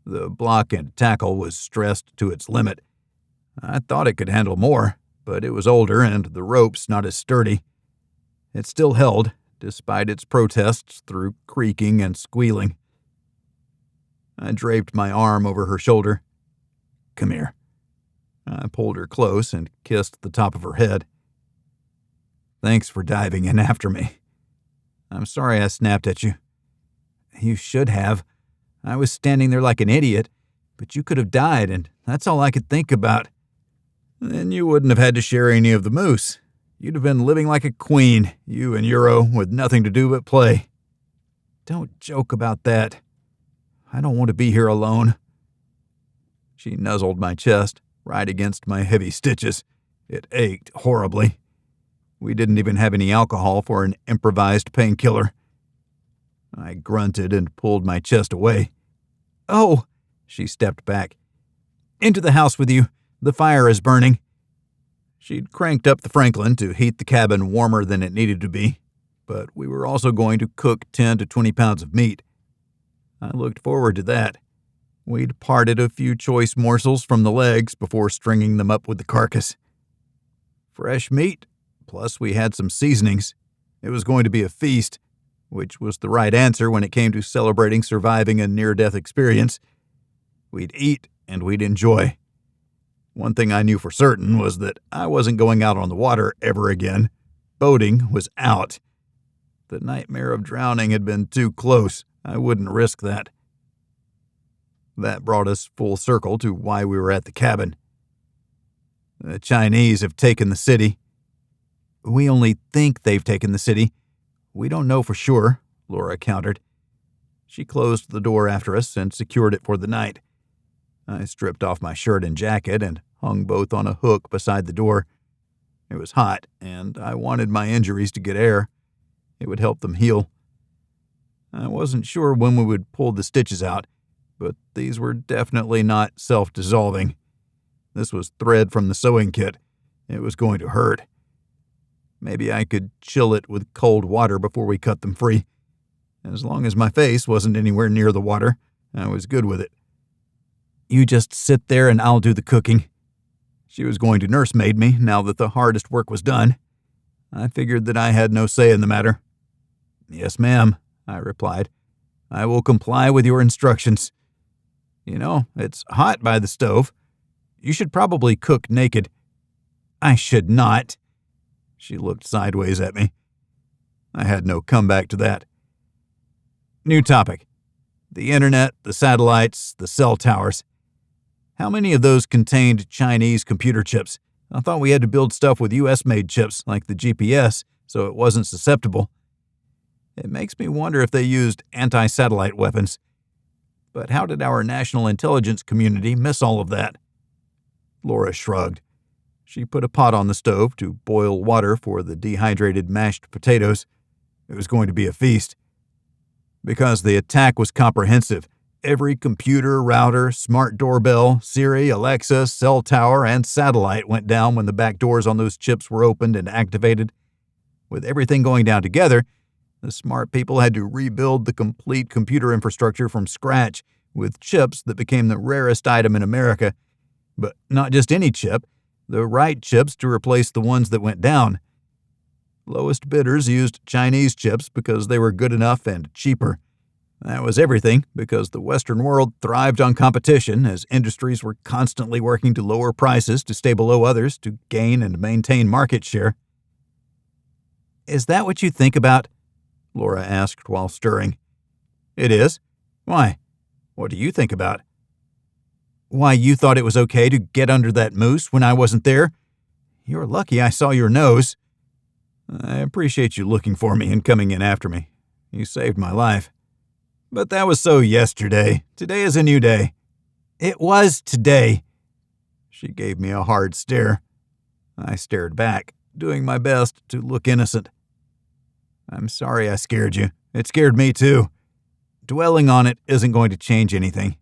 The block and tackle was stressed to its limit. I thought it could handle more, but it was older and the ropes not as sturdy. It still held, despite its protests through creaking and squealing. I draped my arm over her shoulder. "Come here." I pulled her close and kissed the top of her head. "Thanks for diving in after me. I'm sorry I snapped at you." "You should have. I was standing there like an idiot, but you could have died, and that's all I could think about." "Then you wouldn't have had to share any of the moose. You'd have been living like a queen, you and Euro, with nothing to do but play." "Don't joke about that. I don't want to be here alone." She nuzzled my chest, right against my heavy stitches. It ached horribly. We didn't even have any alcohol for an improvised painkiller. I grunted and pulled my chest away. "Oh!" She stepped back. "Into the house with you. The fire is burning." She'd cranked up the Franklin to heat the cabin warmer than it needed to be, but we were also going to cook 10 to 20 pounds of meat. I looked forward to that. We'd parted a few choice morsels from the legs before stringing them up with the carcass. Fresh meat, plus we had some seasonings. It was going to be a feast, which was the right answer when it came to celebrating surviving a near-death experience. We'd eat and we'd enjoy. One thing I knew for certain was that I wasn't going out on the water ever again. Boating was out. The nightmare of drowning had been too close. I wouldn't risk that. That brought us full circle to why we were at the cabin. "The Chinese have taken the city." "We only think they've taken the city. We don't know for sure," Laura countered. She closed the door after us and secured it for the night. I stripped off my shirt and jacket and hung both on a hook beside the door. It was hot, and I wanted my injuries to get air. It would help them heal. I wasn't sure when we would pull the stitches out, but these were definitely not self-dissolving. This was thread from the sewing kit. It was going to hurt. Maybe I could chill it with cold water before we cut them free. As long as my face wasn't anywhere near the water, I was good with it. "You just sit there and I'll do the cooking." She was going to nursemaid me now that the hardest work was done. I figured that I had no say in the matter. "Yes, ma'am," I replied. "I will comply with your instructions. You know, it's hot by the stove. You should probably cook naked." "I should not." She looked sideways at me. I had no comeback to that. New topic. The internet, the satellites, the cell towers. How many of those contained Chinese computer chips? I thought we had to build stuff with US-made chips, like the GPS, so it wasn't susceptible. It makes me wonder if they used anti-satellite weapons. But how did our national intelligence community miss all of that? Laura shrugged. She put a pot on the stove to boil water for the dehydrated mashed potatoes. It was going to be a feast. Because the attack was comprehensive, every computer, router, smart doorbell, Siri, Alexa, cell tower, and satellite went down when the back doors on those chips were opened and activated. with everything going down together, the smart people had to rebuild the complete computer infrastructure from scratch with chips that became the rarest item in America. But not just any chip, the right chips to replace the ones that went down. Lowest bidders used Chinese chips because they were good enough and cheaper. That was everything because the Western world thrived on competition as industries were constantly working to lower prices to stay below others to gain and maintain market share. "Is that what you think about?" Laura asked while stirring. "It is. Why? What do you think about?" "Why you thought it was okay to get under that moose when I wasn't there? You're lucky I saw your nose." "I appreciate you looking for me and coming in after me. You saved my life. But that was so yesterday. Today is a new day." "It was today." She gave me a hard stare. I stared back, doing my best to look innocent. "I'm sorry I scared you. It scared me too. Dwelling on it isn't going to change anything.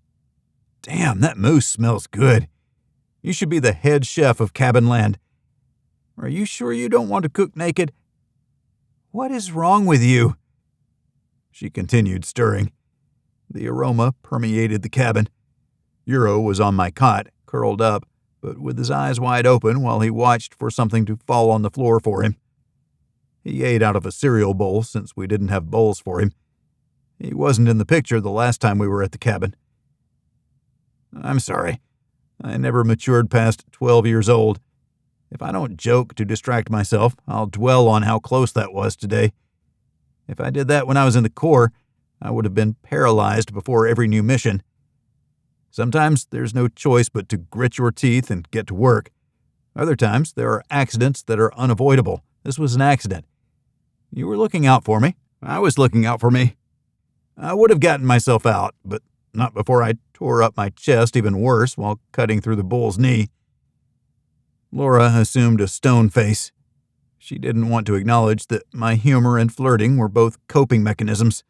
Damn, that moose smells good. You should be the head chef of Cabin Land. Are you sure you don't want to cook naked?" "What is wrong with you?" She continued stirring. The aroma permeated the cabin. Euro was on my cot, curled up, but with his eyes wide open while he watched for something to fall on the floor for him. He ate out of a cereal bowl since we didn't have bowls for him. He wasn't in the picture the last time we were at the cabin. "I'm sorry. I never matured past 12 years old. If I don't joke to distract myself, I'll dwell on how close that was today. If I did that when I was in the Corps, I would have been paralyzed before every new mission. Sometimes there's no choice but to grit your teeth and get to work. Other times there are accidents that are unavoidable. This was an accident. You were looking out for me. I was looking out for me. I would have gotten myself out, but not before I tore up my chest even worse while cutting through the bull's knee." Laura assumed a stone face. She didn't want to acknowledge that my humor and flirting were both coping mechanisms.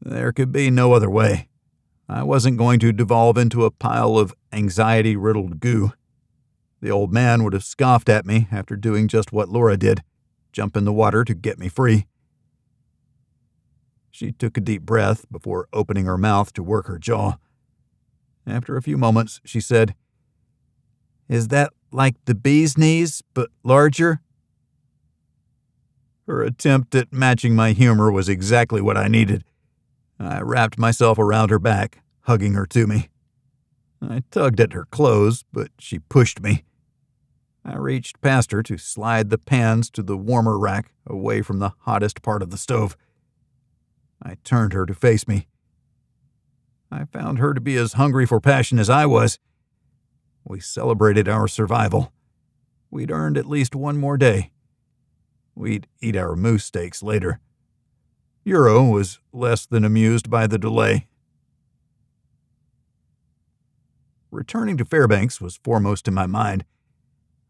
There could be no other way. I wasn't going to devolve into a pile of anxiety-riddled goo. The old man would have scoffed at me after doing just what Laura did, jump in the water to get me free. She took a deep breath before opening her mouth to work her jaw. After a few moments, she said, "Is that like the bee's knees, but larger?" Her attempt at matching my humor was exactly what I needed. I wrapped myself around her back, hugging her to me. I tugged at her clothes, but she pushed me. I reached past her to slide the pans to the warmer rack away from the hottest part of the stove. I turned her to face me. I found her to be as hungry for passion as I was. We celebrated our survival. We'd earned at least one more day. We'd eat our moose steaks later. Euro was less than amused by the delay. Returning to Fairbanks was foremost in my mind.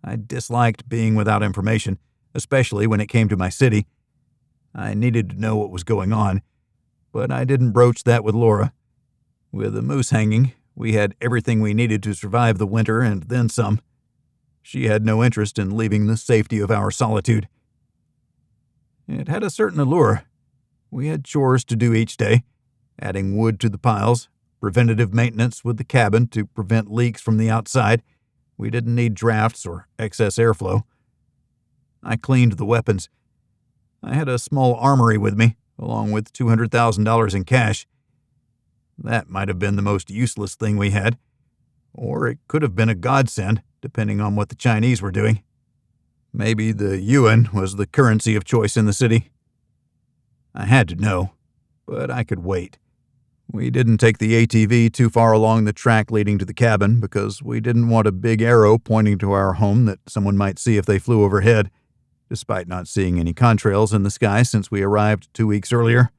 I disliked being without information, especially when it came to my city. I needed to know what was going on, but I didn't broach that with Laura. With the moose hanging, we had everything we needed to survive the winter and then some. She had no interest in leaving the safety of our solitude. It had a certain allure. We had chores to do each day, adding wood to the piles, preventative maintenance with the cabin to prevent leaks from the outside. We didn't need drafts or excess airflow. I cleaned the weapons. I had a small armory with me, along with $200,000 in cash. That might have been the most useless thing we had, or it could have been a godsend, depending on what the Chinese were doing. Maybe the yuan was the currency of choice in the city. I had to know, but I could wait. We didn't take the ATV too far along the track leading to the cabin because we didn't want a big arrow pointing to our home that someone might see if they flew overhead, despite not seeing any contrails in the sky since we arrived 2 weeks earlier.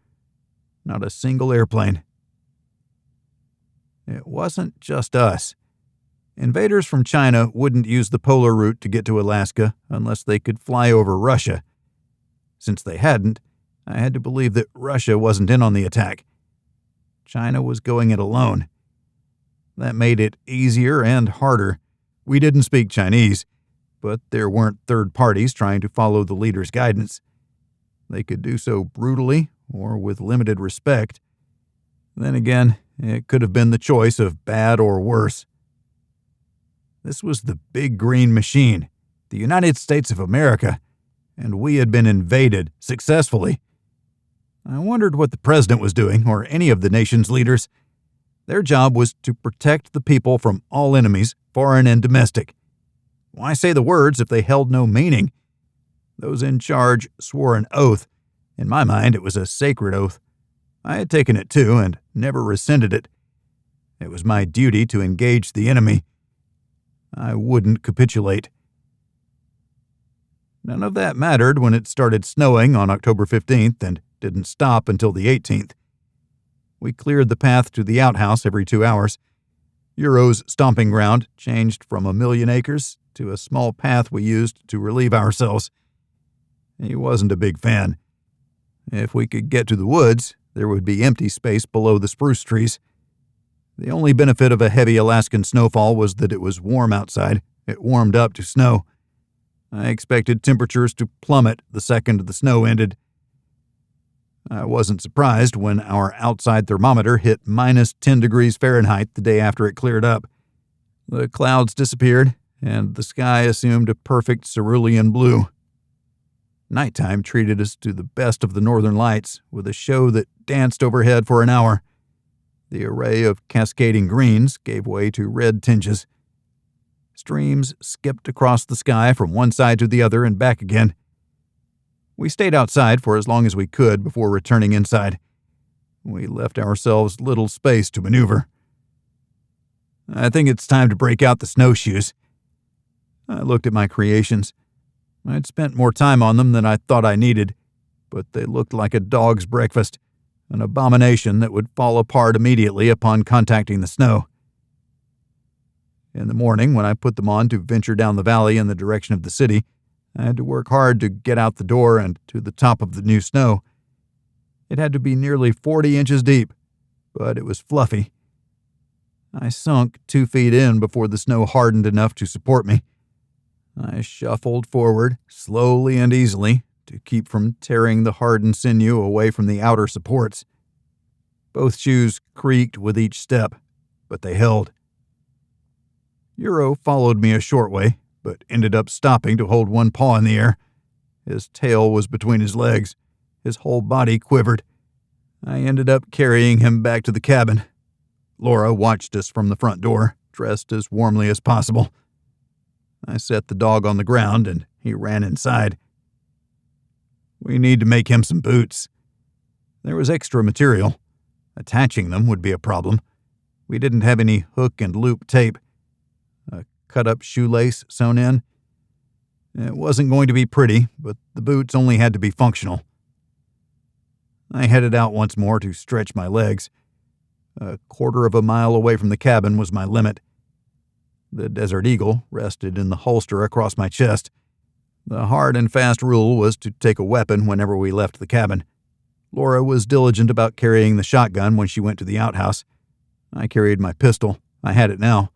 Not a single airplane. It wasn't just us. Invaders from China wouldn't use the polar route to get to Alaska unless they could fly over Russia. Since they hadn't, I had to believe that Russia wasn't in on the attack. China was going it alone. That made it easier and harder. We didn't speak Chinese, but there weren't third parties trying to follow the leader's guidance. they could do so brutally or with limited respect. Then again, it could have been the choice of bad or worse. This was the big green machine, the United States of America, and we had been invaded successfully. I wondered what the president was doing, or any of the nation's leaders. Their job was to protect the people from all enemies, foreign and domestic. Why say the words if they held no meaning? Those in charge swore an oath. In my mind, it was a sacred oath. I had taken it too, and never rescinded it. It was my duty to engage the enemy. I wouldn't capitulate. None of that mattered when it started snowing on October 15th and didn't stop until the 18th. We cleared the path to the outhouse every 2 hours. Euro's stomping ground changed from 1,000,000 acres to a small path we used to relieve ourselves. He wasn't a big fan. If we could get to the woods, there would be empty space below the spruce trees. The only benefit of a heavy Alaskan snowfall was that it was warm outside. It warmed up to snow. I expected temperatures to plummet the second the snow ended. I wasn't surprised when our outside thermometer hit minus 10 degrees Fahrenheit the day after it cleared up. The clouds disappeared, and the sky assumed a perfect cerulean blue. Nighttime treated us to the best of the northern lights, with a show that danced overhead for an hour. The array of cascading greens gave way to red tinges. Streams skipped across the sky from one side to the other and back again. We stayed outside for as long as we could before returning inside. We left ourselves little space to maneuver. I think it's time to break out the snowshoes. I looked at my creations. I'd spent more time on them than I thought I needed, but they looked like a dog's breakfast, an abomination that would fall apart immediately upon contacting the snow. In the morning, when I put them on to venture down the valley in the direction of the city, I had to work hard to get out the door and to the top of the new snow. It had to be nearly 40 inches deep, but it was fluffy. I sunk 2 feet in before the snow hardened enough to support me. I shuffled forward, slowly and easily, to keep from tearing the hardened sinew away from the outer supports. Both shoes creaked with each step, but they held. Euro followed me a short way, but ended up stopping to hold one paw in the air. His tail was between his legs. His whole body quivered. I ended up carrying him back to the cabin. Laura watched us from the front door, dressed as warmly as possible. I set the dog on the ground, and he ran inside. We need to make him some boots. There was extra material. Attaching them would be a problem. We didn't have any hook and loop tape. A cut-up shoelace sewn in. It wasn't going to be pretty, but the boots only had to be functional. I headed out once more to stretch my legs. 1/4 of a mile away from the cabin was my limit. The Desert Eagle rested in the holster across my chest. The hard and fast rule was to take a weapon whenever we left the cabin. Laura was diligent about carrying the shotgun when she went to the outhouse. I carried my pistol. I had it now.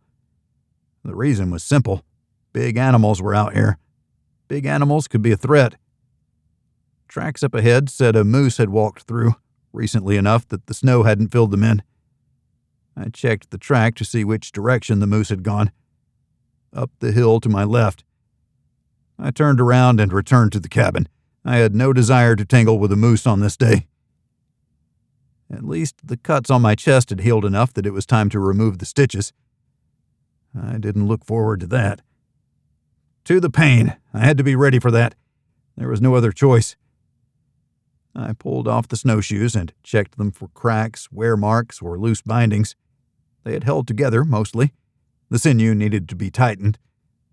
The reason was simple. Big animals were out here. Big animals could be a threat. Tracks up ahead said a moose had walked through, recently enough that the snow hadn't filled them in. I checked the track to see which direction the moose had gone. Up the hill to my left. I turned around and returned to the cabin. I had no desire to tangle with a moose on this day. At least the cuts on my chest had healed enough that it was time to remove the stitches. I didn't look forward to that. To the pain. I had to be ready for that. There was no other choice. I pulled off the snowshoes and checked them for cracks, wear marks, or loose bindings. They had held together, mostly. The sinew needed to be tightened.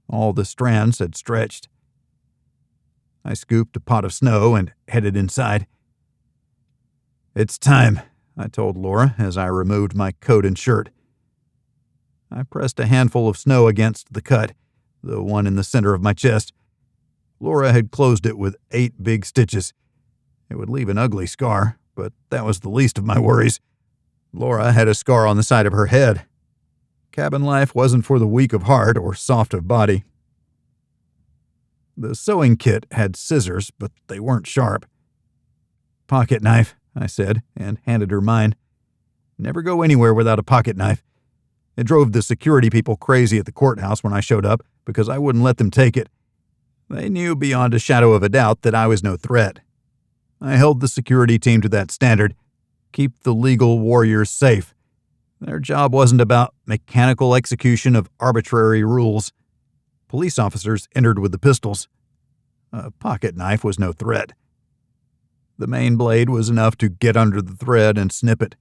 All the strands had stretched. I scooped a pot of snow and headed inside. It's time, I told Laura as I removed my coat and shirt. I pressed a handful of snow against the cut, the one in the center of my chest. Laura had closed it with 8 big stitches. It would leave an ugly scar, but that was the least of my worries. Laura had a scar on the side of her head. Cabin life wasn't for the weak of heart or soft of body. The sewing kit had scissors, but they weren't sharp. Pocket knife, I said, and handed her mine. Never go anywhere without a pocket knife. It drove the security people crazy at the courthouse when I showed up because I wouldn't let them take it. They knew beyond a shadow of a doubt that I was no threat. I held the security team to that standard. Keep the legal warriors safe. Their job wasn't about mechanical execution of arbitrary rules. Police officers entered with the pistols. A pocket knife was no threat. The main blade was enough to get under the thread and snip it.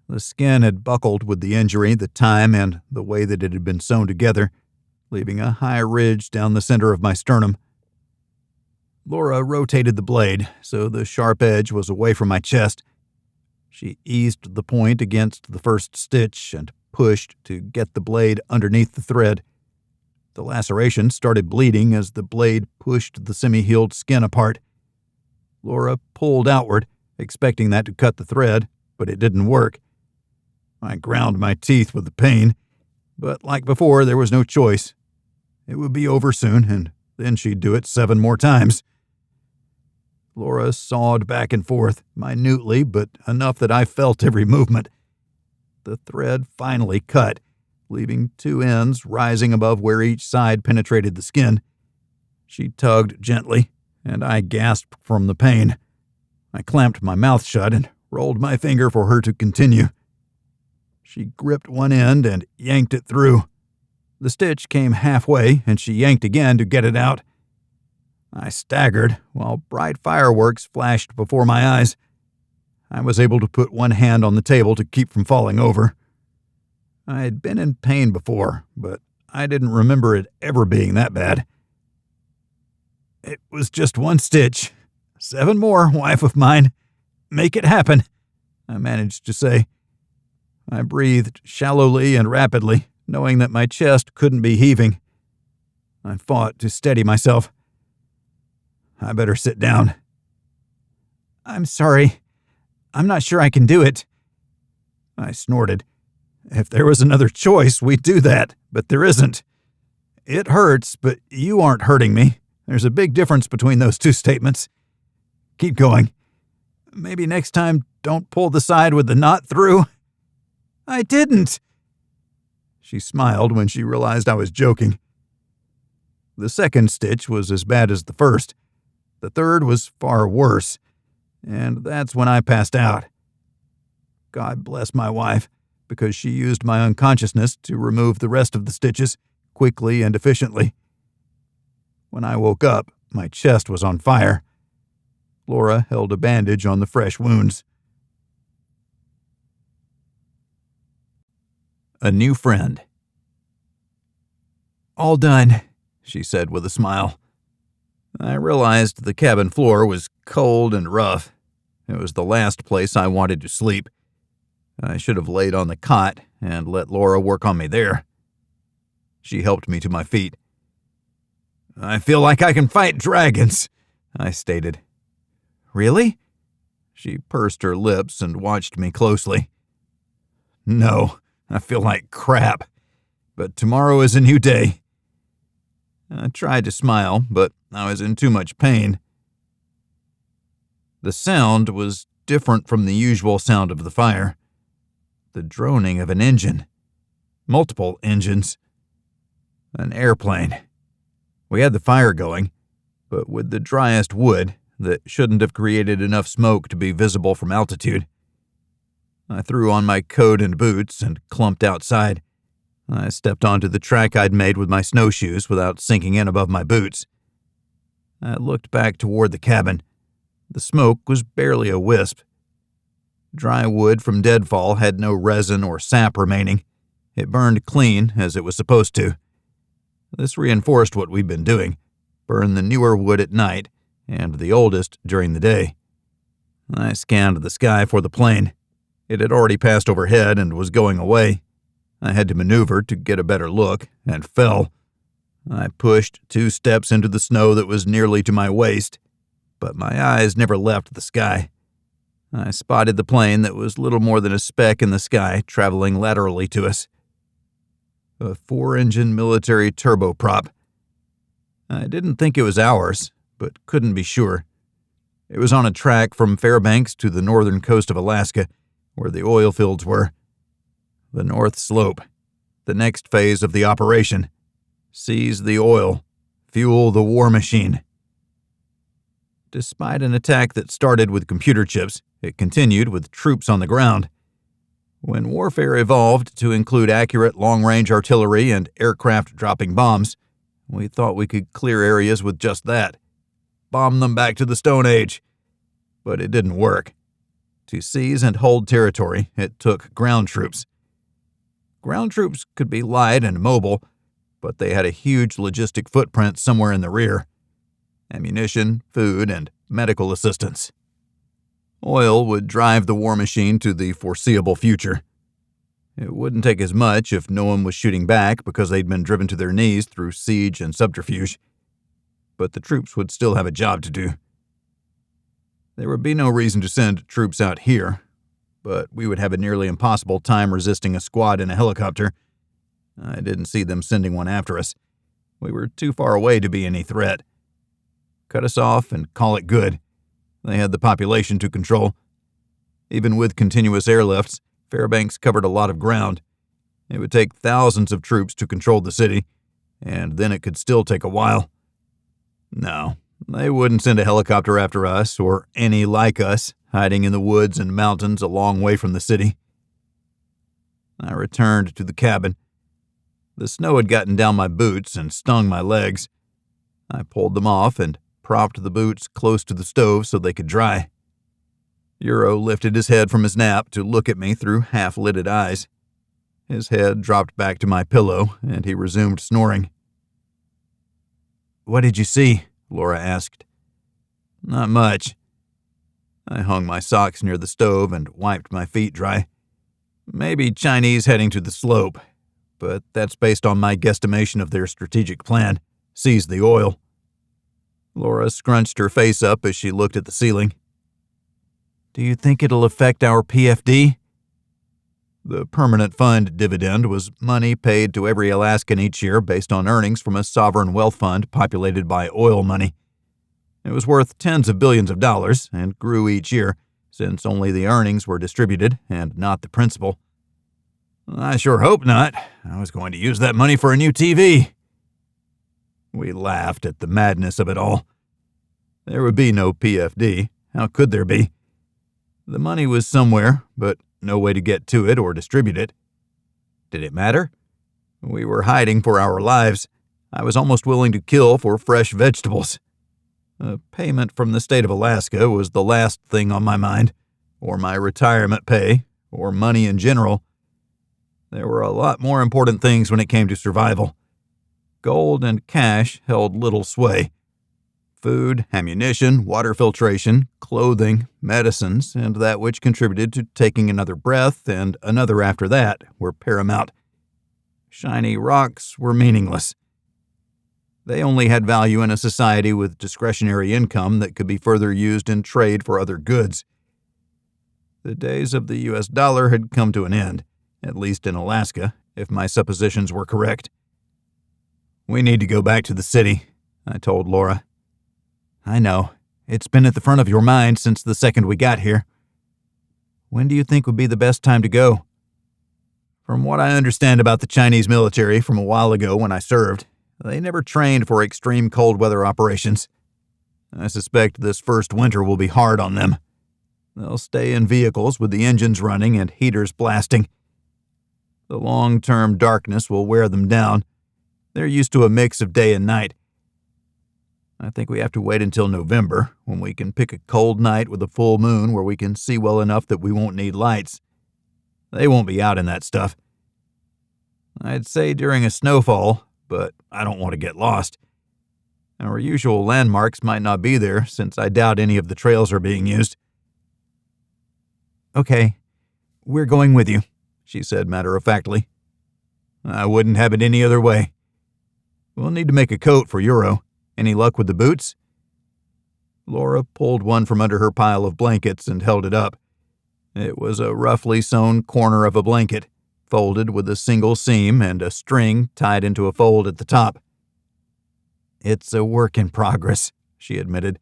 The skin had buckled with the injury, the time, and the way that it had been sewn together, leaving a high ridge down the center of my sternum. Laura rotated the blade so the sharp edge was away from my chest. She eased the point against the first stitch and pushed to get the blade underneath the thread. The laceration started bleeding as the blade pushed the semi-healed skin apart. Laura pulled outward, expecting that to cut the thread, but it didn't work. I ground my teeth with the pain, but like before, there was no choice. It would be over soon, and then she'd do it 7 more times. Laura sawed back and forth, minutely, but enough that I felt every movement. The thread finally cut, leaving 2 ends rising above where each side penetrated the skin. She tugged gently, and I gasped from the pain. I clamped my mouth shut and rolled my finger for her to continue. She gripped one end and yanked it through. The stitch came halfway, and she yanked again to get it out. I staggered while bright fireworks flashed before my eyes. I was able to put one hand on the table to keep from falling over. I had been in pain before, but I didn't remember it ever being that bad. It was just 1 stitch. 7 more, wife of mine. Make it happen, I managed to say. I breathed shallowly and rapidly, knowing that my chest couldn't be heaving. I fought to steady myself. I better sit down. I'm sorry. I'm not sure I can do it. I snorted. If there was another choice, we'd do that, but there isn't. It hurts, but you aren't hurting me. There's a big difference between those 2 statements. Keep going. Maybe next time, don't pull the side with the knot through. I didn't. She smiled when she realized I was joking. The second stitch was as bad as the first. The third was far worse, and that's when I passed out. God bless my wife, because she used my unconsciousness to remove the rest of the stitches quickly and efficiently. When I woke up, my chest was on fire. Laura held a bandage on the fresh wounds. A new friend. All done, she said with a smile. I realized the cabin floor was cold and rough. It was the last place I wanted to sleep. I should have laid on the cot and let Laura work on me there. She helped me to my feet. I feel like I can fight dragons, I stated. Really? She pursed her lips and watched me closely. No, I feel like crap, but tomorrow is a new day. I tried to smile, but I was in too much pain. The sound was different from the usual sound of the fire. The droning of an engine. Multiple engines. An airplane. We had the fire going, but with the driest wood that shouldn't have created enough smoke to be visible from altitude. I threw on my coat and boots and clumped outside. I stepped onto the track I'd made with my snowshoes without sinking in above my boots. I looked back toward the cabin. The smoke was barely a wisp. Dry wood from deadfall had no resin or sap remaining. It burned clean, as it was supposed to. This reinforced what we'd been doing, burn the newer wood at night and the oldest during the day. I scanned the sky for the plane. It had already passed overhead and was going away. I had to maneuver to get a better look, and fell. I pushed 2 steps into the snow that was nearly to my waist, but my eyes never left the sky. I spotted the plane that was little more than a speck in the sky traveling laterally to us. A 4-engine military turboprop. I didn't think it was ours, but couldn't be sure. It was on a track from Fairbanks to the northern coast of Alaska, where the oil fields were. The North Slope, the next phase of the operation. Seize the oil, fuel the war machine. Despite an attack that started with computer chips, it continued with troops on the ground. When warfare evolved to include accurate long-range artillery and aircraft dropping bombs, we thought we could clear areas with just that. Bomb them back to the Stone Age. But it didn't work. To seize and hold territory, it took ground troops. Ground troops could be light and mobile, but they had a huge logistic footprint somewhere in the rear. Ammunition, food, and medical assistance. Oil would drive the war machine to the foreseeable future. It wouldn't take as much if no one was shooting back because they'd been driven to their knees through siege and subterfuge. But the troops would still have a job to do. There would be no reason to send troops out here, but we would have a nearly impossible time resisting a squad in a helicopter. I didn't see them sending one after us. We were too far away to be any threat. Cut us off and call it good. They had the population to control. Even with continuous airlifts, Fairbanks covered a lot of ground. It would take thousands of troops to control the city, and then it could still take a while. No, they wouldn't send a helicopter after us or any like us, hiding in the woods and mountains a long way from the city. I returned to the cabin. The snow had gotten down my boots and stung my legs. I pulled them off and propped the boots close to the stove so they could dry. Euro lifted his head from his nap to look at me through half-lidded eyes. His head dropped back to my pillow, and he resumed snoring. "What did you see?" Laura asked. "Not much." I hung my socks near the stove and wiped my feet dry. Maybe Chinese heading to the slope, but that's based on my guesstimation of their strategic plan. Seize the oil. Laura scrunched her face up as she looked at the ceiling. "Do you think it'll affect our PFD?" The permanent fund dividend was money paid to every Alaskan each year based on earnings from a sovereign wealth fund populated by oil money. It was worth tens of billions of dollars and grew each year, since only the earnings were distributed and not the principal. "I sure hope not. I was going to use that money for a new TV." We laughed at the madness of it all. There would be no PFD. How could there be? The money was somewhere, but no way to get to it or distribute it. Did it matter? We were hiding for our lives. I was almost willing to kill for fresh vegetables. A payment from the state of Alaska was the last thing on my mind, or my retirement pay, or money in general. There were a lot more important things when it came to survival. Gold and cash held little sway. Food, ammunition, water filtration, clothing, medicines, and that which contributed to taking another breath and another after that were paramount. Shiny rocks were meaningless. They only had value in a society with discretionary income that could be further used in trade for other goods. The days of the U.S. dollar had come to an end, at least in Alaska, if my suppositions were correct. "We need to go back to the city," I told Laura. "I know. It's been at the front of your mind since the second we got here." "When do you think would be the best time to go?" "From what I understand about the Chinese military from a while ago when I served, they never trained for extreme cold weather operations. I suspect this first winter will be hard on them. They'll stay in vehicles with the engines running and heaters blasting. The long-term darkness will wear them down. They're used to a mix of day and night. I think we have to wait until November, when we can pick a cold night with a full moon where we can see well enough that we won't need lights. They won't be out in that stuff. I'd say during a snowfall, but I don't want to get lost. Our usual landmarks might not be there, since I doubt any of the trails are being used." "Okay, we're going with you," she said matter-of-factly. "I wouldn't have it any other way. We'll need to make a coat for Euro. Any luck with the boots?" Laura pulled one from under her pile of blankets and held it up. It was a roughly sewn corner of a blanket, folded with a single seam and a string tied into a fold at the top. "It's a work in progress," she admitted.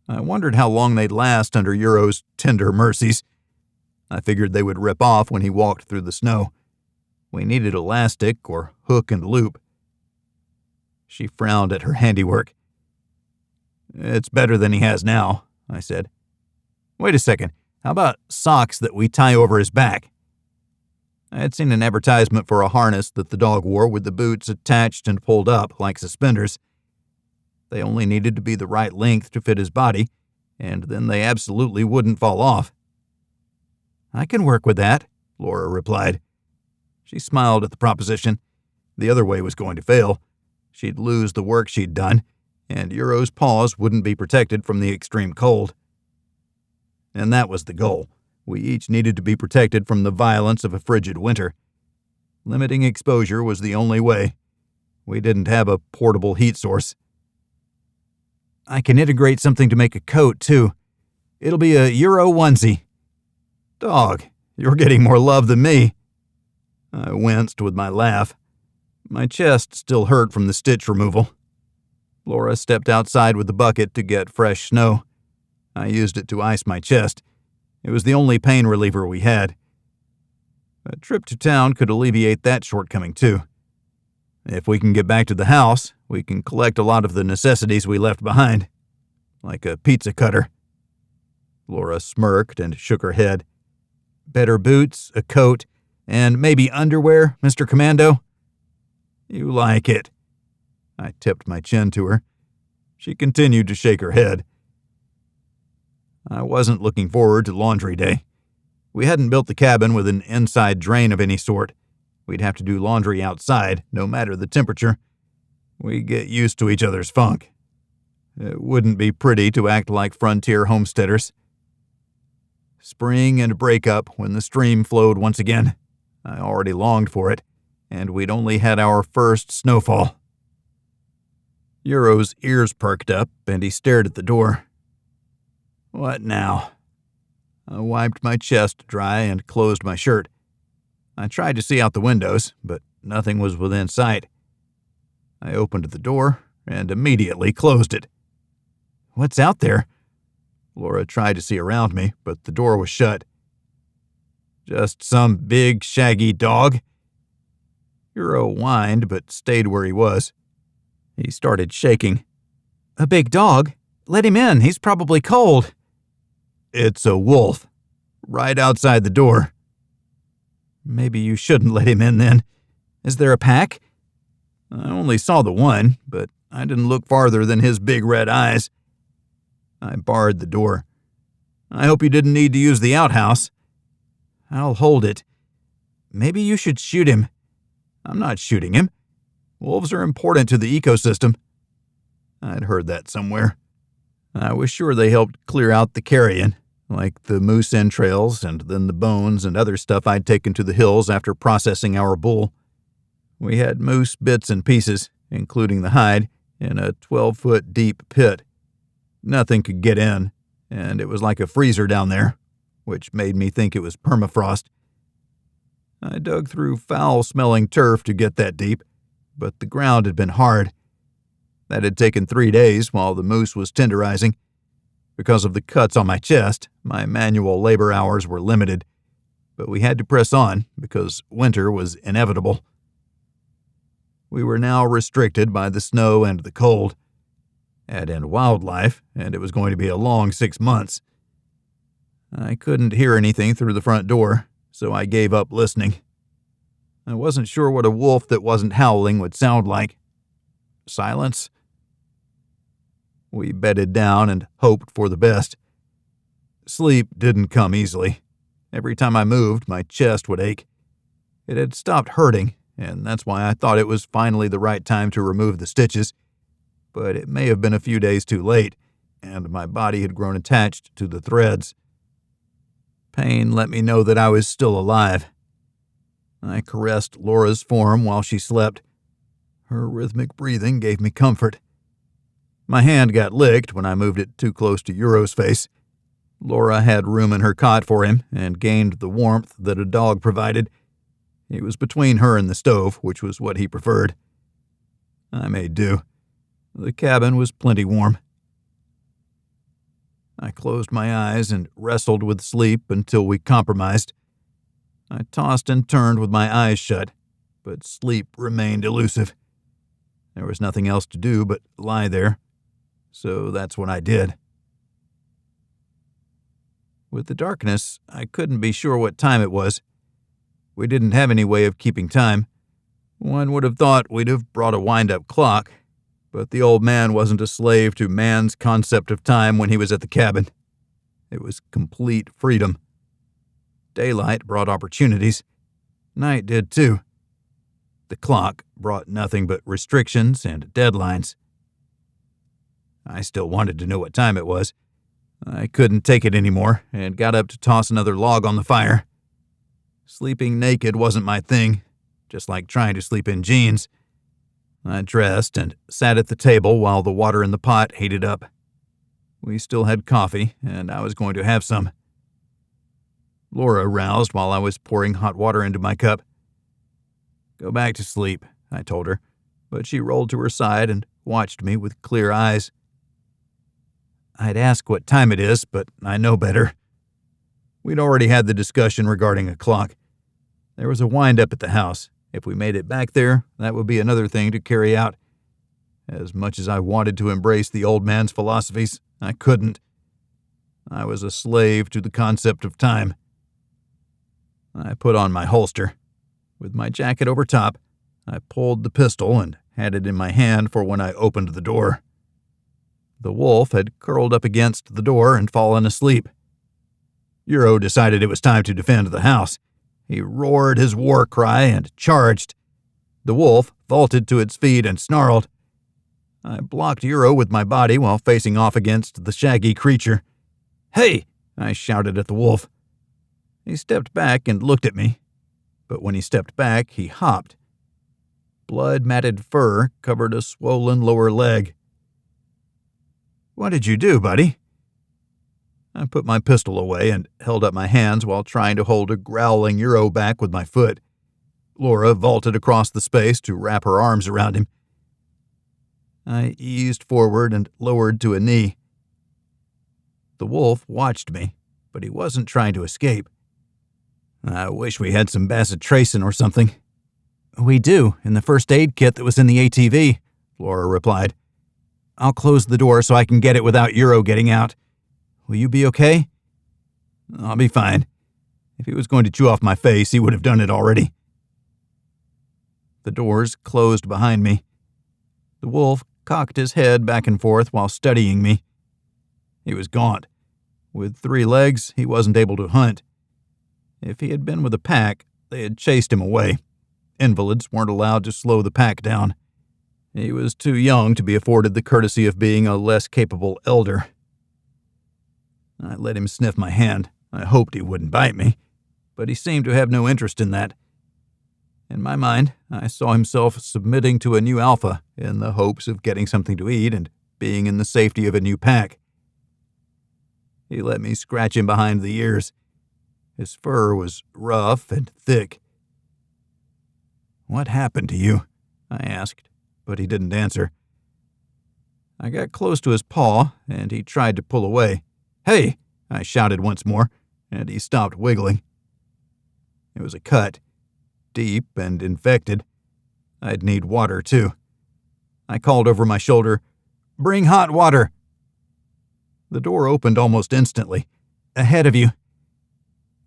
I wondered how long they'd last under Euro's tender mercies. I figured they would rip off when he walked through the snow. We needed elastic or hook and loop. She frowned at her handiwork. "It's better than he has now," I said. "Wait a second. How about socks that we tie over his back?" I had seen an advertisement for a harness that the dog wore with the boots attached and pulled up like suspenders. They only needed to be the right length to fit his body, and then they absolutely wouldn't fall off. "I can work with that," Laura replied. She smiled at the proposition. The other way was going to fail. She'd lose the work she'd done, and Euro's paws wouldn't be protected from the extreme cold. And that was the goal. We each needed to be protected from the violence of a frigid winter. Limiting exposure was the only way. We didn't have a portable heat source. "I can integrate something to make a coat, too. It'll be a Euro onesie." "Dog, you're getting more love than me." I winced with my laugh. My chest still hurt from the stitch removal. Laura stepped outside with the bucket to get fresh snow. I used it to ice my chest. It was the only pain reliever we had. A trip to town could alleviate that shortcoming, too. If we can get back to the house, we can collect a lot of the necessities we left behind, like a pizza cutter. Laura smirked and shook her head. "Better boots, a coat, and maybe underwear, Mr. Commando?" "You like it." I tipped my chin to her. She continued to shake her head. I wasn't looking forward to laundry day. We hadn't built the cabin with an inside drain of any sort. We'd have to do laundry outside, no matter the temperature. We get used to each other's funk. It wouldn't be pretty to act like frontier homesteaders. Spring and breakup when the stream flowed once again. I already longed for it, and we'd only had our first snowfall. Euro's ears perked up, and he stared at the door. "What now?" I wiped my chest dry and closed my shirt. I tried to see out the windows, but nothing was within sight. I opened the door and immediately closed it. "What's out there?" Laura tried to see around me, but the door was shut. "Just some big, shaggy dog." Euro whined, but stayed where he was. He started shaking. "A big dog? Let him in. He's probably cold." "It's a wolf. Right outside the door." "Maybe you shouldn't let him in then. Is there a pack?" I only saw the one, but I didn't look farther than his big red eyes. I barred the door. "I hope you didn't need to use the outhouse." "I'll hold it. Maybe you should shoot him." "I'm not shooting him. Wolves are important to the ecosystem." I'd heard that somewhere. I was sure they helped clear out the carrion, like the moose entrails and then the bones and other stuff I'd taken to the hills after processing our bull. We had moose bits and pieces, including the hide, in a 12-foot deep pit. Nothing could get in, and it was like a freezer down there, which made me think it was permafrost. I dug through foul-smelling turf to get that deep, but the ground had been hard. That had taken 3 days while the moose was tenderizing. Because of the cuts on my chest, my manual labor hours were limited, but we had to press on because winter was inevitable. We were now restricted by the snow and the cold. Add in wildlife, and it was going to be a long 6 months. I couldn't hear anything through the front door, so I gave up listening. I wasn't sure what a wolf that wasn't howling would sound like. Silence? We bedded down and hoped for the best. Sleep didn't come easily. Every time I moved, my chest would ache. It had stopped hurting, and that's why I thought it was finally the right time to remove the stitches. But it may have been a few days too late, and my body had grown attached to the threads. Pain let me know that I was still alive. I caressed Laura's form while she slept. Her rhythmic breathing gave me comfort. My hand got licked when I moved it too close to Euro's face. Laura had room in her cot for him and gained the warmth that a dog provided. He was between her and the stove, which was what he preferred. I made do. The cabin was plenty warm. I closed my eyes and wrestled with sleep until we compromised. I tossed and turned with my eyes shut, but sleep remained elusive. There was nothing else to do but lie there, so that's what I did. With the darkness, I couldn't be sure what time it was. We didn't have any way of keeping time. One would have thought we'd have brought a wind-up clock, but the old man wasn't a slave to man's concept of time when he was at the cabin. It was complete freedom. Daylight brought opportunities. Night did too. The clock brought nothing but restrictions and deadlines. I still wanted to know what time it was. I couldn't take it anymore and got up to toss another log on the fire. Sleeping naked wasn't my thing, just like trying to sleep in jeans. I dressed and sat at the table while the water in the pot heated up. We still had coffee, and I was going to have some. Laura roused while I was pouring hot water into my cup. "Go back to sleep," I told her, but she rolled to her side and watched me with clear eyes. I'd ask what time it is, but I know better. We'd already had the discussion regarding a clock. There was a wind-up at the house. If we made it back there, that would be another thing to carry out. As much as I wanted to embrace the old man's philosophies, I couldn't. I was a slave to the concept of time. I put on my holster. With my jacket over top, I pulled the pistol and had it in my hand for when I opened the door. The wolf had curled up against the door and fallen asleep. Euro decided it was time to defend the house. He roared his war cry and charged. The wolf vaulted to its feet and snarled. I blocked Euro with my body while facing off against the shaggy creature. "Hey!" I shouted at the wolf. He stepped back and looked at me, but when he stepped back, he hopped. Blood-matted fur covered a swollen lower leg. "What did you do, buddy?" I put my pistol away and held up my hands while trying to hold a growling Euro back with my foot. Laura vaulted across the space to wrap her arms around him. I eased forward and lowered to a knee. The wolf watched me, but he wasn't trying to escape. "I wish we had some bacitracin or something." "We do, in the first aid kit that was in the ATV," Laura replied. "I'll close the door so I can get it without Euro getting out. Will you be okay?" "I'll be fine. If he was going to chew off my face, he would have done it already." The doors closed behind me. The wolf cocked his head back and forth while studying me. He was gaunt. With 3 legs, he wasn't able to hunt. If he had been with a pack, they had chased him away. Invalids weren't allowed to slow the pack down. He was too young to be afforded the courtesy of being a less capable elder. I let him sniff my hand. I hoped he wouldn't bite me, but he seemed to have no interest in that. In my mind, I saw himself submitting to a new alpha in the hopes of getting something to eat and being in the safety of a new pack. He let me scratch him behind the ears. His fur was rough and thick. "What happened to you?" I asked, but he didn't answer. I got close to his paw, and he tried to pull away. "Hey!" I shouted once more, and he stopped wiggling. It was a cut, deep and infected. I'd need water, too. I called over my shoulder, "Bring hot water!" The door opened almost instantly. "Ahead of you."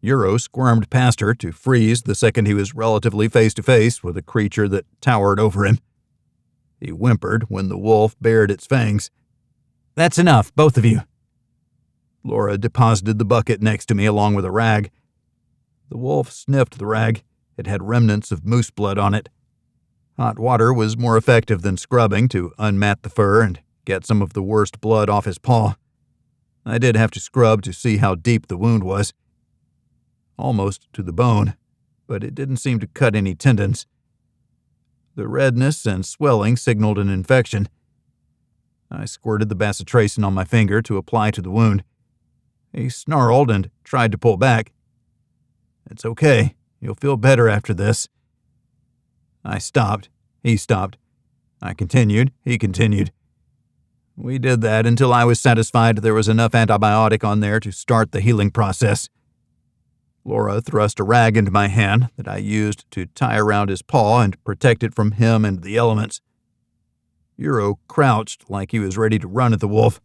Euro squirmed past her to freeze the second he was relatively face-to-face with a creature that towered over him. He whimpered when the wolf bared its fangs. "That's enough, both of you." Laura deposited the bucket next to me along with a rag. The wolf sniffed the rag. It had remnants of moose blood on it. Hot water was more effective than scrubbing to unmat the fur and get some of the worst blood off his paw. I did have to scrub to see how deep the wound was. Almost to the bone, but it didn't seem to cut any tendons. The redness and swelling signaled an infection. I squirted the bacitracin on my finger to apply to the wound. He snarled and tried to pull back. "It's okay. You'll feel better after this." I stopped. He stopped. I continued. He continued. We did that until I was satisfied there was enough antibiotic on there to start the healing process. Laura thrust a rag into my hand that I used to tie around his paw and protect it from him and the elements. Euro crouched like he was ready to run at the wolf.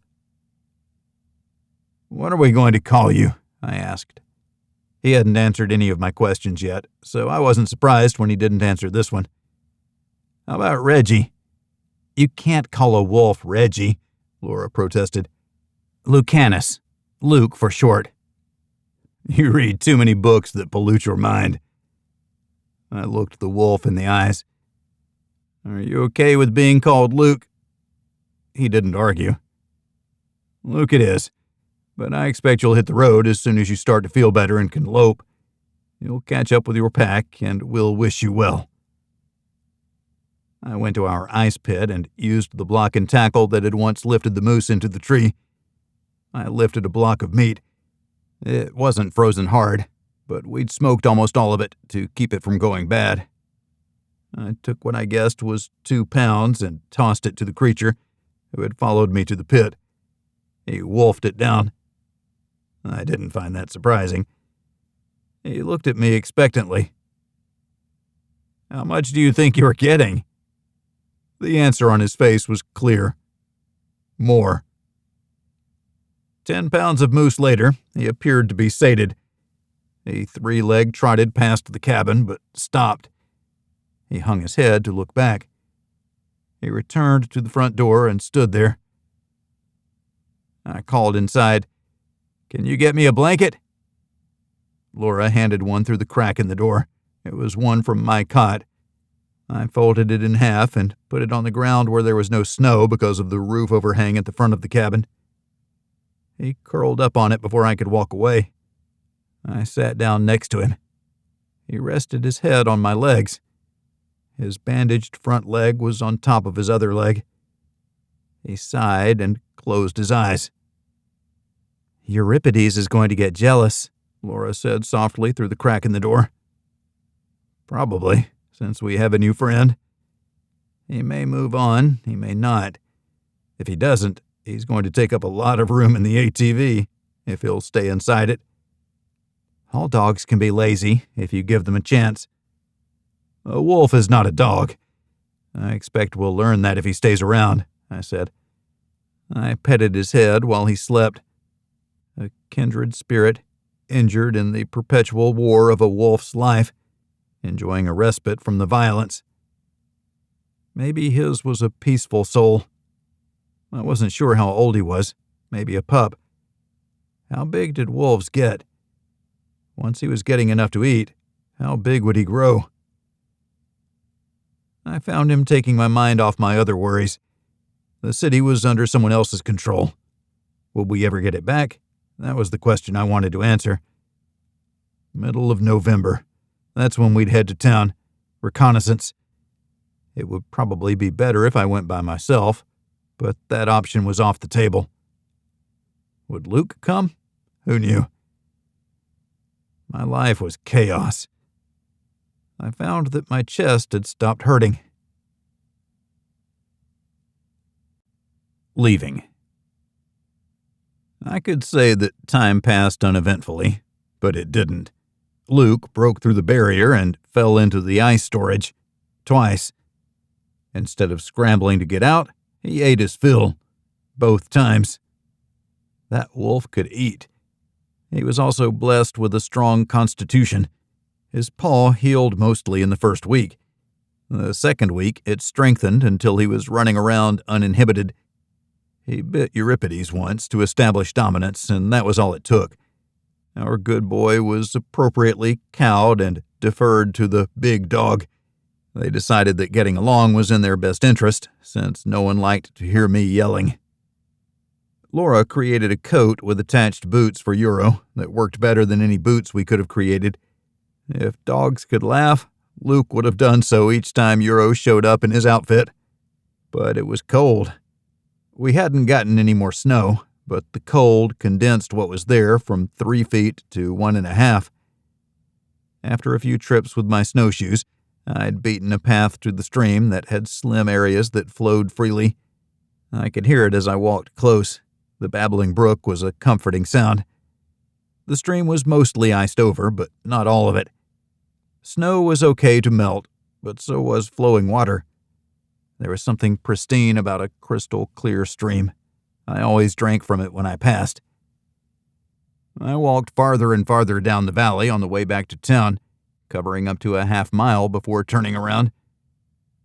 "What are we going to call you?" I asked. He hadn't answered any of my questions yet, so I wasn't surprised when he didn't answer this one. "How about Reggie?" "You can't call a wolf Reggie," Laura protested. "Lucanus. Luke for short." "You read too many books that pollute your mind." I looked the wolf in the eyes. "Are you okay with being called Luke?" He didn't argue. "Luke it is, but I expect you'll hit the road as soon as you start to feel better and can lope. You'll catch up with your pack, and we'll wish you well." I went to our ice pit and used the block and tackle that had once lifted the moose into the tree. I lifted a block of meat. It wasn't frozen hard, but we'd smoked almost all of it to keep it from going bad. I took what I guessed was 2 pounds and tossed it to the creature who had followed me to the pit. He wolfed it down. I didn't find that surprising. He looked at me expectantly. "How much do you think you're getting?" The answer on his face was clear. More. 10 pounds of moose later, he appeared to be sated. He 3-leg trotted past the cabin, but stopped. He hung his head to look back. He returned to the front door and stood there. I called inside, "Can you get me a blanket?" Laura handed one through the crack in the door. It was one from my cot. I folded it in half and put it on the ground where there was no snow because of the roof overhang at the front of the cabin. He curled up on it before I could walk away. I sat down next to him. He rested his head on my legs. His bandaged front leg was on top of his other leg. He sighed and closed his eyes. "Euripides is going to get jealous," Laura said softly through the crack in the door. "Probably, since we have a new friend. He may move on, he may not. If he doesn't, he's going to take up a lot of room in the ATV, if he'll stay inside it. All dogs can be lazy if you give them a chance. A wolf is not a dog. I expect we'll learn that if he stays around," I said. I petted his head while he slept. A kindred spirit, injured in the perpetual war of a wolf's life, enjoying a respite from the violence. Maybe his was a peaceful soul. I wasn't sure how old he was, maybe a pup. How big did wolves get? Once he was getting enough to eat, how big would he grow? I found him taking my mind off my other worries. The city was under someone else's control. Would we ever get it back? That was the question I wanted to answer. Middle of November. That's when we'd head to town. Reconnaissance. It would probably be better if I went by myself, but that option was off the table. Would Luke come? Who knew? My life was chaos. I found that my chest had stopped hurting. Leaving. I could say that time passed uneventfully, but it didn't. Luke broke through the barrier and fell into the ice storage. Twice. Instead of scrambling to get out, he ate his fill. Both times. That wolf could eat. He was also blessed with a strong constitution. His paw healed mostly in the first week. The second week, it strengthened until he was running around uninhibited. He bit Euripides once to establish dominance, and that was all it took. Our good boy was appropriately cowed and deferred to the big dog. They decided that getting along was in their best interest, since no one liked to hear me yelling. Laura created a coat with attached boots for Euro that worked better than any boots we could have created. If dogs could laugh, Luke would have done so each time Euro showed up in his outfit. But it was cold. We hadn't gotten any more snow, but the cold condensed what was there from 3 feet to 1.5. After a few trips with my snowshoes, I'd beaten a path to the stream that had slim areas that flowed freely. I could hear it as I walked close. The babbling brook was a comforting sound. The stream was mostly iced over, but not all of it. Snow was okay to melt, but so was flowing water. There was something pristine about a crystal-clear stream. I always drank from it when I passed. I walked farther and farther down the valley on the way back to town, covering up to a half-mile before turning around.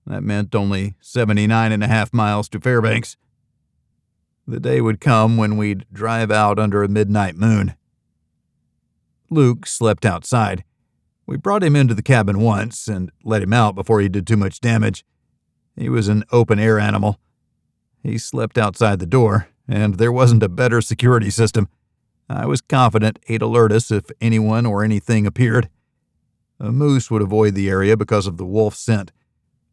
That meant only 79.5 miles to Fairbanks. The day would come when we'd drive out under a midnight moon. Luke slept outside. We brought him into the cabin once and let him out before he did too much damage. He was an open-air animal. He slept outside the door, and there wasn't a better security system. I was confident he'd alert us if anyone or anything appeared. A moose would avoid the area because of the wolf scent.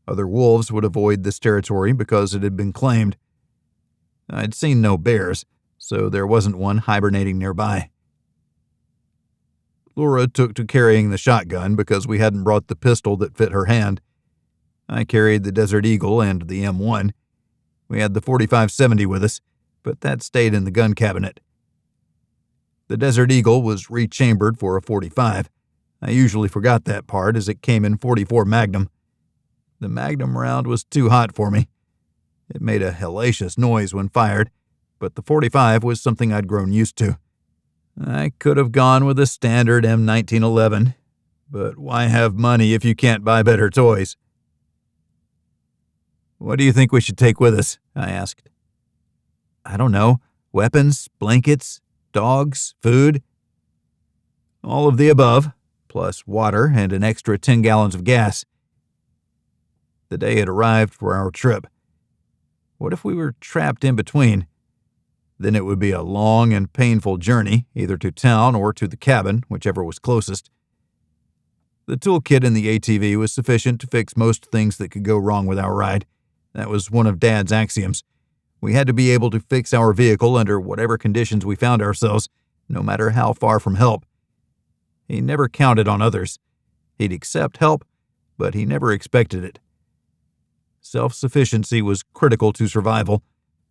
Other wolves would avoid this territory because it had been claimed. I'd seen no bears, so there wasn't one hibernating nearby. Laura took to carrying the shotgun because we hadn't brought the pistol that fit her hand. I carried the Desert Eagle and the M1. We had the 45-70 with us, but that stayed in the gun cabinet. The Desert Eagle was rechambered for a 45. I usually forgot that part as it came in 44 Magnum. The Magnum round was too hot for me. It made a hellacious noise when fired, but the 45 was something I'd grown used to. I could have gone with a standard M1911, but why have money if you can't buy better toys? What do you think we should take with us? I asked. I don't know. Weapons, blankets, dogs, food. All of the above, plus water and an extra 10 gallons of gas. The day had arrived for our trip. What if we were trapped in between? Then it would be a long and painful journey, either to town or to the cabin, whichever was closest. The toolkit in the ATV was sufficient to fix most things that could go wrong with our ride. That was one of Dad's axioms. We had to be able to fix our vehicle under whatever conditions we found ourselves, no matter how far from help. He never counted on others. He'd accept help, but he never expected it. Self-sufficiency was critical to survival.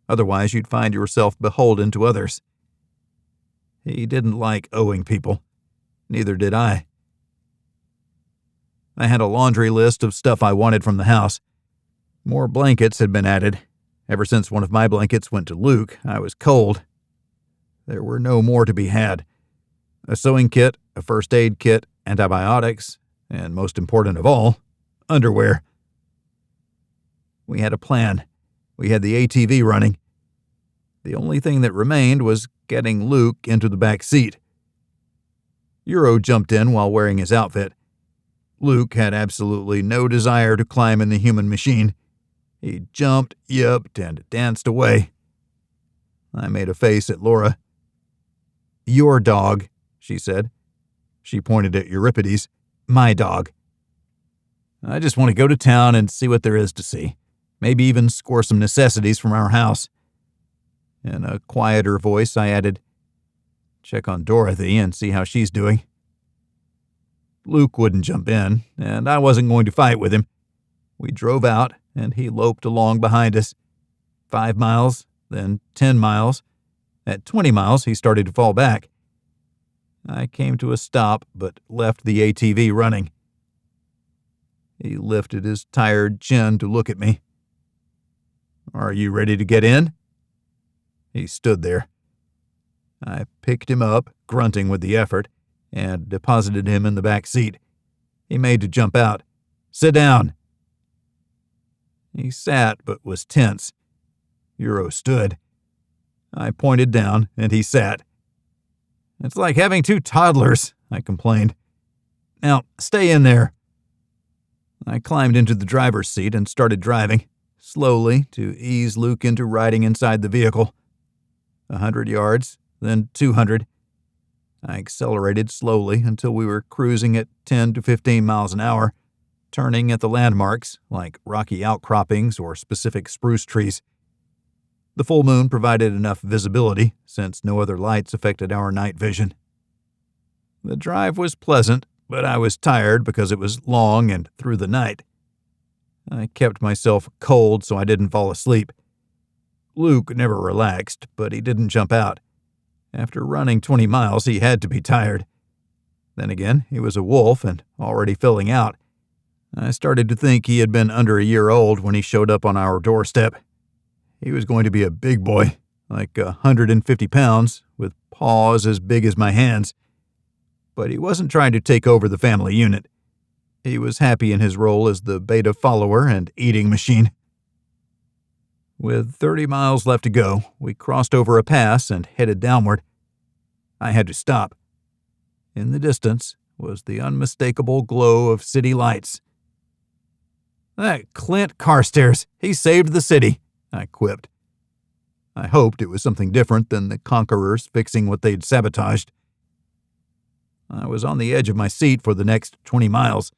Otherwise, you'd find yourself beholden to others. He didn't like owing people. Neither did I. I had a laundry list of stuff I wanted from the house. More blankets had been added. Ever since one of my blankets went to Luke, I was cold. There were no more to be had. A sewing kit, a first aid kit, antibiotics, and most important of all, underwear. We had a plan. We had the ATV running. The only thing that remained was getting Luke into the back seat. Euro jumped in while wearing his outfit. Luke had absolutely no desire to climb in the human machine. He jumped, yipped, and danced away. I made a face at Laura. Your dog, she said. She pointed at Euripides. My dog. I just want to go to town and see what there is to see. Maybe even score some necessities from our house. In a quieter voice, I added, check on Dorothy and see how she's doing. Luke wouldn't jump in, and I wasn't going to fight with him. We drove out, and he loped along behind us. 5 miles, then 10 miles. At 20 miles, he started to fall back. I came to a stop, but left the ATV running. He lifted his tired chin to look at me. Are you ready to get in? He stood there. I picked him up, grunting with the effort, and deposited him in the back seat. He made to jump out. Sit down. He sat, but was tense. Euro stood. I pointed down, and he sat. It's like having 2 toddlers, I complained. Now, stay in there. I climbed into the driver's seat and started driving, slowly to ease Luke into riding inside the vehicle. 100 yards, then 200. I accelerated slowly until we were cruising at 10 to 15 miles an hour, turning at the landmarks, like rocky outcroppings or specific spruce trees. The full moon provided enough visibility, since no other lights affected our night vision. The drive was pleasant, but I was tired because it was long and through the night. I kept myself cold so I didn't fall asleep. Luke never relaxed, but he didn't jump out. After running 20 miles, he had to be tired. Then again, he was a wolf and already filling out. I started to think he had been under a year old when he showed up on our doorstep. He was going to be a big boy, like 150 pounds, with paws as big as my hands. But he wasn't trying to take over the family unit. He was happy in his role as the beta follower and eating machine. With 30 miles left to go, we crossed over a pass and headed downward. I had to stop. In the distance was the unmistakable glow of city lights. "That Clint Carstairs, he saved the city," I quipped. I hoped it was something different than the conquerors fixing what they'd sabotaged. I was on the edge of my seat for the next 20 miles.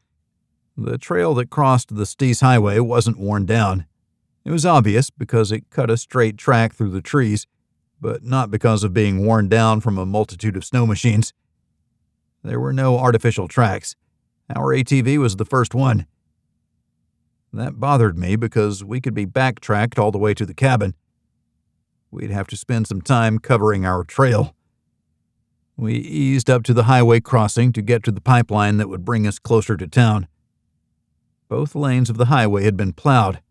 The trail that crossed the Steese Highway wasn't worn down. It was obvious because it cut a straight track through the trees, but not because of being worn down from a multitude of snow machines. There were no artificial tracks. Our ATV was the first one. That bothered me because we could be backtracked all the way to the cabin. We'd have to spend some time covering our trail. We eased up to the highway crossing to get to the pipeline that would bring us closer to town. Both lanes of the highway had been plowed.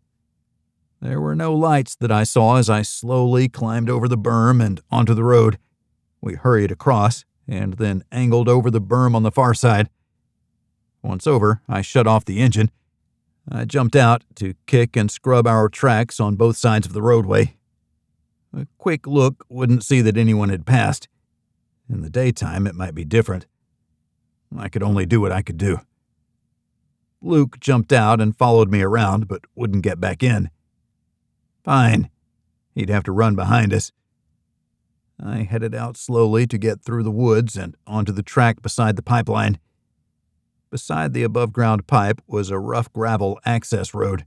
There were no lights that I saw as I slowly climbed over the berm and onto the road. We hurried across and then angled over the berm on the far side. Once over, I shut off the engine. I jumped out to kick and scrub our tracks on both sides of the roadway. A quick look wouldn't see that anyone had passed. In the daytime, it might be different. I could only do what I could do. Luke jumped out and followed me around, but wouldn't get back in. Fine. He'd have to run behind us. I headed out slowly to get through the woods and onto the track beside the pipeline. Beside the above-ground pipe was a rough gravel access road.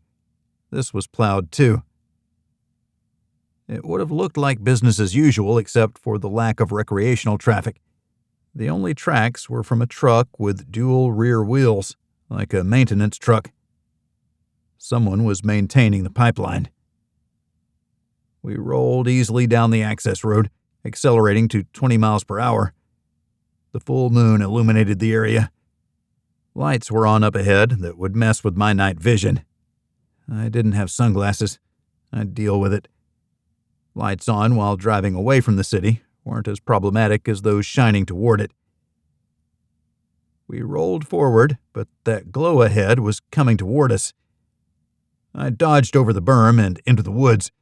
This was plowed too. It would have looked like business as usual except for the lack of recreational traffic. The only tracks were from a truck with dual rear wheels, like a maintenance truck. Someone was maintaining the pipeline. We rolled easily down the access road, accelerating to 20 miles per hour. The full moon illuminated the area. Lights were on up ahead that would mess with my night vision. I didn't have sunglasses. I'd deal with it. Lights on while driving away from the city weren't as problematic as those shining toward it. We rolled forward, but that glow ahead was coming toward us. I dodged over the berm and into the woods.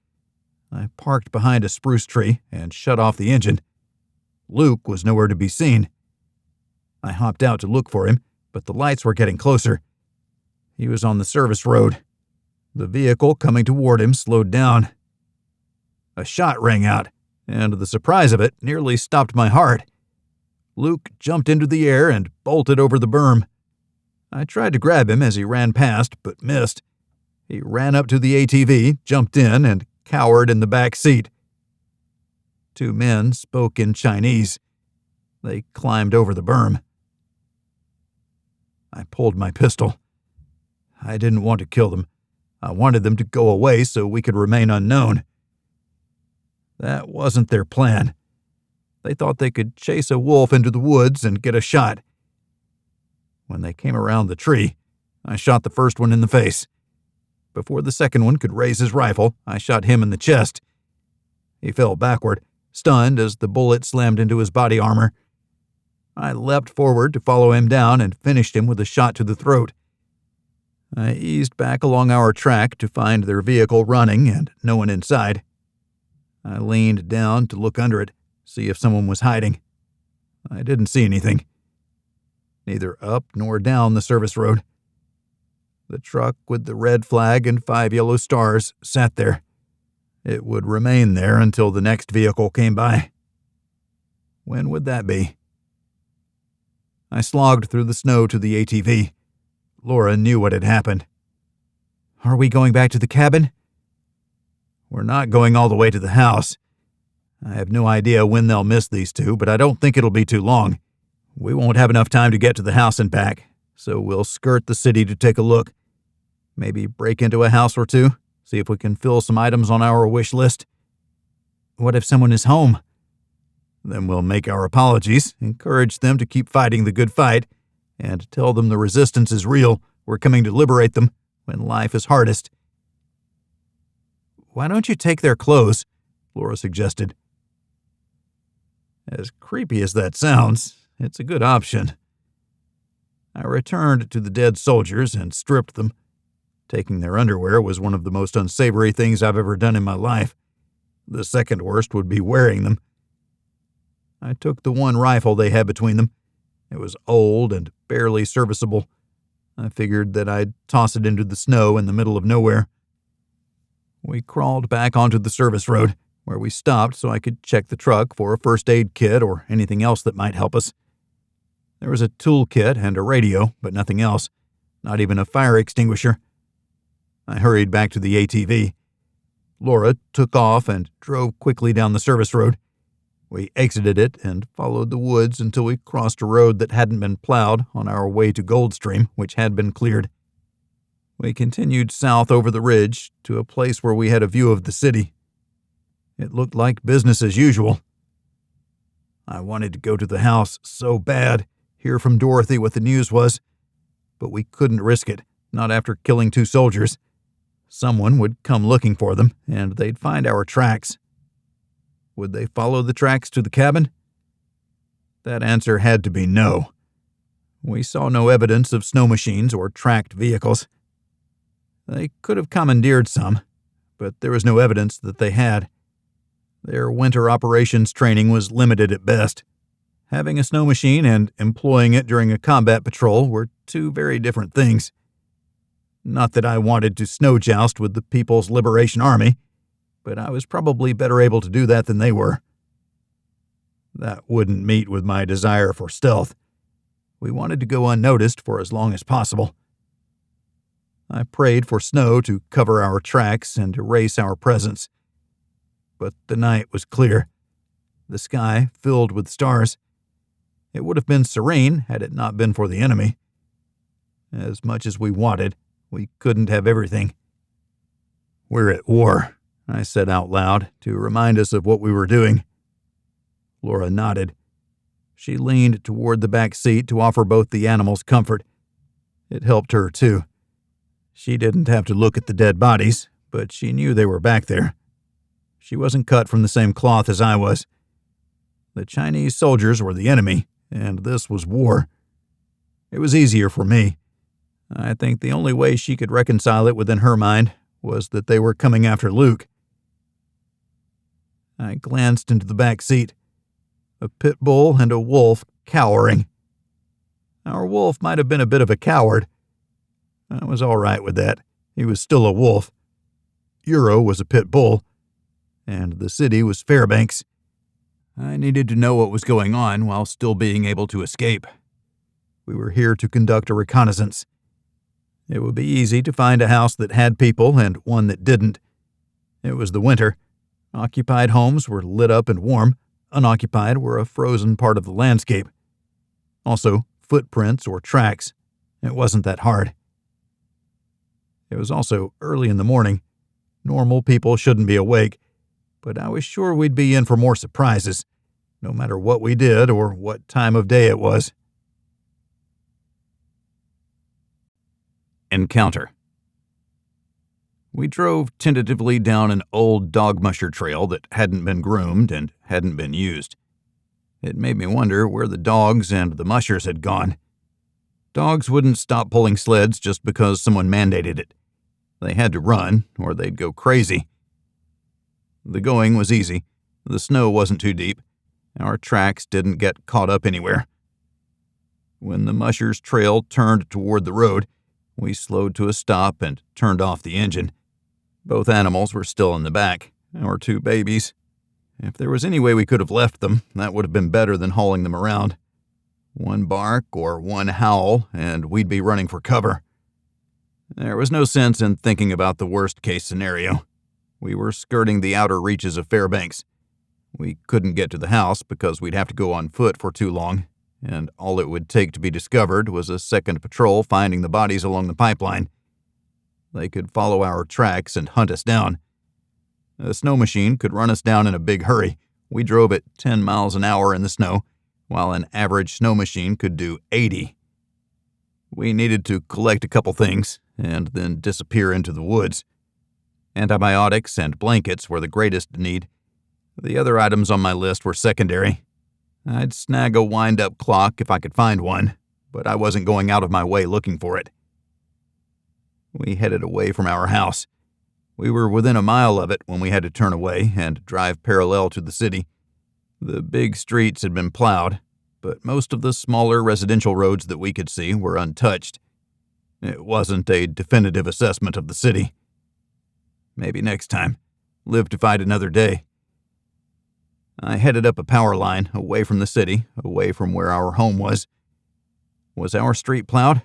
I parked behind a spruce tree and shut off the engine. Luke was nowhere to be seen. I hopped out to look for him, but the lights were getting closer. He was on the service road. The vehicle coming toward him slowed down. A shot rang out, and the surprise of it nearly stopped my heart. Luke jumped into the air and bolted over the berm. I tried to grab him as he ran past, but missed. He ran up to the ATV, jumped in, and cowered in the back seat. Two men spoke in Chinese. They climbed over the berm. I pulled my pistol. I didn't want to kill them. I wanted them to go away so we could remain unknown. That wasn't their plan. They thought they could chase a wolf into the woods and get a shot. When they came around the tree, I shot the first one in the face. Before the second one could raise his rifle, I shot him in the chest. He fell backward, stunned as the bullet slammed into his body armor. I leapt forward to follow him down and finished him with a shot to the throat. I eased back along our track to find their vehicle running and no one inside. I leaned down to look under it, see if someone was hiding. I didn't see anything. Neither up nor down the service road. The truck with the red flag and 5 yellow stars sat there. It would remain there until the next vehicle came by. When would that be? I slogged through the snow to the ATV. Laura knew what had happened. "Are we going back to the cabin?" "We're not going all the way to the house. I have no idea when they'll miss these two, but I don't think it'll be too long. We won't have enough time to get to the house and back, so we'll skirt the city to take a look. Maybe break into a house or two, see if we can fill some items on our wish list. What if someone is home? Then we'll make our apologies, encourage them to keep fighting the good fight, and tell them the resistance is real. We're coming to liberate them when life is hardest. Why don't you take their clothes? Laura suggested. As creepy as that sounds, it's a good option. I returned to the dead soldiers and stripped them. Taking their underwear was one of the most unsavory things I've ever done in my life. The second worst would be wearing them. I took the one rifle they had between them. It was old and barely serviceable. I figured that I'd toss it into the snow in the middle of nowhere. We crawled back onto the service road, where we stopped so I could check the truck for a first aid kit or anything else that might help us. There was a tool kit and a radio, but nothing else, not even a fire extinguisher. I hurried back to the ATV. Laura took off and drove quickly down the service road. We exited it and followed the woods until we crossed a road that hadn't been plowed on our way to Goldstream, which had been cleared. We continued south over the ridge to a place where we had a view of the city. It looked like business as usual. I wanted to go to the house so bad, hear from Dorothy what the news was, but we couldn't risk it, not after killing 2 soldiers. Someone would come looking for them, and they'd find our tracks. Would they follow the tracks to the cabin? That answer had to be no. We saw no evidence of snow machines or tracked vehicles. They could have commandeered some, but there was no evidence that they had. Their winter operations training was limited at best. Having a snow machine and employing it during a combat patrol were 2 very different things. Not that I wanted to snow joust with the People's Liberation Army, but I was probably better able to do that than they were. That wouldn't meet with my desire for stealth. We wanted to go unnoticed for as long as possible. I prayed for snow to cover our tracks and erase our presence. But the night was clear, the sky filled with stars. It would have been serene had it not been for the enemy. As much as we wanted, we couldn't have everything. We're at war, I said out loud to remind us of what we were doing. Laura nodded. She leaned toward the back seat to offer both the animals comfort. It helped her, too. She didn't have to look at the dead bodies, but she knew they were back there. She wasn't cut from the same cloth as I was. The Chinese soldiers were the enemy, and this was war. It was easier for me. I think the only way she could reconcile it within her mind was that they were coming after Luke. I glanced into the back seat. A pit bull and a wolf cowering. Our wolf might have been a bit of a coward. I was all right with that. He was still a wolf. Euro was a pit bull, and the city was Fairbanks. I needed to know what was going on while still being able to escape. We were here to conduct a reconnaissance. It would be easy to find a house that had people and one that didn't. It was the winter. Occupied homes were lit up and warm. Unoccupied were a frozen part of the landscape. Also, footprints or tracks. It wasn't that hard. It was also early in the morning. Normal people shouldn't be awake, but I was sure we'd be in for more surprises, no matter what we did or what time of day it was. Encounter. We drove tentatively down an old dog musher trail that hadn't been groomed and hadn't been used. It made me wonder where the dogs and the mushers had gone. Dogs wouldn't stop pulling sleds just because someone mandated it. They had to run, or they'd go crazy. The going was easy. The snow wasn't too deep. Our tracks didn't get caught up anywhere. When the mushers' trail turned toward the road, we slowed to a stop and turned off the engine. Both animals were still in the back, our 2 babies. If there was any way we could have left them, that would have been better than hauling them around. One bark or one howl, and we'd be running for cover. There was no sense in thinking about the worst-case scenario. We were skirting the outer reaches of Fairbanks. We couldn't get to the house because we'd have to go on foot for too long, and all it would take to be discovered was a second patrol finding the bodies along the pipeline. They could follow our tracks and hunt us down. A snow machine could run us down in a big hurry. We drove at 10 miles an hour in the snow, while an average snow machine could do 80. We needed to collect a couple things and then disappear into the woods. Antibiotics and blankets were the greatest need. The other items on my list were secondary. I'd snag a wind-up clock if I could find one, but I wasn't going out of my way looking for it. We headed away from our house. We were within a mile of it when we had to turn away and drive parallel to the city. The big streets had been plowed, but most of the smaller residential roads that we could see were untouched. It wasn't a definitive assessment of the city. Maybe next time. Live to fight another day. I headed up a power line away from the city, away from where our home was. Was our street plowed?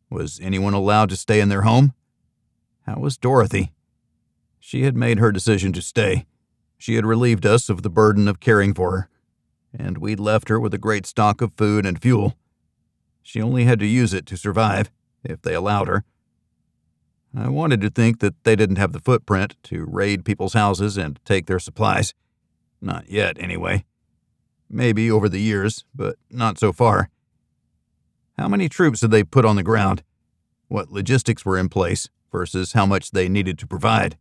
Was anyone allowed to stay in their home? How was Dorothy? She had made her decision to stay. She had relieved us of the burden of caring for her, and we'd left her with a great stock of food and fuel. She only had to use it to survive, if they allowed her. I wanted to think that they didn't have the footprint to raid people's houses and take their supplies. Not yet, anyway. Maybe over the years, but not so far. How many troops had they put on the ground? What logistics were in place versus how much they needed to provide?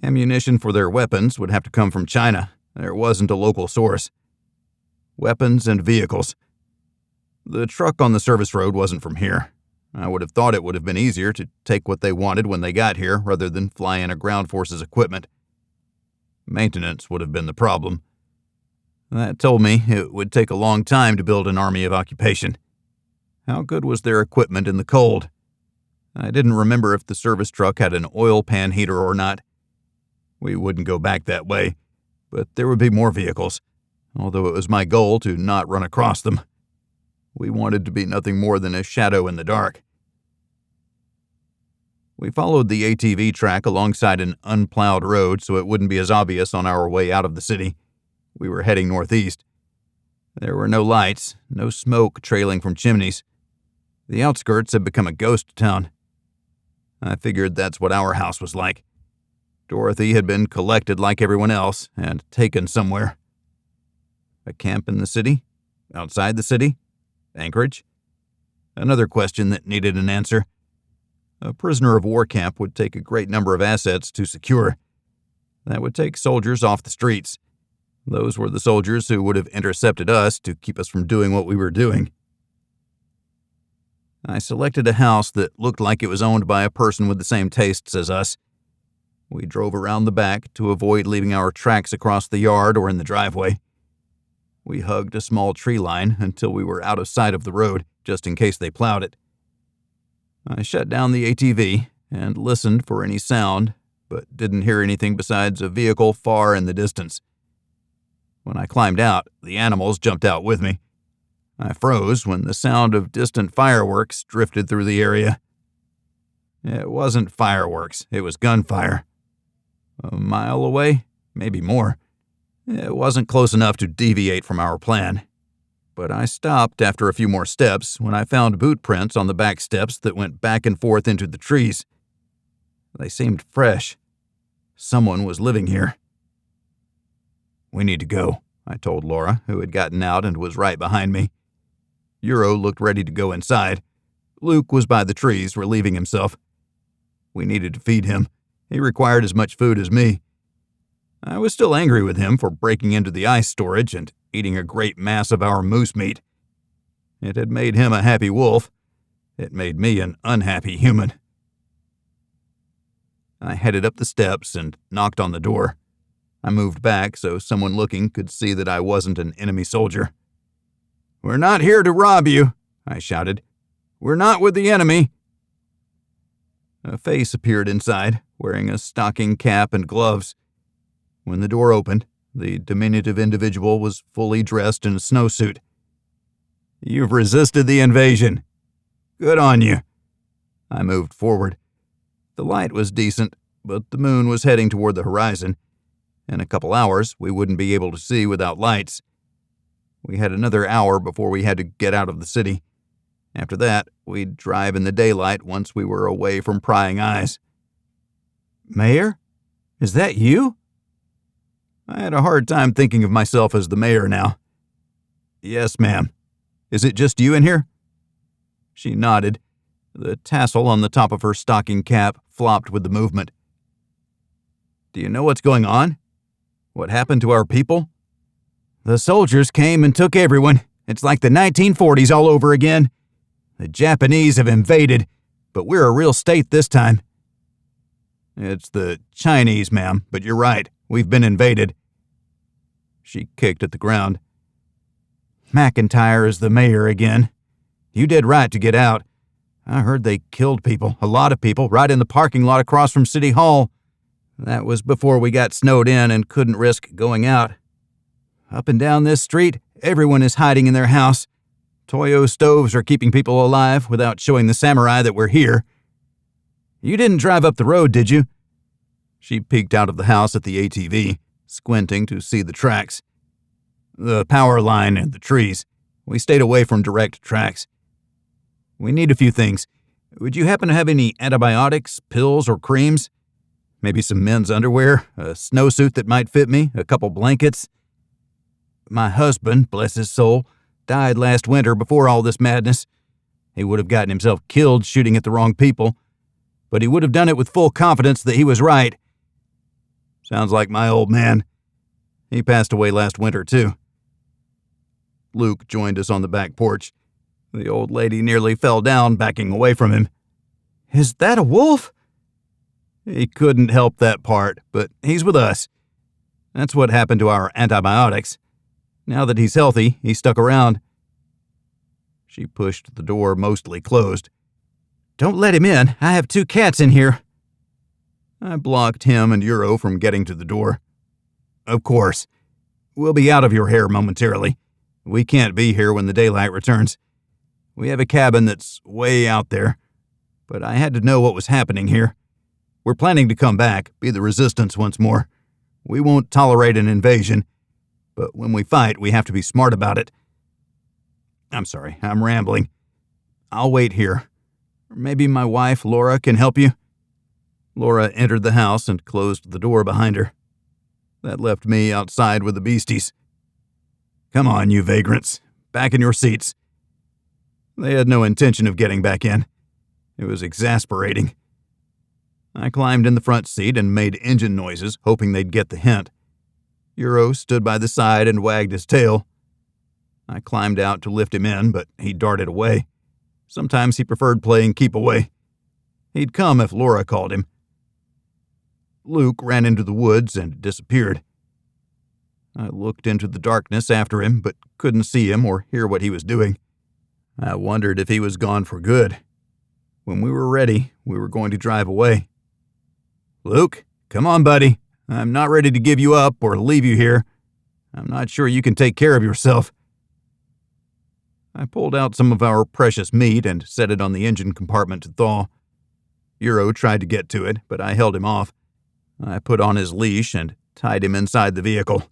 Ammunition for their weapons would have to come from China. There wasn't a local source. Weapons and vehicles. The truck on the service road wasn't from here. I would have thought it would have been easier to take what they wanted when they got here rather than fly in a ground forces equipment. Maintenance would have been the problem. That told me it would take a long time to build an army of occupation. How good was their equipment in the cold? I didn't remember if the service truck had an oil pan heater or not. We wouldn't go back that way, but there would be more vehicles, although it was my goal to not run across them. We wanted to be nothing more than a shadow in the dark. We followed the ATV track alongside an unplowed road so it wouldn't be as obvious on our way out of the city. We were heading northeast. There were no lights, no smoke trailing from chimneys. The outskirts had become a ghost town. I figured that's what our house was like. Dorothy had been collected like everyone else and taken somewhere. A camp in the city? Outside the city? Anchorage? Another question that needed an answer. A prisoner of war camp would take a great number of assets to secure. That would take soldiers off the streets. Those were the soldiers who would have intercepted us to keep us from doing what we were doing. I selected a house that looked like it was owned by a person with the same tastes as us. We drove around the back to avoid leaving our tracks across the yard or in the driveway. We hugged a small tree line until we were out of sight of the road, just in case they plowed it. I shut down the ATV and listened for any sound, but didn't hear anything besides a vehicle far in the distance. When I climbed out, the animals jumped out with me. I froze when the sound of distant fireworks drifted through the area. It wasn't fireworks, it was gunfire. A mile away, maybe more. It wasn't close enough to deviate from our plan. But I stopped after a few more steps when I found boot prints on the back steps that went back and forth into the trees. They seemed fresh. Someone was living here. "We need to go," I told Laura, who had gotten out and was right behind me. Euro looked ready to go inside. Luke was by the trees, relieving himself. We needed to feed him. He required as much food as me. I was still angry with him for breaking into the ice storage and eating a great mass of our moose meat. It had made him a happy wolf. It made me an unhappy human. I headed up the steps and knocked on the door. I moved back so someone looking could see that I wasn't an enemy soldier. "We're not here to rob you," I shouted. "We're not with the enemy." A face appeared inside, wearing a stocking cap and gloves. When the door opened, the diminutive individual was fully dressed in a snowsuit. "You've resisted the invasion. Good on you." I moved forward. The light was decent, but the moon was heading toward the horizon. In a couple hours, we wouldn't be able to see without lights. We had another hour before we had to get out of the city. After that, we'd drive in the daylight once we were away from prying eyes. "Mayor?" Is that you?" I had a hard time thinking of myself as the mayor now. "Yes, ma'am. Is it just you in here?" She nodded. The tassel on the top of her stocking cap flopped with the movement. "Do you know what's going on? What happened to our people?" "The soldiers came and took everyone. It's like the 1940s all over again. The Japanese have invaded, but we're a real state this time." "It's the Chinese, ma'am, but you're right. We've been invaded." She kicked at the ground. "McIntyre is the mayor again. You did right to get out. I heard they killed people, a lot of people, right in the parking lot across from City Hall. That was before we got snowed in and couldn't risk going out. Up and down this street, everyone is hiding in their house. Toyo stoves are keeping people alive without showing the samurai that we're here. You didn't drive up the road, did you?" She peeked out of the house at the ATV, squinting to see the tracks. "The power line and the trees. We stayed away from direct tracks. We need a few things. Would you happen to have any antibiotics, pills, or creams? Maybe some men's underwear, a snowsuit that might fit me, a couple blankets? My husband, bless his soul, died last winter before all this madness. He would have gotten himself killed shooting at the wrong people, but he would have done it with full confidence that he was right. Sounds like my old man. He passed away last winter, too." Luke joined us on the back porch. The old lady nearly fell down, backing away from him. "Is that a wolf?" "He couldn't help that part, but he's with us. That's what happened to our antibiotics. Now that he's healthy, he stuck around." She pushed the door mostly closed. "Don't let him in. I have 2 cats in here." I blocked him and Euro from getting to the door. "Of course. We'll be out of your hair momentarily. We can't be here when the daylight returns. We have a cabin that's way out there, but I had to know what was happening here. We're planning to come back, be the resistance once more. We won't tolerate an invasion, but when we fight, we have to be smart about it. I'm sorry, I'm rambling. I'll wait here. Maybe my wife, Laura, can help you?" Laura entered the house and closed the door behind her. That left me outside with the beasties. "Come on, you vagrants. Back in your seats." They had no intention of getting back in. It was exasperating. I climbed in the front seat and made engine noises, hoping they'd get the hint. Euro stood by the side and wagged his tail. I climbed out to lift him in, but he darted away. Sometimes he preferred playing keep away. He'd come if Laura called him. Luke ran into the woods and disappeared. I looked into the darkness after him, but couldn't see him or hear what he was doing. I wondered if he was gone for good. When we were ready, we were going to drive away. "Luke, come on, buddy. I'm not ready to give you up or leave you here. I'm not sure you can take care of yourself." I pulled out some of our precious meat and set it on the engine compartment to thaw. Euro tried to get to it, but I held him off. I put on his leash and tied him inside the vehicle.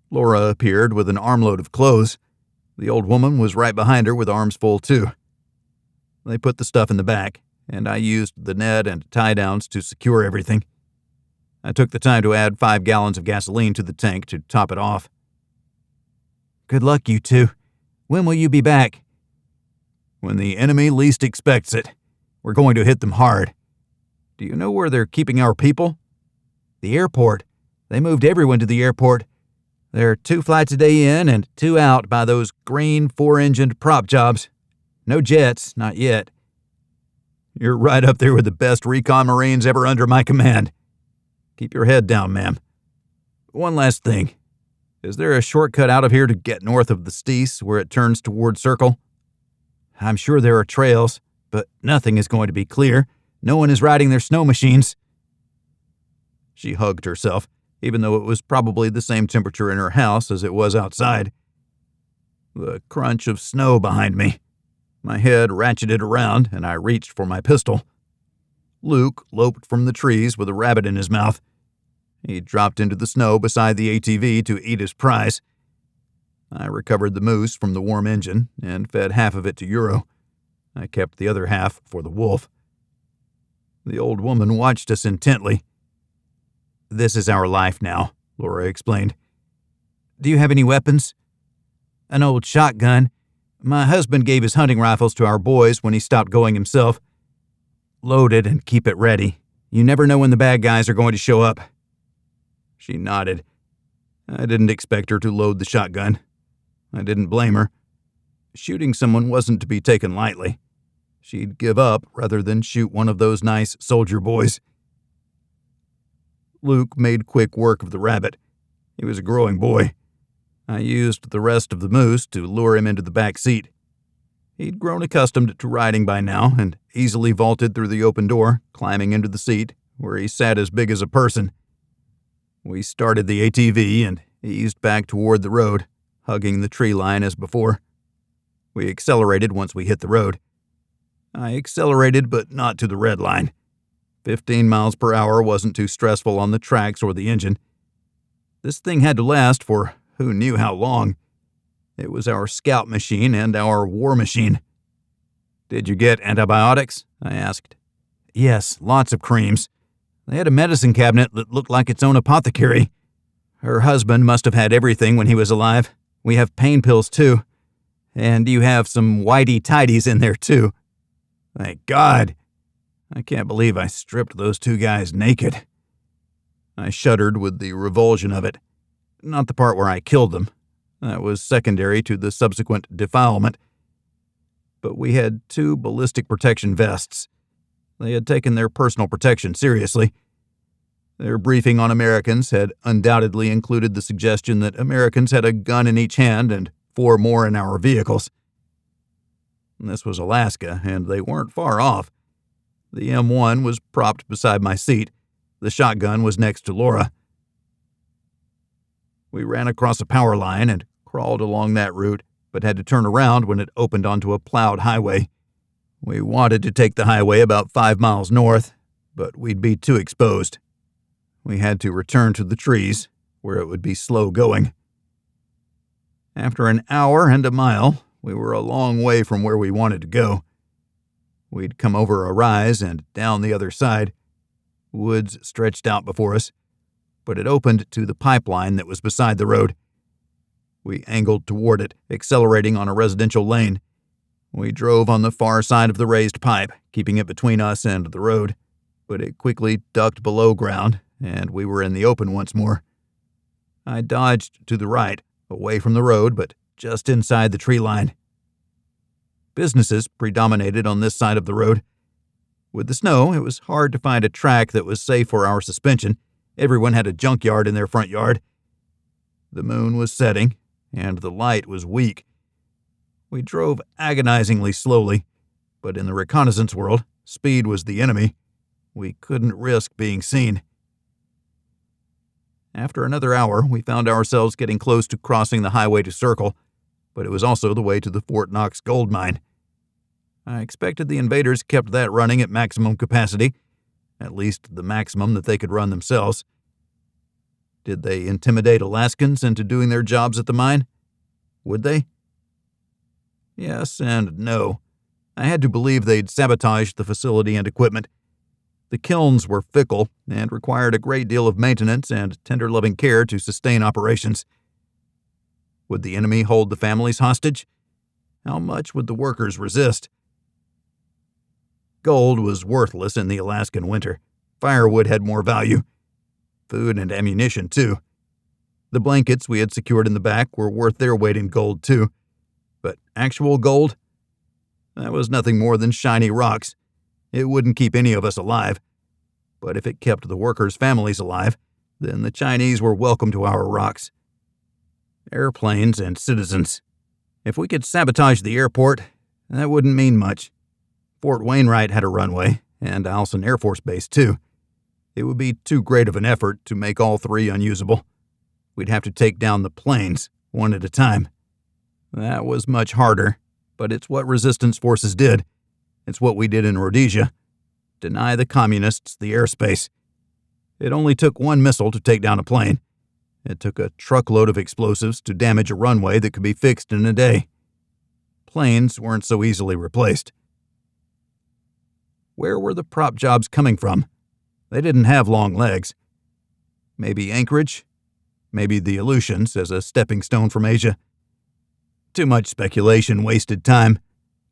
Laura appeared with an armload of clothes. The old woman was right behind her with arms full, too. They put the stuff in the back, and I used the net and tie-downs to secure everything. I took the time to add 5 gallons of gasoline to the tank to top it off. "Good luck, you two. When will you be back?" "When the enemy least expects it. We're going to hit them hard. Do you know where they're keeping our people?" "The airport. They moved everyone to the airport. There are 2 flights a day in and 2 out by those green 4-engined prop jobs. No jets, not yet." "You're right up there with the best recon Marines ever under my command. Keep your head down, ma'am. One last thing. Is there a shortcut out of here to get north of the Steese where it turns toward Circle?" "I'm sure there are trails, but nothing is going to be clear. No one is riding their snow machines." She hugged herself, even though it was probably the same temperature in her house as it was outside. The crunch of snow behind me. My head ratcheted around, and I reached for my pistol. Luke loped from the trees with a rabbit in his mouth. He dropped into the snow beside the ATV to eat his prize. I recovered the moose from the warm engine and fed half of it to Euro. I kept the other half for the wolf. The old woman watched us intently. "This is our life now," Laura explained. "Do you have any weapons?" "An old shotgun. My husband gave his hunting rifles to our boys when he stopped going himself." "Load it and keep it ready. You never know when the bad guys are going to show up." She nodded. I didn't expect her to load the shotgun. I didn't blame her. Shooting someone wasn't to be taken lightly. She'd give up rather than shoot one of those nice soldier boys. Luke made quick work of the rabbit. He was a growing boy. I used the rest of the moose to lure him into the back seat. He'd grown accustomed to riding by now and easily vaulted through the open door, climbing into the seat, where he sat as big as a person. We started the ATV and eased back toward the road, hugging the tree line as before. We accelerated once we hit the road. I accelerated, but not to the red line. 15 miles per hour wasn't too stressful on the tracks or the engine. This thing had to last for who knew how long. It was our scout machine and our war machine. "Did you get antibiotics?" I asked. "Yes, lots of creams. They had a medicine cabinet that looked like its own apothecary. Her husband must have had everything when he was alive. We have pain pills, too. And you have some whitey-tidies in there, too." Thank God. I can't believe I stripped those two guys naked. I shuddered with the revulsion of it. Not the part where I killed them. That was secondary to the subsequent defilement. But we had 2 ballistic protection vests. They had taken their personal protection seriously. Their briefing on Americans had undoubtedly included the suggestion that Americans had a gun in each hand and 4 more in our vehicles. This was Alaska, and they weren't far off. The M1 was propped beside my seat. The shotgun was next to Laura. We ran across a power line and crawled along that route, but had to turn around when it opened onto a plowed highway. We wanted to take the highway about 5 miles north, but we'd be too exposed. We had to return to the trees, where it would be slow going. After an hour and a mile, we were a long way from where we wanted to go. We'd come over a rise and down the other side. Woods stretched out before us, but it opened to the pipeline that was beside the road. We angled toward it, accelerating on a residential lane. We drove on the far side of the raised pipe, keeping it between us and the road, but it quickly ducked below ground, and we were in the open once more. I dodged to the right, away from the road, but just inside the tree line. Businesses predominated on this side of the road. With the snow, it was hard to find a track that was safe for our suspension. Everyone had a junkyard in their front yard. The moon was setting, and the light was weak. We drove agonizingly slowly, but in the reconnaissance world, speed was the enemy. We couldn't risk being seen. After another hour, we found ourselves getting close to crossing the highway to Circle, but it was also the way to the Fort Knox gold mine. I expected the invaders kept that running at maximum capacity, at least the maximum that they could run themselves. Did they intimidate Alaskans into doing their jobs at the mine? Would they? Yes and no. I had to believe they'd sabotaged the facility and equipment. The kilns were fickle and required a great deal of maintenance and tender-loving care to sustain operations. Would the enemy hold the families hostage? How much would the workers resist? Gold was worthless in the Alaskan winter. Firewood had more value. Food and ammunition, too. The blankets we had secured in the back were worth their weight in gold, too. But actual gold? That was nothing more than shiny rocks. It wouldn't keep any of us alive. But if it kept the workers' families alive, then the Chinese were welcome to our rocks. Airplanes and citizens. If we could sabotage the airport, that wouldn't mean much. Fort Wainwright had a runway, and Alaskan Air Force Base, too. It would be too great of an effort to make all 3 unusable. We'd have to take down the planes, one at a time. That was much harder, but it's what resistance forces did. It's what we did in Rhodesia. Deny the communists the airspace. It only took 1 missile to take down a plane. It took a truckload of explosives to damage a runway that could be fixed in a day. Planes weren't so easily replaced. Where were the prop jobs coming from? They didn't have long legs. Maybe Anchorage? Maybe the Aleutians as a stepping stone from Asia? Too much speculation wasted time.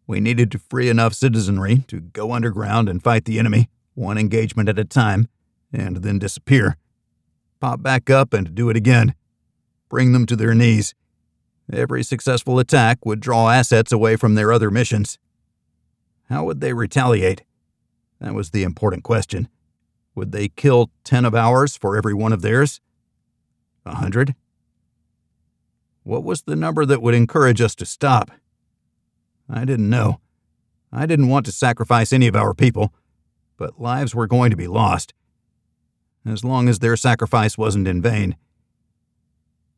We needed to free enough citizenry to go underground and fight the enemy, one engagement at a time, and then disappear. Pop back up and do it again. Bring them to their knees. Every successful attack would draw assets away from their other missions. How would they retaliate? That was the important question. Would they kill 10 of ours for every one of theirs? 100? What was the number that would encourage us to stop? I didn't know. I didn't want to sacrifice any of our people, but lives were going to be lost. As long as their sacrifice wasn't in vain.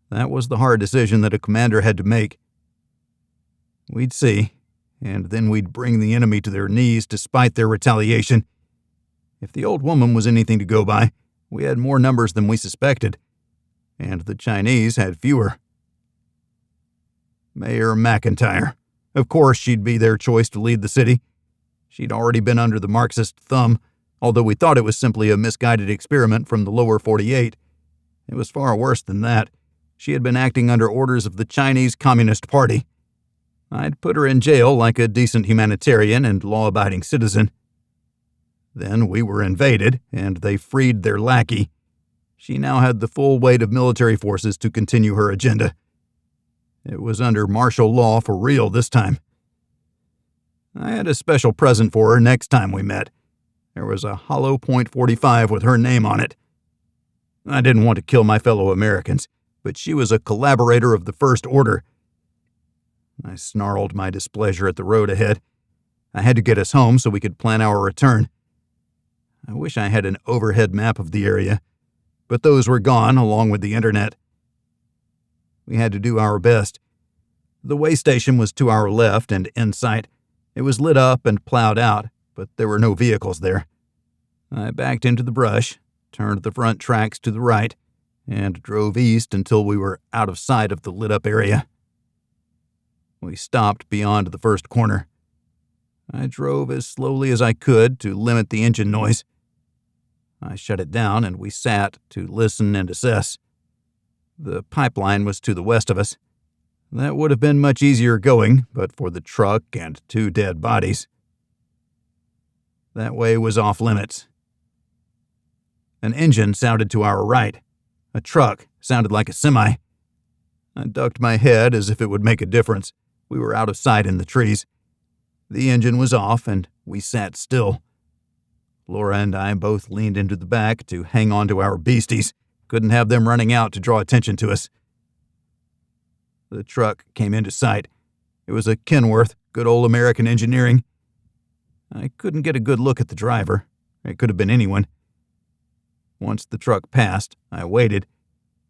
That was the hard decision that a commander had to make. We'd see, and then we'd bring the enemy to their knees despite their retaliation. If the old woman was anything to go by, we had more numbers than we suspected, and the Chinese had fewer. Mayor McIntyre. Of course she'd be their choice to lead the city. She'd already been under the Marxist thumb, although we thought it was simply a misguided experiment from the lower 48. It was far worse than that. She had been acting under orders of the Chinese Communist Party. I'd put her in jail like a decent humanitarian and law-abiding citizen. Then we were invaded, and they freed their lackey. She now had the full weight of military forces to continue her agenda. It was under martial law for real this time. I had a special present for her next time we met. There was a hollow .45 with her name on it. I didn't want to kill my fellow Americans, but she was a collaborator of the First Order. I snarled my displeasure at the road ahead. I had to get us home so we could plan our return. I wish I had an overhead map of the area, but those were gone along with the internet. We had to do our best. The way station was to our left and in sight. It was lit up and plowed out, but there were no vehicles there. I backed into the brush, turned the front tracks to the right, and drove east until we were out of sight of the lit-up area. We stopped beyond the first corner. I drove as slowly as I could to limit the engine noise. I shut it down and we sat to listen and assess. The pipeline was to the west of us. That would have been much easier going, but for the truck and 2 dead bodies. That way was off limits. An engine sounded to our right. A truck sounded like a semi. I ducked my head as if it would make a difference. We were out of sight in the trees. The engine was off, and we sat still. Laura and I both leaned into the back to hang on to our beasties. Couldn't have them running out to draw attention to us. The truck came into sight. It was a Kenworth, good old American engineering. I couldn't get a good look at the driver. It could have been anyone. Once the truck passed, I waited.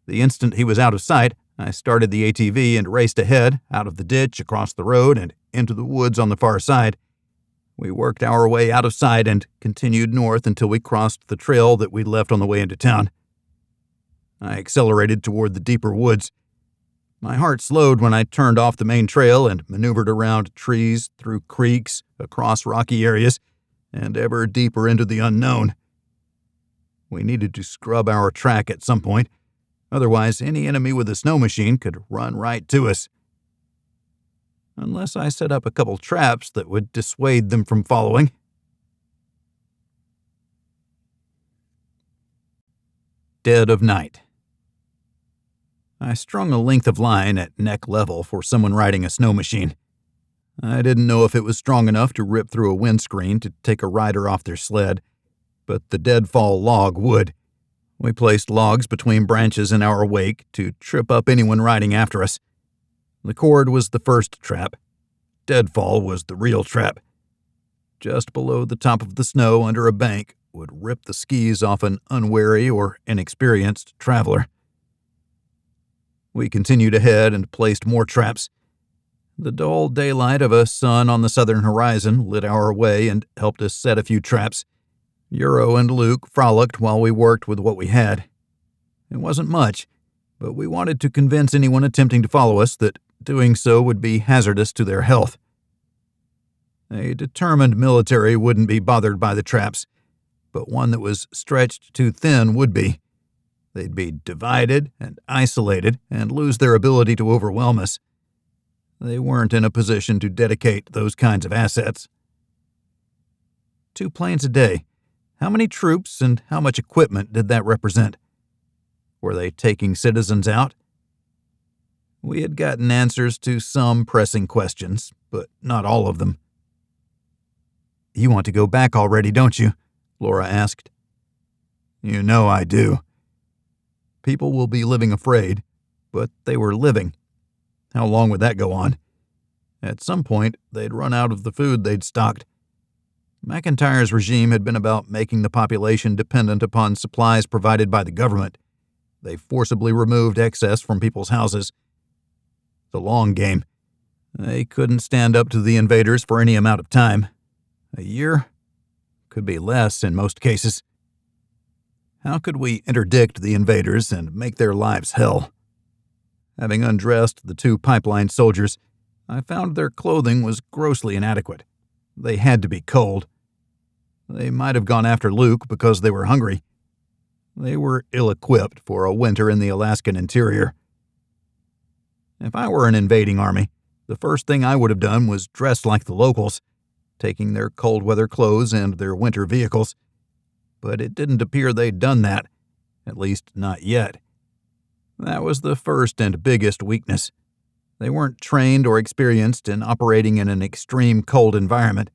The instant he was out of sight, I started the ATV and raced ahead, out of the ditch, across the road, and into the woods on the far side. We worked our way out of sight and continued north until we crossed the trail that we'd left on the way into town. I accelerated toward the deeper woods. My heart slowed when I turned off the main trail and maneuvered around trees, through creeks, across rocky areas, and ever deeper into the unknown. We needed to scrub our track at some point. Otherwise, any enemy with a snow machine could run right to us. Unless I set up a couple traps that would dissuade them from following. Dead of night. I strung a length of line at neck level for someone riding a snow machine. I didn't know if it was strong enough to rip through a windscreen to take a rider off their sled, but the deadfall log would. We placed logs between branches in our wake to trip up anyone riding after us. The cord was the first trap. Deadfall was the real trap. Just below the top of the snow under a bank would rip the skis off an unwary or inexperienced traveler. We continued ahead and placed more traps. The dull daylight of a sun on the southern horizon lit our way and helped us set a few traps. Euro and Luke frolicked while we worked with what we had. It wasn't much, but we wanted to convince anyone attempting to follow us that doing so would be hazardous to their health. A determined military wouldn't be bothered by the traps, but one that was stretched too thin would be. They'd be divided and isolated and lose their ability to overwhelm us. They weren't in a position to dedicate those kinds of assets. 2 planes a day. How many troops and how much equipment did that represent? Were they taking citizens out? We had gotten answers to some pressing questions, but not all of them. "You want to go back already, don't you?" Laura asked. "You know I do. People will be living afraid, but they were living. How long would that go on? At some point, they'd run out of the food they'd stocked. McIntyre's regime had been about making the population dependent upon supplies provided by the government. They forcibly removed excess from people's houses. The long game. They couldn't stand up to the invaders for any amount of time. A year? Could be less in most cases. How could we interdict the invaders and make their lives hell? Having undressed the 2 pipeline soldiers, I found their clothing was grossly inadequate. They had to be cold. They might have gone after Luke because they were hungry. They were ill-equipped for a winter in the Alaskan interior. If I were an invading army, the first thing I would have done was dress like the locals, taking their cold-weather clothes and their winter vehicles. But it didn't appear they'd done that, at least not yet. That was the first and biggest weakness. They weren't trained or experienced in operating in an extreme cold environment.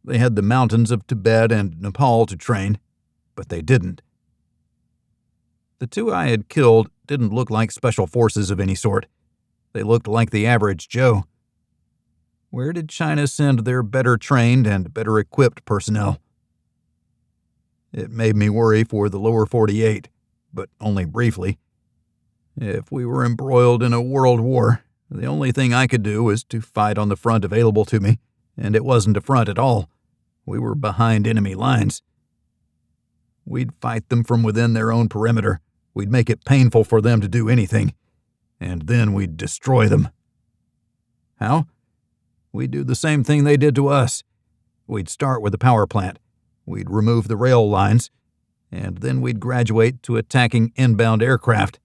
They had the mountains of Tibet and Nepal to train, but they didn't. The 2 I had killed didn't look like special forces of any sort. They looked like the average Joe. Where did China send their better trained and better equipped personnel? It made me worry for the lower 48, but only briefly. If we were embroiled in a world war, the only thing I could do was to fight on the front available to me, and it wasn't a front at all. We were behind enemy lines. We'd fight them from within their own perimeter. We'd make it painful for them to do anything, and then we'd destroy them. How? We'd do the same thing they did to us. We'd start with the power plant. We'd remove the rail lines, and then we'd graduate to attacking inbound aircraft.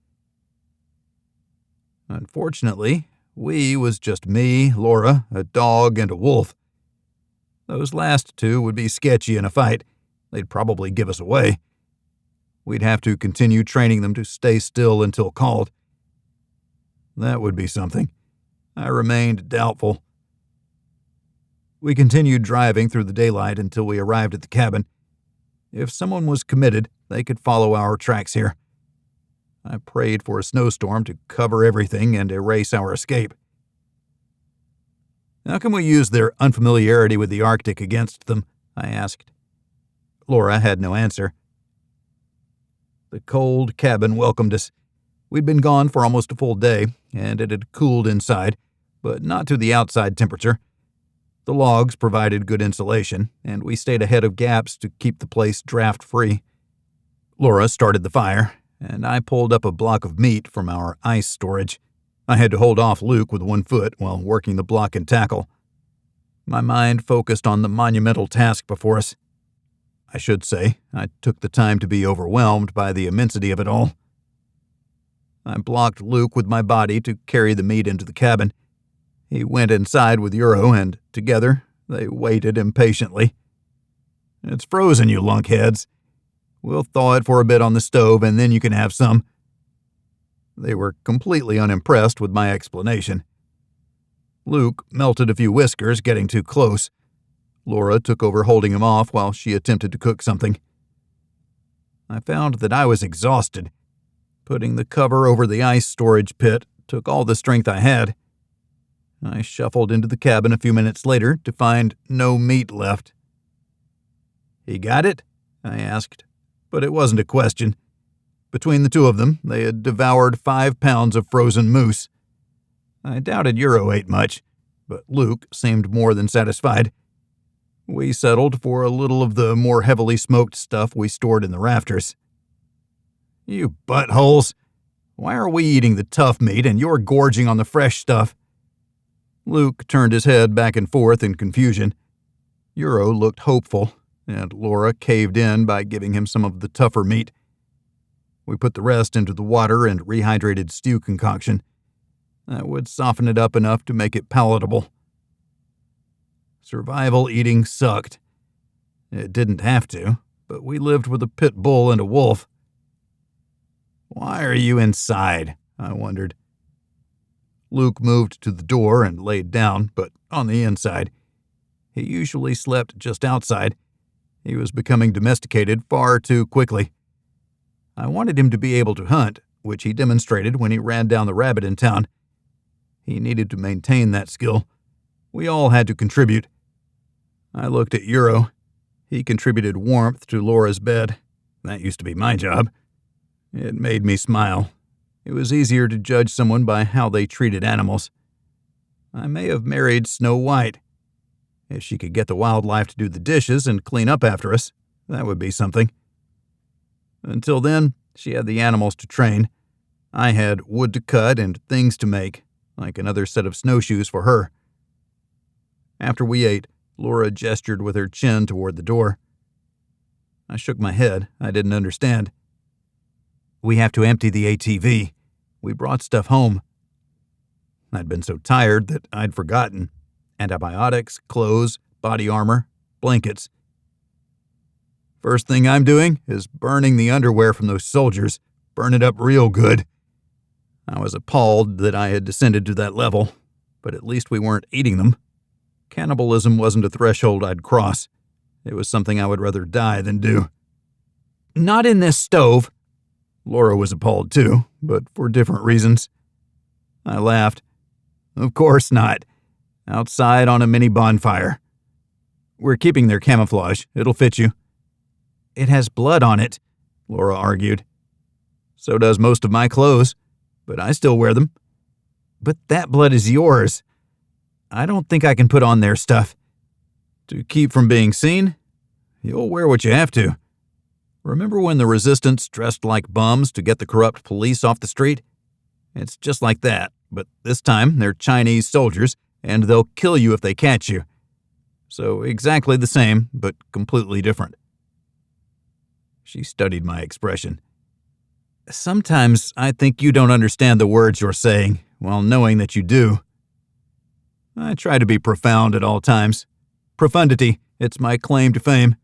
Unfortunately, we was just me, Laura, a dog, and a wolf. Those last 2 would be sketchy in a fight. They'd probably give us away. We'd have to continue training them to stay still until called. That would be something. I remained doubtful. We continued driving through the daylight until we arrived at the cabin. If someone was committed, they could follow our tracks here. I prayed for a snowstorm to cover everything and erase our escape. "How can we use their unfamiliarity with the Arctic against them?" I asked. Laura had no answer. The cold cabin welcomed us. We'd been gone for almost a full day, and it had cooled inside, but not to the outside temperature. The logs provided good insulation, and we stayed ahead of gaps to keep the place draft-free. Laura started the fire, and I pulled up a block of meat from our ice storage. I had to hold off Luke with 1 foot while working the block and tackle. My mind focused on the monumental task before us. I should say, I took the time to be overwhelmed by the immensity of it all. I blocked Luke with my body to carry the meat into the cabin. He went inside with Euro, and together they waited impatiently. "It's frozen, you lunkheads. We'll thaw it for a bit on the stove, and then you can have some." They were completely unimpressed with my explanation. Luke melted a few whiskers, getting too close. Laura took over holding him off while she attempted to cook something. I found that I was exhausted. Putting the cover over the ice storage pit took all the strength I had. I shuffled into the cabin a few minutes later to find no meat left. "He got it?" I asked, but it wasn't a question. Between the 2 of them, they had devoured 5 pounds of frozen moose. I doubted Euro ate much, but Luke seemed more than satisfied. We settled for a little of the more heavily smoked stuff we stored in the rafters. "You buttholes! Why are we eating the tough meat and you're gorging on the fresh stuff?" Luke turned his head back and forth in confusion. Euro looked hopeful, and Laura caved in by giving him some of the tougher meat. We put the rest into the water and rehydrated stew concoction. That would soften it up enough to make it palatable. Survival eating sucked. It didn't have to, but we lived with a pit bull and a wolf. "Why are you inside?" I wondered. Luke moved to the door and laid down, but on the inside. He usually slept just outside. He was becoming domesticated far too quickly. I wanted him to be able to hunt, which he demonstrated when he ran down the rabbit in town. He needed to maintain that skill. We all had to contribute. I looked at Euro. He contributed warmth to Laura's bed. That used to be my job. It made me smile. It was easier to judge someone by how they treated animals. I may have married Snow White. If she could get the wildlife to do the dishes and clean up after us, that would be something. Until then, she had the animals to train. I had wood to cut and things to make, like another set of snowshoes for her. After we ate, Laura gestured with her chin toward the door. I shook my head. I didn't understand. "We have to empty the ATV. We brought stuff home." I'd been so tired that I'd forgotten. Antibiotics, clothes, body armor, blankets. "First thing I'm doing is burning the underwear from those soldiers. Burn it up real good." I was appalled that I had descended to that level, but at least we weren't eating them. Cannibalism wasn't a threshold I'd cross. It was something I would rather die than do. "Not in this stove." Laura was appalled too, but for different reasons. I laughed. "Of course not. Outside on a mini bonfire. We're keeping their camouflage. It'll fit you." "It has blood on it," Laura argued. "So does most of my clothes, but I still wear them." "But that blood is yours. I don't think I can put on their stuff." "To keep from being seen? You'll wear what you have to. Remember when the resistance dressed like bums to get the corrupt police off the street? It's just like that, but this time they're Chinese soldiers, and they'll kill you if they catch you. So exactly the same, but completely different." She studied my expression. "Sometimes I think you don't understand the words you're saying, while knowing that you do." I try to be profound at all times. Profundity, it's my claim to fame.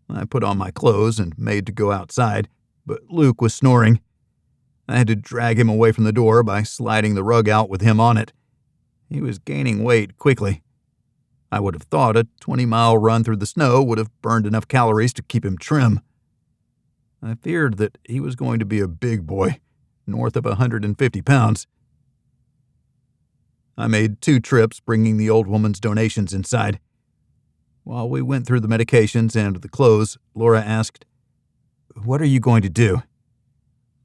I put on my clothes and made to go outside, but Luke was snoring. I had to drag him away from the door by sliding the rug out with him on it. He was gaining weight quickly. I would have thought a 20-mile run through the snow would have burned enough calories to keep him trim. I feared that he was going to be a big boy, north of 150 pounds. I made 2 trips bringing the old woman's donations inside. While we went through the medications and the clothes, Laura asked, "What are you going to do?"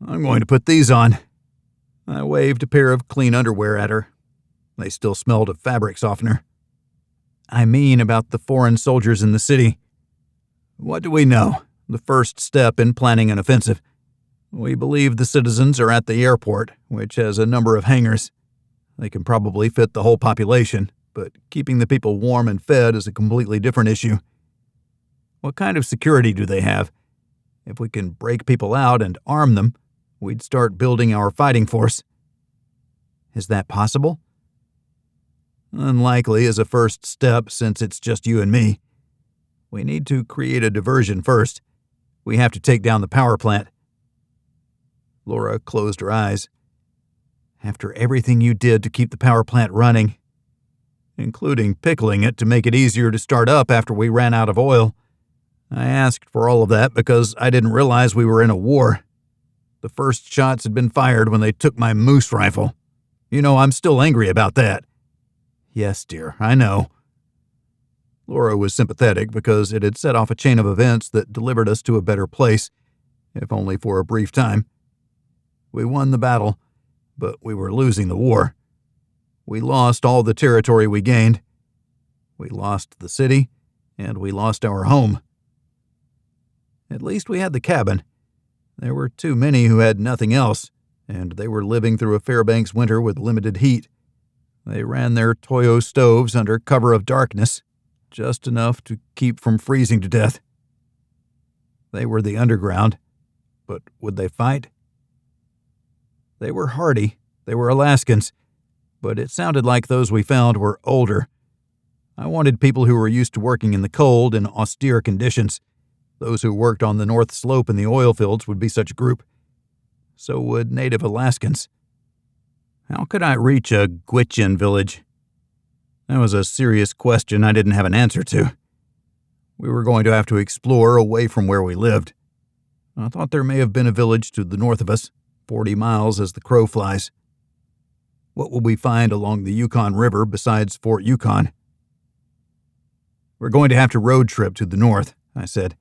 "I'm going to put these on." I waved a pair of clean underwear at her. They still smelled of fabric softener. "I mean about the foreign soldiers in the city." "What do we know? The first step in planning an offensive. We believe the citizens are at the airport, which has a number of hangars. They can probably fit the whole population, but keeping the people warm and fed is a completely different issue. What kind of security do they have? If we can break people out and arm them, we'd start building our fighting force." "Is that possible?" "Unlikely as a first step since it's just you and me. We need to create a diversion first. We have to take down the power plant." Laura closed her eyes. "After everything you did to keep the power plant running, including pickling it to make it easier to start up after we ran out of oil. I asked for all of that because I didn't realize we were in a war. The first shots had been fired when they took my moose rifle. You know, I'm still angry about that." "Yes, dear, I know." Laura was sympathetic because it had set off a chain of events that delivered us to a better place, if only for a brief time. We won the battle, but we were losing the war. We lost all the territory we gained. We lost the city, and we lost our home. At least we had the cabin. There were too many who had nothing else, and they were living through a Fairbanks winter with limited heat. They ran their Toyo stoves under cover of darkness, just enough to keep from freezing to death. They were the underground. But would they fight? They were hardy. They were Alaskans. But it sounded like those we found were older. I wanted people who were used to working in the cold and austere conditions. Those who worked on the North Slope in the oil fields would be such a group. So would native Alaskans. How could I reach a Gwich'in village? That was a serious question I didn't have an answer to. We were going to have to explore away from where we lived. I thought there may have been a village to the north of us, 40 miles as the crow flies. What would we find along the Yukon River besides Fort Yukon? We're going to have to road trip to the north, I said.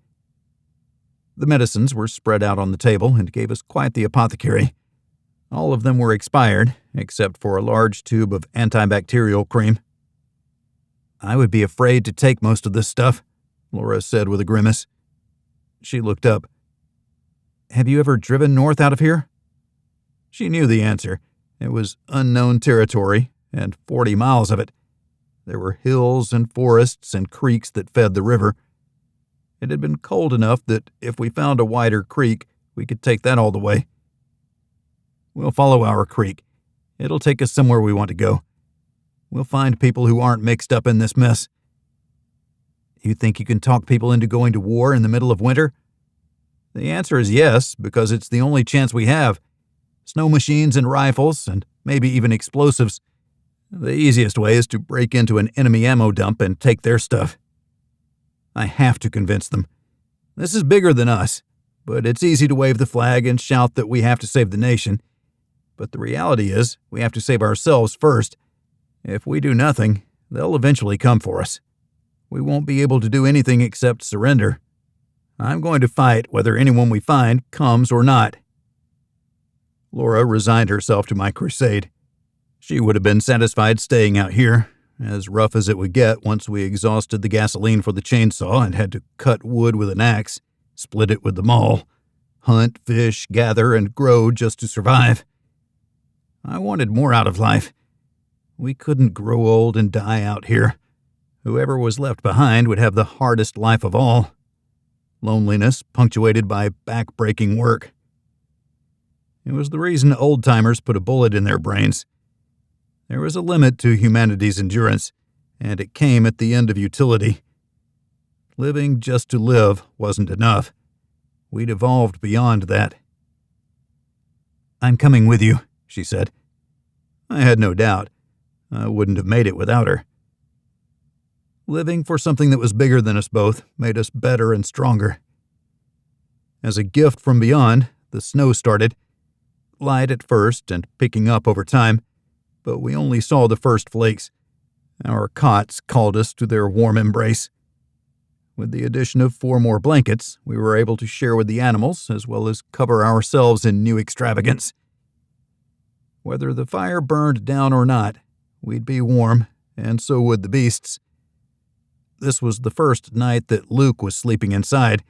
The medicines were spread out on the table and gave us quite the apothecary. All of them were expired, except for a large tube of antibacterial cream. I would be afraid to take most of this stuff, Laura said with a grimace. She looked up. Have you ever driven north out of here? She knew the answer. It was unknown territory, and 40 miles of it. There were hills and forests and creeks that fed the river. It had been cold enough that if we found a wider creek, we could take that all the way. We'll follow our creek. It'll take us somewhere we want to go. We'll find people who aren't mixed up in this mess. You think you can talk people into going to war in the middle of winter? The answer is yes, because it's the only chance we have. Snow machines and rifles, and maybe even explosives. The easiest way is to break into an enemy ammo dump and take their stuff. I have to convince them. This is bigger than us, but it's easy to wave the flag and shout that we have to save the nation. But the reality is, we have to save ourselves first. If we do nothing, they'll eventually come for us. We won't be able to do anything except surrender. I'm going to fight whether anyone we find comes or not. Laura resigned herself to my crusade. She would have been satisfied staying out here, as rough as it would get once we exhausted the gasoline for the chainsaw and had to cut wood with an axe, split it with the maul, hunt, fish, gather, and grow just to survive. I wanted more out of life. We couldn't grow old and die out here. Whoever was left behind would have the hardest life of all. Loneliness punctuated by back-breaking work. It was the reason old-timers put a bullet in their brains. There was a limit to humanity's endurance, and it came at the end of utility. Living just to live wasn't enough. We'd evolved beyond that. I'm coming with you, she said. I had no doubt. I wouldn't have made it without her. Living for something that was bigger than us both made us better and stronger. As a gift from beyond, the snow started, light at first and picking up over time, but we only saw the first flakes. Our cots called us to their warm embrace. With the addition of 4 more blankets, we were able to share with the animals as well as cover ourselves in new extravagance. Whether the fire burned down or not, we'd be warm, and so would the beasts. This was the first night that Luke was sleeping inside.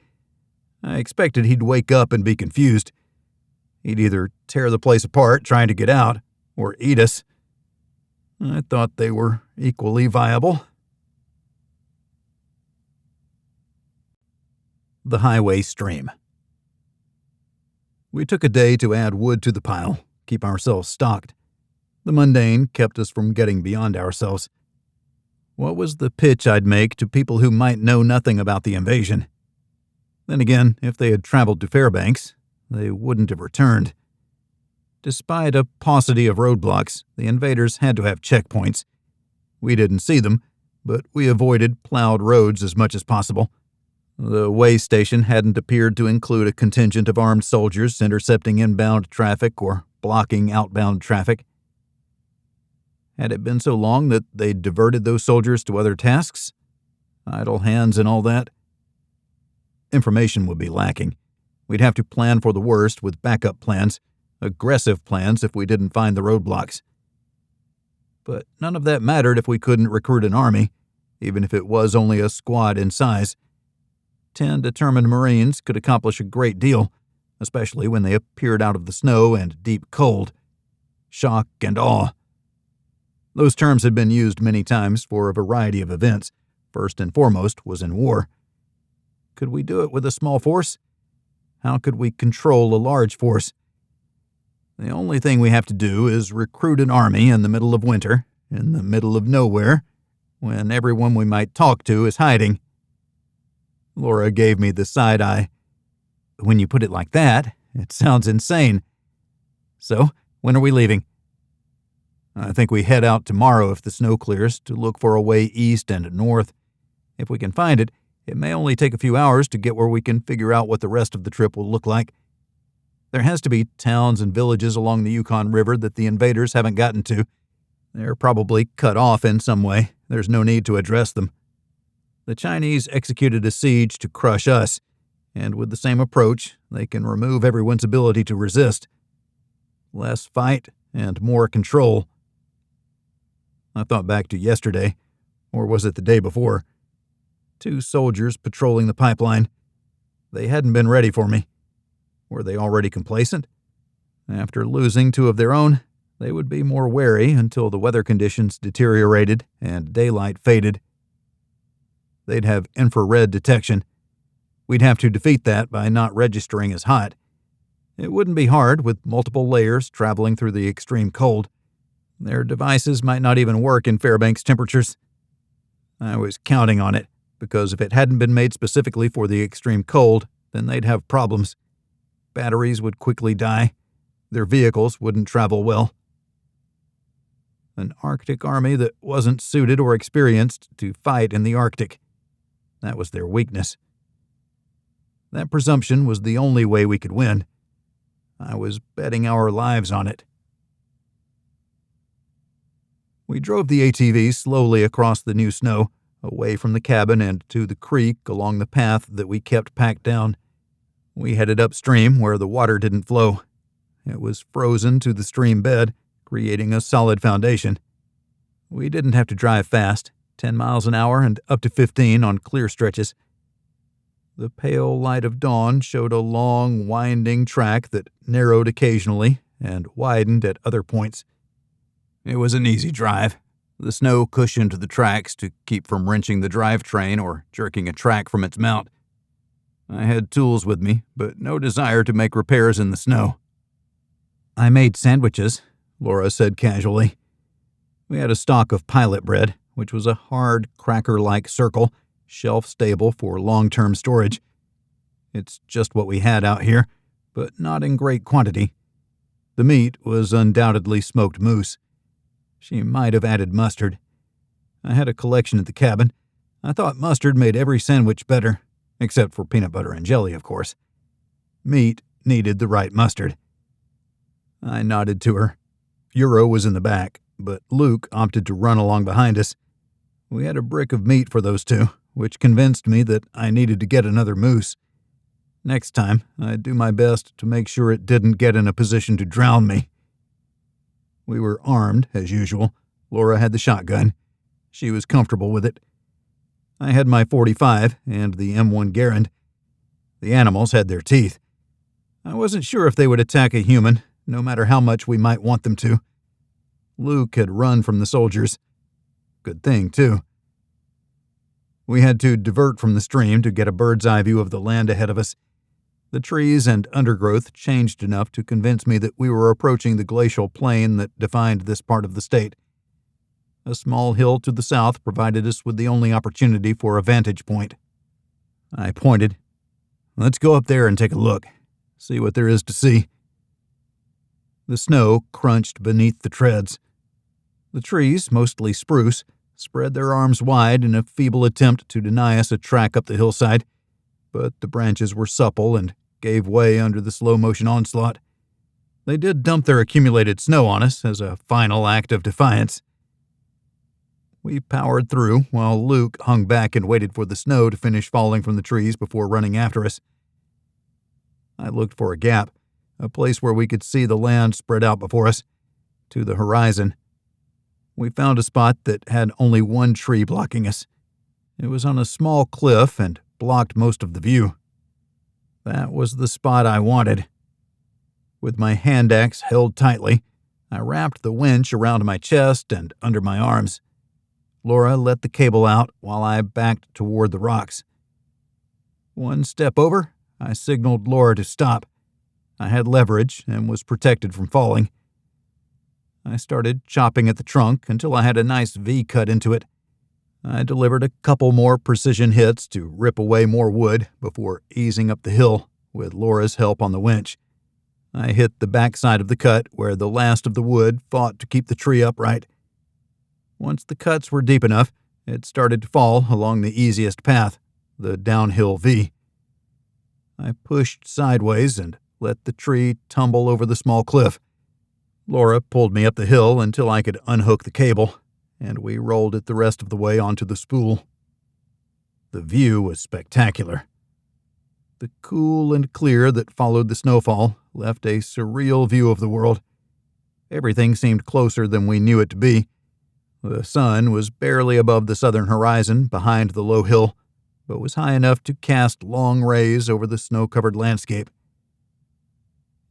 I expected he'd wake up and be confused. He'd either tear the place apart trying to get out, or eat us. I thought they were equally viable. The highway stream. We took a day to add wood to the pile, keep ourselves stocked. The mundane kept us from getting beyond ourselves. What was the pitch I'd make to people who might know nothing about the invasion? Then again, if they had traveled to Fairbanks, they wouldn't have returned. Despite a paucity of roadblocks, the invaders had to have checkpoints. We didn't see them, but we avoided plowed roads as much as possible. The way station hadn't appeared to include a contingent of armed soldiers intercepting inbound traffic or blocking outbound traffic. Had it been so long that they'd diverted those soldiers to other tasks? Idle hands and all that? Information would be lacking. We'd have to plan for the worst with backup plans, aggressive plans if we didn't find the roadblocks. But none of that mattered if we couldn't recruit an army, even if it was only a squad in size. 10 determined Marines could accomplish a great deal, especially when they appeared out of the snow and deep cold. Shock and awe. Those terms had been used many times for a variety of events. First and foremost was in war. Could we do it with a small force? how could we control a large force? The only thing we have to do is recruit an army in the middle of winter, in the middle of nowhere, when everyone we might talk to is hiding. Laura gave me the side eye. When you put it like that, it sounds insane. So, when are we leaving? I think we head out tomorrow if the snow clears to look for a way east and north. If we can find it, it may only take a few hours to get where we can figure out what the rest of the trip will look like. There has to be towns and villages along the Yukon River that the invaders haven't gotten to. They're probably cut off in some way. There's no need to address them. The Chinese executed a siege to crush us, and with the same approach, they can remove everyone's ability to resist. Less fight and more control. I thought back to yesterday, or was it the day before? 2 soldiers patrolling the pipeline. They hadn't been ready for me. Were they already complacent? After losing 2 of their own, they would be more wary until the weather conditions deteriorated and daylight faded. They'd have infrared detection. We'd have to defeat that by not registering as hot. It wouldn't be hard with multiple layers traveling through the extreme cold. Their devices might not even work in Fairbanks temperatures. I was counting on it, because if it hadn't been made specifically for the extreme cold, then they'd have problems. Batteries would quickly die. Their vehicles wouldn't travel well. An Arctic army that wasn't suited or experienced to fight in the Arctic. That was their weakness. That presumption was the only way we could win. I was betting our lives on it. We drove the ATV slowly across the new snow, away from the cabin and to the creek along the path that we kept packed down. We headed upstream where the water didn't flow. It was frozen to the stream bed, creating a solid foundation. We didn't have to drive fast, 10 miles an hour and up to 15 on clear stretches. The pale light of dawn showed a long, winding track that narrowed occasionally and widened at other points. It was an easy drive. The snow cushioned the tracks to keep from wrenching the drivetrain or jerking a track from its mount. I had tools with me, but no desire to make repairs in the snow. I made sandwiches, Laura said casually. We had a stock of pilot bread, which was a hard, cracker-like circle, shelf-stable for long-term storage. It's just what we had out here, but not in great quantity. The meat was undoubtedly smoked moose. She might have added mustard. I had a collection at the cabin. I thought mustard made every sandwich better, except for peanut butter and jelly, of course. Meat needed the right mustard. I nodded to her. Euro was in the back, but Luke opted to run along behind us. We had a brick of meat for those 2, which convinced me that I needed to get another moose. Next time, I'd do my best to make sure it didn't get in a position to drown me. We were armed, as usual. Laura had the shotgun. She was comfortable with it. I had my .45 and the M1 Garand. The animals had their teeth. I wasn't sure if they would attack a human, no matter how much we might want them to. Luke had run from the soldiers. Good thing, too. We had to divert from the stream to get a bird's-eye view of the land ahead of us. The trees and undergrowth changed enough to convince me that we were approaching the glacial plain that defined this part of the state. A small hill to the south provided us with the only opportunity for a vantage point. I pointed. Let's go up there and take a look, see what there is to see. The snow crunched beneath the treads. The trees, mostly spruce, spread their arms wide in a feeble attempt to deny us a track up the hillside, but the branches were supple and gave way under the slow-motion onslaught. They did dump their accumulated snow on us as a final act of defiance. We powered through while Luke hung back and waited for the snow to finish falling from the trees before running after us. I looked for a gap, a place where we could see the land spread out before us, to the horizon. We found a spot that had only one tree blocking us. It was on a small cliff and blocked most of the view. That was the spot I wanted. With my hand axe held tightly, I wrapped the winch around my chest and under my arms. Laura let the cable out while I backed toward the rocks. One step over, I signaled Laura to stop. I had leverage and was protected from falling. I started chopping at the trunk until I had a nice V cut into it. I delivered a couple more precision hits to rip away more wood before easing up the hill with Laura's help on the winch. I hit the backside of the cut where the last of the wood fought to keep the tree upright. Once the cuts were deep enough, it started to fall along the easiest path, the downhill V. I pushed sideways and let the tree tumble over the small cliff. Laura pulled me up the hill until I could unhook the cable, and we rolled it the rest of the way onto the spool. The view was spectacular. The cool and clear that followed the snowfall left a surreal view of the world. Everything seemed closer than we knew it to be. The sun was barely above the southern horizon behind the low hill, but was high enough to cast long rays over the snow-covered landscape.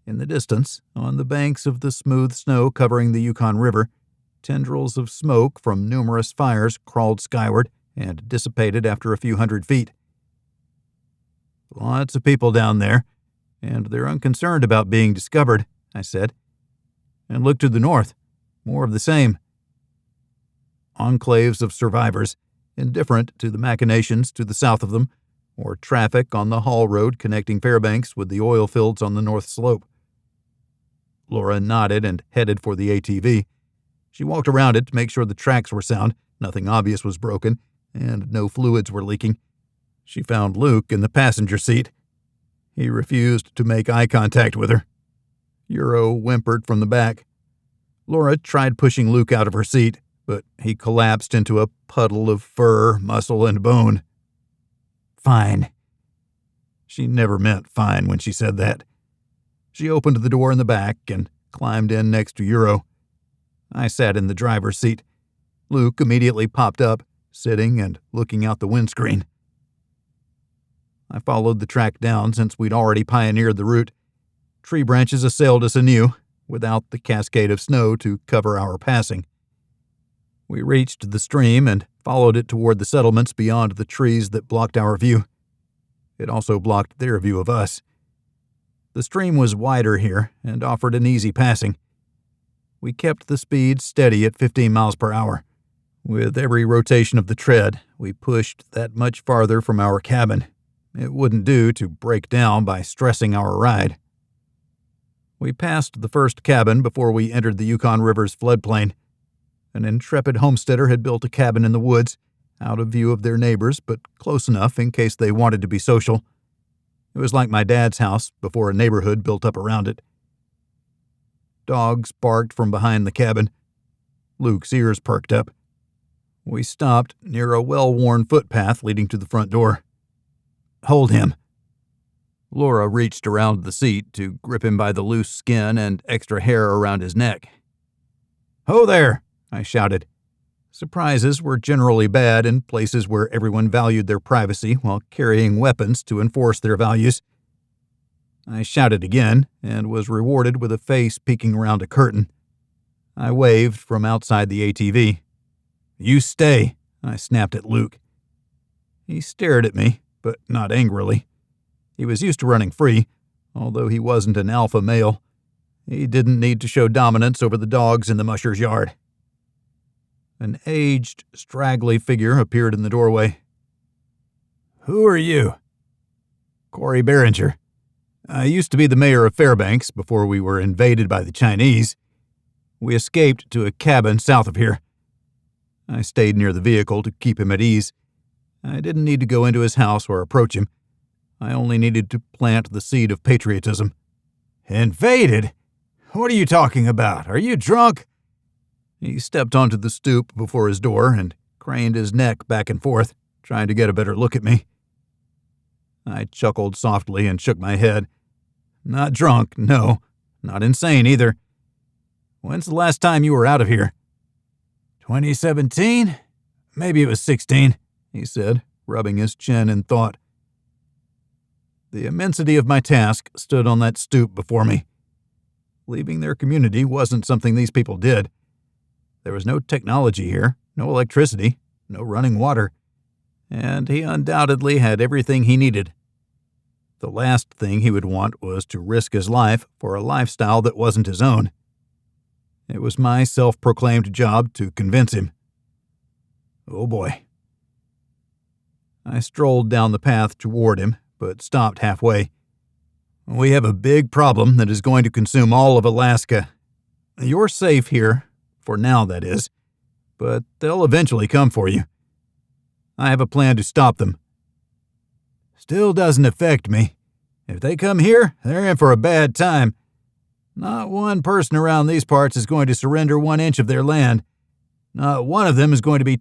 In the distance, on the banks of the smooth snow covering the Yukon River, tendrils of smoke from numerous fires crawled skyward and dissipated after a few hundred feet. "Lots of people down there, and they're unconcerned about being discovered," I said. "And look to the north. More of the same." Enclaves of survivors, indifferent to the machinations to the south of them, or traffic on the haul road connecting Fairbanks with the oil fields on the north slope. Laura nodded and headed for the ATV. She walked around it to make sure the tracks were sound, nothing obvious was broken, and no fluids were leaking. She found Luke in the passenger seat. He refused to make eye contact with her. Euro whimpered from the back. Laura tried pushing Luke out of her seat, but he collapsed into a puddle of fur, muscle, and bone. "Fine." She never meant fine when she said that. She opened the door in the back and climbed in next to Euro. I sat in the driver's seat. Luke immediately popped up, sitting and looking out the windscreen. I followed the track down since we'd already pioneered the route. Tree branches assailed us anew, without the cascade of snow to cover our passing. We reached the stream and followed it toward the settlements beyond the trees that blocked our view. It also blocked their view of us. The stream was wider here and offered an easy passing. We kept the speed steady at 15 miles per hour. With every rotation of the tread, we pushed that much farther from our cabin. It wouldn't do to break down by stressing our ride. We passed the first cabin before we entered the Yukon River's floodplain. An intrepid homesteader had built a cabin in the woods, out of view of their neighbors, but close enough in case they wanted to be social. It was like my dad's house before a neighborhood built up around it. Dogs barked from behind the cabin. Luke's ears perked up. We stopped near a well-worn footpath leading to the front door. "Hold him." Laura reached around the seat to grip him by the loose skin and extra hair around his neck. "Ho there!" I shouted. Surprises were generally bad in places where everyone valued their privacy while carrying weapons to enforce their values. I shouted again and was rewarded with a face peeking around a curtain. I waved from outside the ATV. "You stay," I snapped at Luke. He stared at me, but not angrily. He was used to running free, although he wasn't an alpha male. He didn't need to show dominance over the dogs in the musher's yard. An aged, straggly figure appeared in the doorway. "Who are you?" "Cory Beringer. I used to be the mayor of Fairbanks before we were invaded by the Chinese. We escaped to a cabin south of here. I stayed near the vehicle to keep him at ease. I didn't need to go into his house or approach him. I only needed to plant the seed of patriotism." "Invaded? What are you talking about? Are you drunk?" He stepped onto the stoop before his door and craned his neck back and forth, trying to get a better look at me. I chuckled softly and shook my head. "Not drunk, no. Not insane either. When's the last time you were out of here?" 2017? Maybe it was 16, he said, rubbing his chin in thought. The immensity of my task stood on that stoop before me. Leaving their community wasn't something these people did. There was no technology here, no electricity, no running water, and he undoubtedly had everything he needed. The last thing he would want was to risk his life for a lifestyle that wasn't his own. It was my self-proclaimed job to convince him. Oh boy. I strolled down the path toward him, but stopped halfway. We have a big problem that is going to consume all of Alaska. You're safe here, for now that is, but they'll eventually come for you. I have a plan to stop them. Still doesn't affect me. If they come here, they're in for a bad time. Not one person around these parts is going to surrender 1 inch of their land. Not one of them is going to be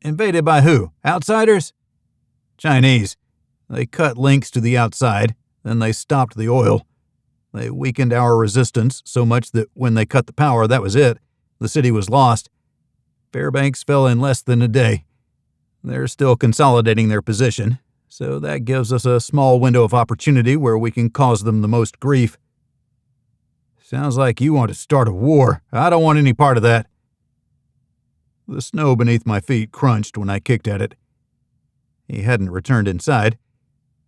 invaded by who? Outsiders? Chinese. They cut links to the outside, then they stopped the oil. They weakened our resistance so much that when they cut the power, that was it. The city was lost. Fairbanks fell in less than a day. They're still consolidating their position, so that gives us a small window of opportunity where we can cause them the most grief. Sounds like you want to start a war. I don't want any part of that. The snow beneath my feet crunched when I kicked at it. He hadn't returned inside.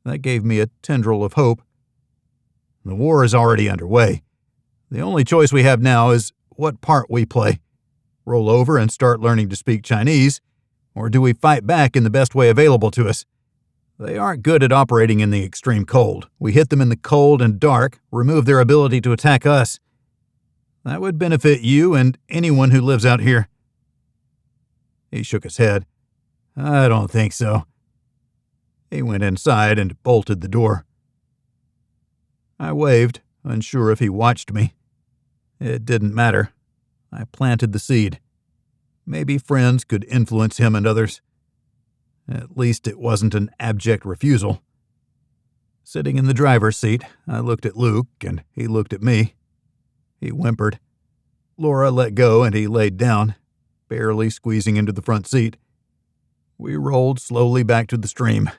That gave me a tendril of hope. The war is already underway. The only choice we have now is what part we play. Roll over and start learning to speak Chinese, or do we fight back in the best way available to us? They aren't good at operating in the extreme cold. We hit them in the cold and dark, remove their ability to attack us. That would benefit you and anyone who lives out here. He shook his head. I don't think so. He went inside and bolted the door. I waved, unsure if he watched me. It didn't matter. I planted the seed. Maybe friends could influence him and others. At least it wasn't an abject refusal. Sitting in the driver's seat, I looked at Luke, and he looked at me. He whimpered. Laura let go, and he laid down, barely squeezing into the front seat. We rolled slowly back to the stream.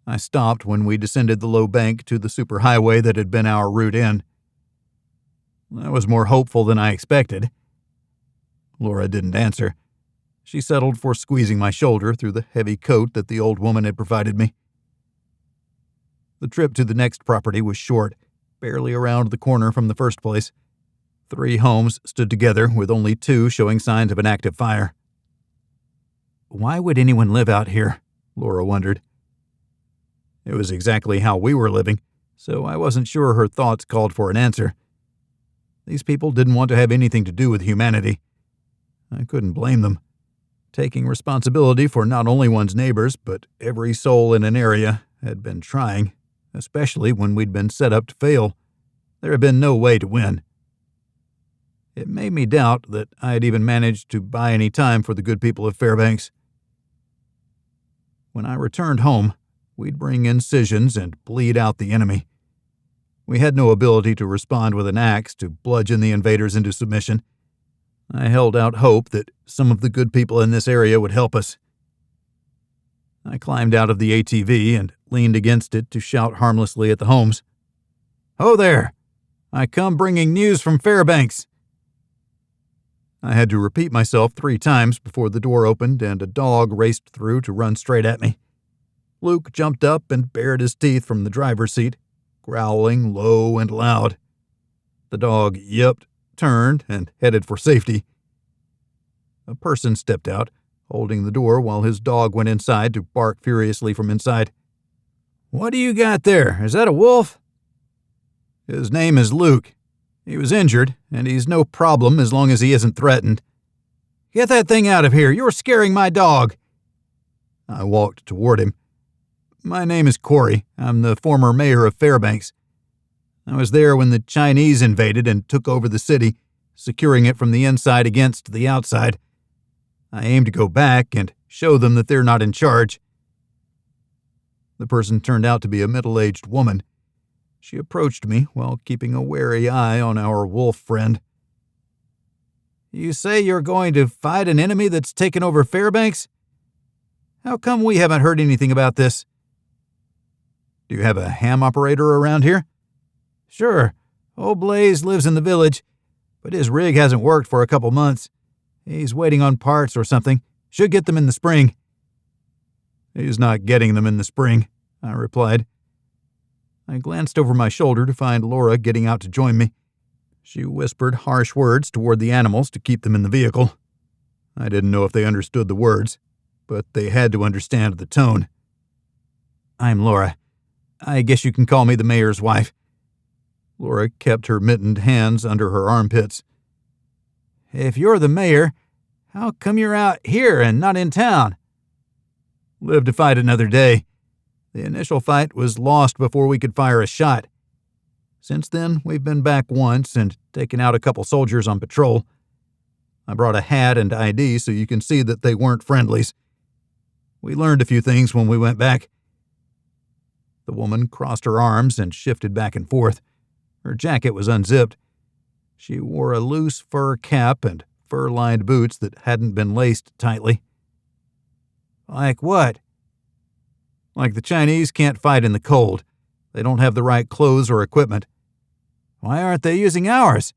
I stopped when we descended the low bank to the superhighway that had been our route in. I was more hopeful than I expected. Laura didn't answer. She settled for squeezing my shoulder through the heavy coat that the old woman had provided me. The trip to the next property was short, barely around the corner from the first place. 3 homes stood together, with only 2 showing signs of an active fire. Why would anyone live out here? Laura wondered. It was exactly how we were living, so I wasn't sure her thoughts called for an answer. These people didn't want to have anything to do with humanity. I couldn't blame them. Taking responsibility for not only one's neighbors, but every soul in an area had been trying, especially when we'd been set up to fail. There had been no way to win. It made me doubt that I had even managed to buy any time for the good people of Fairbanks. When I returned home, we'd bring incisions and bleed out the enemy. We had no ability to respond with an axe to bludgeon the invaders into submission. I held out hope that some of the good people in this area would help us. I climbed out of the ATV and leaned against it to shout harmlessly at the homes. Ho there! I come bringing news from Fairbanks. I had to repeat myself 3 times before the door opened and a dog raced through to run straight at me. Luke jumped up and bared his teeth from the driver's seat, growling low and loud. The dog yipped, turned, and headed for safety. A person stepped out, holding the door while his dog went inside to bark furiously from inside. What do you got there? Is that a wolf? His name is Luke. He was injured, and he's no problem as long as he isn't threatened. Get that thing out of here. You're scaring my dog. I walked toward him. My name is Cory. I'm the former mayor of Fairbanks. I was there when the Chinese invaded and took over the city, securing it from the inside against the outside. I aim to go back and show them that they're not in charge. The person turned out to be a middle-aged woman. She approached me while keeping a wary eye on our wolf friend. You say you're going to fight an enemy that's taken over Fairbanks? How come we haven't heard anything about this? Do you have a ham operator around here? Sure. Old Blaze lives in the village, but his rig hasn't worked for a couple months. He's waiting on parts or something. Should get them in the spring. He's not getting them in the spring, I replied. I glanced over my shoulder to find Laura getting out to join me. She whispered harsh words toward the animals to keep them in the vehicle. I didn't know if they understood the words, but they had to understand the tone. "I'm Laura. I guess you can call me the mayor's wife." Laura kept her mittened hands under her armpits. "If you're the mayor, how come you're out here and not in town?" "Live to fight another day. The initial fight was lost before we could fire a shot. Since then, we've been back once and taken out a couple soldiers on patrol. I brought a hat and ID so you can see that they weren't friendlies. We learned a few things when we went back." The woman crossed her arms and shifted back and forth. Her jacket was unzipped. She wore a loose fur cap and fur-lined boots that hadn't been laced tightly. "Like what?" "Like the Chinese can't fight in the cold. They don't have the right clothes or equipment." "Why aren't they using ours?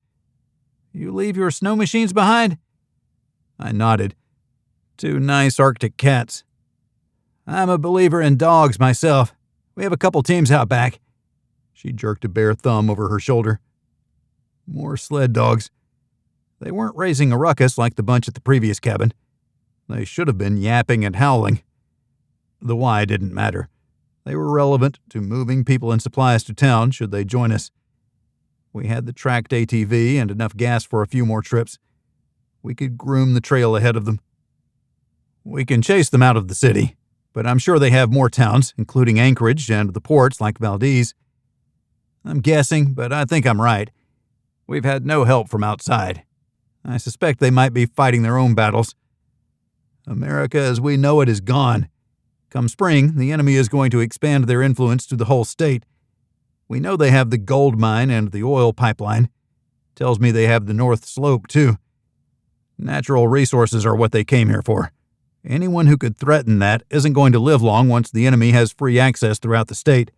You leave your snow machines behind?" I nodded. "Two nice Arctic cats." "I'm a believer in dogs myself. We have a couple teams out back." She jerked a bare thumb over her shoulder. "More sled dogs. They weren't raising a ruckus like the bunch at the previous cabin. They should have been yapping and howling. The why didn't matter. They were relevant to moving people and supplies to town should they join us. We had the tracked ATV and enough gas for a few more trips. We could groom the trail ahead of them. We can chase them out of the city, but I'm sure they have more towns, including Anchorage and the ports like Valdez. I'm guessing, but I think I'm right. We've had no help from outside. I suspect they might be fighting their own battles. America as we know it is gone. Come spring, the enemy is going to expand their influence to the whole state. We know they have the gold mine and the oil pipeline. Tells me they have the North Slope, too. Natural resources are what they came here for. Anyone who could threaten that isn't going to live long once the enemy has free access throughout the state."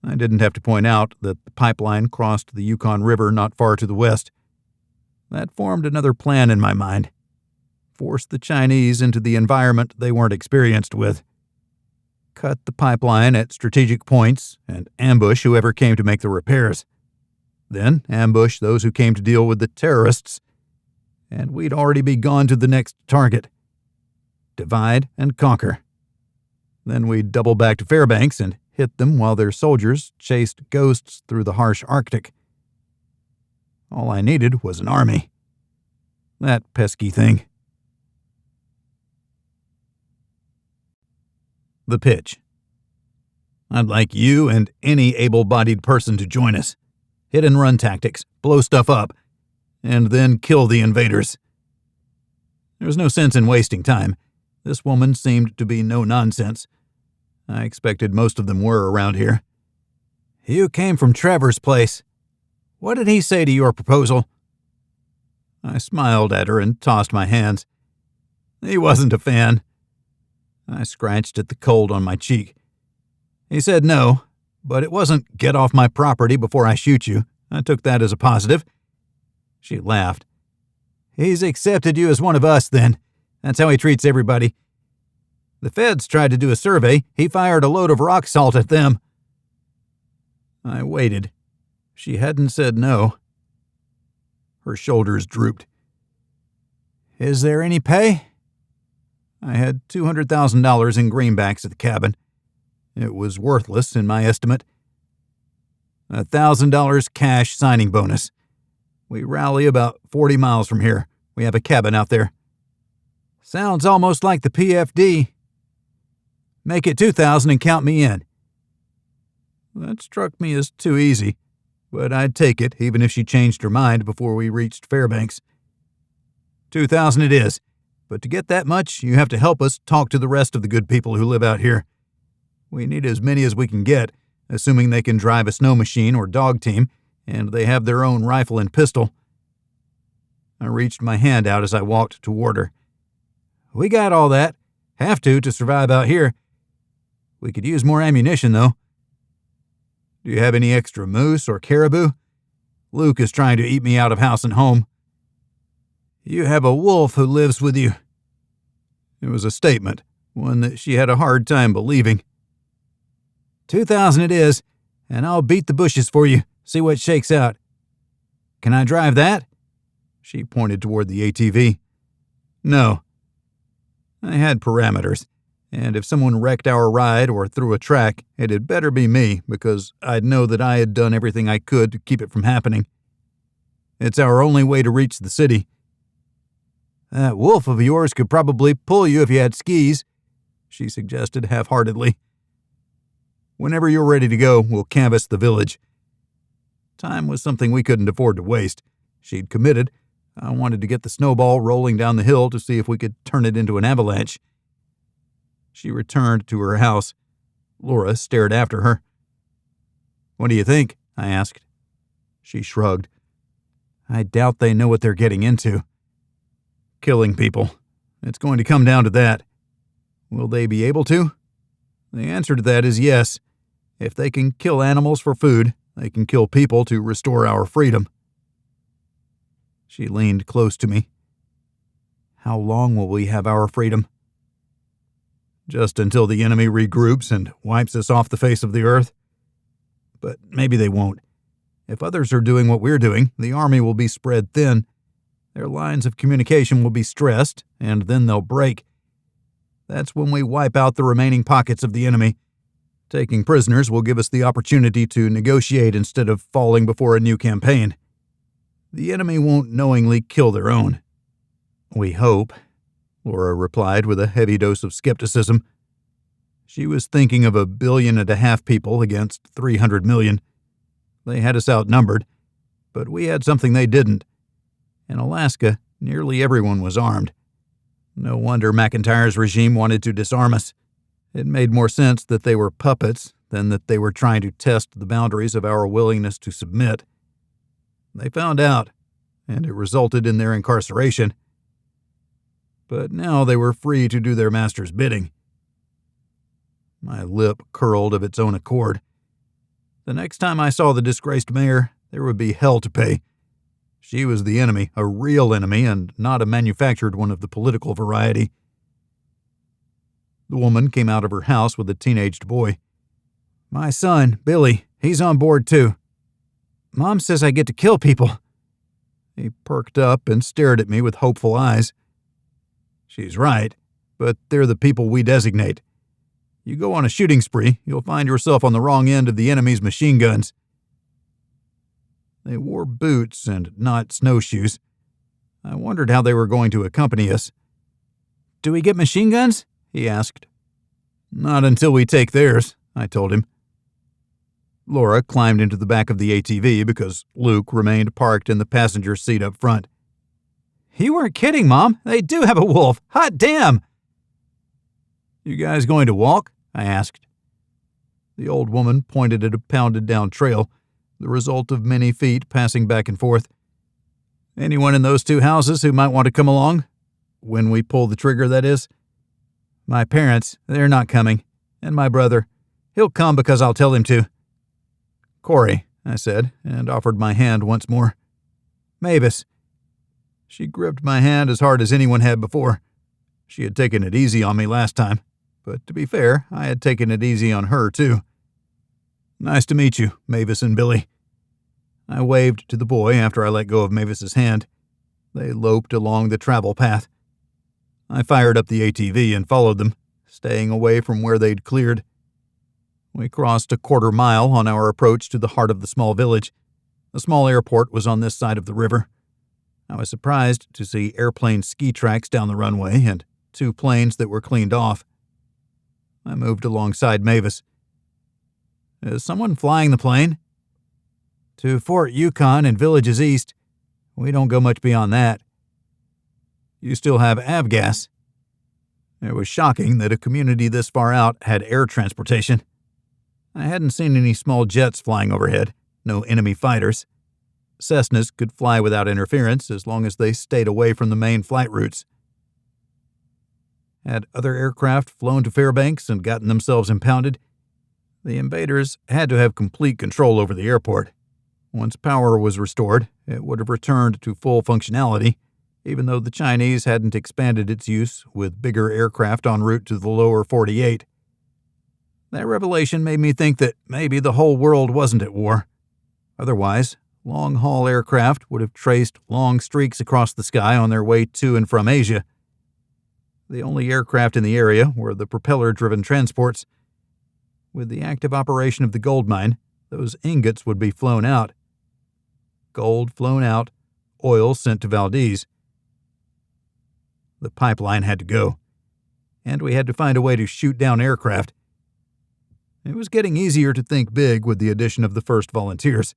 I didn't have to point out that the pipeline crossed the Yukon River not far to the west. That formed another plan in my mind. Force the Chinese into the environment they weren't experienced with. Cut the pipeline at strategic points and ambush whoever came to make the repairs. Then ambush those who came to deal with the terrorists, and we'd already be gone to the next target. Divide and conquer. Then we'd double back to Fairbanks and hit them while their soldiers chased ghosts through the harsh Arctic. All I needed was an army. That pesky thing. The pitch. "I'd like you and any able-bodied person to join us. Hit-and-run tactics, blow stuff up, and then kill the invaders." There was no sense in wasting time. This woman seemed to be no nonsense. I expected most of them were around here. "You came from Trevor's place. What did he say to your proposal?" I smiled at her and tossed my hands. "He wasn't a fan." I scratched at the cold on my cheek. "He said no, but it wasn't 'get off my property before I shoot you.' I took that as a positive." She laughed. "He's accepted you as one of us, then. That's how he treats everybody. The feds tried to do a survey. He fired a load of rock salt at them." I waited. She hadn't said no. Her shoulders drooped. "Is there any pay?" I had $200,000 in greenbacks at the cabin. It was worthless in my estimate. $1,000 cash signing bonus. We rally about 40 miles from here. We have a cabin out there. Sounds almost like the PFD. Make it 2,000 and count me in. That struck me as too easy, but I'd take it even if she changed her mind before we reached Fairbanks. 2,000 it is. But to get that much, you have to help us talk to the rest of the good people who live out here. We need as many as we can get, assuming they can drive a snow machine or dog team, and they have their own rifle and pistol. I reached my hand out as I walked toward her. "We got all that. Have to survive out here. We could use more ammunition, though." "Do you have any extra moose or caribou? Luke is trying to eat me out of house and home." "You have a wolf who lives with you." It was a statement, one that she had a hard time believing. 2,000 it is, and I'll beat the bushes for you, see what shakes out. Can I drive that? She pointed toward the ATV. No. I had parameters, and if someone wrecked our ride or threw a track, it had better be me, because I'd know that I had done everything I could to keep it from happening. It's our only way to reach the city. That wolf of yours could probably pull you if you had skis, she suggested half-heartedly. Whenever you're ready to go, we'll canvass the village. Time was something we couldn't afford to waste. She'd committed. I wanted to get the snowball rolling down the hill to see if we could turn it into an avalanche. She returned to her house. Laura stared after her. What do you think? I asked. She shrugged. I doubt they know what they're getting into. Killing people. It's going to come down to that. Will they be able to? The answer to that is yes. If they can kill animals for food, they can kill people to restore our freedom. She leaned close to me. How long will we have our freedom? Just until the enemy regroups and wipes us off the face of the earth. But maybe they won't. If others are doing what we're doing, the army will be spread thin. Their lines of communication will be stressed, and then they'll break. That's when we wipe out the remaining pockets of the enemy. Taking prisoners will give us the opportunity to negotiate instead of falling before a new campaign. The enemy won't knowingly kill their own. We hope, Laura replied with a heavy dose of skepticism. She was thinking of 1.5 billion people against 300 million. They had us outnumbered, but we had something they didn't. In Alaska, nearly everyone was armed. No wonder McIntyre's regime wanted to disarm us. It made more sense that they were puppets than that they were trying to test the boundaries of our willingness to submit. They found out, and it resulted in their incarceration. But now they were free to do their master's bidding. My lip curled of its own accord. The next time I saw the disgraced mayor, there would be hell to pay. She was the enemy, a real enemy, and not a manufactured one of the political variety. The woman came out of her house with a teenaged boy. My son, Billy, he's on board too. Mom says I get to kill people. He perked up and stared at me with hopeful eyes. She's right, but they're the people we designate. You go on a shooting spree, you'll find yourself on the wrong end of the enemy's machine guns. They wore boots and not snowshoes. I wondered how they were going to accompany us. Do we get machine guns? He asked. Not until we take theirs, I told him. Laura climbed into the back of the ATV because Luke remained parked in the passenger seat up front. You weren't kidding, Mom. They do have a wolf. Hot damn! You guys going to walk? I asked. The old woman pointed at a pounded-down trail, the result of many feet passing back and forth. Anyone in those 2 houses who might want to come along? When we pull the trigger, that is. My parents, they're not coming. And my brother. He'll come because I'll tell him to. Cory, I said, and offered my hand once more. Mavis. She gripped my hand as hard as anyone had before. She had taken it easy on me last time, but to be fair, I had taken it easy on her, too. Nice to meet you, Mavis and Billy. I waved to the boy after I let go of Mavis's hand. They loped along the travel path. I fired up the ATV and followed them, staying away from where they'd cleared. We crossed a 1/4 mile on our approach to the heart of the small village. A small airport was on this side of the river. I was surprised to see airplane ski tracks down the runway and 2 planes that were cleaned off. I moved alongside Mavis. Is someone flying the plane? To Fort Yukon and villages east. We don't go much beyond that. You still have avgas. It was shocking that a community this far out had air transportation. I hadn't seen any small jets flying overhead, no enemy fighters. Cessnas could fly without interference as long as they stayed away from the main flight routes. Had other aircraft flown to Fairbanks and gotten themselves impounded? The invaders had to have complete control over the airport. Once power was restored, it would have returned to full functionality, even though the Chinese hadn't expanded its use with bigger aircraft en route to the lower 48. That revelation made me think that maybe the whole world wasn't at war. Otherwise, long-haul aircraft would have traced long streaks across the sky on their way to and from Asia. The only aircraft in the area were the propeller-driven transports. With the active operation of the gold mine, those ingots would be flown out. Gold flown out, oil sent to Valdez. The pipeline had to go, and we had to find a way to shoot down aircraft. It was getting easier to think big with the addition of the first volunteers.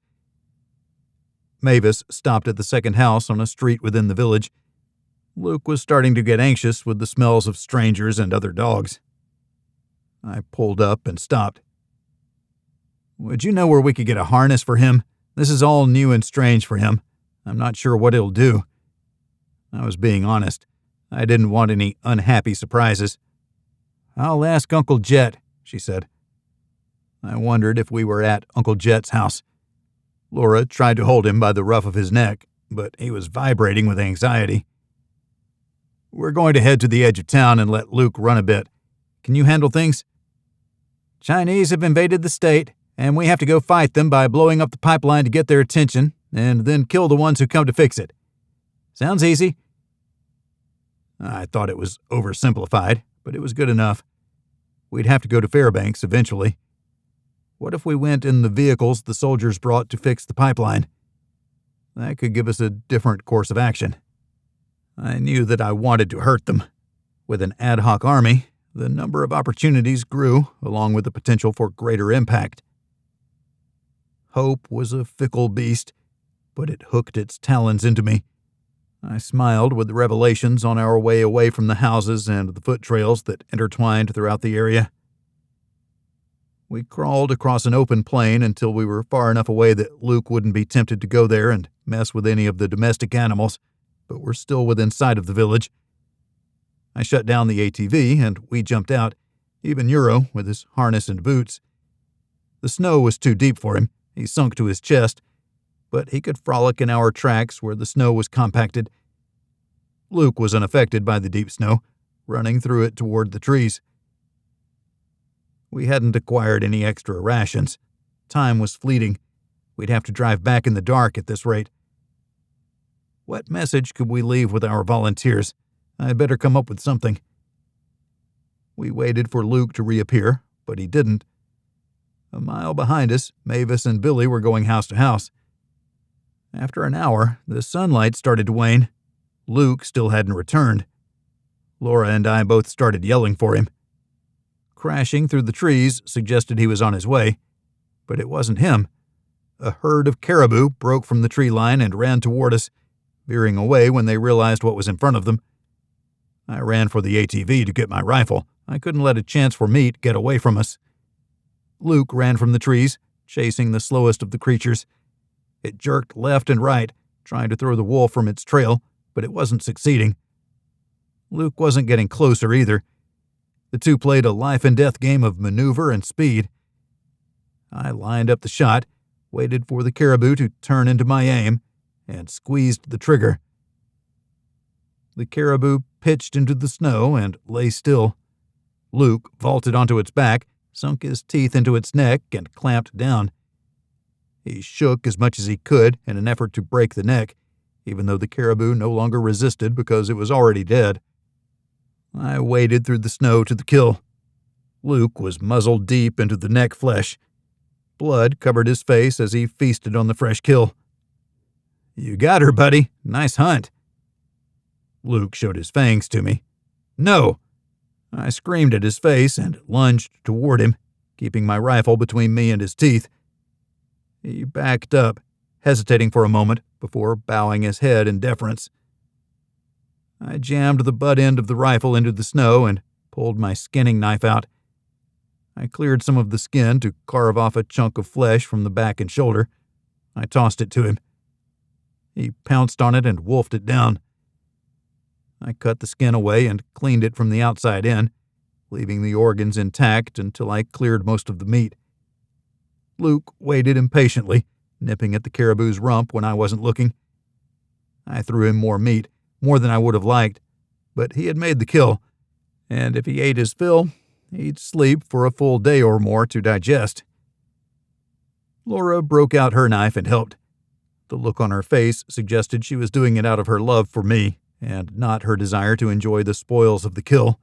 Mavis stopped at the second house on a street within the village. Luke was starting to get anxious with the smells of strangers and other dogs. I pulled up and stopped. "Would you know where we could get a harness for him? This is all new and strange for him. I'm not sure what he'll do." I was being honest. I didn't want any unhappy surprises. "I'll ask Uncle Jet," she said. I wondered if we were at Uncle Jet's house. Laura tried to hold him by the ruff of his neck, but he was vibrating with anxiety. "We're going to head to the edge of town and let Luke run a bit. Can you handle things?" "Chinese have invaded the state, and we have to go fight them by blowing up the pipeline to get their attention, and then kill the ones who come to fix it. Sounds easy." I thought it was oversimplified, but it was good enough. We'd have to go to Fairbanks eventually. What if we went in the vehicles the soldiers brought to fix the pipeline? That could give us a different course of action. I knew that I wanted to hurt them. With an ad hoc army, the number of opportunities grew, along with the potential for greater impact. Hope was a fickle beast, but it hooked its talons into me. I smiled with the revelations on our way away from the houses and the foot trails that intertwined throughout the area. We crawled across an open plain until we were far enough away that Luke wouldn't be tempted to go there and mess with any of the domestic animals, but were still within sight of the village. I shut down the ATV, and we jumped out, even Euro with his harness and boots. The snow was too deep for him. He sunk to his chest, but he could frolic in our tracks where the snow was compacted. Luke was unaffected by the deep snow, running through it toward the trees. We hadn't acquired any extra rations. Time was fleeting. We'd have to drive back in the dark at this rate. What message could we leave with our volunteers? I'd better come up with something. We waited for Luke to reappear, but he didn't. A mile behind us, Mavis and Billy were going house to house. After an hour, the sunlight started to wane. Luke still hadn't returned. Laura and I both started yelling for him. Crashing through the trees suggested he was on his way, but it wasn't him. A herd of caribou broke from the tree line and ran toward us, veering away when they realized what was in front of them. I ran for the ATV to get my rifle. I couldn't let a chance for meat get away from us. Luke ran from the trees, chasing the slowest of the creatures. It jerked left and right, trying to throw the wolf from its trail, but it wasn't succeeding. Luke wasn't getting closer either. The two played a life-and-death game of maneuver and speed. I lined up the shot, waited for the caribou to turn into my aim, and squeezed the trigger. The caribou pitched into the snow and lay still. Luke vaulted onto its back, sunk his teeth into its neck, and clamped down. He shook as much as he could in an effort to break the neck, even though the caribou no longer resisted because it was already dead. I waded through the snow to the kill. Luke was muzzled deep into the neck flesh. Blood covered his face as he feasted on the fresh kill. "You got her, buddy. Nice hunt." Luke showed his fangs to me. "No!" I screamed at his face and lunged toward him, keeping my rifle between me and his teeth. He backed up, hesitating for a moment before bowing his head in deference. I jammed the butt end of the rifle into the snow and pulled my skinning knife out. I cleared some of the skin to carve off a chunk of flesh from the back and shoulder. I tossed it to him. He pounced on it and wolfed it down. I cut the skin away and cleaned it from the outside in, leaving the organs intact until I cleared most of the meat. Luke waited impatiently, nipping at the caribou's rump when I wasn't looking. I threw him more meat, more than I would have liked, but he had made the kill, and if he ate his fill, He'd sleep for a full day or more to digest. Laura broke out her knife and helped. The look on her face suggested she was doing it out of her love for me and not her desire to enjoy the spoils of the kill.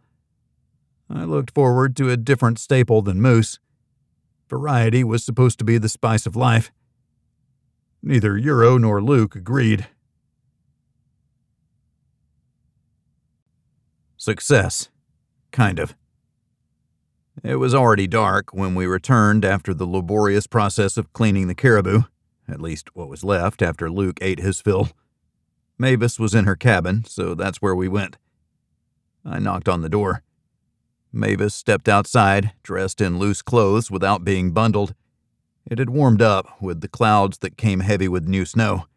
I looked forward to a different staple than moose. Variety was supposed to be the spice of life. Neither Euro nor Luke agreed. Success. Kind of. It was already dark when we returned after the laborious process of cleaning the caribou, at least what was left after Luke ate his fill. Mavis was in her cabin, so that's where we went. I knocked on the door. Mavis stepped outside, dressed in loose clothes without being bundled. It had warmed up with the clouds that came heavy with new snow.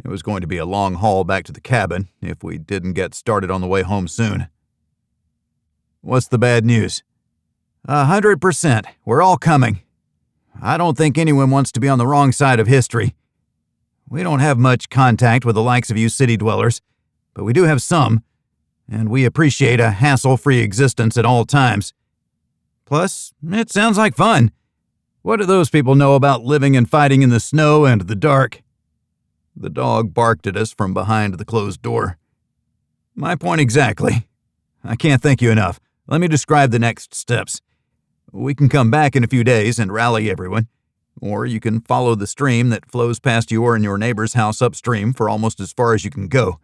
It was going to be a long haul back to the cabin if we didn't get started on the way home soon. What's the bad news? 100%. We're all coming. I don't think anyone wants to be on the wrong side of history. We don't have much contact with the likes of you city dwellers, but we do have some, and we appreciate a hassle-free existence at all times. Plus, it sounds like fun. What do those people know about living and fighting in the snow and the dark? The dog barked at us from behind the closed door. My point exactly. I can't thank you enough. Let me describe the next steps. We can come back in a few days and rally everyone, or you can follow the stream that flows past your and your neighbor's house upstream for almost as far as you can go.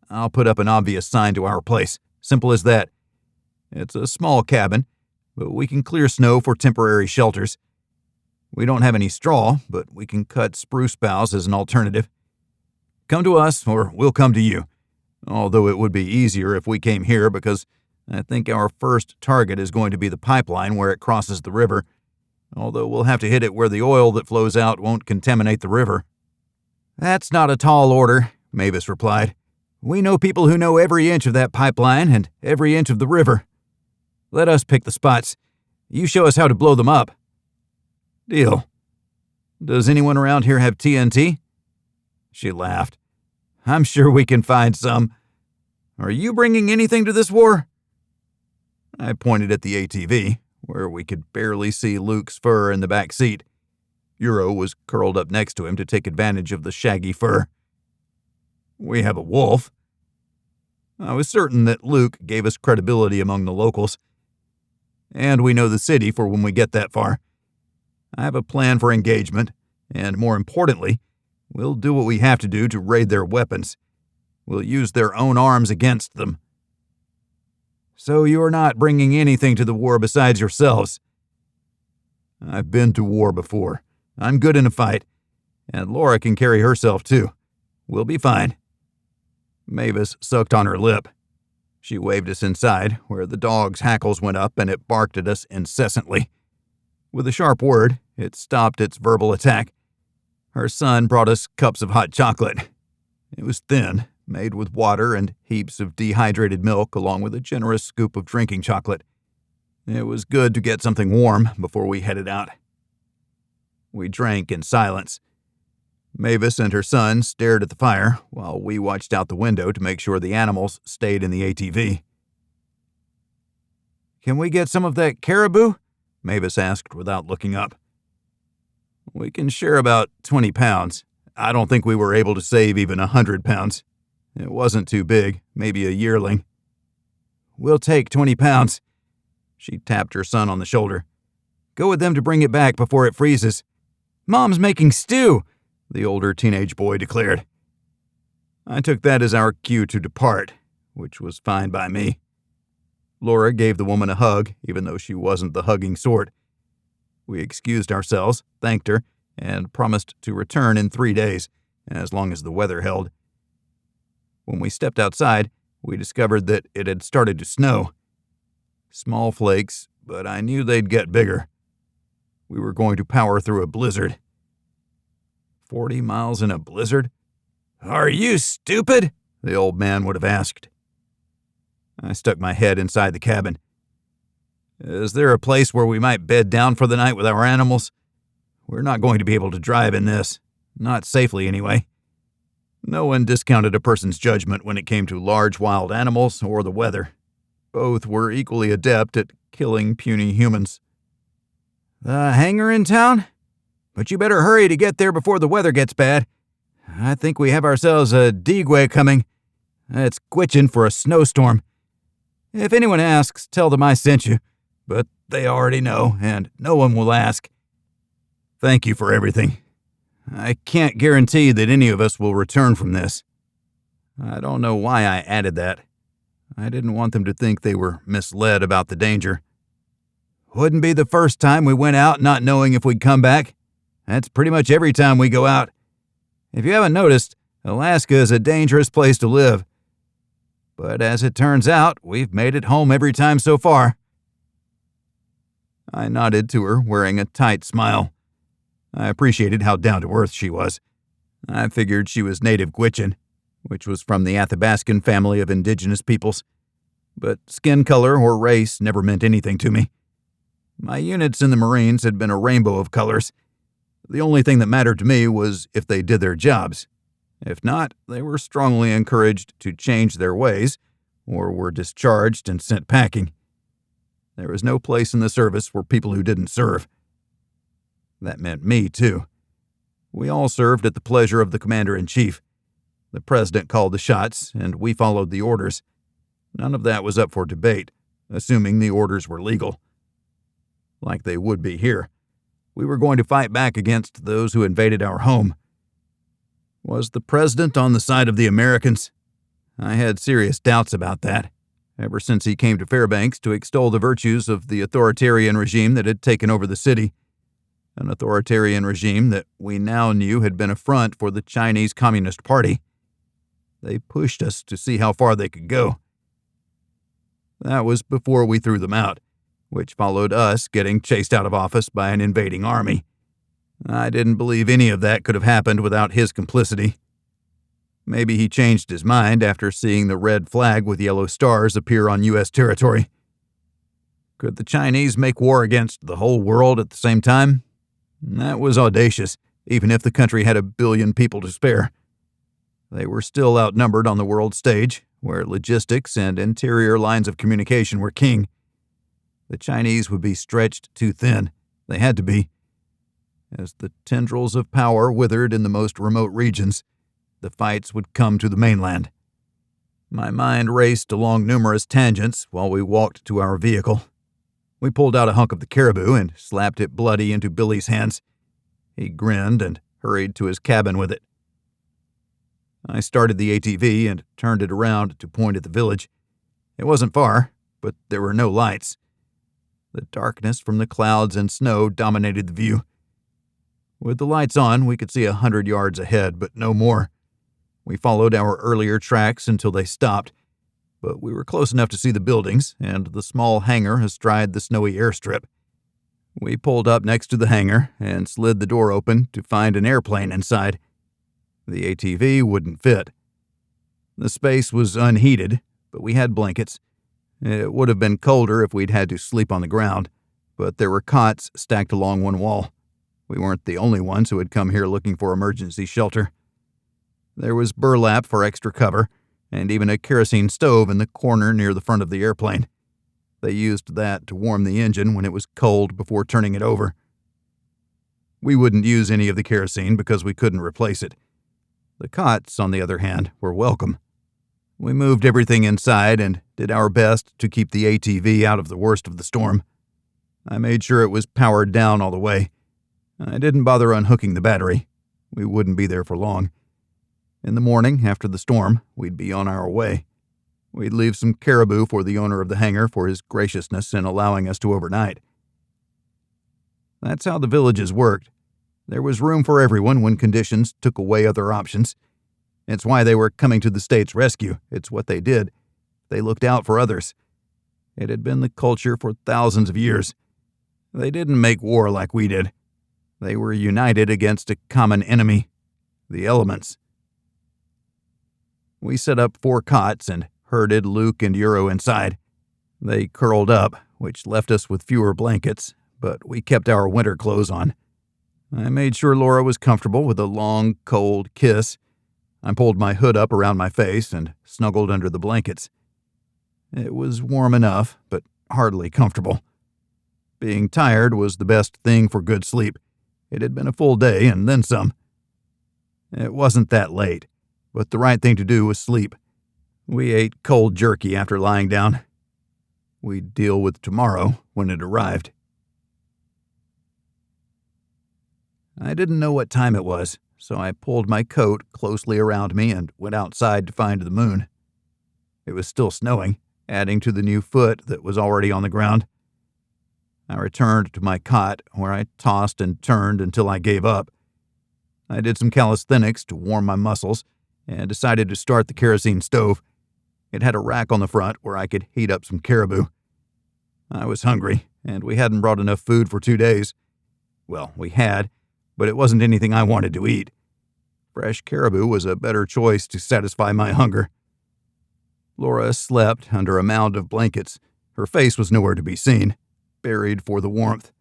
I'll put up an obvious sign to our place. Simple as that. It's a small cabin, but we can clear snow for temporary shelters. We don't have any straw, but we can cut spruce boughs as an alternative. Come to us, or we'll come to you. Although it would be easier if we came here because I think our first target is going to be the pipeline where it crosses the river, although we'll have to hit it where the oil that flows out won't contaminate the river. That's not a tall order, Mavis replied. We know people who know every inch of that pipeline and every inch of the river. Let us pick the spots. You show us how to blow them up. Deal. Does anyone around here have TNT? She laughed. I'm sure we can find some. Are you bringing anything to this war? I pointed at the ATV, where we could barely see Luke's fur in the back seat. Euro was curled up next to him to take advantage of the shaggy fur. We have a wolf. I was certain that Luke gave us credibility among the locals. And we know the city for when we get that far. I have a plan for engagement, and more importantly, we'll do what we have to do to raid their weapons. We'll use their own arms against them. So you're not bringing anything to the war besides yourselves? I've been to war before. I'm good in a fight, and Laura can carry herself too. We'll be fine. Mavis sucked on her lip. She waved us inside, where the dog's hackles went up and it barked at us incessantly. With a sharp word, it stopped its verbal attack. Her son brought us cups of hot chocolate. It was thin, made with water and heaps of dehydrated milk along with a generous scoop of drinking chocolate. It was good to get something warm before we headed out. We drank in silence. Mavis and her son stared at the fire while we watched out the window to make sure the animals stayed in the ATV. Can we get some of that caribou? Mavis asked without looking up. We can share about 20 pounds. I don't think we were able to save even 100 pounds. It wasn't too big, maybe a yearling. We'll take 20 pounds. She tapped her son on the shoulder. Go with them to bring it back before it freezes. Mom's making stew, the older teenage boy declared. I took that as our cue to depart, which was fine by me. Laura gave the woman a hug, even though she wasn't the hugging sort. We excused ourselves, thanked her, and promised to return in 3 days, as long as the weather held. When we stepped outside, we discovered that it had started to snow. Small flakes, but I knew they'd get bigger. We were going to power through a blizzard. 40 miles in a blizzard? Are you stupid? The old man would have asked. I stuck my head inside the cabin. Is there a place where we might bed down for the night with our animals? We're not going to be able to drive in this. Not safely, anyway. No one discounted a person's judgment when it came to large wild animals or the weather. Both were equally adept at killing puny humans. "The hangar in town? But you better hurry to get there before the weather gets bad. I think we have ourselves a digwe coming. It's gwitching for a snowstorm. If anyone asks, tell them I sent you, but they already know, and no one will ask. Thank you for everything. I can't guarantee that any of us will return from this." I don't know why I added that. I didn't want them to think they were misled about the danger. "Wouldn't be the first time we went out not knowing if we'd come back. That's pretty much every time we go out. If you haven't noticed, Alaska is a dangerous place to live. But as it turns out, we've made it home every time so far." I nodded to her, wearing a tight smile. I appreciated how down-to-earth she was. I figured she was native Gwich'in, which was from the Athabaskan family of indigenous peoples. But skin color or race never meant anything to me. My units in the Marines had been a rainbow of colors. The only thing that mattered to me was if they did their jobs. If not, they were strongly encouraged to change their ways, or were discharged and sent packing. There was no place in the service for people who didn't serve. That meant me, too. We all served at the pleasure of the Commander-in-Chief. The President called the shots, and we followed the orders. None of that was up for debate, assuming the orders were legal. Like they would be here. We were going to fight back against those who invaded our home. Was the President on the side of the Americans? I had serious doubts about that, ever since he came to Fairbanks to extol the virtues of the authoritarian regime that had taken over the city. An authoritarian regime that we now knew had been a front for the Chinese Communist Party. They pushed us to see how far they could go. That was before we threw them out, which followed us getting chased out of office by an invading army. I didn't believe any of that could have happened without his complicity. Maybe he changed his mind after seeing the red flag with yellow stars appear on U.S. territory. Could the Chinese make war against the whole world at the same time? That was audacious, even if the country had 1 billion people to spare. They were still outnumbered on the world stage, where logistics and interior lines of communication were king. The Chinese would be stretched too thin. They had to be. As the tendrils of power withered in the most remote regions, the fights would come to the mainland. My mind raced along numerous tangents while we walked to our vehicle. We pulled out a hunk of the caribou and slapped it bloody into Billy's hands. He grinned and hurried to his cabin with it. I started the ATV and turned it around to point at the village. It wasn't far, but there were no lights. The darkness from the clouds and snow dominated the view. With the lights on, we could see 100 yards ahead, but no more. We followed our earlier tracks until they stopped, but we were close enough to see the buildings and the small hangar astride the snowy airstrip. We pulled up next to the hangar and slid the door open to find an airplane inside. The ATV wouldn't fit. The space was unheated, but we had blankets. It would have been colder if we'd had to sleep on the ground, but there were cots stacked along one wall. We weren't the only ones who had come here looking for emergency shelter. There was burlap for extra cover, and even a kerosene stove in the corner near the front of the airplane. They used that to warm the engine when it was cold before turning it over. We wouldn't use any of the kerosene because we couldn't replace it. The cots, on the other hand, were welcome. We moved everything inside and did our best to keep the ATV out of the worst of the storm. I made sure it was powered down all the way. I didn't bother unhooking the battery. We wouldn't be there for long. In the morning, after the storm, we'd be on our way. We'd leave some caribou for the owner of the hangar for his graciousness in allowing us to overnight. That's how the villages worked. There was room for everyone when conditions took away other options. It's why they were coming to the state's rescue. It's what they did. They looked out for others. It had been the culture for thousands of years. They didn't make war like we did. They were united against a common enemy, the elements. We set up 4 cots and herded Luke and Euro inside. They curled up, which left us with fewer blankets, but we kept our winter clothes on. I made sure Laura was comfortable with a long, cold kiss. I pulled my hood up around my face and snuggled under the blankets. It was warm enough, but hardly comfortable. Being tired was the best thing for good sleep. It had been a full day and then some. It wasn't that late, but the right thing to do was sleep. We ate cold jerky after lying down. We'd deal with tomorrow when it arrived. I didn't know what time it was, so I pulled my coat closely around me and went outside to find the moon. It was still snowing, adding to the new foot that was already on the ground. I returned to my cot, where I tossed and turned until I gave up. I did some calisthenics to warm my muscles and decided to start the kerosene stove. It had a rack on the front where I could heat up some caribou. I was hungry, and we hadn't brought enough food for 2 days. Well, we had, but it wasn't anything I wanted to eat. Fresh caribou was a better choice to satisfy my hunger. Laura slept under a mound of blankets. Her face was nowhere to be seen, buried for the warmth.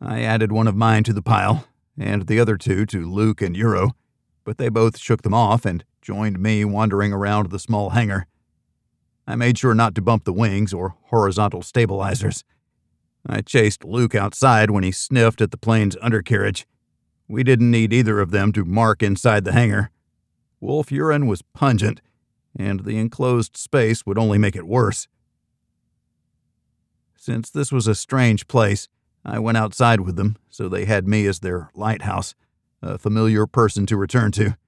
I added one of mine to the pile, and the other two to Luke and Euro, but they both shook them off and joined me wandering around the small hangar. I made sure not to bump the wings or horizontal stabilizers. I chased Luke outside when he sniffed at the plane's undercarriage. We didn't need either of them to mark inside the hangar. Wolf urine was pungent, and the enclosed space would only make it worse. Since this was a strange place, I went outside with them, so they had me as their lighthouse, a familiar person to return to.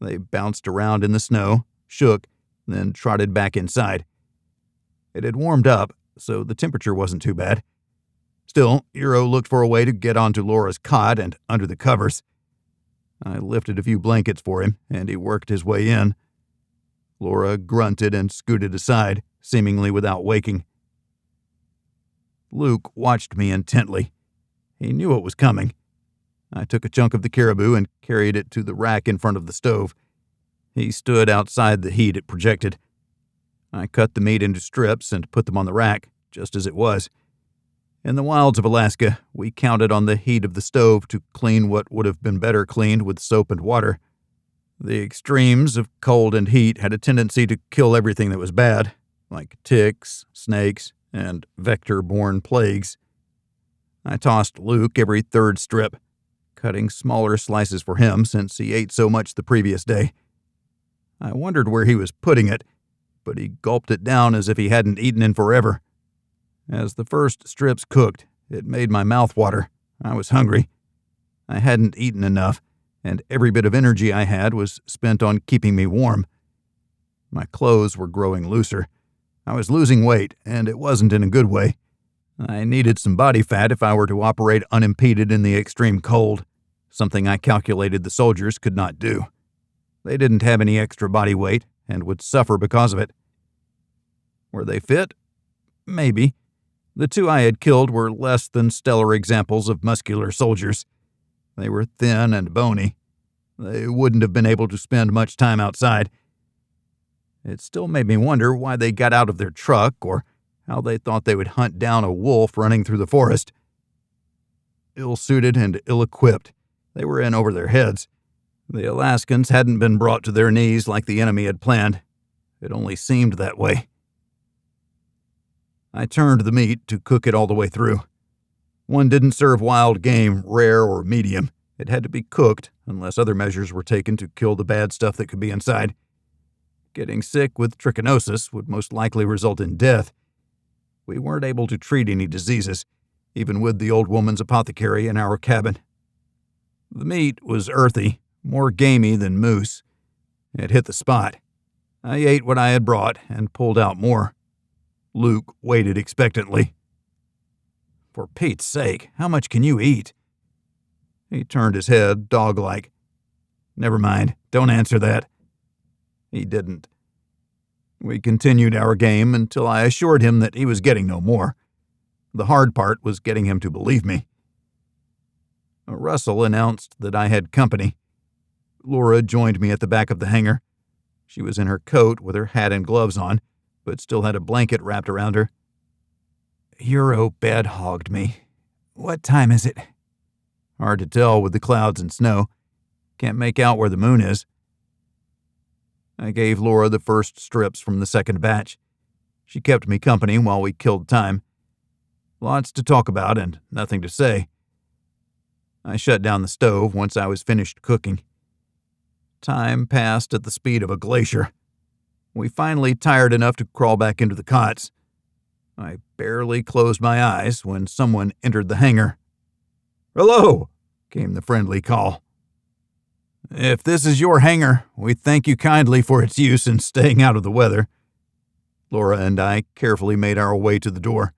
They bounced around in the snow, shook, then trotted back inside. It had warmed up, so the temperature wasn't too bad. Still, Euro looked for a way to get onto Laura's cot and under the covers. I lifted a few blankets for him, and he worked his way in. Laura grunted and scooted aside, seemingly without waking. Luke watched me intently. He knew what was coming. I took a chunk of the caribou and carried it to the rack in front of the stove. He stood outside the heat it projected. I cut the meat into strips and put them on the rack, just as it was. In the wilds of Alaska, we counted on the heat of the stove to clean what would have been better cleaned with soap and water. The extremes of cold and heat had a tendency to kill everything that was bad, like ticks, snakes, and vector-borne plagues. I tossed Luke every third strip, cutting smaller slices for him since he ate so much the previous day. I wondered where he was putting it, but he gulped it down as if he hadn't eaten in forever. As the first strips cooked, it made my mouth water. I was hungry. I hadn't eaten enough, and every bit of energy I had was spent on keeping me warm. My clothes were growing looser. I was losing weight, and it wasn't in a good way. I needed some body fat if I were to operate unimpeded in the extreme cold, something I calculated the soldiers could not do. They didn't have any extra body weight and would suffer because of it. Were they fit? Maybe. The two I had killed were less than stellar examples of muscular soldiers. They were thin and bony. They wouldn't have been able to spend much time outside. It still made me wonder why they got out of their truck or how they thought they would hunt down a wolf running through the forest. Ill-suited and ill-equipped, they were in over their heads. The Alaskans hadn't been brought to their knees like the enemy had planned. It only seemed that way. I turned the meat to cook it all the way through. One didn't serve wild game rare or medium. It had to be cooked, unless other measures were taken to kill the bad stuff that could be inside. Getting sick with trichinosis would most likely result in death. We weren't able to treat any diseases, even with the old woman's apothecary in our cabin. The meat was earthy, more gamey than moose. It hit the spot. I ate what I had brought and pulled out more. Luke waited expectantly. For Pete's sake, how much can you eat? He turned his head, dog-like. Never mind, don't answer that. He didn't. We continued our game until I assured him that he was getting no more. The hard part was getting him to believe me. A rustle announced that I had company. Laura joined me at the back of the hangar. She was in her coat with her hat and gloves on, but still had a blanket wrapped around her. Euro bed-hogged me. What time is it? Hard to tell with the clouds and snow. Can't make out where the moon is. I gave Laura the first strips from the second batch. She kept me company while we killed time. Lots to talk about and nothing to say. I shut down the stove once I was finished cooking. Time passed at the speed of a glacier. We finally tired enough to crawl back into the cots. I barely closed my eyes when someone entered the hangar. "Hello," came the friendly call. "If this is your hangar, we thank you kindly for its use in staying out of the weather." Laura and I carefully made our way to the door.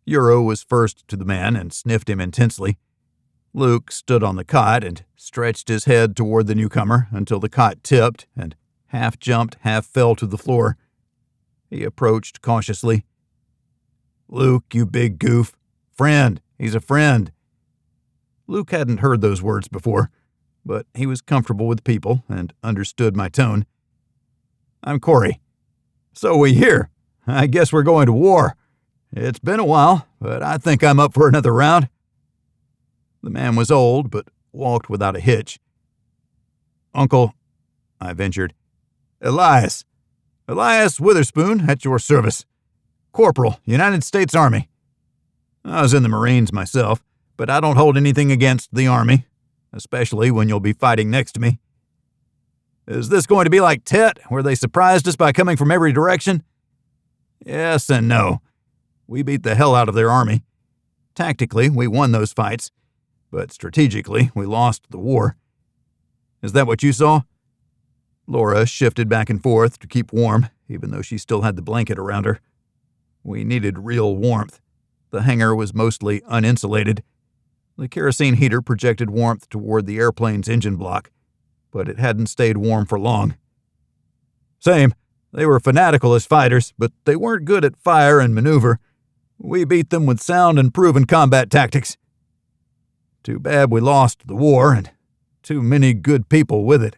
Euro was first to the man and sniffed him intensely. Luke stood on the cot and stretched his head toward the newcomer until the cot tipped and half jumped, half fell to the floor. He approached cautiously. "Luke, you big goof. Friend. He's a friend." Luke hadn't heard those words before, but he was comfortable with people and understood my tone. "I'm Cory." "So we hear. I guess we're going to war. It's been a while, but I think I'm up for another round." The man was old, but walked without a hitch. "Uncle," I ventured. "Elias. Elias Witherspoon, at your service. Corporal, United States Army. I was in the Marines myself, but I don't hold anything against the Army, especially when you'll be fighting next to me. Is this going to be like Tet, where they surprised us by coming from every direction?" "Yes and no. We beat the hell out of their army. Tactically, we won those fights, but strategically, we lost the war. Is that what you saw?" Laura shifted back and forth to keep warm, even though she still had the blanket around her. We needed real warmth. The hangar was mostly uninsulated. The kerosene heater projected warmth toward the airplane's engine block, but it hadn't stayed warm for long. "Same. They were fanatical as fighters, but they weren't good at fire and maneuver. We beat them with sound and proven combat tactics. Too bad we lost the war, and too many good people with it."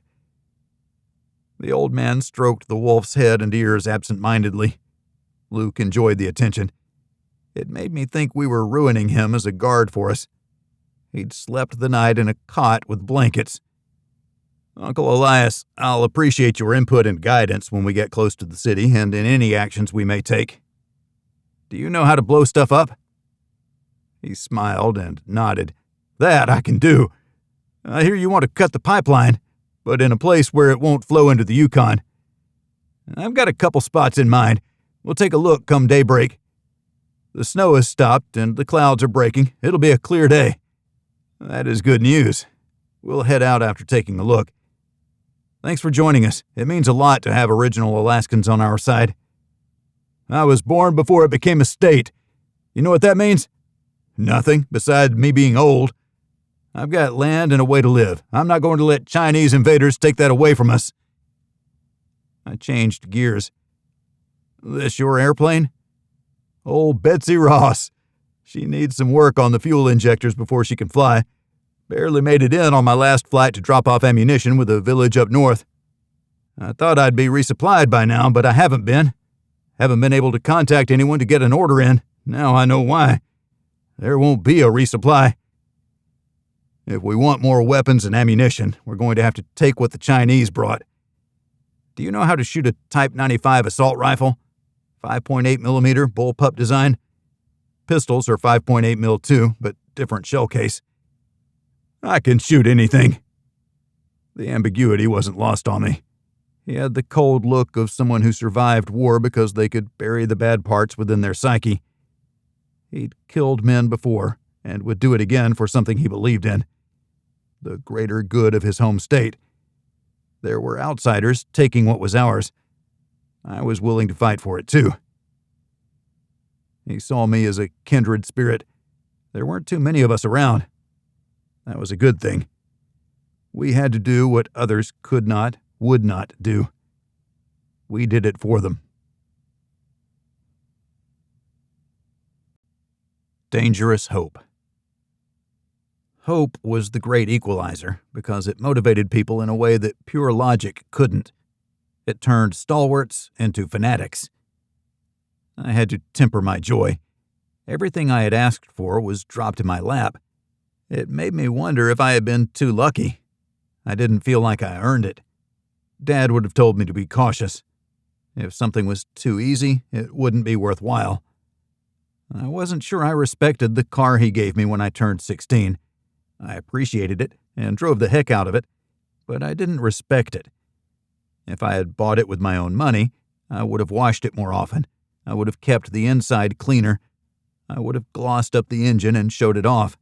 The old man stroked the wolf's head and ears absent-mindedly. Luke enjoyed the attention. It made me think we were ruining him as a guard for us. He'd slept the night in a cot with blankets. "Uncle Elias, I'll appreciate your input and guidance when we get close to the city and in any actions we may take. Do you know how to blow stuff up?" He smiled and nodded. "That I can do. I hear you want to cut the pipeline, but in a place where it won't flow into the Yukon. I've got a couple spots in mind. We'll take a look come daybreak. The snow has stopped and the clouds are breaking. It'll be a clear day." "That is good news. We'll head out after taking a look. Thanks for joining us. It means a lot to have original Alaskans on our side." "I was born before it became a state. You know what that means?" "Nothing, besides me being old. I've got land and a way to live. I'm not going to let Chinese invaders take that away from us." I changed gears. "This your airplane?" "Old Betsy Ross. She needs some work on the fuel injectors before she can fly. Barely made it in on my last flight to drop off ammunition with a village up north. I thought I'd be resupplied by now, but I haven't been. Haven't been able to contact anyone to get an order in. Now I know why. There won't be a resupply. If we want more weapons and ammunition, we're going to have to take what the Chinese brought. Do you know how to shoot a Type 95 assault rifle? 5.8 millimeter bullpup design. Pistols are 5.8 mil too, but different shell case." "I can shoot anything." The ambiguity wasn't lost on me. He had the cold look of someone who survived war because they could bury the bad parts within their psyche. He'd killed men before and would do it again for something he believed in. The greater good of his home state. There were outsiders taking what was ours. I was willing to fight for it too. He saw me as a kindred spirit. There weren't too many of us around. That was a good thing. We had to do what others could not, would not do. We did it for them. Dangerous hope. Hope was the great equalizer because it motivated people in a way that pure logic couldn't. It turned stalwarts into fanatics. I had to temper my joy. Everything I had asked for was dropped in my lap. It made me wonder if I had been too lucky. I didn't feel like I earned it. Dad would have told me to be cautious. If something was too easy, it wouldn't be worthwhile. I wasn't sure I respected the car he gave me when I turned 16. I appreciated it and drove the heck out of it, but I didn't respect it. If I had bought it with my own money, I would have washed it more often. I would have kept the inside cleaner. I would have glossed up the engine and showed it off.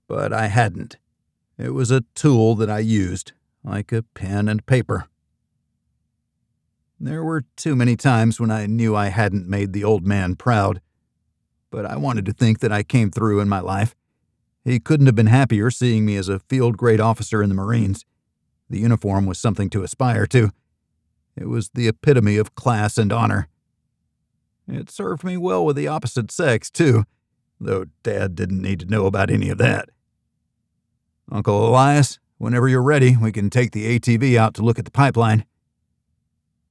But I hadn't. It was a tool that I used, like a pen and paper. There were too many times when I knew I hadn't made the old man proud, but I wanted to think that I came through in my life. He couldn't have been happier seeing me as a field-grade officer in the Marines. The uniform was something to aspire to. It was the epitome of class and honor. It served me well with the opposite sex, too, though Dad didn't need to know about any of that. Uncle Elias, whenever you're ready, we can take the ATV out to look at the pipeline.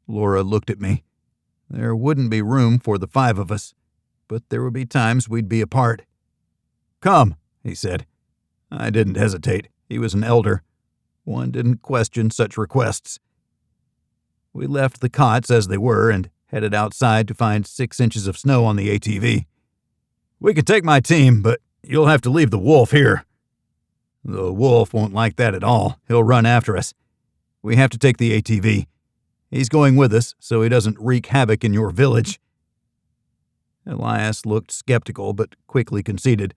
Laura looked at me. There wouldn't be room for the 5 of us, but there would be times we'd be apart. Come, he said. I didn't hesitate. He was an elder. One didn't question such requests. We left the cots as they were and headed outside to find 6 inches of snow on the ATV. We could take my team, but you'll have to leave the wolf here. The wolf won't like that at all. He'll run after us. We have to take the ATV. He's going with us so he doesn't wreak havoc in your village. Elias looked skeptical but quickly conceded.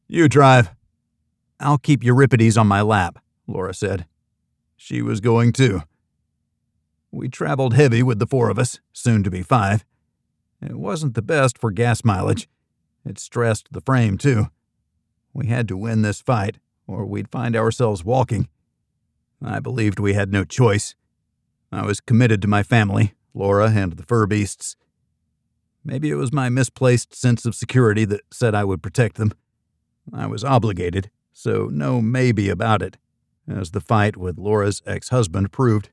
You drive. I'll keep Euripides on my lap, Laura said. She was going too. We traveled heavy with the 4 of us, soon to be 5. It wasn't the best for gas mileage. It stressed the frame too. We had to win this fight, or we'd find ourselves walking. I believed we had no choice. I was committed to my family, Laura and the fur beasts. Maybe it was my misplaced sense of security that said I would protect them. I was obligated, so no maybe about it, as the fight with Laura's ex-husband proved.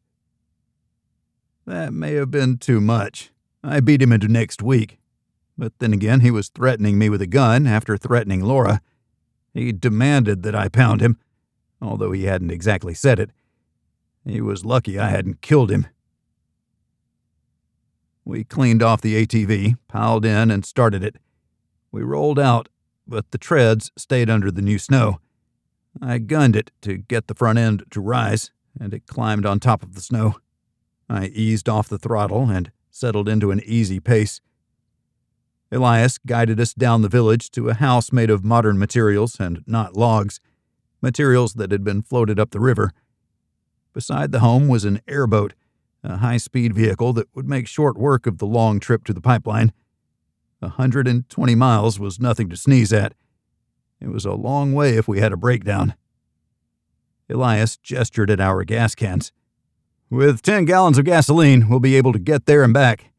That may have been too much. I beat him into next week. But then again, he was threatening me with a gun after threatening Laura. He demanded that I pound him, although he hadn't exactly said it. He was lucky I hadn't killed him. We cleaned off the ATV, piled in, and started it. We rolled out, but the treads stayed under the new snow. I gunned it to get the front end to rise, and it climbed on top of the snow. I eased off the throttle and settled into an easy pace. Elias guided us down the village to a house made of modern materials and not logs, materials that had been floated up the river. Beside the home was an airboat, a high-speed vehicle that would make short work of the long trip to the pipeline. 120 miles was nothing to sneeze at. It was a long way if we had a breakdown. Elias gestured at our gas cans. With 10 gallons of gasoline, we'll be able to get there and back.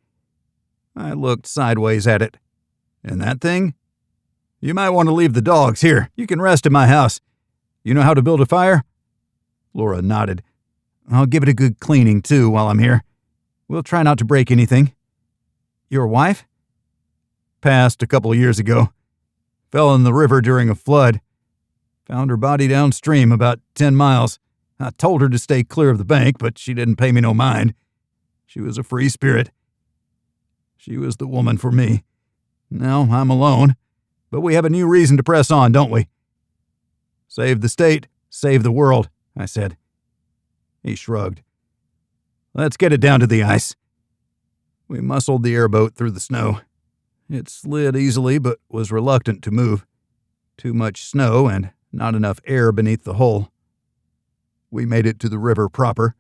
I looked sideways at it. And that thing? You might want to leave the dogs here. You can rest in my house. You know how to build a fire? Laura nodded. I'll give it a good cleaning, too, while I'm here. We'll try not to break anything. Your wife? Passed a couple of years ago. Fell in the river during a flood. Found her body downstream about 10 miles. I told her to stay clear of the bank, but she didn't pay me no mind. She was a free spirit. She was the woman for me. Now I'm alone, but we have a new reason to press on, don't we? Save the state, save the world, I said. He shrugged. Let's get it down to the ice. We muscled the airboat through the snow. It slid easily, but was reluctant to move. Too much snow and not enough air beneath the hull. We made it to the river proper.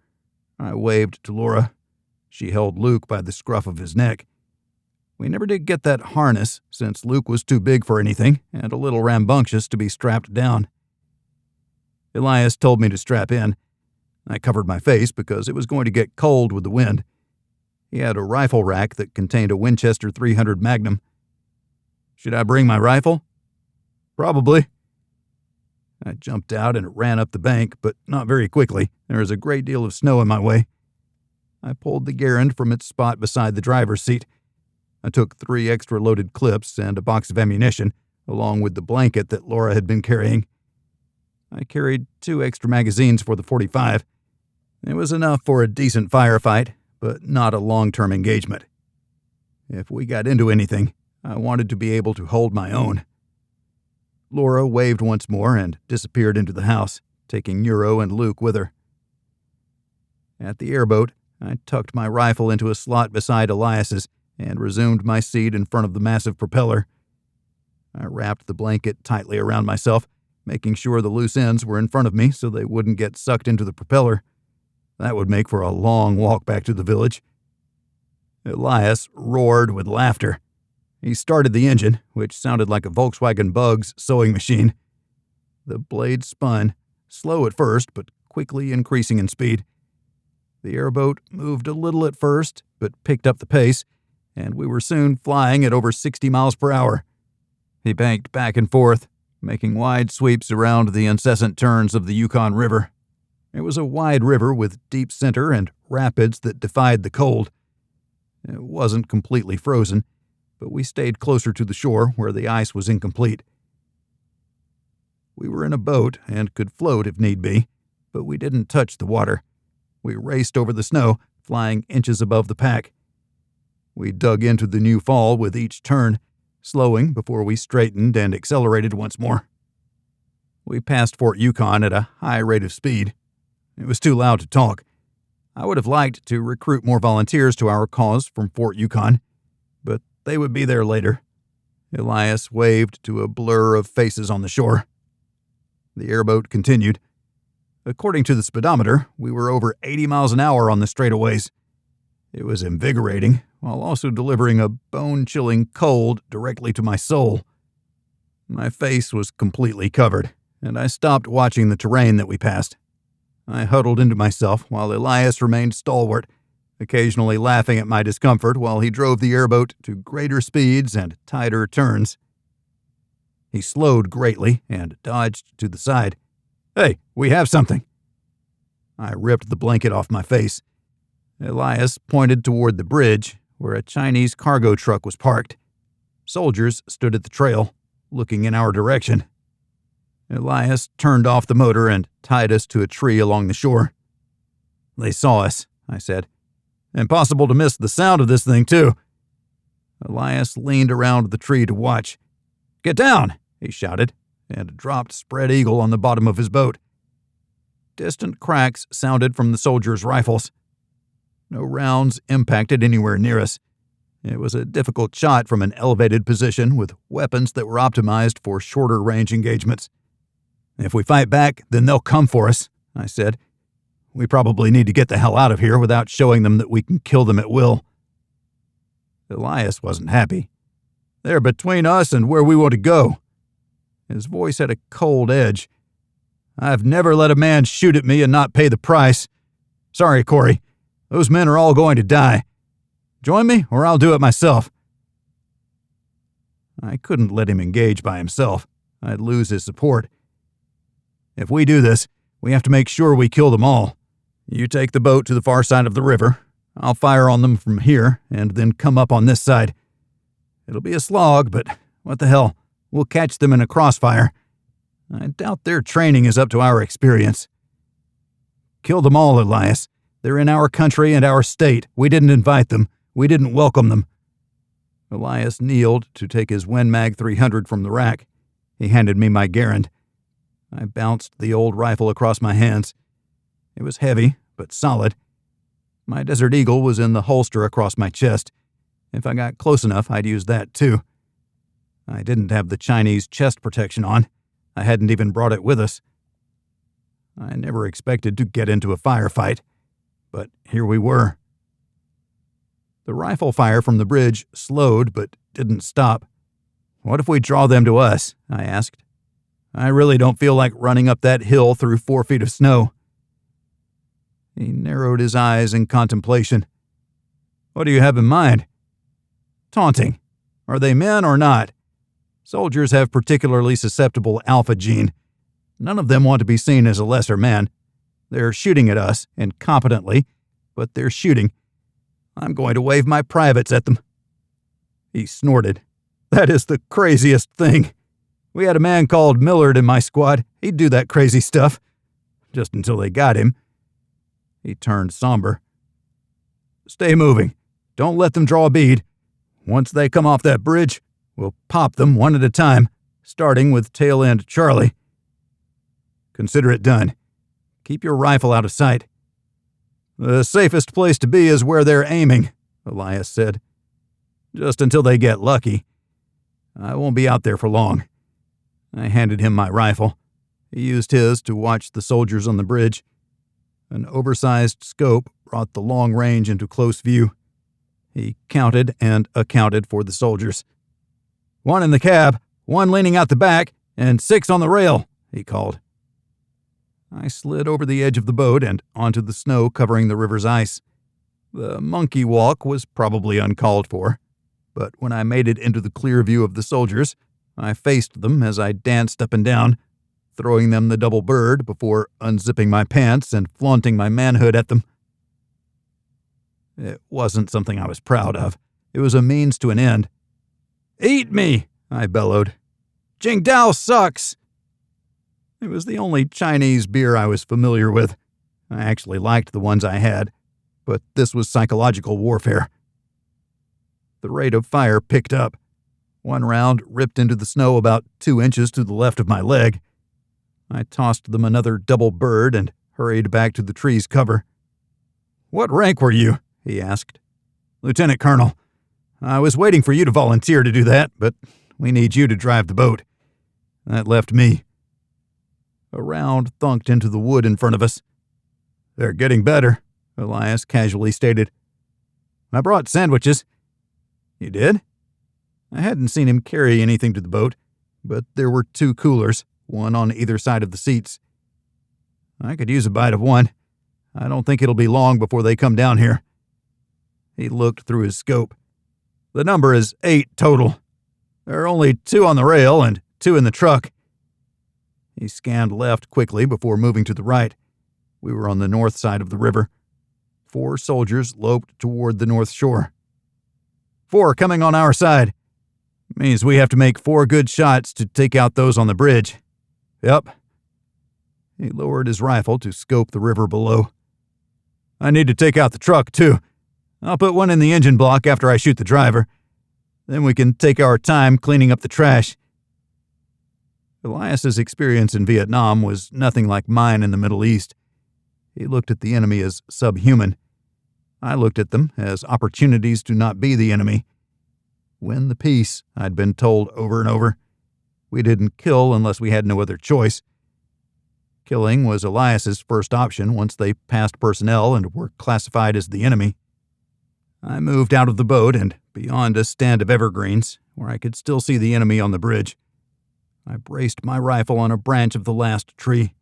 I waved to Laura. She held Luke by the scruff of his neck. We never did get that harness, since Luke was too big for anything and a little rambunctious to be strapped down. Elias told me to strap in. I covered my face because it was going to get cold with the wind. He had a rifle rack that contained a Winchester 300 Magnum. Should I bring my rifle? Probably. I jumped out and ran up the bank, but not very quickly. There was a great deal of snow in my way. I pulled the Garand from its spot beside the driver's seat. I took 3 extra loaded clips and a box of ammunition, along with the blanket that Laura had been carrying. I carried 2 extra magazines for the .45. It was enough for a decent firefight, but not a long-term engagement. If we got into anything, I wanted to be able to hold my own. Laura waved once more and disappeared into the house, taking Euro and Luke with her. At the airboat, I tucked my rifle into a slot beside Elias's and resumed my seat in front of the massive propeller. I wrapped the blanket tightly around myself, making sure the loose ends were in front of me so they wouldn't get sucked into the propeller. That would make for a long walk back to the village. Elias roared with laughter. He started the engine, which sounded like a Volkswagen Bugs sewing machine. The blade spun, slow at first, but quickly increasing in speed. The airboat moved a little at first, but picked up the pace, and we were soon flying at over 60 miles per hour. He banked back and forth, making wide sweeps around the incessant turns of the Yukon River. It was a wide river with deep center and rapids that defied the cold. It wasn't completely frozen, but we stayed closer to the shore where the ice was incomplete. We were in a boat and could float if need be, but we didn't touch the water. We raced over the snow, flying inches above the pack. We dug into the new fall with each turn, slowing before we straightened and accelerated once more. We passed Fort Yukon at a high rate of speed. It was too loud to talk. I would have liked to recruit more volunteers to our cause from Fort Yukon, but they would be there later. Elias waved to a blur of faces on the shore. The airboat continued. According to the speedometer, we were over 80 miles an hour on the straightaways. It was invigorating, while also delivering a bone-chilling cold directly to my soul. My face was completely covered, and I stopped watching the terrain that we passed. I huddled into myself while Elias remained stalwart, occasionally laughing at my discomfort while he drove the airboat to greater speeds and tighter turns. He slowed greatly and dodged to the side. "Hey, we have something." I ripped the blanket off my face. Elias pointed toward the bridge, where a Chinese cargo truck was parked. Soldiers stood at the trail, looking in our direction. Elias turned off the motor and tied us to a tree along the shore. "They saw us," I said. "Impossible to miss the sound of this thing, too." Elias leaned around the tree to watch. "Get down!" he shouted, and dropped spread eagle on the bottom of his boat. Distant cracks sounded from the soldiers' rifles. No rounds impacted anywhere near us. It was a difficult shot from an elevated position with weapons that were optimized for shorter range engagements. "If we fight back, then they'll come for us," I said. "We probably need to get the hell out of here without showing them that we can kill them at will." Elias wasn't happy. "They're between us and where we want to go." His voice had a cold edge. "I've never let a man shoot at me and not pay the price. Sorry, Cory. Those men are all going to die. Join me, or I'll do it myself." I couldn't let him engage by himself. I'd lose his support. "If we do this, we have to make sure we kill them all. You take the boat to the far side of the river. I'll fire on them from here, and then come up on this side. It'll be a slog, but what the hell? We'll catch them in a crossfire. I doubt their training is up to our experience." "Kill them all, Elias. They're in our country and our state. We didn't invite them. We didn't welcome them." Elias kneeled to take his Win Mag 300 from the rack. He handed me my Garand. I bounced the old rifle across my hands. It was heavy, but solid. My Desert Eagle was in the holster across my chest. If I got close enough, I'd use that too. I didn't have the Chinese chest protection on. I hadn't even brought it with us. I never expected to get into a firefight, but here we were. The rifle fire from the bridge slowed but didn't stop. "What if we draw them to us?" I asked. "I really don't feel like running up that hill through 4 feet of snow." He narrowed his eyes in contemplation. "What do you have in mind?" "Taunting. Are they men or not? Soldiers have particularly susceptible alpha gene. None of them want to be seen as a lesser man. They're shooting at us, incompetently, but they're shooting. I'm going to wave my privates at them." He snorted. "That is the craziest thing. We had a man called Millard in my squad. He'd do that crazy stuff. Just until they got him." He turned somber. Stay moving. Don't let them draw a bead. Once they come off that bridge, we'll pop them one at a time, starting with tail end Charlie. Consider it done. Keep your rifle out of sight. The safest place to be is where they're aiming, Elias said. Just until they get lucky. I won't be out there for long. I handed him my rifle. He used his to watch the soldiers on the bridge. An oversized scope brought the long range into close view. He counted and accounted for the soldiers. 1 in the cab, 1 leaning out the back, and 6 on the rail, he called. I slid over the edge of the boat and onto the snow covering the river's ice. The monkey walk was probably uncalled for, but when I made it into the clear view of the soldiers, I faced them as I danced up and down, throwing them the double bird before unzipping my pants and flaunting my manhood at them. It wasn't something I was proud of. It was a means to an end. "Eat me!" I bellowed. "Jingdao sucks!" It was the only Chinese beer I was familiar with. I actually liked the ones I had, but this was psychological warfare. The rate of fire picked up. 1 round ripped into the snow about 2 inches to the left of my leg. I tossed them another double bird and hurried back to the tree's cover. "What rank were you?" he asked. "Lieutenant Colonel. I was waiting for you to volunteer to do that, but we need you to drive the boat." That left me. A round thunked into the wood in front of us. "They're getting better," Elias casually stated. "I brought sandwiches." "You did?" I hadn't seen him carry anything to the boat, but there were 2 coolers, 1 on either side of the seats. "I could use a bite of one. I don't think it'll be long before they come down here." He looked through his scope. "The number is 8 total. There are only 2 on the rail and 2 in the truck." He scanned left quickly before moving to the right. We were on the north side of the river. 4 soldiers loped toward the north shore. 4 coming on our side. Means we have to make 4 good shots to take out those on the bridge." "Yep." He lowered his rifle to scope the river below. "I need to take out the truck, too. I'll put 1 in the engine block after I shoot the driver. Then we can take our time cleaning up the trash." Elias's experience in Vietnam was nothing like mine in the Middle East. He looked at the enemy as subhuman. I looked at them as opportunities to not be the enemy. Win the peace, I'd been told over and over. We didn't kill unless we had no other choice. Killing was Elias's first option once they passed personnel and were classified as the enemy. I moved out of the boat and beyond a stand of evergreens, where I could still see the enemy on the bridge. I braced my rifle on a branch of the last tree.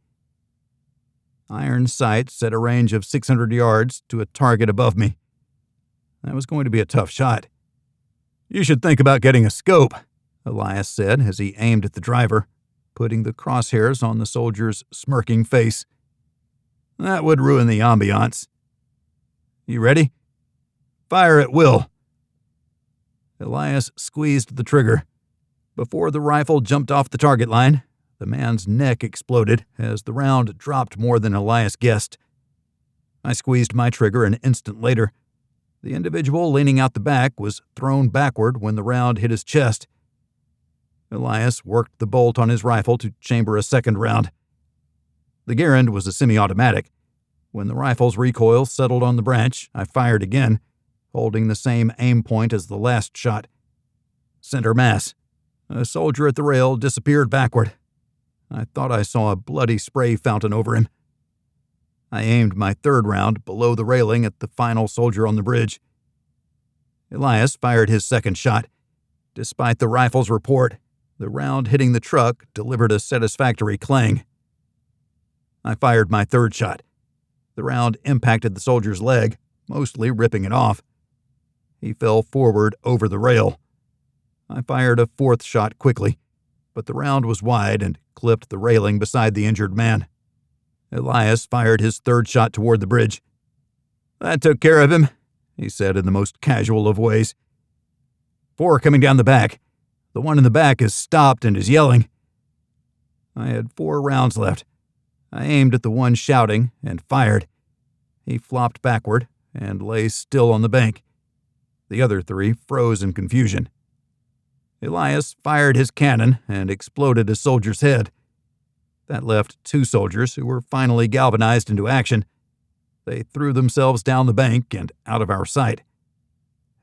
Iron sights set a range of 600 yards to a target above me. That was going to be a tough shot. "You should think about getting a scope," Elias said as he aimed at the driver, putting the crosshairs on the soldier's smirking face. "That would ruin the ambiance." "You ready?" "Fire at will." Elias squeezed the trigger. Before the rifle jumped off the target line, the man's neck exploded as the round dropped more than Elias guessed. I squeezed my trigger an instant later. The individual leaning out the back was thrown backward when the round hit his chest. Elias worked the bolt on his rifle to chamber a second round. The Garand was a semi-automatic. When the rifle's recoil settled on the branch, I fired again, holding the same aim point as the last shot. Center mass. A soldier at the rail disappeared backward. I thought I saw a bloody spray fountain over him. I aimed my 3rd round below the railing at the final soldier on the bridge. Elias fired his 2nd shot. Despite the rifle's report, the round hitting the truck delivered a satisfactory clang. I fired my 3rd shot. The round impacted the soldier's leg, mostly ripping it off. He fell forward over the rail. I fired a 4th shot quickly, but the round was wide and clipped the railing beside the injured man. Elias fired his 3rd shot toward the bridge. "That took care of him," he said in the most casual of ways. 4 coming down the back. The one in the back is stopped and is yelling." I had 4 rounds left. I aimed at the one shouting and fired. He flopped backward, and lay still on the bank. The other 3 froze in confusion. Elias fired his cannon and exploded a soldier's head. That left 2 soldiers who were finally galvanized into action. They threw themselves down the bank and out of our sight.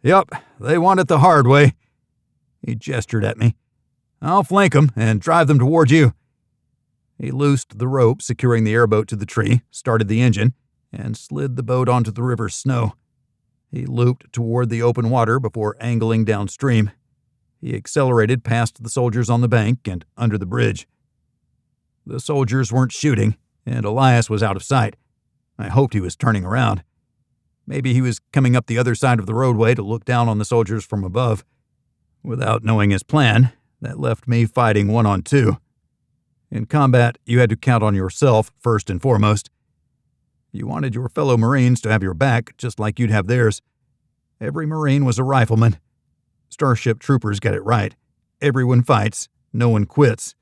"Yup, they want it the hard way." He gestured at me. "I'll flank them and drive them toward you." He loosed the rope securing the airboat to the tree, started the engine, and slid the boat onto the river's snow. He looped toward the open water before angling downstream. He accelerated past the soldiers on the bank and under the bridge. The soldiers weren't shooting, and Elias was out of sight. I hoped he was turning around. Maybe he was coming up the other side of the roadway to look down on the soldiers from above. Without knowing his plan, that left me fighting 1-on-2. In combat, you had to count on yourself first and foremost. You wanted your fellow Marines to have your back just like you'd have theirs. Every Marine was a rifleman. Starship troopers get it right. Everyone fights, no one quits.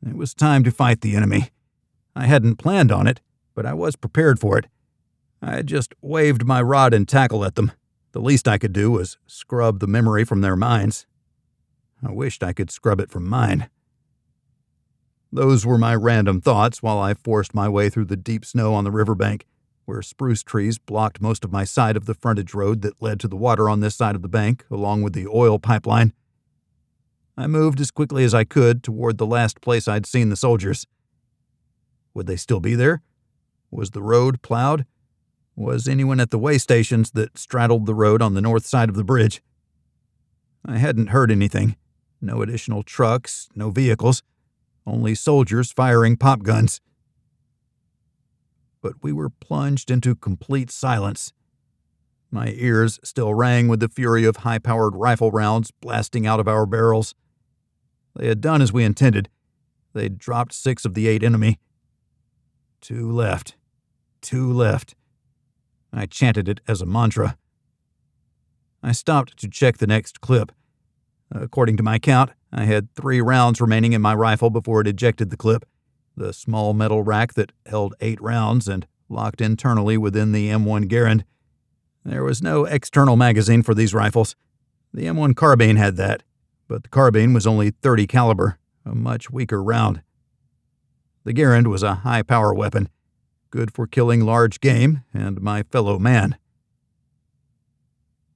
It was time to fight the enemy. I hadn't planned on it, but I was prepared for it. I had just waved my rod and tackle at them. The least I could do was scrub the memory from their minds. I wished I could scrub it from mine. Those were my random thoughts while I forced my way through the deep snow on the riverbank, where spruce trees blocked most of my sight of the frontage road that led to the water on this side of the bank, along with the oil pipeline. I moved as quickly as I could toward the last place I'd seen the soldiers. Would they still be there? Was the road plowed? Was anyone at the way stations that straddled the road on the north side of the bridge? I hadn't heard anything. No additional trucks, no vehicles. Only soldiers firing pop guns. But we were plunged into complete silence. My ears still rang with the fury of high-powered rifle rounds blasting out of our barrels. They had done as we intended. They'd dropped 6 of the 8 enemy. 2 left. 2 left. I chanted it as a mantra. I stopped to check the next clip. According to my count, I had 3 rounds remaining in my rifle before it ejected the clip, the small metal rack that held 8 rounds and locked internally within the M1 Garand. There was no external magazine for these rifles. The M1 carbine had that, but the carbine was only .30 caliber, a much weaker round. The Garand was a high-power weapon, good for killing large game and my fellow man.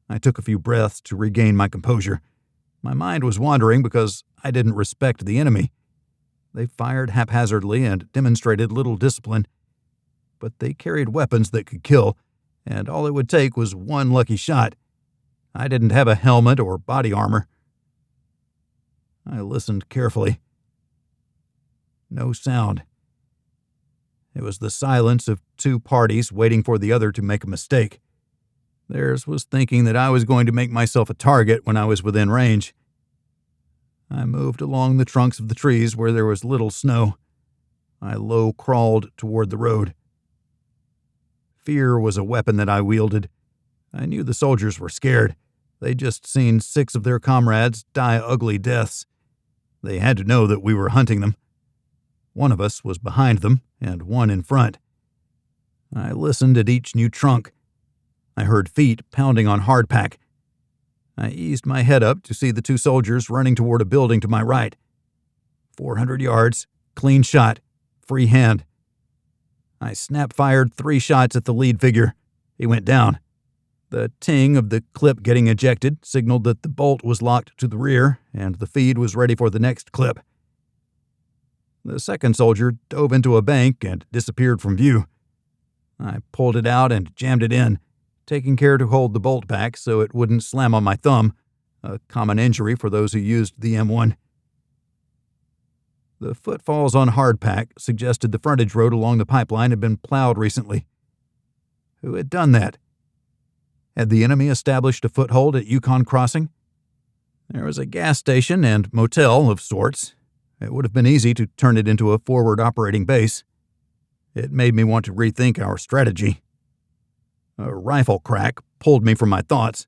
I took a few breaths to regain my composure. My mind was wandering because I didn't respect the enemy. They fired haphazardly and demonstrated little discipline, but they carried weapons that could kill, and all it would take was 1 lucky shot. I didn't have a helmet or body armor. I listened carefully. No sound. It was the silence of 2 parties waiting for the other to make a mistake. Theirs was thinking that I was going to make myself a target when I was within range. I moved along the trunks of the trees where there was little snow. I low crawled toward the road. Fear was a weapon that I wielded. I knew the soldiers were scared. They'd just seen 6 of their comrades die ugly deaths. They had to know that we were hunting them. One of us was behind them, and one in front. I listened at each new trunk. I heard feet pounding on hardpack. I eased my head up to see the 2 soldiers running toward a building to my right. 400 yards, clean shot, free hand. I snap-fired 3 shots at the lead figure. He went down. The ting of the clip getting ejected signaled that the bolt was locked to the rear, and the feed was ready for the next clip. The second soldier dove into a bank and disappeared from view. I pulled it out and jammed it in, taking care to hold the bolt back so it wouldn't slam on my thumb, a common injury for those who used the M1. The footfalls on hardpack suggested the frontage road along the pipeline had been plowed recently. Who had done that? Had the enemy established a foothold at Yukon Crossing? There was a gas station and motel of sorts. It would have been easy to turn it into a forward operating base. It made me want to rethink our strategy. A rifle crack pulled me from my thoughts.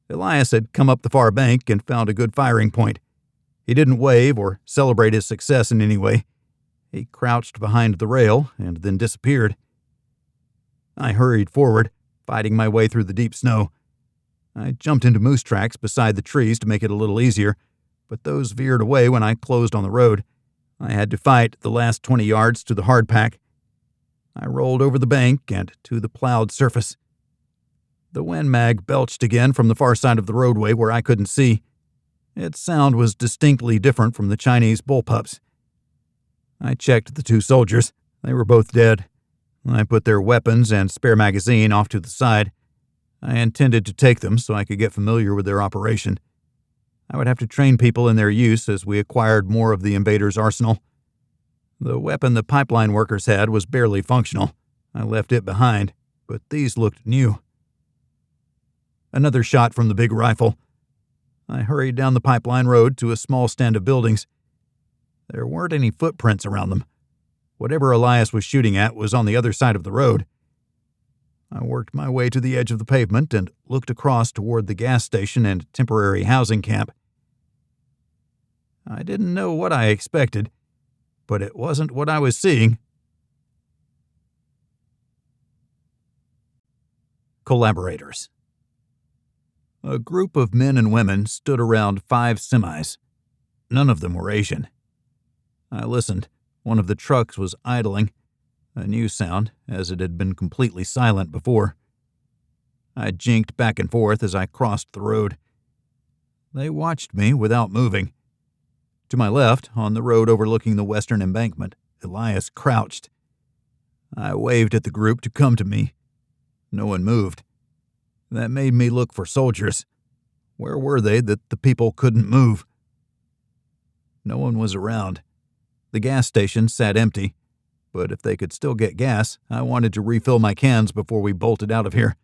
Elias had come up the far bank and found a good firing point. He didn't wave or celebrate his success in any way. He crouched behind the rail and then disappeared. I hurried forward, fighting my way through the deep snow. I jumped into moose tracks beside the trees to make it a little easier, but those veered away when I closed on the road. I had to fight the last 20 yards to the hardpack. I rolled over the bank and to the plowed surface. The wind mag belched again from the far side of the roadway where I couldn't see. Its sound was distinctly different from the Chinese bullpups. I checked the 2 soldiers. They were both dead. I put their weapons and spare magazine off to the side. I intended to take them so I could get familiar with their operation. I would have to train people in their use as we acquired more of the invaders' arsenal. The weapon the pipeline workers had was barely functional. I left it behind, but these looked new. Another shot from the big rifle. I hurried down the pipeline road to a small stand of buildings. There weren't any footprints around them. Whatever Elias was shooting at was on the other side of the road. I worked my way to the edge of the pavement and looked across toward the gas station and temporary housing camp. I didn't know what I expected, but it wasn't what I was seeing. Collaborators. A group of men and women stood around 5 semis. None of them were Asian. I listened. One of the trucks was idling, a new sound, as it had been completely silent before. I jinked back and forth as I crossed the road. They watched me without moving. To my left, on the road overlooking the western embankment, Elias crouched. I waved at the group to come to me. No one moved. That made me look for soldiers. Where were they that the people couldn't move? No one was around. The gas station sat empty, but if they could still get gas, I wanted to refill my cans before we bolted out of here.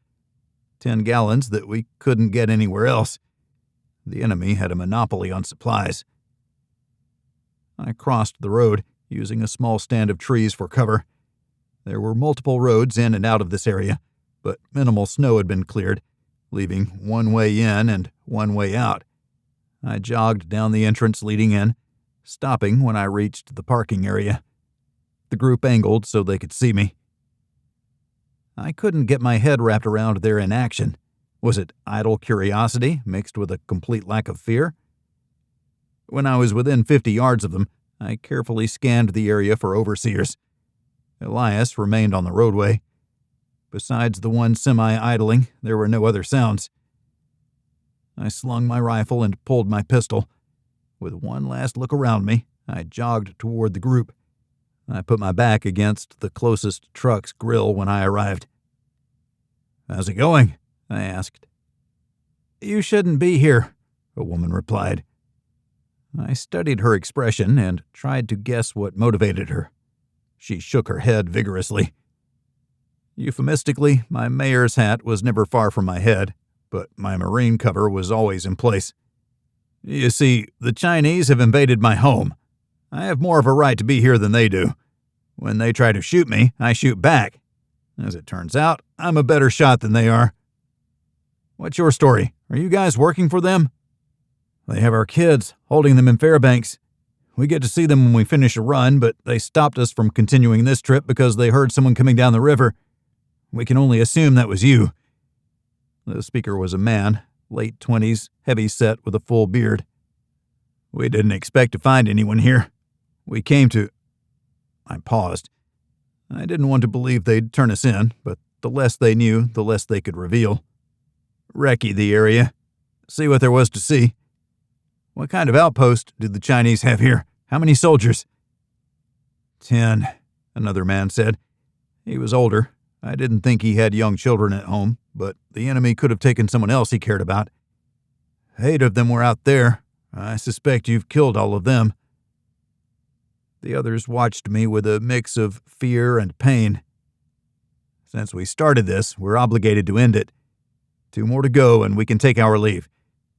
10 gallons that we couldn't get anywhere else. The enemy had a monopoly on supplies. I crossed the road, using a small stand of trees for cover. There were multiple roads in and out of this area, but minimal snow had been cleared, leaving one way in and one way out. I jogged down the entrance leading in, stopping when I reached the parking area. The group angled so they could see me. I couldn't get my head wrapped around their inaction. Was it idle curiosity mixed with a complete lack of fear? When I was within 50 yards of them, I carefully scanned the area for overseers. Elias remained on the roadway. Besides the one semi idling, there were no other sounds. I slung my rifle and pulled my pistol. With one last look around me, I jogged toward the group. I put my back against the closest truck's grill when I arrived. "How's it going?" I asked. "You shouldn't be here," a woman replied. I studied her expression and tried to guess what motivated her. She shook her head vigorously. Euphemistically, my mayor's hat was never far from my head, but my Marine cover was always in place. "You see, the Chinese have invaded my home. I have more of a right to be here than they do. When they try to shoot me, I shoot back. As it turns out, I'm a better shot than they are." "What's your story? Are you guys working for them?" "They have our kids, holding them in Fairbanks. We get to see them when we finish a run, but they stopped us from continuing this trip because they heard someone coming down the river. We can only assume that was you." The speaker was a man, late 20s, heavy-set with a full beard. "We didn't expect to find anyone here. We came to—" I paused. I didn't want to believe they'd turn us in, but the less they knew, the less they could reveal. "Recce the area. See what there was to see." "What kind of outpost did the Chinese have here? How many soldiers?" 10, another man said. He was older. I didn't think he had young children at home, but the enemy could have taken someone else he cared about. 8 of them were out there. I suspect you've killed all of them." The others watched me with a mix of fear and pain. "Since we started this, we're obligated to end it. 2 more to go and we can take our leave.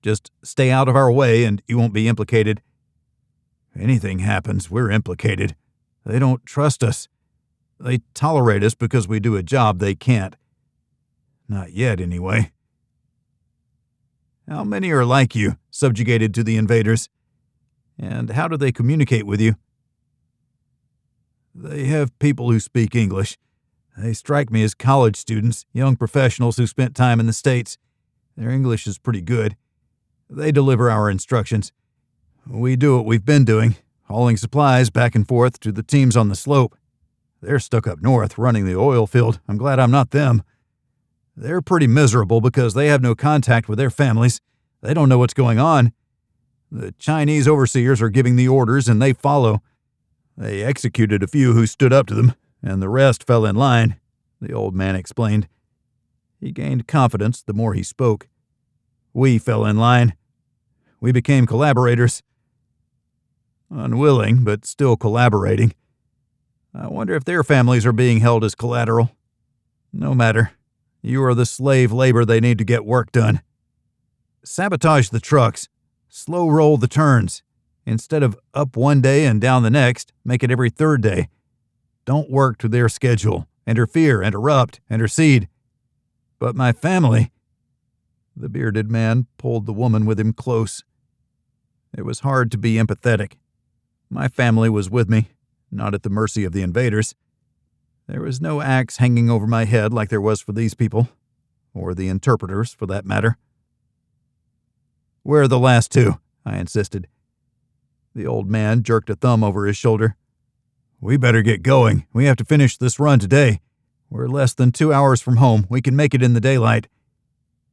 Just stay out of our way and you won't be implicated." "If anything happens, we're implicated. They don't trust us. They tolerate us because we do a job they can't. Not yet, anyway." "How many are like you, subjugated to the invaders? And how do they communicate with you?" "They have people who speak English. They strike me as college students, young professionals who spent time in the States. Their English is pretty good. They deliver our instructions. We do what we've been doing, hauling supplies back and forth to the teams on the slope. They're stuck up north running the oil field. I'm glad I'm not them. They're pretty miserable because they have no contact with their families. They don't know what's going on. The Chinese overseers are giving the orders and they follow. They executed a few who stood up to them, and the rest fell in line, the old man explained. He gained confidence the more he spoke. We fell in line. We became collaborators. Unwilling, but still collaborating. I wonder if their families are being held as collateral. No matter. You are the slave labor they need to get work done. Sabotage the trucks. Slow roll the turns. Instead of up one day and down the next, make it every third day. Don't work to their schedule. Interfere, interrupt, intercede. But my family... The bearded man pulled the woman with him close. It was hard to be empathetic. My family was with me, not at the mercy of the invaders. There was no axe hanging over my head like there was for these people, or the interpreters, for that matter. Where are the last two? I insisted. The old man jerked a thumb over his shoulder. We better get going. We have to finish this run today. We're less than 2 hours from home. We can make it in the daylight.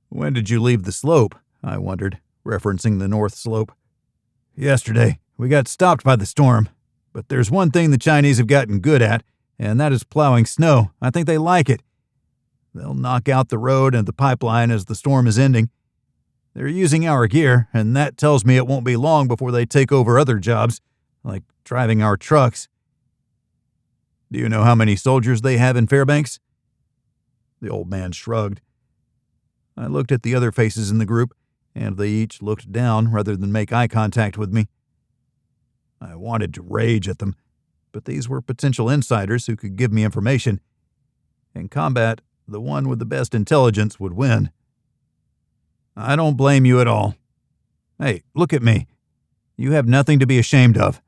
When did you leave the slope? I wondered, referencing the north slope. Yesterday. We got stopped by the storm. But there's one thing the Chinese have gotten good at, and that is plowing snow. I think they like it. They'll knock out the road and the pipeline as the storm is ending. They're using our gear, and that tells me it won't be long before they take over other jobs, like driving our trucks. Do you know how many soldiers they have in Fairbanks? The old man shrugged. I looked at the other faces in the group, and they each looked down rather than make eye contact with me. I wanted to rage at them, but these were potential insiders who could give me information. In combat, the one with the best intelligence would win. I don't blame you at all. Hey, look at me. You have nothing to be ashamed of.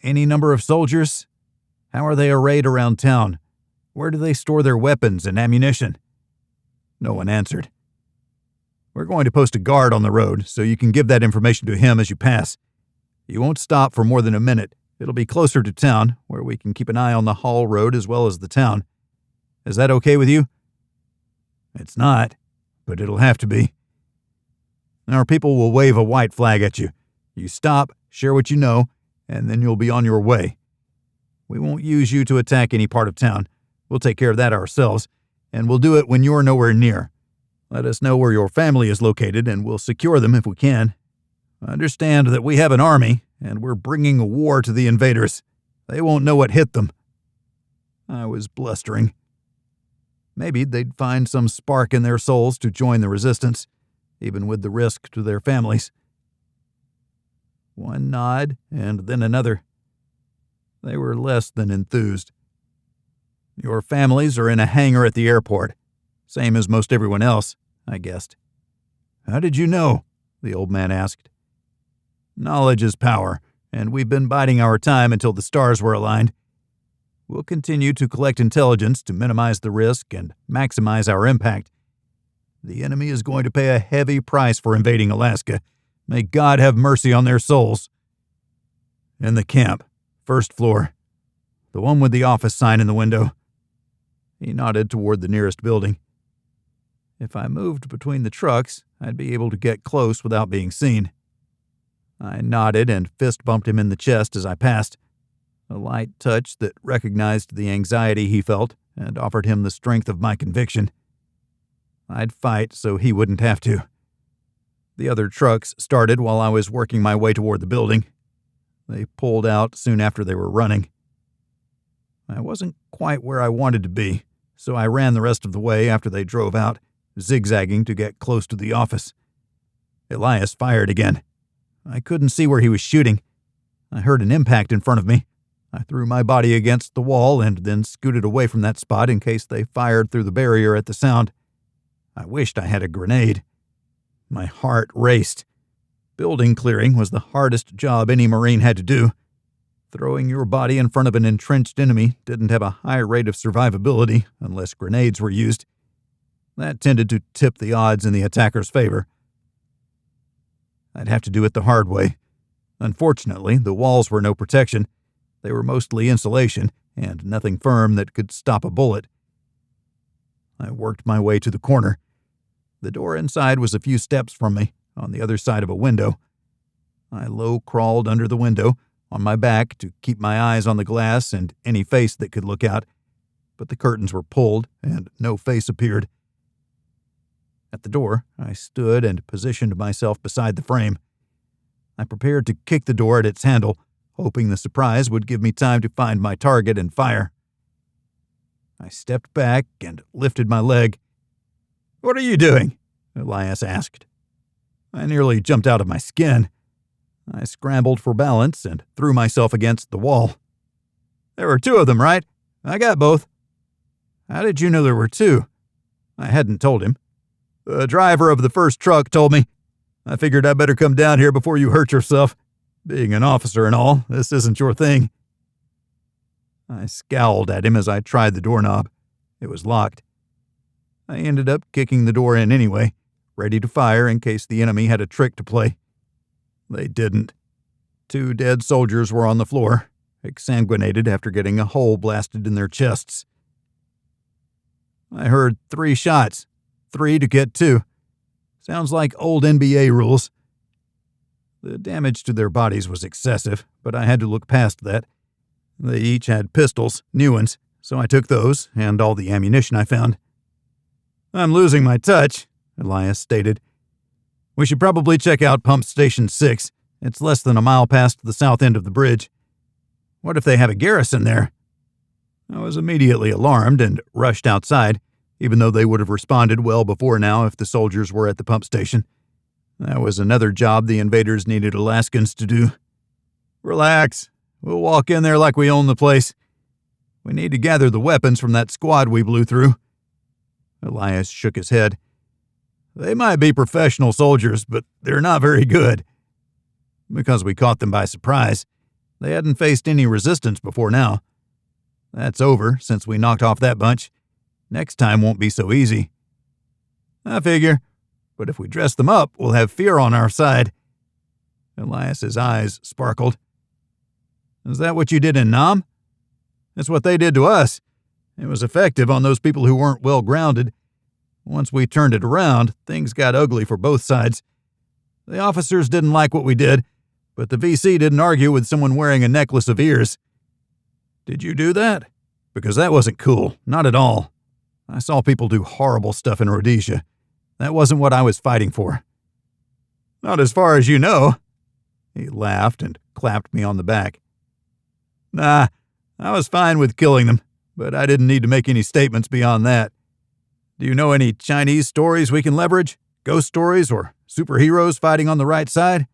Any number of soldiers? How are they arrayed around town? Where do they store their weapons and ammunition? No one answered. We're going to post a guard on the road, so you can give that information to him as you pass. You won't stop for more than a minute. It'll be closer to town, where we can keep an eye on the Hall Road as well as the town. Is that okay with you? It's not, but it'll have to be. Our people will wave a white flag at you. You stop, share what you know, and then you'll be on your way. We won't use you to attack any part of town. We'll take care of that ourselves, and we'll do it when you're nowhere near. Let us know where your family is located, and we'll secure them if we can. Understand that we have an army, and we're bringing a war to the invaders. They won't know what hit them. I was blustering. Maybe they'd find some spark in their souls to join the resistance, even with the risk to their families. One nod, and then another. They were less than enthused. Your families are in a hangar at the airport, same as most everyone else, I guessed. How did you know? The old man asked. Knowledge is power, and we've been biding our time until the stars were aligned. We'll continue to collect intelligence to minimize the risk and maximize our impact. The enemy is going to pay a heavy price for invading Alaska. May God have mercy on their souls. In the camp, first floor. The one with the office sign in the window. He nodded toward the nearest building. If I moved between the trucks, I'd be able to get close without being seen. I nodded and fist bumped him in the chest as I passed, a light touch that recognized the anxiety he felt and offered him the strength of my conviction. I'd fight so he wouldn't have to. The other trucks started while I was working my way toward the building. They pulled out soon after they were running. I wasn't quite where I wanted to be, so I ran the rest of the way after they drove out, zigzagging to get close to the office. Elias fired again. I couldn't see where he was shooting. I heard an impact in front of me. I threw my body against the wall and then scooted away from that spot in case they fired through the barrier at the sound. I wished I had a grenade. My heart raced. Building clearing was the hardest job any Marine had to do. Throwing your body in front of an entrenched enemy didn't have a high rate of survivability unless grenades were used. That tended to tip the odds in the attacker's favor. I'd have to do it the hard way. Unfortunately, the walls were no protection. They were mostly insulation, and nothing firm that could stop a bullet. I worked my way to the corner. The door inside was a few steps from me, on the other side of a window. I low-crawled under the window, on my back to keep my eyes on the glass and any face that could look out, but the curtains were pulled and no face appeared. At the door, I stood and positioned myself beside the frame. I prepared to kick the door at its handle, hoping the surprise would give me time to find my target and fire. I stepped back and lifted my leg. "What are you doing?" Elias asked. I nearly jumped out of my skin. I scrambled for balance and threw myself against the wall. "There were two of them, right? I got both." "How did you know there were two?" I hadn't told him. "The driver of the first truck told me. I figured I'd better come down here before you hurt yourself. Being an officer and all, this isn't your thing." I scowled at him as I tried the doorknob. It was locked. I ended up kicking the door in anyway, ready to fire in case the enemy had a trick to play. They didn't. 2 dead soldiers were on the floor, exsanguinated after getting a hole blasted in their chests. I heard 3 shots, 3 to get 2. Sounds like old NBA rules. The damage to their bodies was excessive, but I had to look past that. They each had pistols, new ones, so I took those and all the ammunition I found. "I'm losing my touch," Elias stated. "We should probably check out Pump Station 6. It's less than a mile past the south end of the bridge. What if they have a garrison there?" I was immediately alarmed and rushed outside, even though they would have responded well before now if the soldiers were at the pump station. That was another job the invaders needed Alaskans to do. "Relax. We'll walk in there like we own the place. We need to gather the weapons from that squad we blew through." Elias shook his head. "They might be professional soldiers, but they're not very good." "Because we caught them by surprise. They hadn't faced any resistance before now. That's over since we knocked off that bunch. Next time won't be so easy." "I figure. But if we dress them up, we'll have fear on our side." Elias's eyes sparkled. "Is that what you did in Nam?" "That's what they did to us. It was effective on those people who weren't well grounded. Once we turned it around, things got ugly for both sides. The officers didn't like what we did, but the VC didn't argue with someone wearing a necklace of ears." "Did you do that?" "Because that wasn't cool, not at all. I saw people do horrible stuff in Rhodesia. That wasn't what I was fighting for." "Not as far as you know." He laughed and clapped me on the back. "Nah, I was fine with killing them, but I didn't need to make any statements beyond that. Do you know any Chinese stories we can leverage? Ghost stories or superheroes fighting on the right side?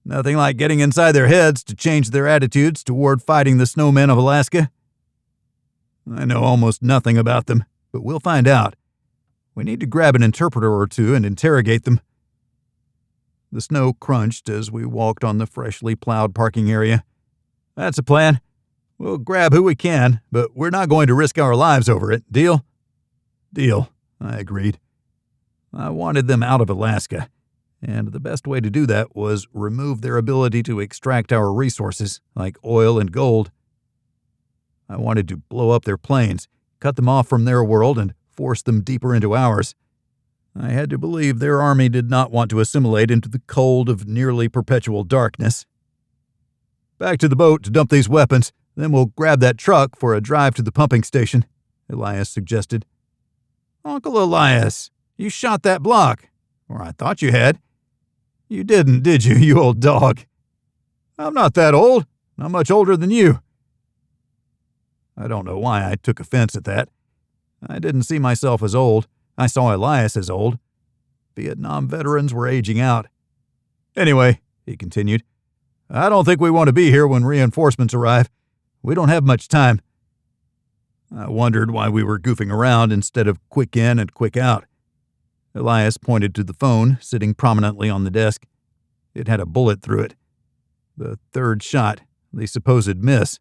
Nothing like getting inside their heads to change their attitudes toward fighting the snowmen of Alaska." "I know almost nothing about them, but we'll find out. We need to grab an interpreter or two and interrogate them." The snow crunched as we walked on the freshly plowed parking area. "That's a plan. We'll grab who we can, but we're not going to risk our lives over it. Deal?" "Deal," I agreed. I wanted them out of Alaska, and the best way to do that was remove their ability to extract our resources, like oil and gold. I wanted to blow up their planes, cut them off from their world, and force them deeper into ours. I had to believe their army did not want to assimilate into the cold of nearly perpetual darkness. "Back to the boat to dump these weapons, then we'll grab that truck for a drive to the pumping station," Elias suggested. "Uncle Elias, you shot that block. Or I thought you had." "You didn't, did you, you old dog?" "I'm not that old. Not much older than you." I don't know why I took offense at that. I didn't see myself as old. I saw Elias as old. Vietnam veterans were aging out. "Anyway," he continued, "I don't think we want to be here when reinforcements arrive. We don't have much time." I wondered why we were goofing around instead of quick in and quick out. Elias pointed to the phone sitting prominently on the desk. It had a bullet through it. The third shot, the supposed miss.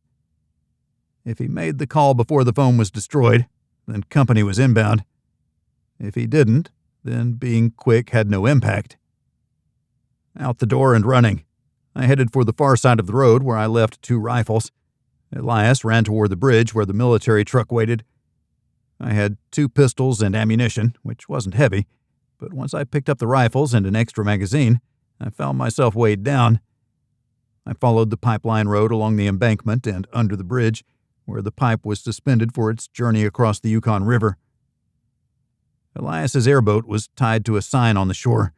If he made the call before the phone was destroyed, then company was inbound. If he didn't, then being quick had no impact. Out the door and running, I headed for the far side of the road where I left 2 rifles. Elias ran toward the bridge where the military truck waited. I had 2 pistols and ammunition, which wasn't heavy, but once I picked up the rifles and an extra magazine, I found myself weighed down. I followed the pipeline road along the embankment and under the bridge, where the pipe was suspended for its journey across the Yukon River. Elias's airboat was tied to a sign on the shore.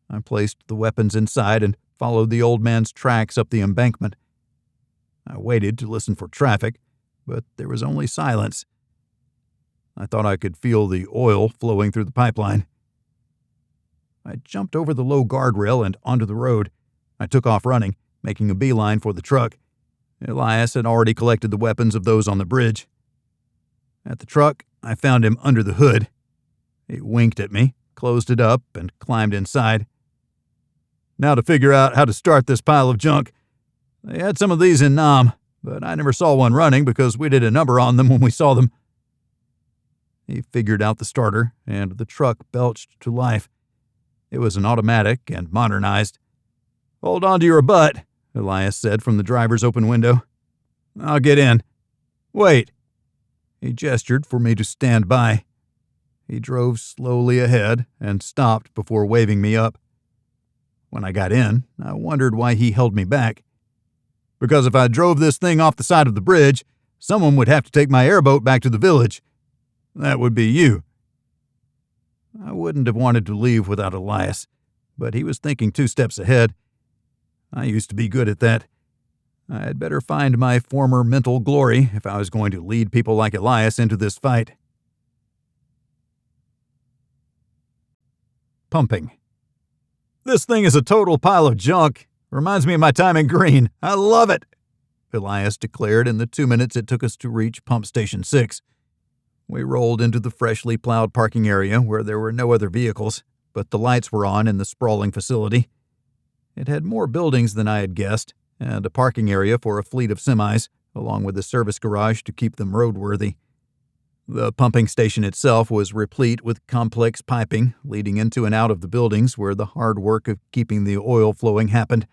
I placed the weapons inside and followed the old man's tracks up the embankment. I waited to listen for traffic, but there was only silence. I thought I could feel the oil flowing through the pipeline. I jumped over the low guardrail and onto the road. I took off running, making a beeline for the truck. Elias had already collected the weapons of those on the bridge. At the truck, I found him under the hood. He winked at me, closed it up, and climbed inside. Now to figure out how to start this pile of junk. They had some of these in Nam, but I never saw one running because we did a number on them when we saw them. He figured out the starter, and the truck belched to life. It was an automatic and modernized. "Hold on to your butt," Elias said from the driver's open window. "I'll get in." "Wait." He gestured for me to stand by. He drove slowly ahead and stopped before waving me up. When I got in, I wondered why he held me back. "Because if I drove this thing off the side of the bridge, someone would have to take my airboat back to the village. That would be you." I wouldn't have wanted to leave without Elias, but he was thinking 2 steps ahead. I used to be good at that. I had better find my former mental glory if I was going to lead people like Elias into this fight. Pumping. "This thing is a total pile of junk. Reminds me of my time in Green. I love it," Elias declared in the 2 minutes it took us to reach Pump Station 6. We rolled into the freshly plowed parking area where there were no other vehicles, but the lights were on in the sprawling facility. It had more buildings than I had guessed, and a parking area for a fleet of semis, along with a service garage to keep them roadworthy. The pumping station itself was replete with complex piping leading into and out of the buildings where the hard work of keeping the oil flowing happened.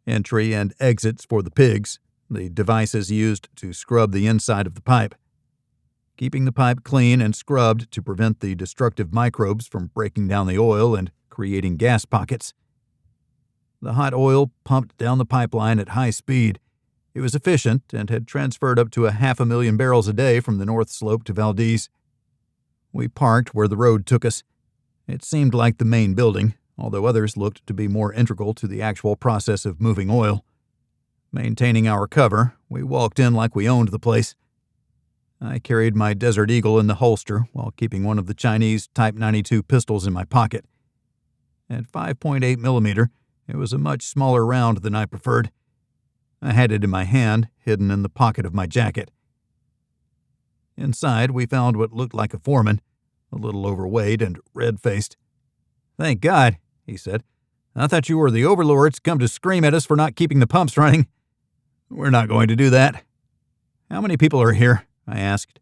Entry and exits for the pigs, the devices used to scrub the inside of the pipe. Keeping the pipe clean and scrubbed to prevent the destructive microbes from breaking down the oil and creating gas pockets. The hot oil pumped down the pipeline at high speed. It was efficient and had transferred up to 500,000 barrels a day from the North Slope to Valdez. We parked where the road took us. It seemed like the main building, although others looked to be more integral to the actual process of moving oil. Maintaining our cover, we walked in like we owned the place. I carried my Desert Eagle in the holster while keeping one of the Chinese Type 92 pistols in my pocket. At 5.8 millimeter, it was a much smaller round than I preferred. I had it in my hand, hidden in the pocket of my jacket. Inside, we found what looked like a foreman, a little overweight and red-faced. "Thank God," he said. "I thought you were the overlords come to scream at us for not keeping the pumps running." "We're not going to do that." "How many people are here?" I asked.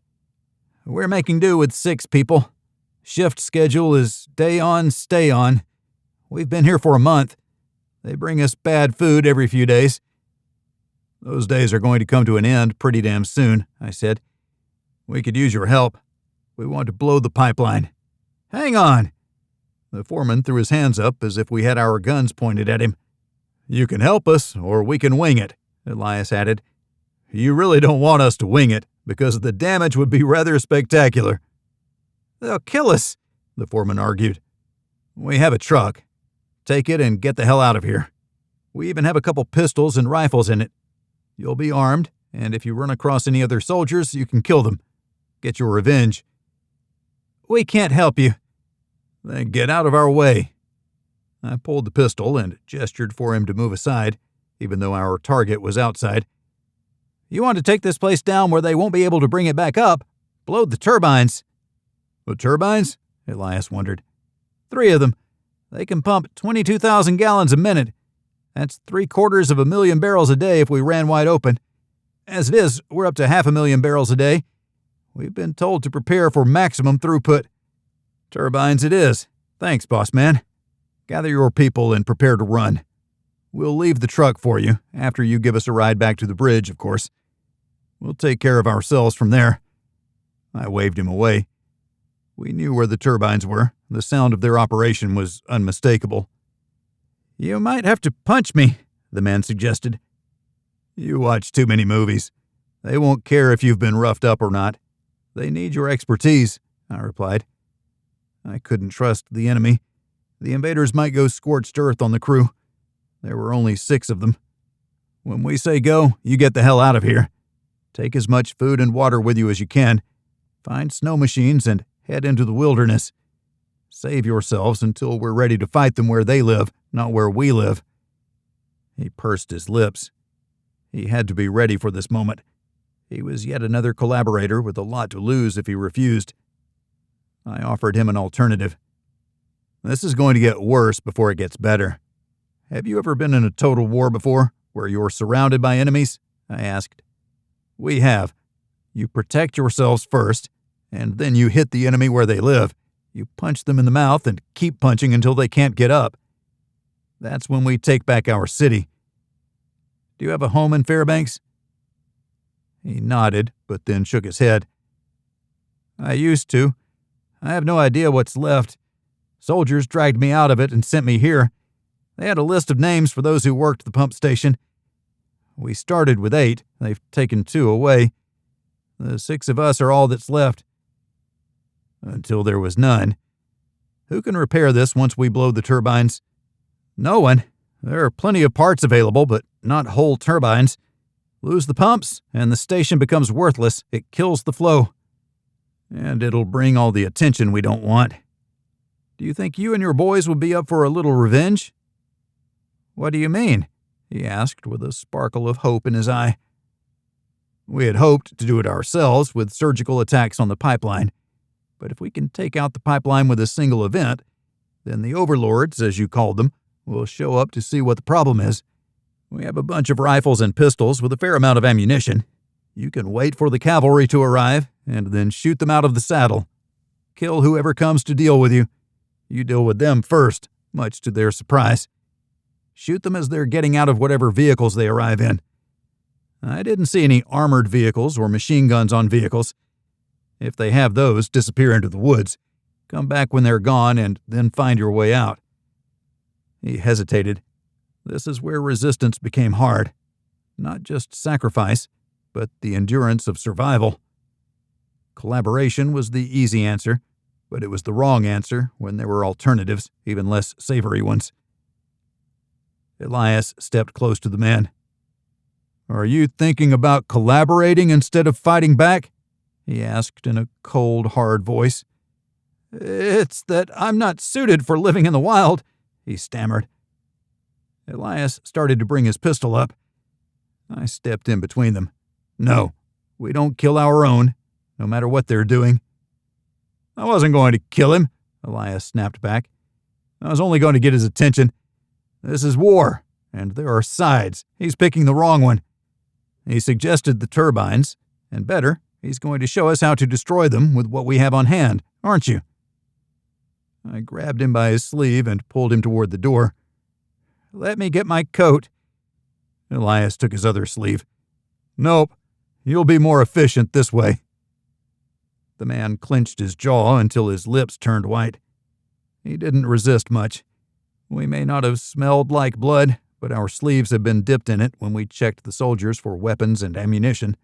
"We're making do with 6 people. Shift schedule is day on, stay on. We've been here for a month. They bring us bad food every few days." "Those days are going to come to an end pretty damn soon," I said. "We could use your help. We want to blow the pipeline." "Hang on." The foreman threw his hands up as if we had our guns pointed at him. "You can help us, or we can wing it," Elias added. "You really don't want us to wing it, because the damage would be rather spectacular." "They'll kill us," the foreman argued. "We have a truck. Take it and get the hell out of here. We even have a couple pistols and rifles in it. You'll be armed, and if you run across any other soldiers, you can kill them. Get your revenge." "We can't help you." "Then get out of our way." I pulled the pistol and gestured for him to move aside, even though our target was outside. "You want to take this place down where they won't be able to bring it back up? Blow the turbines." "The turbines?" Elias wondered. 3 of them. They can pump 22,000 gallons a minute. That's 750,000 barrels a day if we ran wide open. As it is, we're up to 500,000 barrels a day. We've been told to prepare for maximum throughput. Turbines it is. Thanks, boss man. Gather your people and prepare to run. We'll leave the truck for you, after you give us a ride back to the bridge, of course. We'll take care of ourselves from there. I waved him away. We knew where the turbines were. The sound of their operation was unmistakable. You might have to punch me, the man suggested. You watch too many movies. They won't care if you've been roughed up or not. They need your expertise, I replied. I couldn't trust the enemy. The invaders might go scorched earth on the crew. There were only 6 of them. When we say go, you get the hell out of here. Take as much food and water with you as you can. Find snow machines and head into the wilderness. Save yourselves until we're ready to fight them where they live, not where we live. He pursed his lips. He had to be ready for this moment. He was yet another collaborator with a lot to lose if he refused. I offered him an alternative. This is going to get worse before it gets better. Have you ever been in a total war before, where you're surrounded by enemies? I asked. We have. You protect yourselves first, and then you hit the enemy where they live. You punch them in the mouth and keep punching until they can't get up. That's when we take back our city. Do you have a home in Fairbanks? He nodded, but then shook his head. I used to. I have no idea what's left. Soldiers dragged me out of it and sent me here. They had a list of names for those who worked the pump station. We started with 8. They've taken 2 away. The 6 of us are all that's left. Until there was none. Who can repair this once we blow the turbines? No one. There are plenty of parts available, but not whole turbines. Lose the pumps, and the station becomes worthless. It kills the flow. And it'll bring all the attention we don't want. Do you think you and your boys would be up for a little revenge? What do you mean? He asked with a sparkle of hope in his eye. We had hoped to do it ourselves with surgical attacks on the pipeline. But if we can take out the pipeline with a single event, then the overlords, as you called them, will show up to see what the problem is. We have a bunch of rifles and pistols with a fair amount of ammunition. You can wait for the cavalry to arrive and then shoot them out of the saddle. Kill whoever comes to deal with you. You deal with them first, much to their surprise. Shoot them as they're getting out of whatever vehicles they arrive in. I didn't see any armored vehicles or machine guns on vehicles. If they have those, disappear into the woods. Come back when they're gone and then find your way out. He hesitated. This is where resistance became hard. Not just sacrifice, but the endurance of survival. Collaboration was the easy answer, but it was the wrong answer when there were alternatives, even less savory ones. Elias stepped close to the man. Are you thinking about collaborating instead of fighting back? He asked in a cold, hard voice. It's that I'm not suited for living in the wild, he stammered. Elias started to bring his pistol up. I stepped in between them. No, we don't kill our own, no matter what they're doing. I wasn't going to kill him, Elias snapped back. I was only going to get his attention. This is war, and there are sides. He's picking the wrong one. He suggested the turbines, and better, he's going to show us how to destroy them with what we have on hand, aren't you? I grabbed him by his sleeve and pulled him toward the door. Let me get my coat. Elias took his other sleeve. Nope, you'll be more efficient this way. The man clenched his jaw until his lips turned white. He didn't resist much. We may not have smelled like blood, but our sleeves had been dipped in it when we checked the soldiers for weapons and ammunition.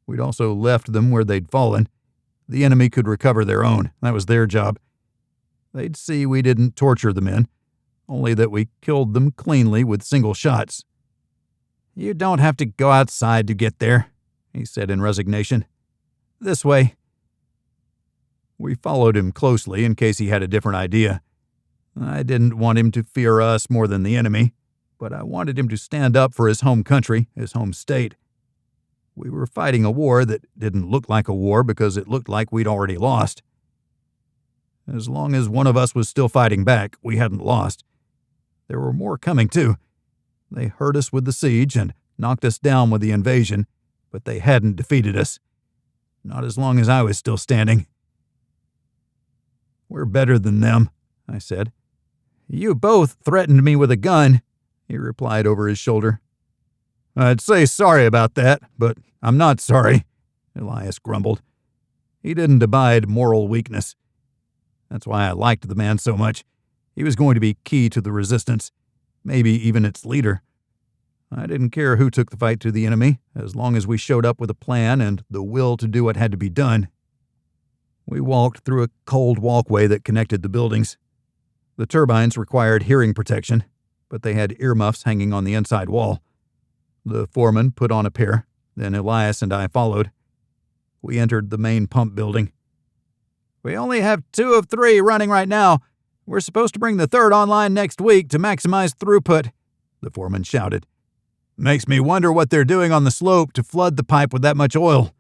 We'd also left them where they'd fallen. The enemy could recover their own. That was their job. They'd see we didn't torture the men, only that we killed them cleanly with single shots. You don't have to go outside to get there, he said in resignation. This way. We followed him closely in case he had a different idea. I didn't want him to fear us more than the enemy, but I wanted him to stand up for his home country, his home state. We were fighting a war that didn't look like a war because it looked like we'd already lost. As long as one of us was still fighting back, we hadn't lost. There were more coming, too. They hurt us with the siege and knocked us down with the invasion, but they hadn't defeated us. Not as long as I was still standing. We're better than them, I said. You both threatened me with a gun, he replied over his shoulder. I'd say sorry about that, but I'm not sorry, Elias grumbled. He didn't abide moral weakness. That's why I liked the man so much. He was going to be key to the resistance, maybe even its leader. I didn't care who took the fight to the enemy, as long as we showed up with a plan and the will to do what had to be done. We walked through a cold walkway that connected the buildings. The turbines required hearing protection, but they had earmuffs hanging on the inside wall. The foreman put on a pair, then Elias and I followed. We entered the main pump building. We only have 2 of 3 running right now. We're supposed to bring the 3rd online next week to maximize throughput, the foreman shouted. Makes me wonder what they're doing on the slope to flood the pipe with that much oil.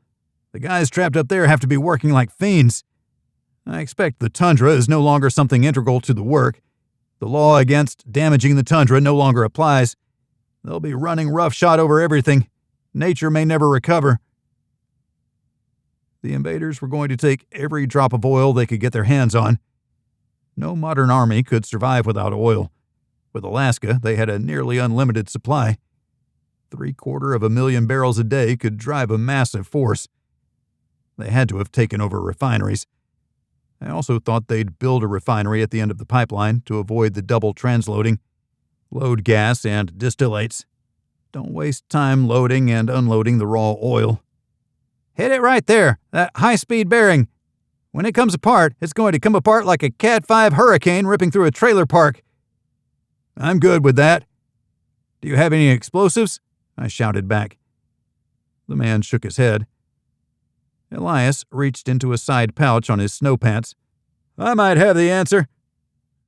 The guys trapped up there have to be working like fiends. I expect the tundra is no longer something integral to the work. The law against damaging the tundra no longer applies. They'll be running roughshod over everything. Nature may never recover. The invaders were going to take every drop of oil they could get their hands on. No modern army could survive without oil. With Alaska, they had a nearly unlimited supply. 750,000 barrels a day could drive a massive force. They had to have taken over refineries. I also thought they'd build a refinery at the end of the pipeline to avoid the double transloading. Load gas and distillates. Don't waste time loading and unloading the raw oil. Hit it right there, that high-speed bearing. When it comes apart, it's going to come apart like a Cat 5 hurricane ripping through a trailer park. I'm good with that. Do you have any explosives? I shouted back. The man shook his head. Elias reached into a side pouch on his snow pants. I might have the answer.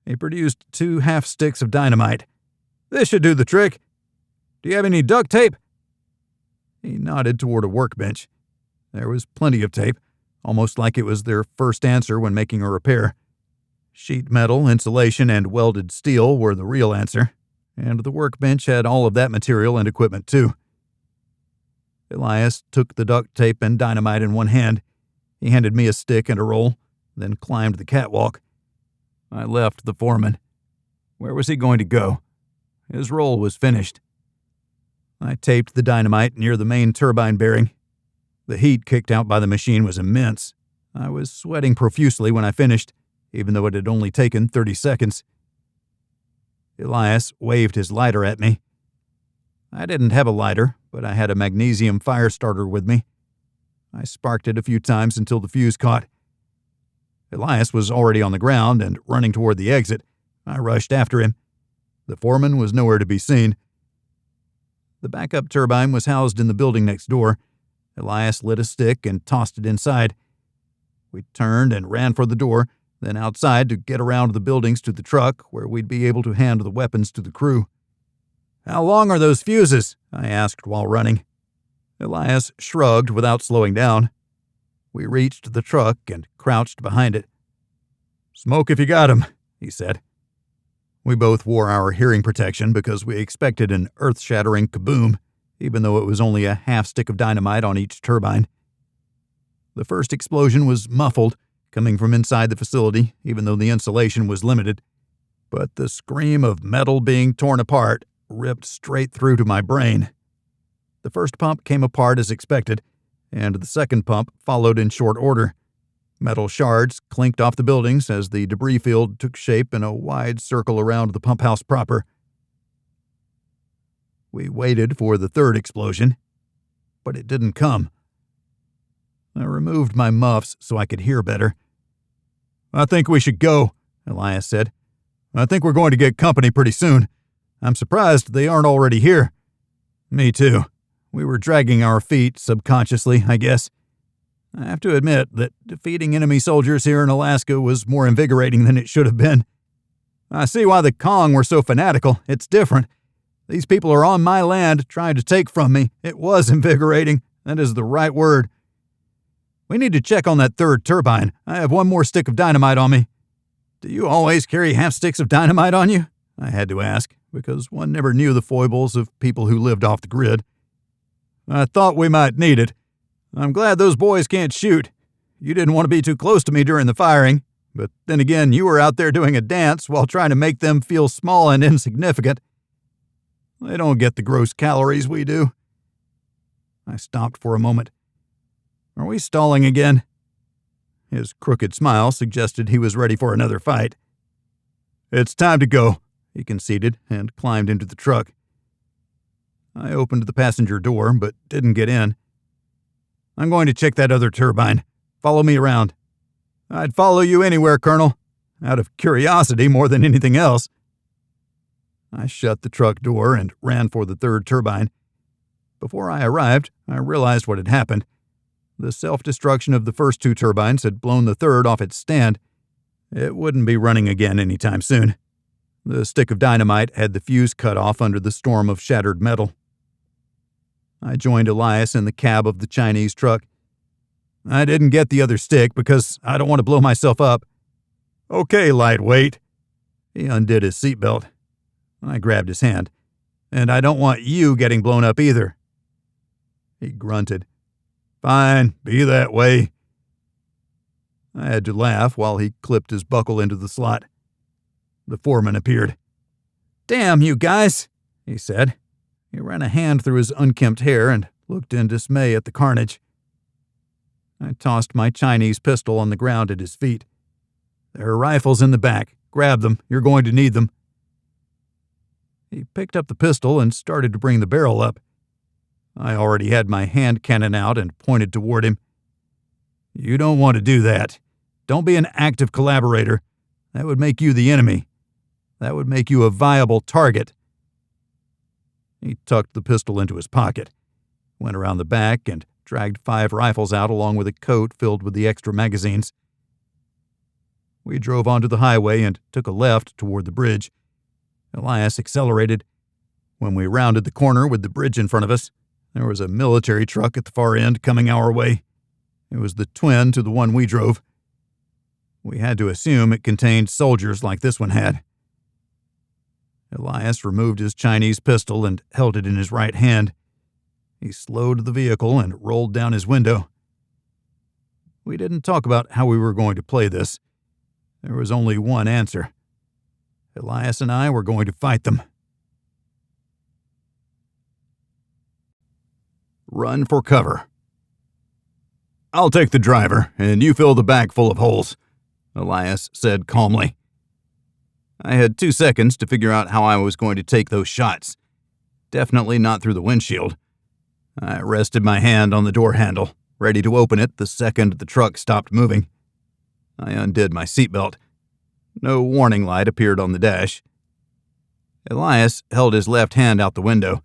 He produced 2 half sticks of dynamite. This should do the trick. Do you have any duct tape? He nodded toward a workbench. There was plenty of tape, almost like it was their first answer when making a repair. Sheet metal, insulation, and welded steel were the real answer, and the workbench had all of that material and equipment too. Elias took the duct tape and dynamite in one hand. He handed me a stick and a roll, then climbed the catwalk. I left the foreman. Where was he going to go? His roll was finished. I taped the dynamite near the main turbine bearing. The heat kicked out by the machine was immense. I was sweating profusely when I finished, even though it had only taken 30 seconds. Elias waved his lighter at me. I didn't have a lighter, but I had a magnesium fire starter with me. I sparked it a few times until the fuse caught. Elias was already on the ground and running toward the exit. I rushed after him. The foreman was nowhere to be seen. The backup turbine was housed in the building next door. Elias lit a stick and tossed it inside. We turned and ran for the door, then outside to get around the buildings to the truck where we'd be able to hand the weapons to the crew. How long are those fuses? I asked while running. Elias shrugged without slowing down. We reached the truck and crouched behind it. Smoke if you got 'em, he said. We both wore our hearing protection because we expected an earth-shattering kaboom, even though it was only a half stick of dynamite on each turbine. The first explosion was muffled, coming from inside the facility, even though the insulation was limited. But the scream of metal being torn apart ripped straight through to my brain. The first pump came apart as expected, and the second pump followed in short order. Metal shards clinked off the buildings as the debris field took shape in a wide circle around the pump house proper. We waited for the third explosion, but it didn't come. I removed my muffs so I could hear better. I think we should go, Elias said. I think we're going to get company pretty soon. I'm surprised they aren't already here. Me too. We were dragging our feet subconsciously, I guess. I have to admit that defeating enemy soldiers here in Alaska was more invigorating than it should have been. I see why the Kong were so fanatical. It's different. These people are on my land trying to take from me. It was invigorating. That is the right word. We need to check on that third turbine. I have one more stick of dynamite on me. Do you always carry half sticks of dynamite on you? I had to ask, because one never knew the foibles of people who lived off the grid. I thought we might need it. I'm glad those boys can't shoot. You didn't want to be too close to me during the firing, but then again, you were out there doing a dance while trying to make them feel small and insignificant. They don't get the gross calories we do. I stopped for a moment. Are we stalling again? His crooked smile suggested he was ready for another fight. It's time to go, he conceded and climbed into the truck. I opened the passenger door, but didn't get in. I'm going to check that other turbine. Follow me around. I'd follow you anywhere, Colonel, out of curiosity more than anything else. I shut the truck door and ran for the third turbine. Before I arrived, I realized what had happened. The self-destruction of the first two turbines had blown the third off its stand. It wouldn't be running again anytime soon. The stick of dynamite had the fuse cut off under the storm of shattered metal. I joined Elias in the cab of the Chinese truck. I didn't get the other stick because I don't want to blow myself up. Okay, lightweight. He undid his seatbelt. I grabbed his hand. And I don't want you getting blown up either. He grunted. Fine, be that way. I had to laugh while he clipped his buckle into the slot. The foreman appeared. Damn you guys, he said. He ran a hand through his unkempt hair and looked in dismay at the carnage. I tossed my Chinese pistol on the ground at his feet. There are rifles in the back. Grab them. You're going to need them. He picked up the pistol and started to bring the barrel up. I already had my hand cannon out and pointed toward him. You don't want to do that. Don't be an active collaborator. That would make you the enemy. That would make you a viable target. He tucked the pistol into his pocket, went around the back, and dragged 5 rifles out along with a coat filled with the extra magazines. We drove onto the highway and took a left toward the bridge. Elias accelerated. When we rounded the corner with the bridge in front of us, there was a military truck at the far end coming our way. It was the twin to the one we drove. We had to assume it contained soldiers like this one had. Elias removed his Chinese pistol and held it in his right hand. He slowed the vehicle and rolled down his window. We didn't talk about how we were going to play this. There was only one answer. Elias and I were going to fight them. Run for cover. I'll take the driver, and you fill the back full of holes, Elias said calmly. I had 2 seconds to figure out how I was going to take those shots. Definitely not through the windshield. I rested my hand on the door handle, ready to open it the second the truck stopped moving. I undid my seatbelt. No warning light appeared on the dash. Elias held his left hand out the window.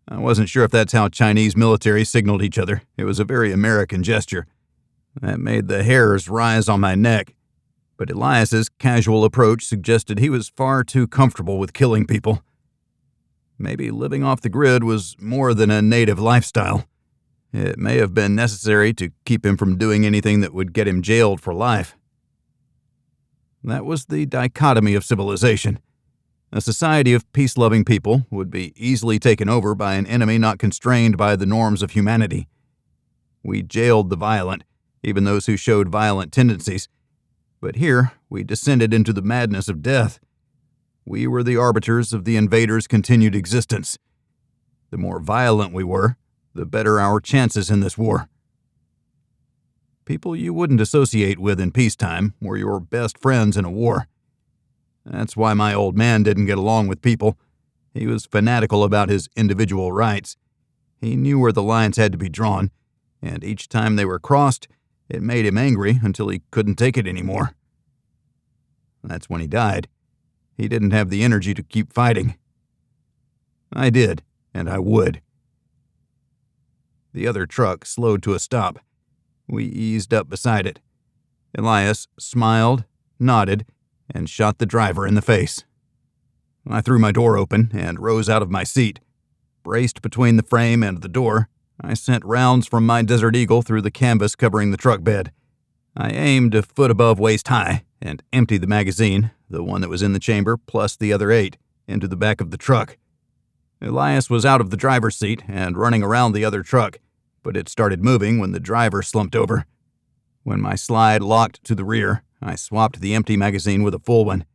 I wasn't sure if that's how Chinese military signaled each other. It was a very American gesture. That made the hairs rise on my neck. But Elias's casual approach suggested he was far too comfortable with killing people. Maybe living off the grid was more than a native lifestyle. It may have been necessary to keep him from doing anything that would get him jailed for life. That was the dichotomy of civilization. A society of peace-loving people would be easily taken over by an enemy not constrained by the norms of humanity. We jailed the violent, even those who showed violent tendencies. But here, we descended into the madness of death. We were the arbiters of the invaders' continued existence. The more violent we were, the better our chances in this war. People you wouldn't associate with in peacetime were your best friends in a war. That's why my old man didn't get along with people. He was fanatical about his individual rights. He knew where the lines had to be drawn, and each time they were crossed, it made him angry until he couldn't take it anymore. That's when he died. He didn't have the energy to keep fighting. I did, and I would. The other truck slowed to a stop. We eased up beside it. Elias smiled, nodded, and shot the driver in the face. I threw my door open and rose out of my seat. Braced between the frame and the door, I sent rounds from my Desert Eagle through the canvas covering the truck bed. I aimed a foot above waist high and emptied the magazine, the one that was in the chamber, plus the other 8. into the back of the truck. Elias was out of the driver's seat and running around the other truck, but it started moving when the driver slumped over. When my slide locked to the rear, I swapped the empty magazine with a full one,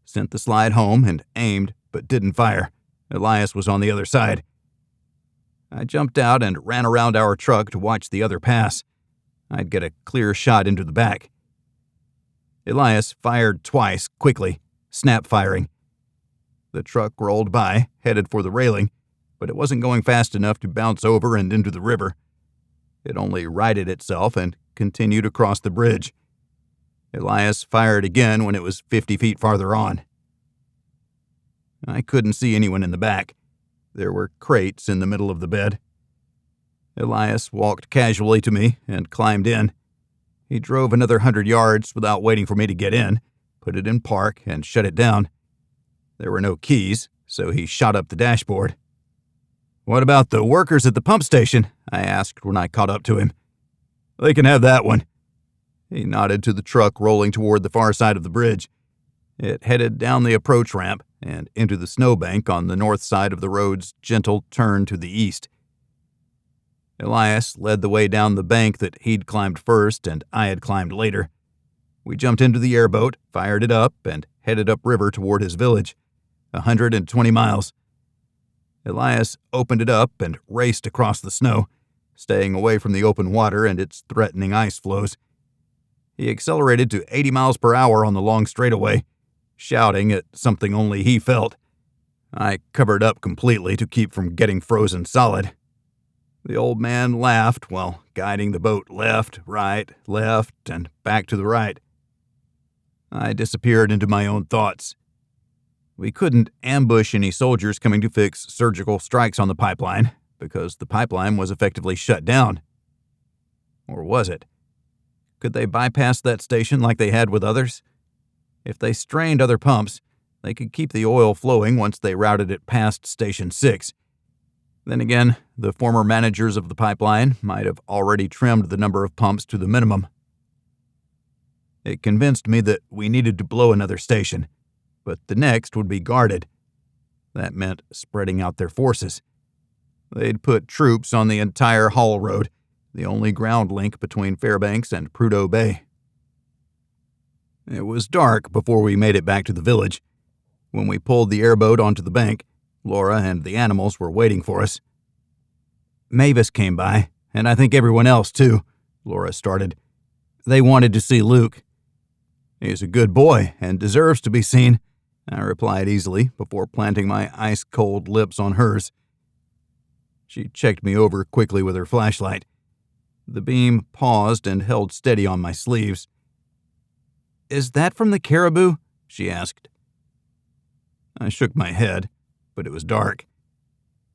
sent the slide home and aimed, but didn't fire. Elias was on the other side. I jumped out and ran around our truck to watch the other pass. I'd get a clear shot into the back. Elias fired twice, quickly, snap firing. The truck rolled by, headed for the railing, but it wasn't going fast enough to bounce over and into the river. It only righted itself and continued across the bridge. Elias fired again when it was 50 feet farther on. I couldn't see anyone in the back. There were crates in the middle of the bed. Elias walked casually to me and climbed in. He drove another 100 yards without waiting for me to get in, put it in park, and shut it down. There were no keys, so he shot up the dashboard. "What about the workers at the pump station?" I asked when I caught up to him. "They can have that one." He nodded to the truck rolling toward the far side of the bridge. It headed down the approach ramp and into the snowbank on the north side of the road's gentle turn to the east. Elias led the way down the bank that he'd climbed first and I had climbed later. We jumped into the airboat, fired it up, and headed upriver toward his village, 120 miles. Elias opened it up and raced across the snow, staying away from the open water and its threatening ice floes. He accelerated to 80 miles per hour on the long straightaway, shouting at something only he felt. I covered up completely to keep from getting frozen solid. The old man laughed while guiding the boat left, and back to the right. I disappeared into my own thoughts. We couldn't ambush any soldiers coming to fix surgical strikes on the pipeline because the pipeline was effectively shut down. Or was it? Could they bypass that station like they had with others? If they strained other pumps, they could keep the oil flowing once they routed it past Station 6. Then again, the former managers of the pipeline might have already trimmed the number of pumps to the minimum. It convinced me that we needed to blow another station, but the next would be guarded. That meant spreading out their forces. They'd put troops on the entire haul road, the only ground link between Fairbanks and Prudhoe Bay. It was dark before we made it back to the village. When we pulled the airboat onto the bank, Laura and the animals were waiting for us. "Mavis came by, and I think everyone else too," Laura started. "They wanted to see Luke." "He's a good boy and deserves to be seen," I replied easily before planting my ice-cold lips on hers. She checked me over quickly with her flashlight. The beam paused and held steady on my sleeves. "Is that from the caribou?" she asked. I shook my head, but it was dark.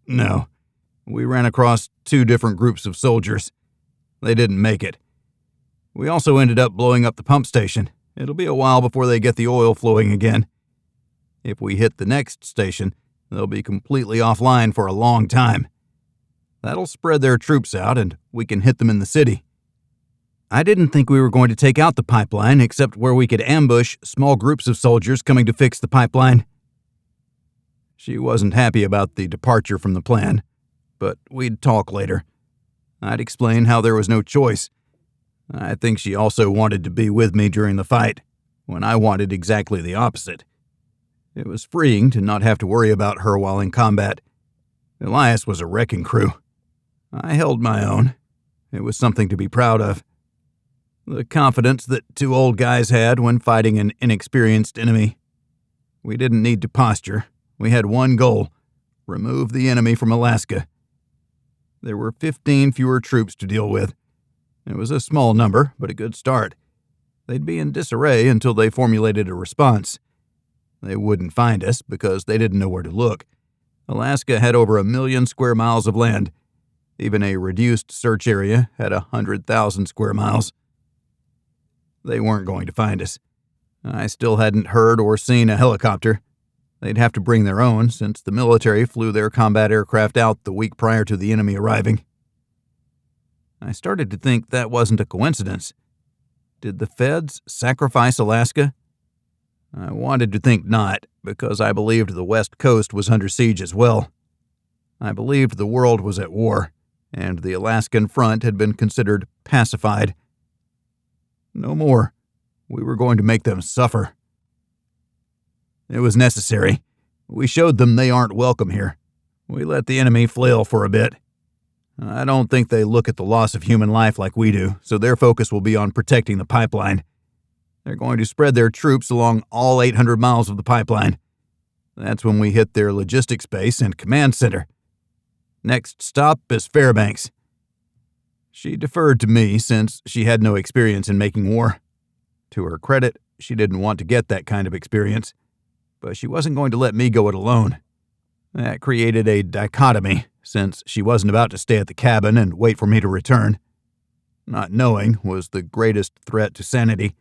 "No, we ran across 2 different groups of soldiers. They didn't make it. We also ended up blowing up the pump station. It'll be a while before they get the oil flowing again. If we hit the next station, they'll be completely offline for a long time. That'll spread their troops out and we can hit them in the city." "I didn't think we were going to take out the pipeline except where we could ambush small groups of soldiers coming to fix the pipeline." She wasn't happy about the departure from the plan, but we'd talk later. I'd explain how there was no choice. I think she also wanted to be with me during the fight, when I wanted exactly the opposite. It was freeing to not have to worry about her while in combat. Elias was a wrecking crew. I held my own. It was something to be proud of. The confidence that 2 old guys had when fighting an inexperienced enemy. We didn't need to posture. We had one goal: remove the enemy from Alaska. There were 15 fewer troops to deal with. It was a small number, but a good start. They'd be in disarray until they formulated a response. They wouldn't find us because they didn't know where to look. Alaska had over 1 million square miles of land. Even a reduced search area had 100,000 square miles. They weren't going to find us. I still hadn't heard or seen a helicopter. They'd have to bring their own, since the military flew their combat aircraft out the week prior to the enemy arriving. I started to think that wasn't a coincidence. Did the feds sacrifice Alaska? I wanted to think not, because I believed the West Coast was under siege as well. I believed the world was at war, and the Alaskan front had been considered pacified. No more. We were going to make them suffer. It was necessary. We showed them they aren't welcome here. We let the enemy flail for a bit. I don't think they look at the loss of human life like we do, so their focus will be on protecting the pipeline. They're going to spread their troops along all 800 miles of the pipeline. That's when we hit their logistics base and command center. Next stop is Fairbanks. She deferred to me since she had no experience in making war. To her credit, she didn't want to get that kind of experience, but she wasn't going to let me go it alone. That created a dichotomy, since she wasn't about to stay at the cabin and wait for me to return. Not knowing was the greatest threat to sanity.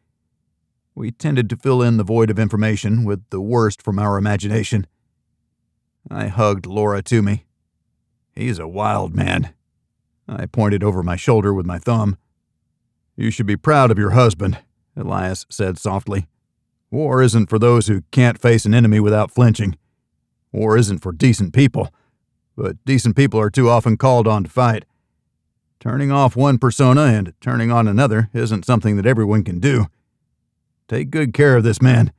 We tended to fill in the void of information with the worst from our imagination. I hugged Laura to me. He's a wild man. I pointed over my shoulder with my thumb. You should be proud of your husband, Elias said softly. War isn't for those who can't face an enemy without flinching. War isn't for decent people, but decent people are too often called on to fight. Turning off one persona and turning on another isn't something that everyone can do. Take good care of this man.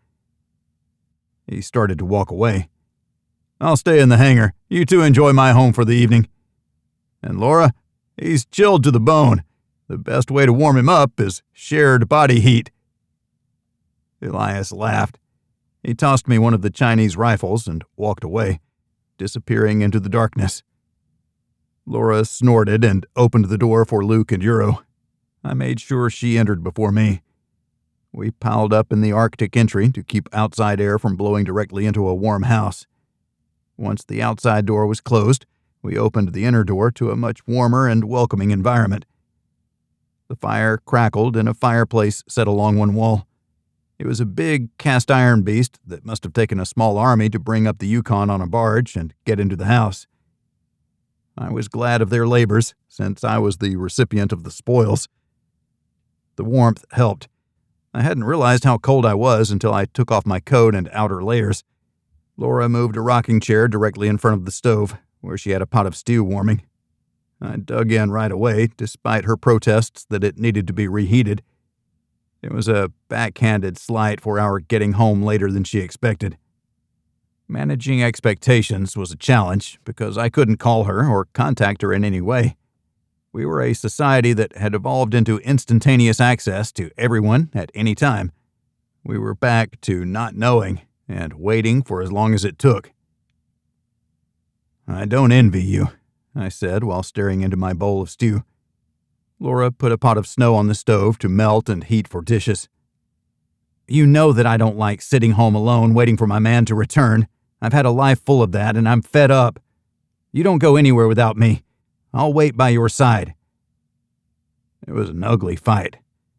He started to walk away. I'll stay in the hangar. You two enjoy my home for the evening. And Laura, he's chilled to the bone. The best way to warm him up is shared body heat. Elias laughed. He tossed me one of the Chinese rifles and walked away, disappearing into the darkness. Laura snorted and opened the door for Luke and Euro. I made sure she entered before me. We piled up in the Arctic entry to keep outside air from blowing directly into a warm house. Once the outside door was closed, we opened the inner door to a much warmer and welcoming environment. The fire crackled in a fireplace set along one wall. It was a big cast-iron beast that must have taken a small army to bring up the Yukon on a barge and get into the house. I was glad of their labors, since I was the recipient of the spoils. The warmth helped. I hadn't realized how cold I was until I took off my coat and outer layers. Laura moved a rocking chair directly in front of the stove, where she had a pot of stew warming. I dug in right away, despite her protests that it needed to be reheated. It was a backhanded slight for our getting home later than she expected. Managing expectations was a challenge because I couldn't call her or contact her in any way. We were a society that had evolved into instantaneous access to everyone at any time. We were back to not knowing and waiting for as long as it took. I don't envy you, I said while staring into my bowl of stew. Laura put a pot of snow on the stove to melt and heat for dishes. You know that I don't like sitting home alone waiting for my man to return. I've had a life full of that, and I'm fed up. You don't go anywhere without me. I'll wait by your side. It was an ugly fight.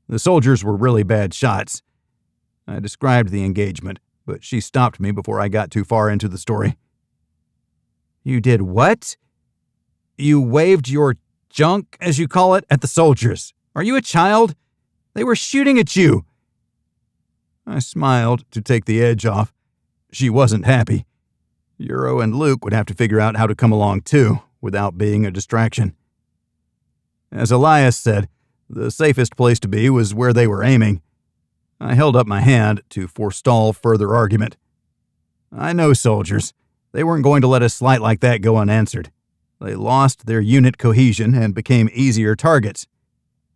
The soldiers were really bad shots. I described the engagement, but she stopped me before I got too far into the story. You did what? You waved your junk, as you call it, at the soldiers. Are you a child? They were shooting at you. I smiled to take the edge off. She wasn't happy. Euro and Luke would have to figure out how to come along too, without being a distraction. As Elias said, the safest place to be was where they were aiming. I held up my hand to forestall further argument. I know soldiers. They weren't going to let a slight like that go unanswered. They lost their unit cohesion and became easier targets.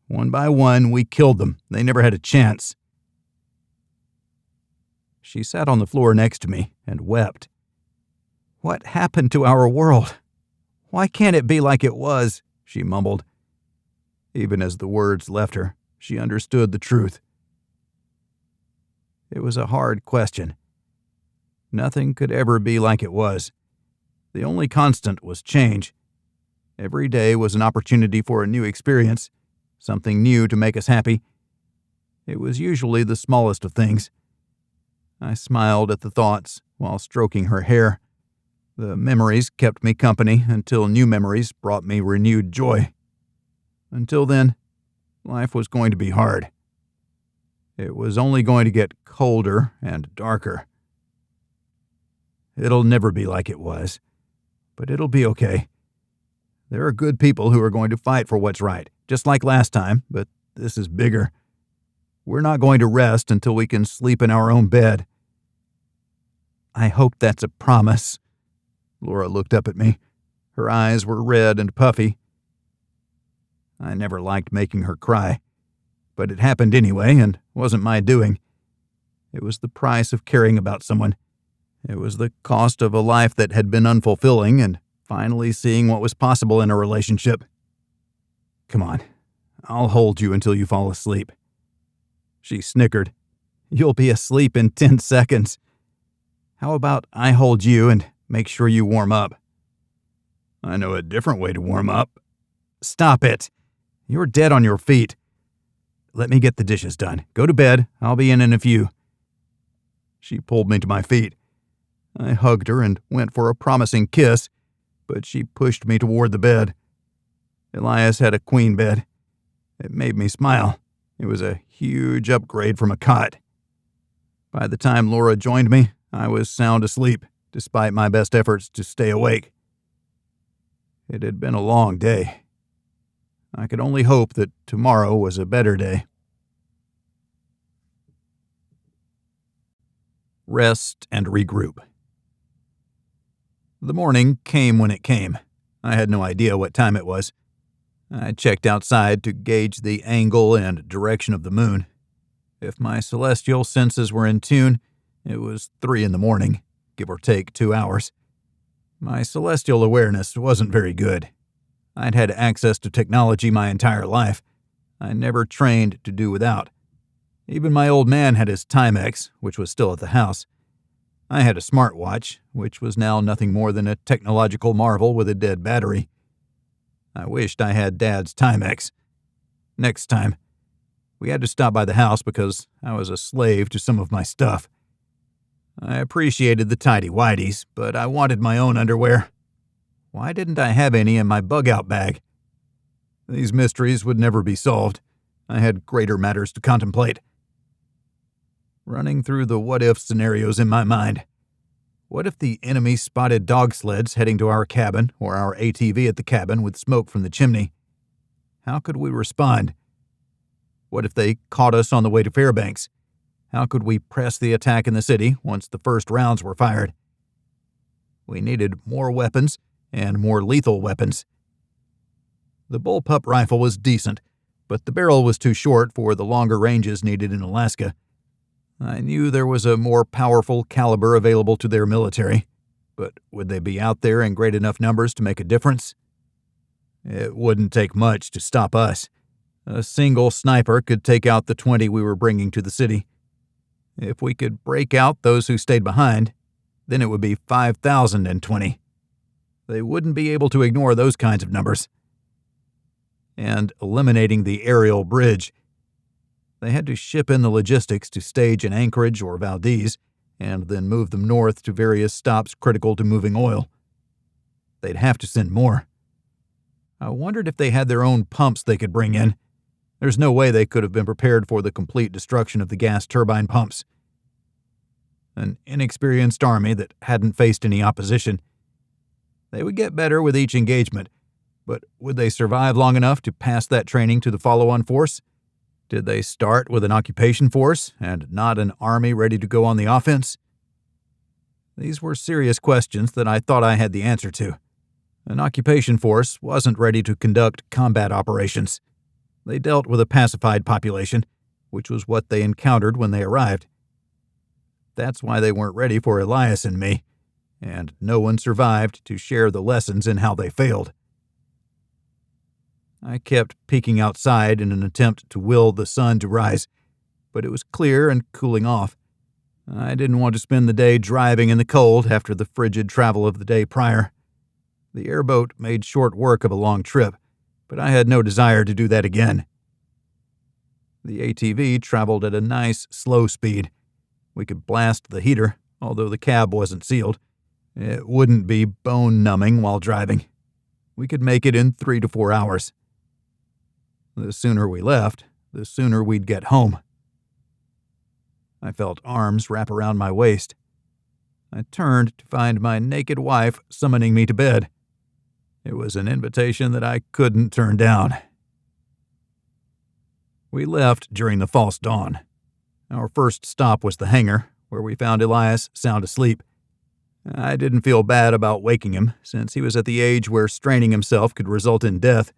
One by one, we killed them. They never had a chance. She sat on the floor next to me and wept. What happened to our world? Why can't it be like it was? She mumbled. Even as the words left her, she understood the truth. It was a hard question. Nothing could ever be like it was. The only constant was change. Every day was an opportunity for a new experience, something new to make us happy. It was usually the smallest of things. I smiled at the thoughts while stroking her hair. The memories kept me company until new memories brought me renewed joy. Until then, life was going to be hard. It was only going to get colder and darker. It'll never be like it was, but it'll be okay. There are good people who are going to fight for what's right, just like last time, but this is bigger. We're not going to rest until we can sleep in our own bed. I hope that's a promise. Laura looked up at me. Her eyes were red and puffy. I never liked making her cry, but it happened anyway and wasn't my doing. It was the price of caring about someone. It was the cost of a life that had been unfulfilling and finally seeing what was possible in a relationship. Come on, I'll hold you until you fall asleep. She snickered. You'll be asleep in 10 seconds. How about I hold you and make sure you warm up? I know a different way to warm up. Stop it. You're dead on your feet. Let me get the dishes done. Go to bed. I'll be in a few. She pulled me to my feet. I hugged her and went for a promising kiss, but she pushed me toward the bed. Elias had a queen bed. It made me smile. It was a huge upgrade from a cot. By the time Laura joined me, I was sound asleep, despite my best efforts to stay awake. It had been a long day. I could only hope that tomorrow was a better day. Rest and regroup. The morning came when it came. I had no idea what time it was. I checked outside to gauge the angle and direction of the moon. If my celestial senses were in tune, it was 3 a.m, give or take 2 hours. My celestial awareness wasn't very good. I'd had access to technology my entire life. I never trained to do without. Even my old man had his Timex, which was still at the house. I had a smartwatch, which was now nothing more than a technological marvel with a dead battery. I wished I had Dad's Timex. Next time, we had to stop by the house because I was a slave to some of my stuff. I appreciated the tidy-whities, but I wanted my own underwear. Why didn't I have any in my bug-out bag? These mysteries would never be solved. I had greater matters to contemplate. Running through the what-if scenarios in my mind. What if the enemy spotted dog sleds heading to our cabin or our ATV at the cabin with smoke from the chimney? How could we respond? What if they caught us on the way to Fairbanks? How could we press the attack in the city once the first rounds were fired? We needed more weapons and more lethal weapons. The bullpup rifle was decent, but the barrel was too short for the longer ranges needed in Alaska. I knew there was a more powerful caliber available to their military, but would they be out there in great enough numbers to make a difference? It wouldn't take much to stop us. A single sniper could take out the 20 we were bringing to the city. If we could break out those who stayed behind, then it would be 5,020. They wouldn't be able to ignore those kinds of numbers. And eliminating the aerial bridge. They had to ship in the logistics to stage in Anchorage or Valdez, and then move them north to various stops critical to moving oil. They'd have to send more. I wondered if they had their own pumps they could bring in. There's no way they could have been prepared for the complete destruction of the gas turbine pumps. An inexperienced army that hadn't faced any opposition. They would get better with each engagement, but would they survive long enough to pass that training to the follow-on force? Did they start with an occupation force and not an army ready to go on the offense? These were serious questions that I thought I had the answer to. An occupation force wasn't ready to conduct combat operations. They dealt with a pacified population, which was what they encountered when they arrived. That's why they weren't ready for Elias and me, and no one survived to share the lessons in how they failed. I kept peeking outside in an attempt to will the sun to rise, but it was clear and cooling off. I didn't want to spend the day driving in the cold after the frigid travel of the day prior. The airboat made short work of a long trip, but I had no desire to do that again. The ATV traveled at a nice, slow speed. We could blast the heater, although the cab wasn't sealed. It wouldn't be bone-numbing while driving. We could make it in 3 to 4 hours. The sooner we left, the sooner we'd get home. I felt arms wrap around my waist. I turned to find my naked wife summoning me to bed. It was an invitation that I couldn't turn down. We left during the false dawn. Our first stop was the hangar, where we found Elias sound asleep. I didn't feel bad about waking him, since he was at the age where straining himself could result in death.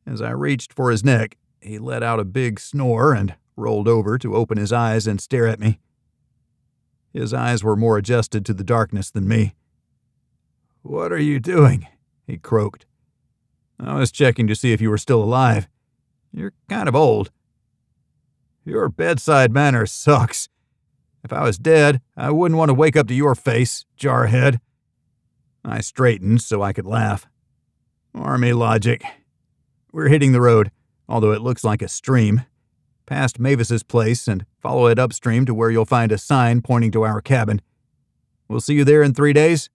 As I reached for his neck, he let out a big snore and rolled over to open his eyes and stare at me. His eyes were more adjusted to the darkness than me. "What are you doing?" he croaked. "I was checking to see if you were still alive. You're kind of old." "Your bedside manner sucks. If I was dead, I wouldn't want to wake up to your face, jarhead." I straightened so I could laugh. "Army logic. We're hitting the road, although it looks like a stream, past Mavis's place and follow it upstream to where you'll find a sign pointing to our cabin. We'll see you there in 3 days?"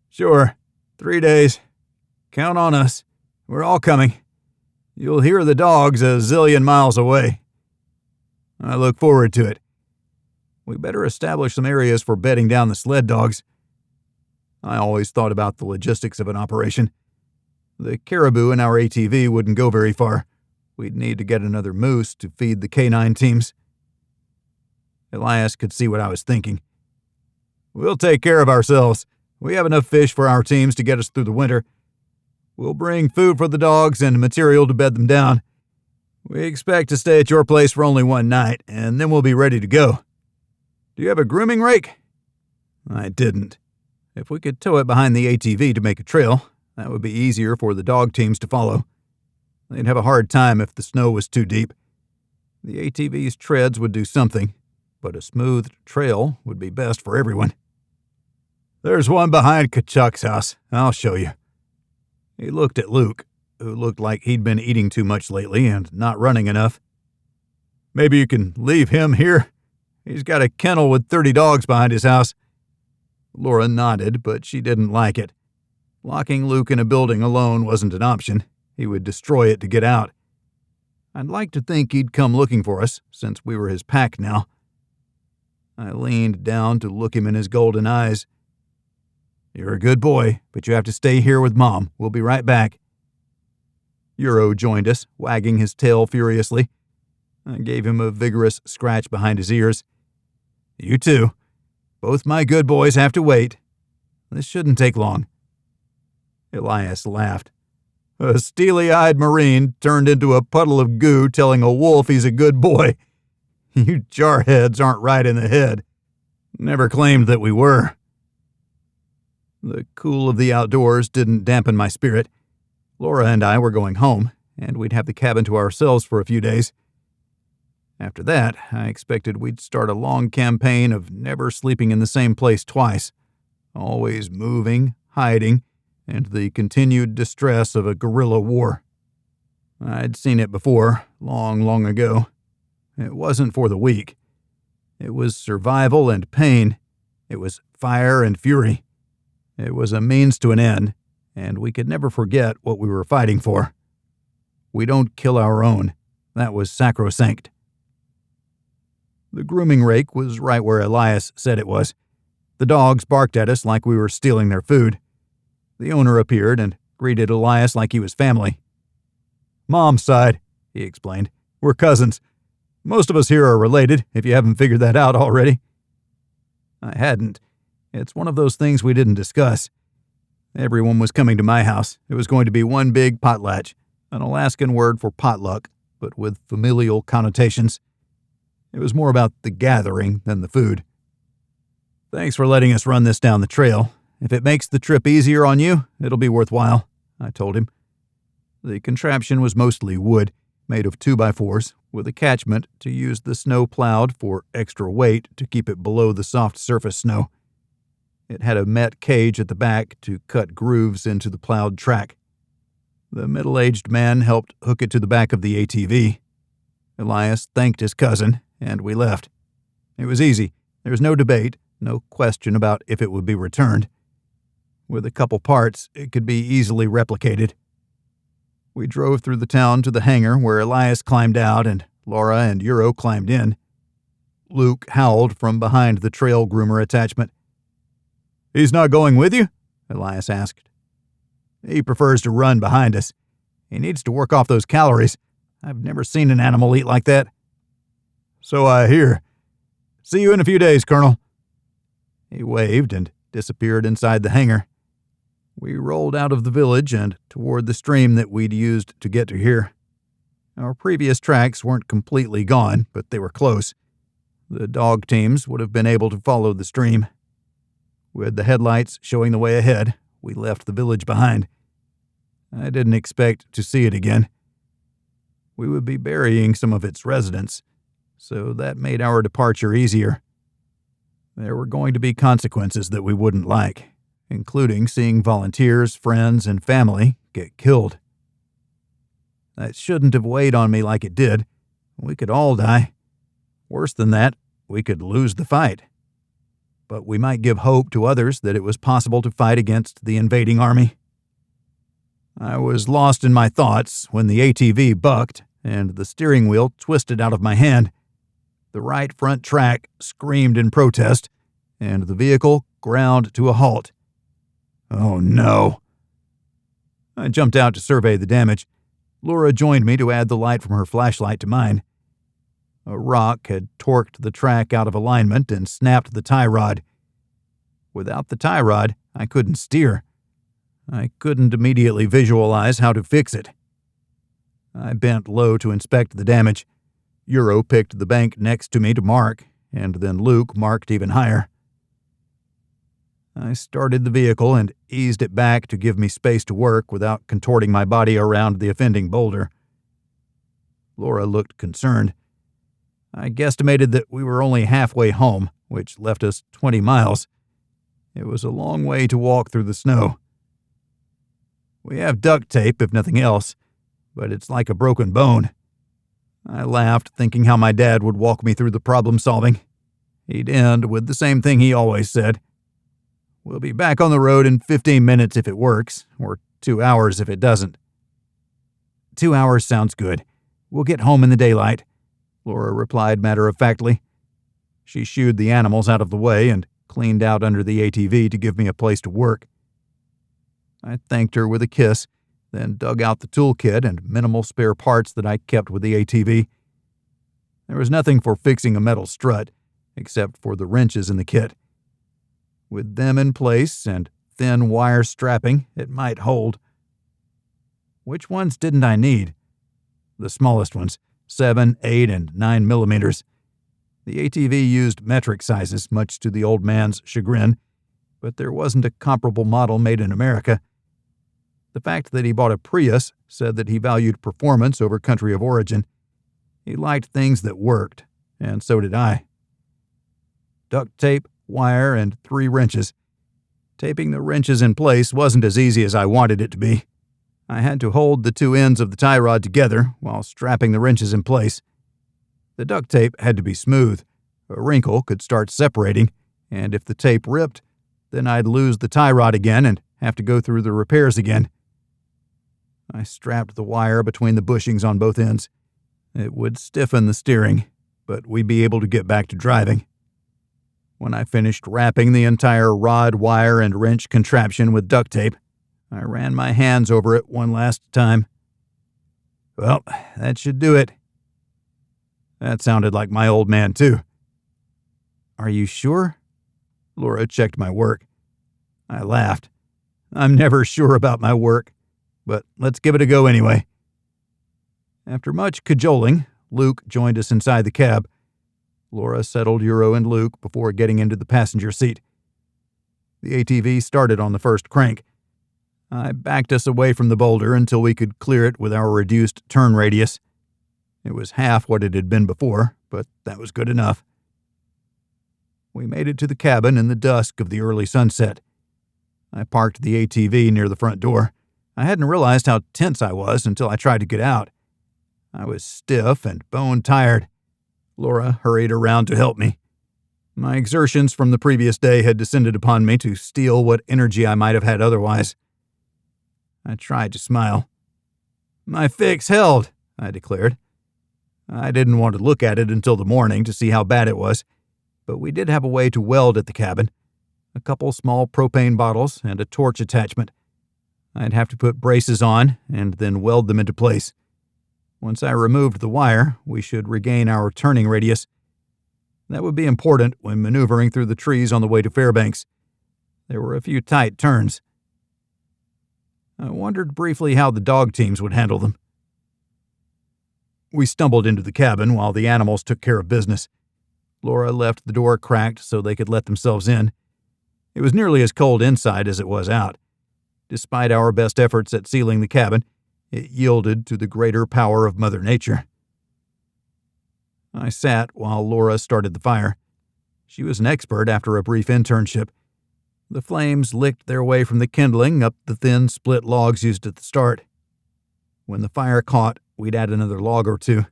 "Sure, 3 days. Count on us. We're all coming. You'll hear the dogs a zillion miles away." "I look forward to it. We better establish some areas for bedding down the sled dogs." I always thought about the logistics of an operation. The caribou in our ATV wouldn't go very far. We'd need to get another moose to feed the K9 teams. Elias could see what I was thinking. "We'll take care of ourselves. We have enough fish for our teams to get us through the winter. We'll bring food for the dogs and material to bed them down. We expect to stay at your place for only one night, and then we'll be ready to go. Do you have a grooming rake?" I didn't. If we could tow it behind the ATV to make a trail, that would be easier for the dog teams to follow. They'd have a hard time if the snow was too deep. The ATV's treads would do something, but a smoothed trail would be best for everyone. "There's one behind Kachuk's house. I'll show you." He looked at Luke, who looked like he'd been eating too much lately and not running enough. "Maybe you can leave him here. He's got a kennel with 30 dogs behind his house." Laura nodded, but she didn't like it. Locking Luke in a building alone wasn't an option. He would destroy it to get out. I'd like to think he'd come looking for us, since we were his pack now. I leaned down to look him in his golden eyes. "You're a good boy, but you have to stay here with Mom. We'll be right back." Euro joined us, wagging his tail furiously. I gave him a vigorous scratch behind his ears. "You too. Both my good boys have to wait. This shouldn't take long." Elias laughed. "A steely-eyed Marine turned into a puddle of goo telling a wolf he's a good boy. You jarheads aren't right in the head. Never claimed that we were." The cool of the outdoors didn't dampen my spirit. Laura and I were going home, and we'd have the cabin to ourselves for a few days. After that, I expected we'd start a long campaign of never sleeping in the same place twice, always moving, hiding, and the continued distress of a guerrilla war. I'd seen it before, long, long ago. It wasn't for the weak. It was survival and pain. It was fire and fury. It was a means to an end, and we could never forget what we were fighting for. We don't kill our own. That was sacrosanct. The grooming rake was right where Elias said it was. The dogs barked at us like we were stealing their food. The owner appeared and greeted Elias like he was family. "Mom's side," he explained. "We're cousins. Most of us here are related, if you haven't figured that out already." I hadn't. It's one of those things we didn't discuss. Everyone was coming to my house. It was going to be one big potlatch, an Alaskan word for potluck, but with familial connotations. It was more about the gathering than the food. "Thanks for letting us run this down the trail. If it makes the trip easier on you, it'll be worthwhile," I told him. The contraption was mostly wood, made of 2x4s, with a catchment to use the snow plowed for extra weight to keep it below the soft surface snow. It had a met cage at the back to cut grooves into the plowed track. The middle-aged man helped hook it to the back of the ATV. Elias thanked his cousin, and we left. It was easy. There was no debate, no question about if it would be returned. With a couple parts, it could be easily replicated. We drove through the town to the hangar where Elias climbed out and Laura and Euro climbed in. Luke howled from behind the trail groomer attachment. "He's not going with you?" Elias asked. "He prefers to run behind us. He needs to work off those calories. I've never seen an animal eat like that." "So I hear. See you in a few days, Colonel." He waved and disappeared inside the hangar. We rolled out of the village and toward the stream that we'd used to get to here. Our previous tracks weren't completely gone, but they were close. The dog teams would have been able to follow the stream. With the headlights showing the way ahead, we left the village behind. I didn't expect to see it again. We would be burying some of its residents, so that made our departure easier. There were going to be consequences that we wouldn't like, including seeing volunteers, friends, and family get killed. That shouldn't have weighed on me like it did. We could all die. Worse than that, we could lose the fight. But we might give hope to others that it was possible to fight against the invading army. I was lost in my thoughts when the ATV bucked and the steering wheel twisted out of my hand. The right front track screamed in protest, and the vehicle ground to a halt. Oh no! I jumped out to survey the damage. Laura joined me to add the light from her flashlight to mine. A rock had torqued the track out of alignment and snapped the tie rod. Without the tie rod, I couldn't steer. I couldn't immediately visualize how to fix it. I bent low to inspect the damage. Euro picked the bank next to me to mark, and then Luke marked even higher. I started the vehicle and eased it back to give me space to work without contorting my body around the offending boulder. Laura looked concerned. I guesstimated that we were only halfway home, which left us 20 miles. It was a long way to walk through the snow. "We have duct tape, if nothing else, but it's like a broken bone." I laughed, thinking how my dad would walk me through the problem solving. He'd end with the same thing he always said. "We'll be back on the road in 15 minutes if it works, or 2 hours if it doesn't." 2 hours sounds good. We'll get home in the daylight," Laura replied matter-of-factly. She shooed the animals out of the way and cleaned out under the ATV to give me a place to work. I thanked her with a kiss, then dug out the toolkit and minimal spare parts that I kept with the ATV. There was nothing for fixing a metal strut, except for the wrenches in the kit. With them in place and thin wire strapping, it might hold. Which ones didn't I need? The smallest ones, 7, 8, and 9 millimeters. The ATV used metric sizes, much to the old man's chagrin, but there wasn't a comparable model made in America. The fact that he bought a Prius said that he valued performance over country of origin. He liked things that worked, and so did I. Duct tape, wire, and 3 wrenches. Taping the wrenches in place wasn't as easy as I wanted it to be. I had to hold the 2 ends of the tie rod together while strapping the wrenches in place. The duct tape had to be smooth. A wrinkle could start separating, and if the tape ripped, then I'd lose the tie rod again and have to go through the repairs again. I strapped the wire between the bushings on both ends. It would stiffen the steering, but we'd be able to get back to driving. When I finished wrapping the entire rod, wire, and wrench contraption with duct tape, I ran my hands over it one last time. "Well, that should do it." That sounded like my old man, too. "Are you sure?" Laura checked my work. I laughed. I'm never sure about my work, but let's give it a go anyway. After much cajoling, Luke joined us inside the cab. Laura settled Euro and Luke before getting into the passenger seat. The ATV started on the first crank. I backed us away from the boulder until we could clear it with our reduced turn radius. It was half what it had been before, but that was good enough. We made it to the cabin in the dusk of the early sunset. I parked the ATV near the front door. I hadn't realized how tense I was until I tried to get out. I was stiff and bone-tired. Laura hurried around to help me. My exertions from the previous day had descended upon me to steal what energy I might have had otherwise. I tried to smile. "My fix held," I declared. I didn't want to look at it until the morning to see how bad it was, but we did have a way to weld at the cabin. A couple small propane bottles and a torch attachment. I'd have to put braces on and then weld them into place. Once I removed the wire, we should regain our turning radius. That would be important when maneuvering through the trees on the way to Fairbanks. There were a few tight turns. I wondered briefly how the dog teams would handle them. We stumbled into the cabin while the animals took care of business. Laura left the door cracked so they could let themselves in. It was nearly as cold inside as it was out. Despite our best efforts at sealing the cabin, it yielded to the greater power of Mother Nature. I sat while Laura started the fire. She was an expert after a brief internship. The flames licked their way from the kindling up the thin split logs used at the start. When the fire caught, we'd add another log or two.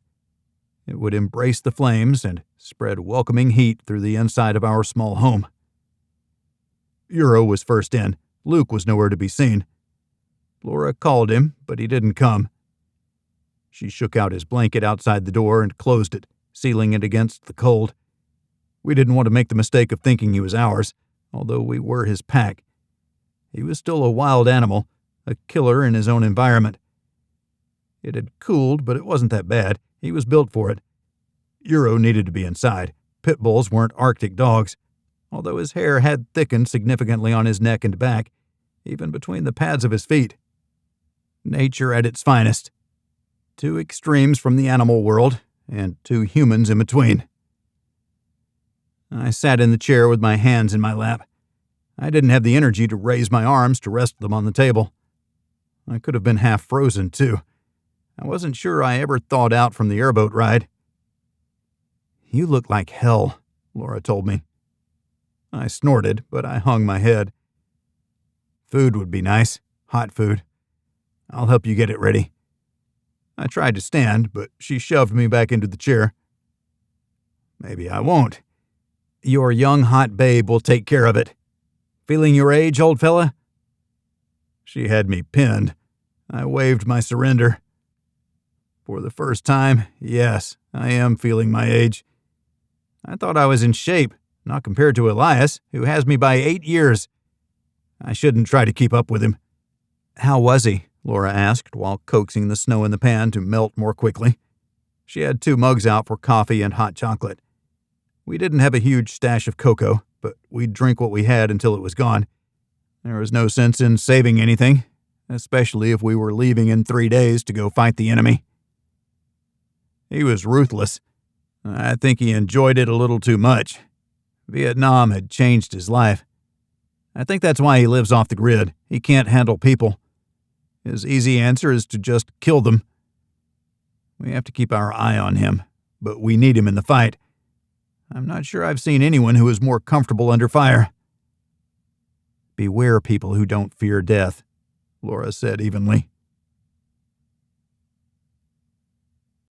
It would embrace the flames and spread welcoming heat through the inside of our small home. Euro was first in. Luke was nowhere to be seen. Laura called him, but he didn't come. She shook out his blanket outside the door and closed it, sealing it against the cold. We didn't want to make the mistake of thinking he was ours, although we were his pack. He was still a wild animal, a killer in his own environment. It had cooled, but it wasn't that bad. He was built for it. Euro needed to be inside. Pit bulls weren't Arctic dogs, although his hair had thickened significantly on his neck and back, even between the pads of his feet. Nature at its finest. Two extremes from the animal world, and two humans in between. I sat in the chair with my hands in my lap. I didn't have the energy to raise my arms to rest them on the table. I could have been half frozen, too. I wasn't sure I ever thawed out from the airboat ride. "You look like hell," Laura told me. I snorted, but I hung my head. "Food would be nice. Hot food. I'll help you get it ready." I tried to stand, but she shoved me back into the chair. "Maybe I won't. Your young hot babe will take care of it. Feeling your age, old fella?" She had me pinned. I waved my surrender. For the first time, yes, I am feeling my age. I thought I was in shape, not compared to Elias, who has me by 8 years. I shouldn't try to keep up with him. "How was he?" Laura asked while coaxing the snow in the pan to melt more quickly. She had 2 mugs out for coffee and hot chocolate. We didn't have a huge stash of cocoa, but we'd drink what we had until it was gone. There was no sense in saving anything, especially if we were leaving in 3 days to go fight the enemy. He was ruthless. I think he enjoyed it a little too much. Vietnam had changed his life. I think that's why he lives off the grid. He can't handle people. His easy answer is to just kill them. We have to keep our eye on him, but we need him in the fight. I'm not sure I've seen anyone who is more comfortable under fire. "Beware people who don't fear death," Laura said evenly.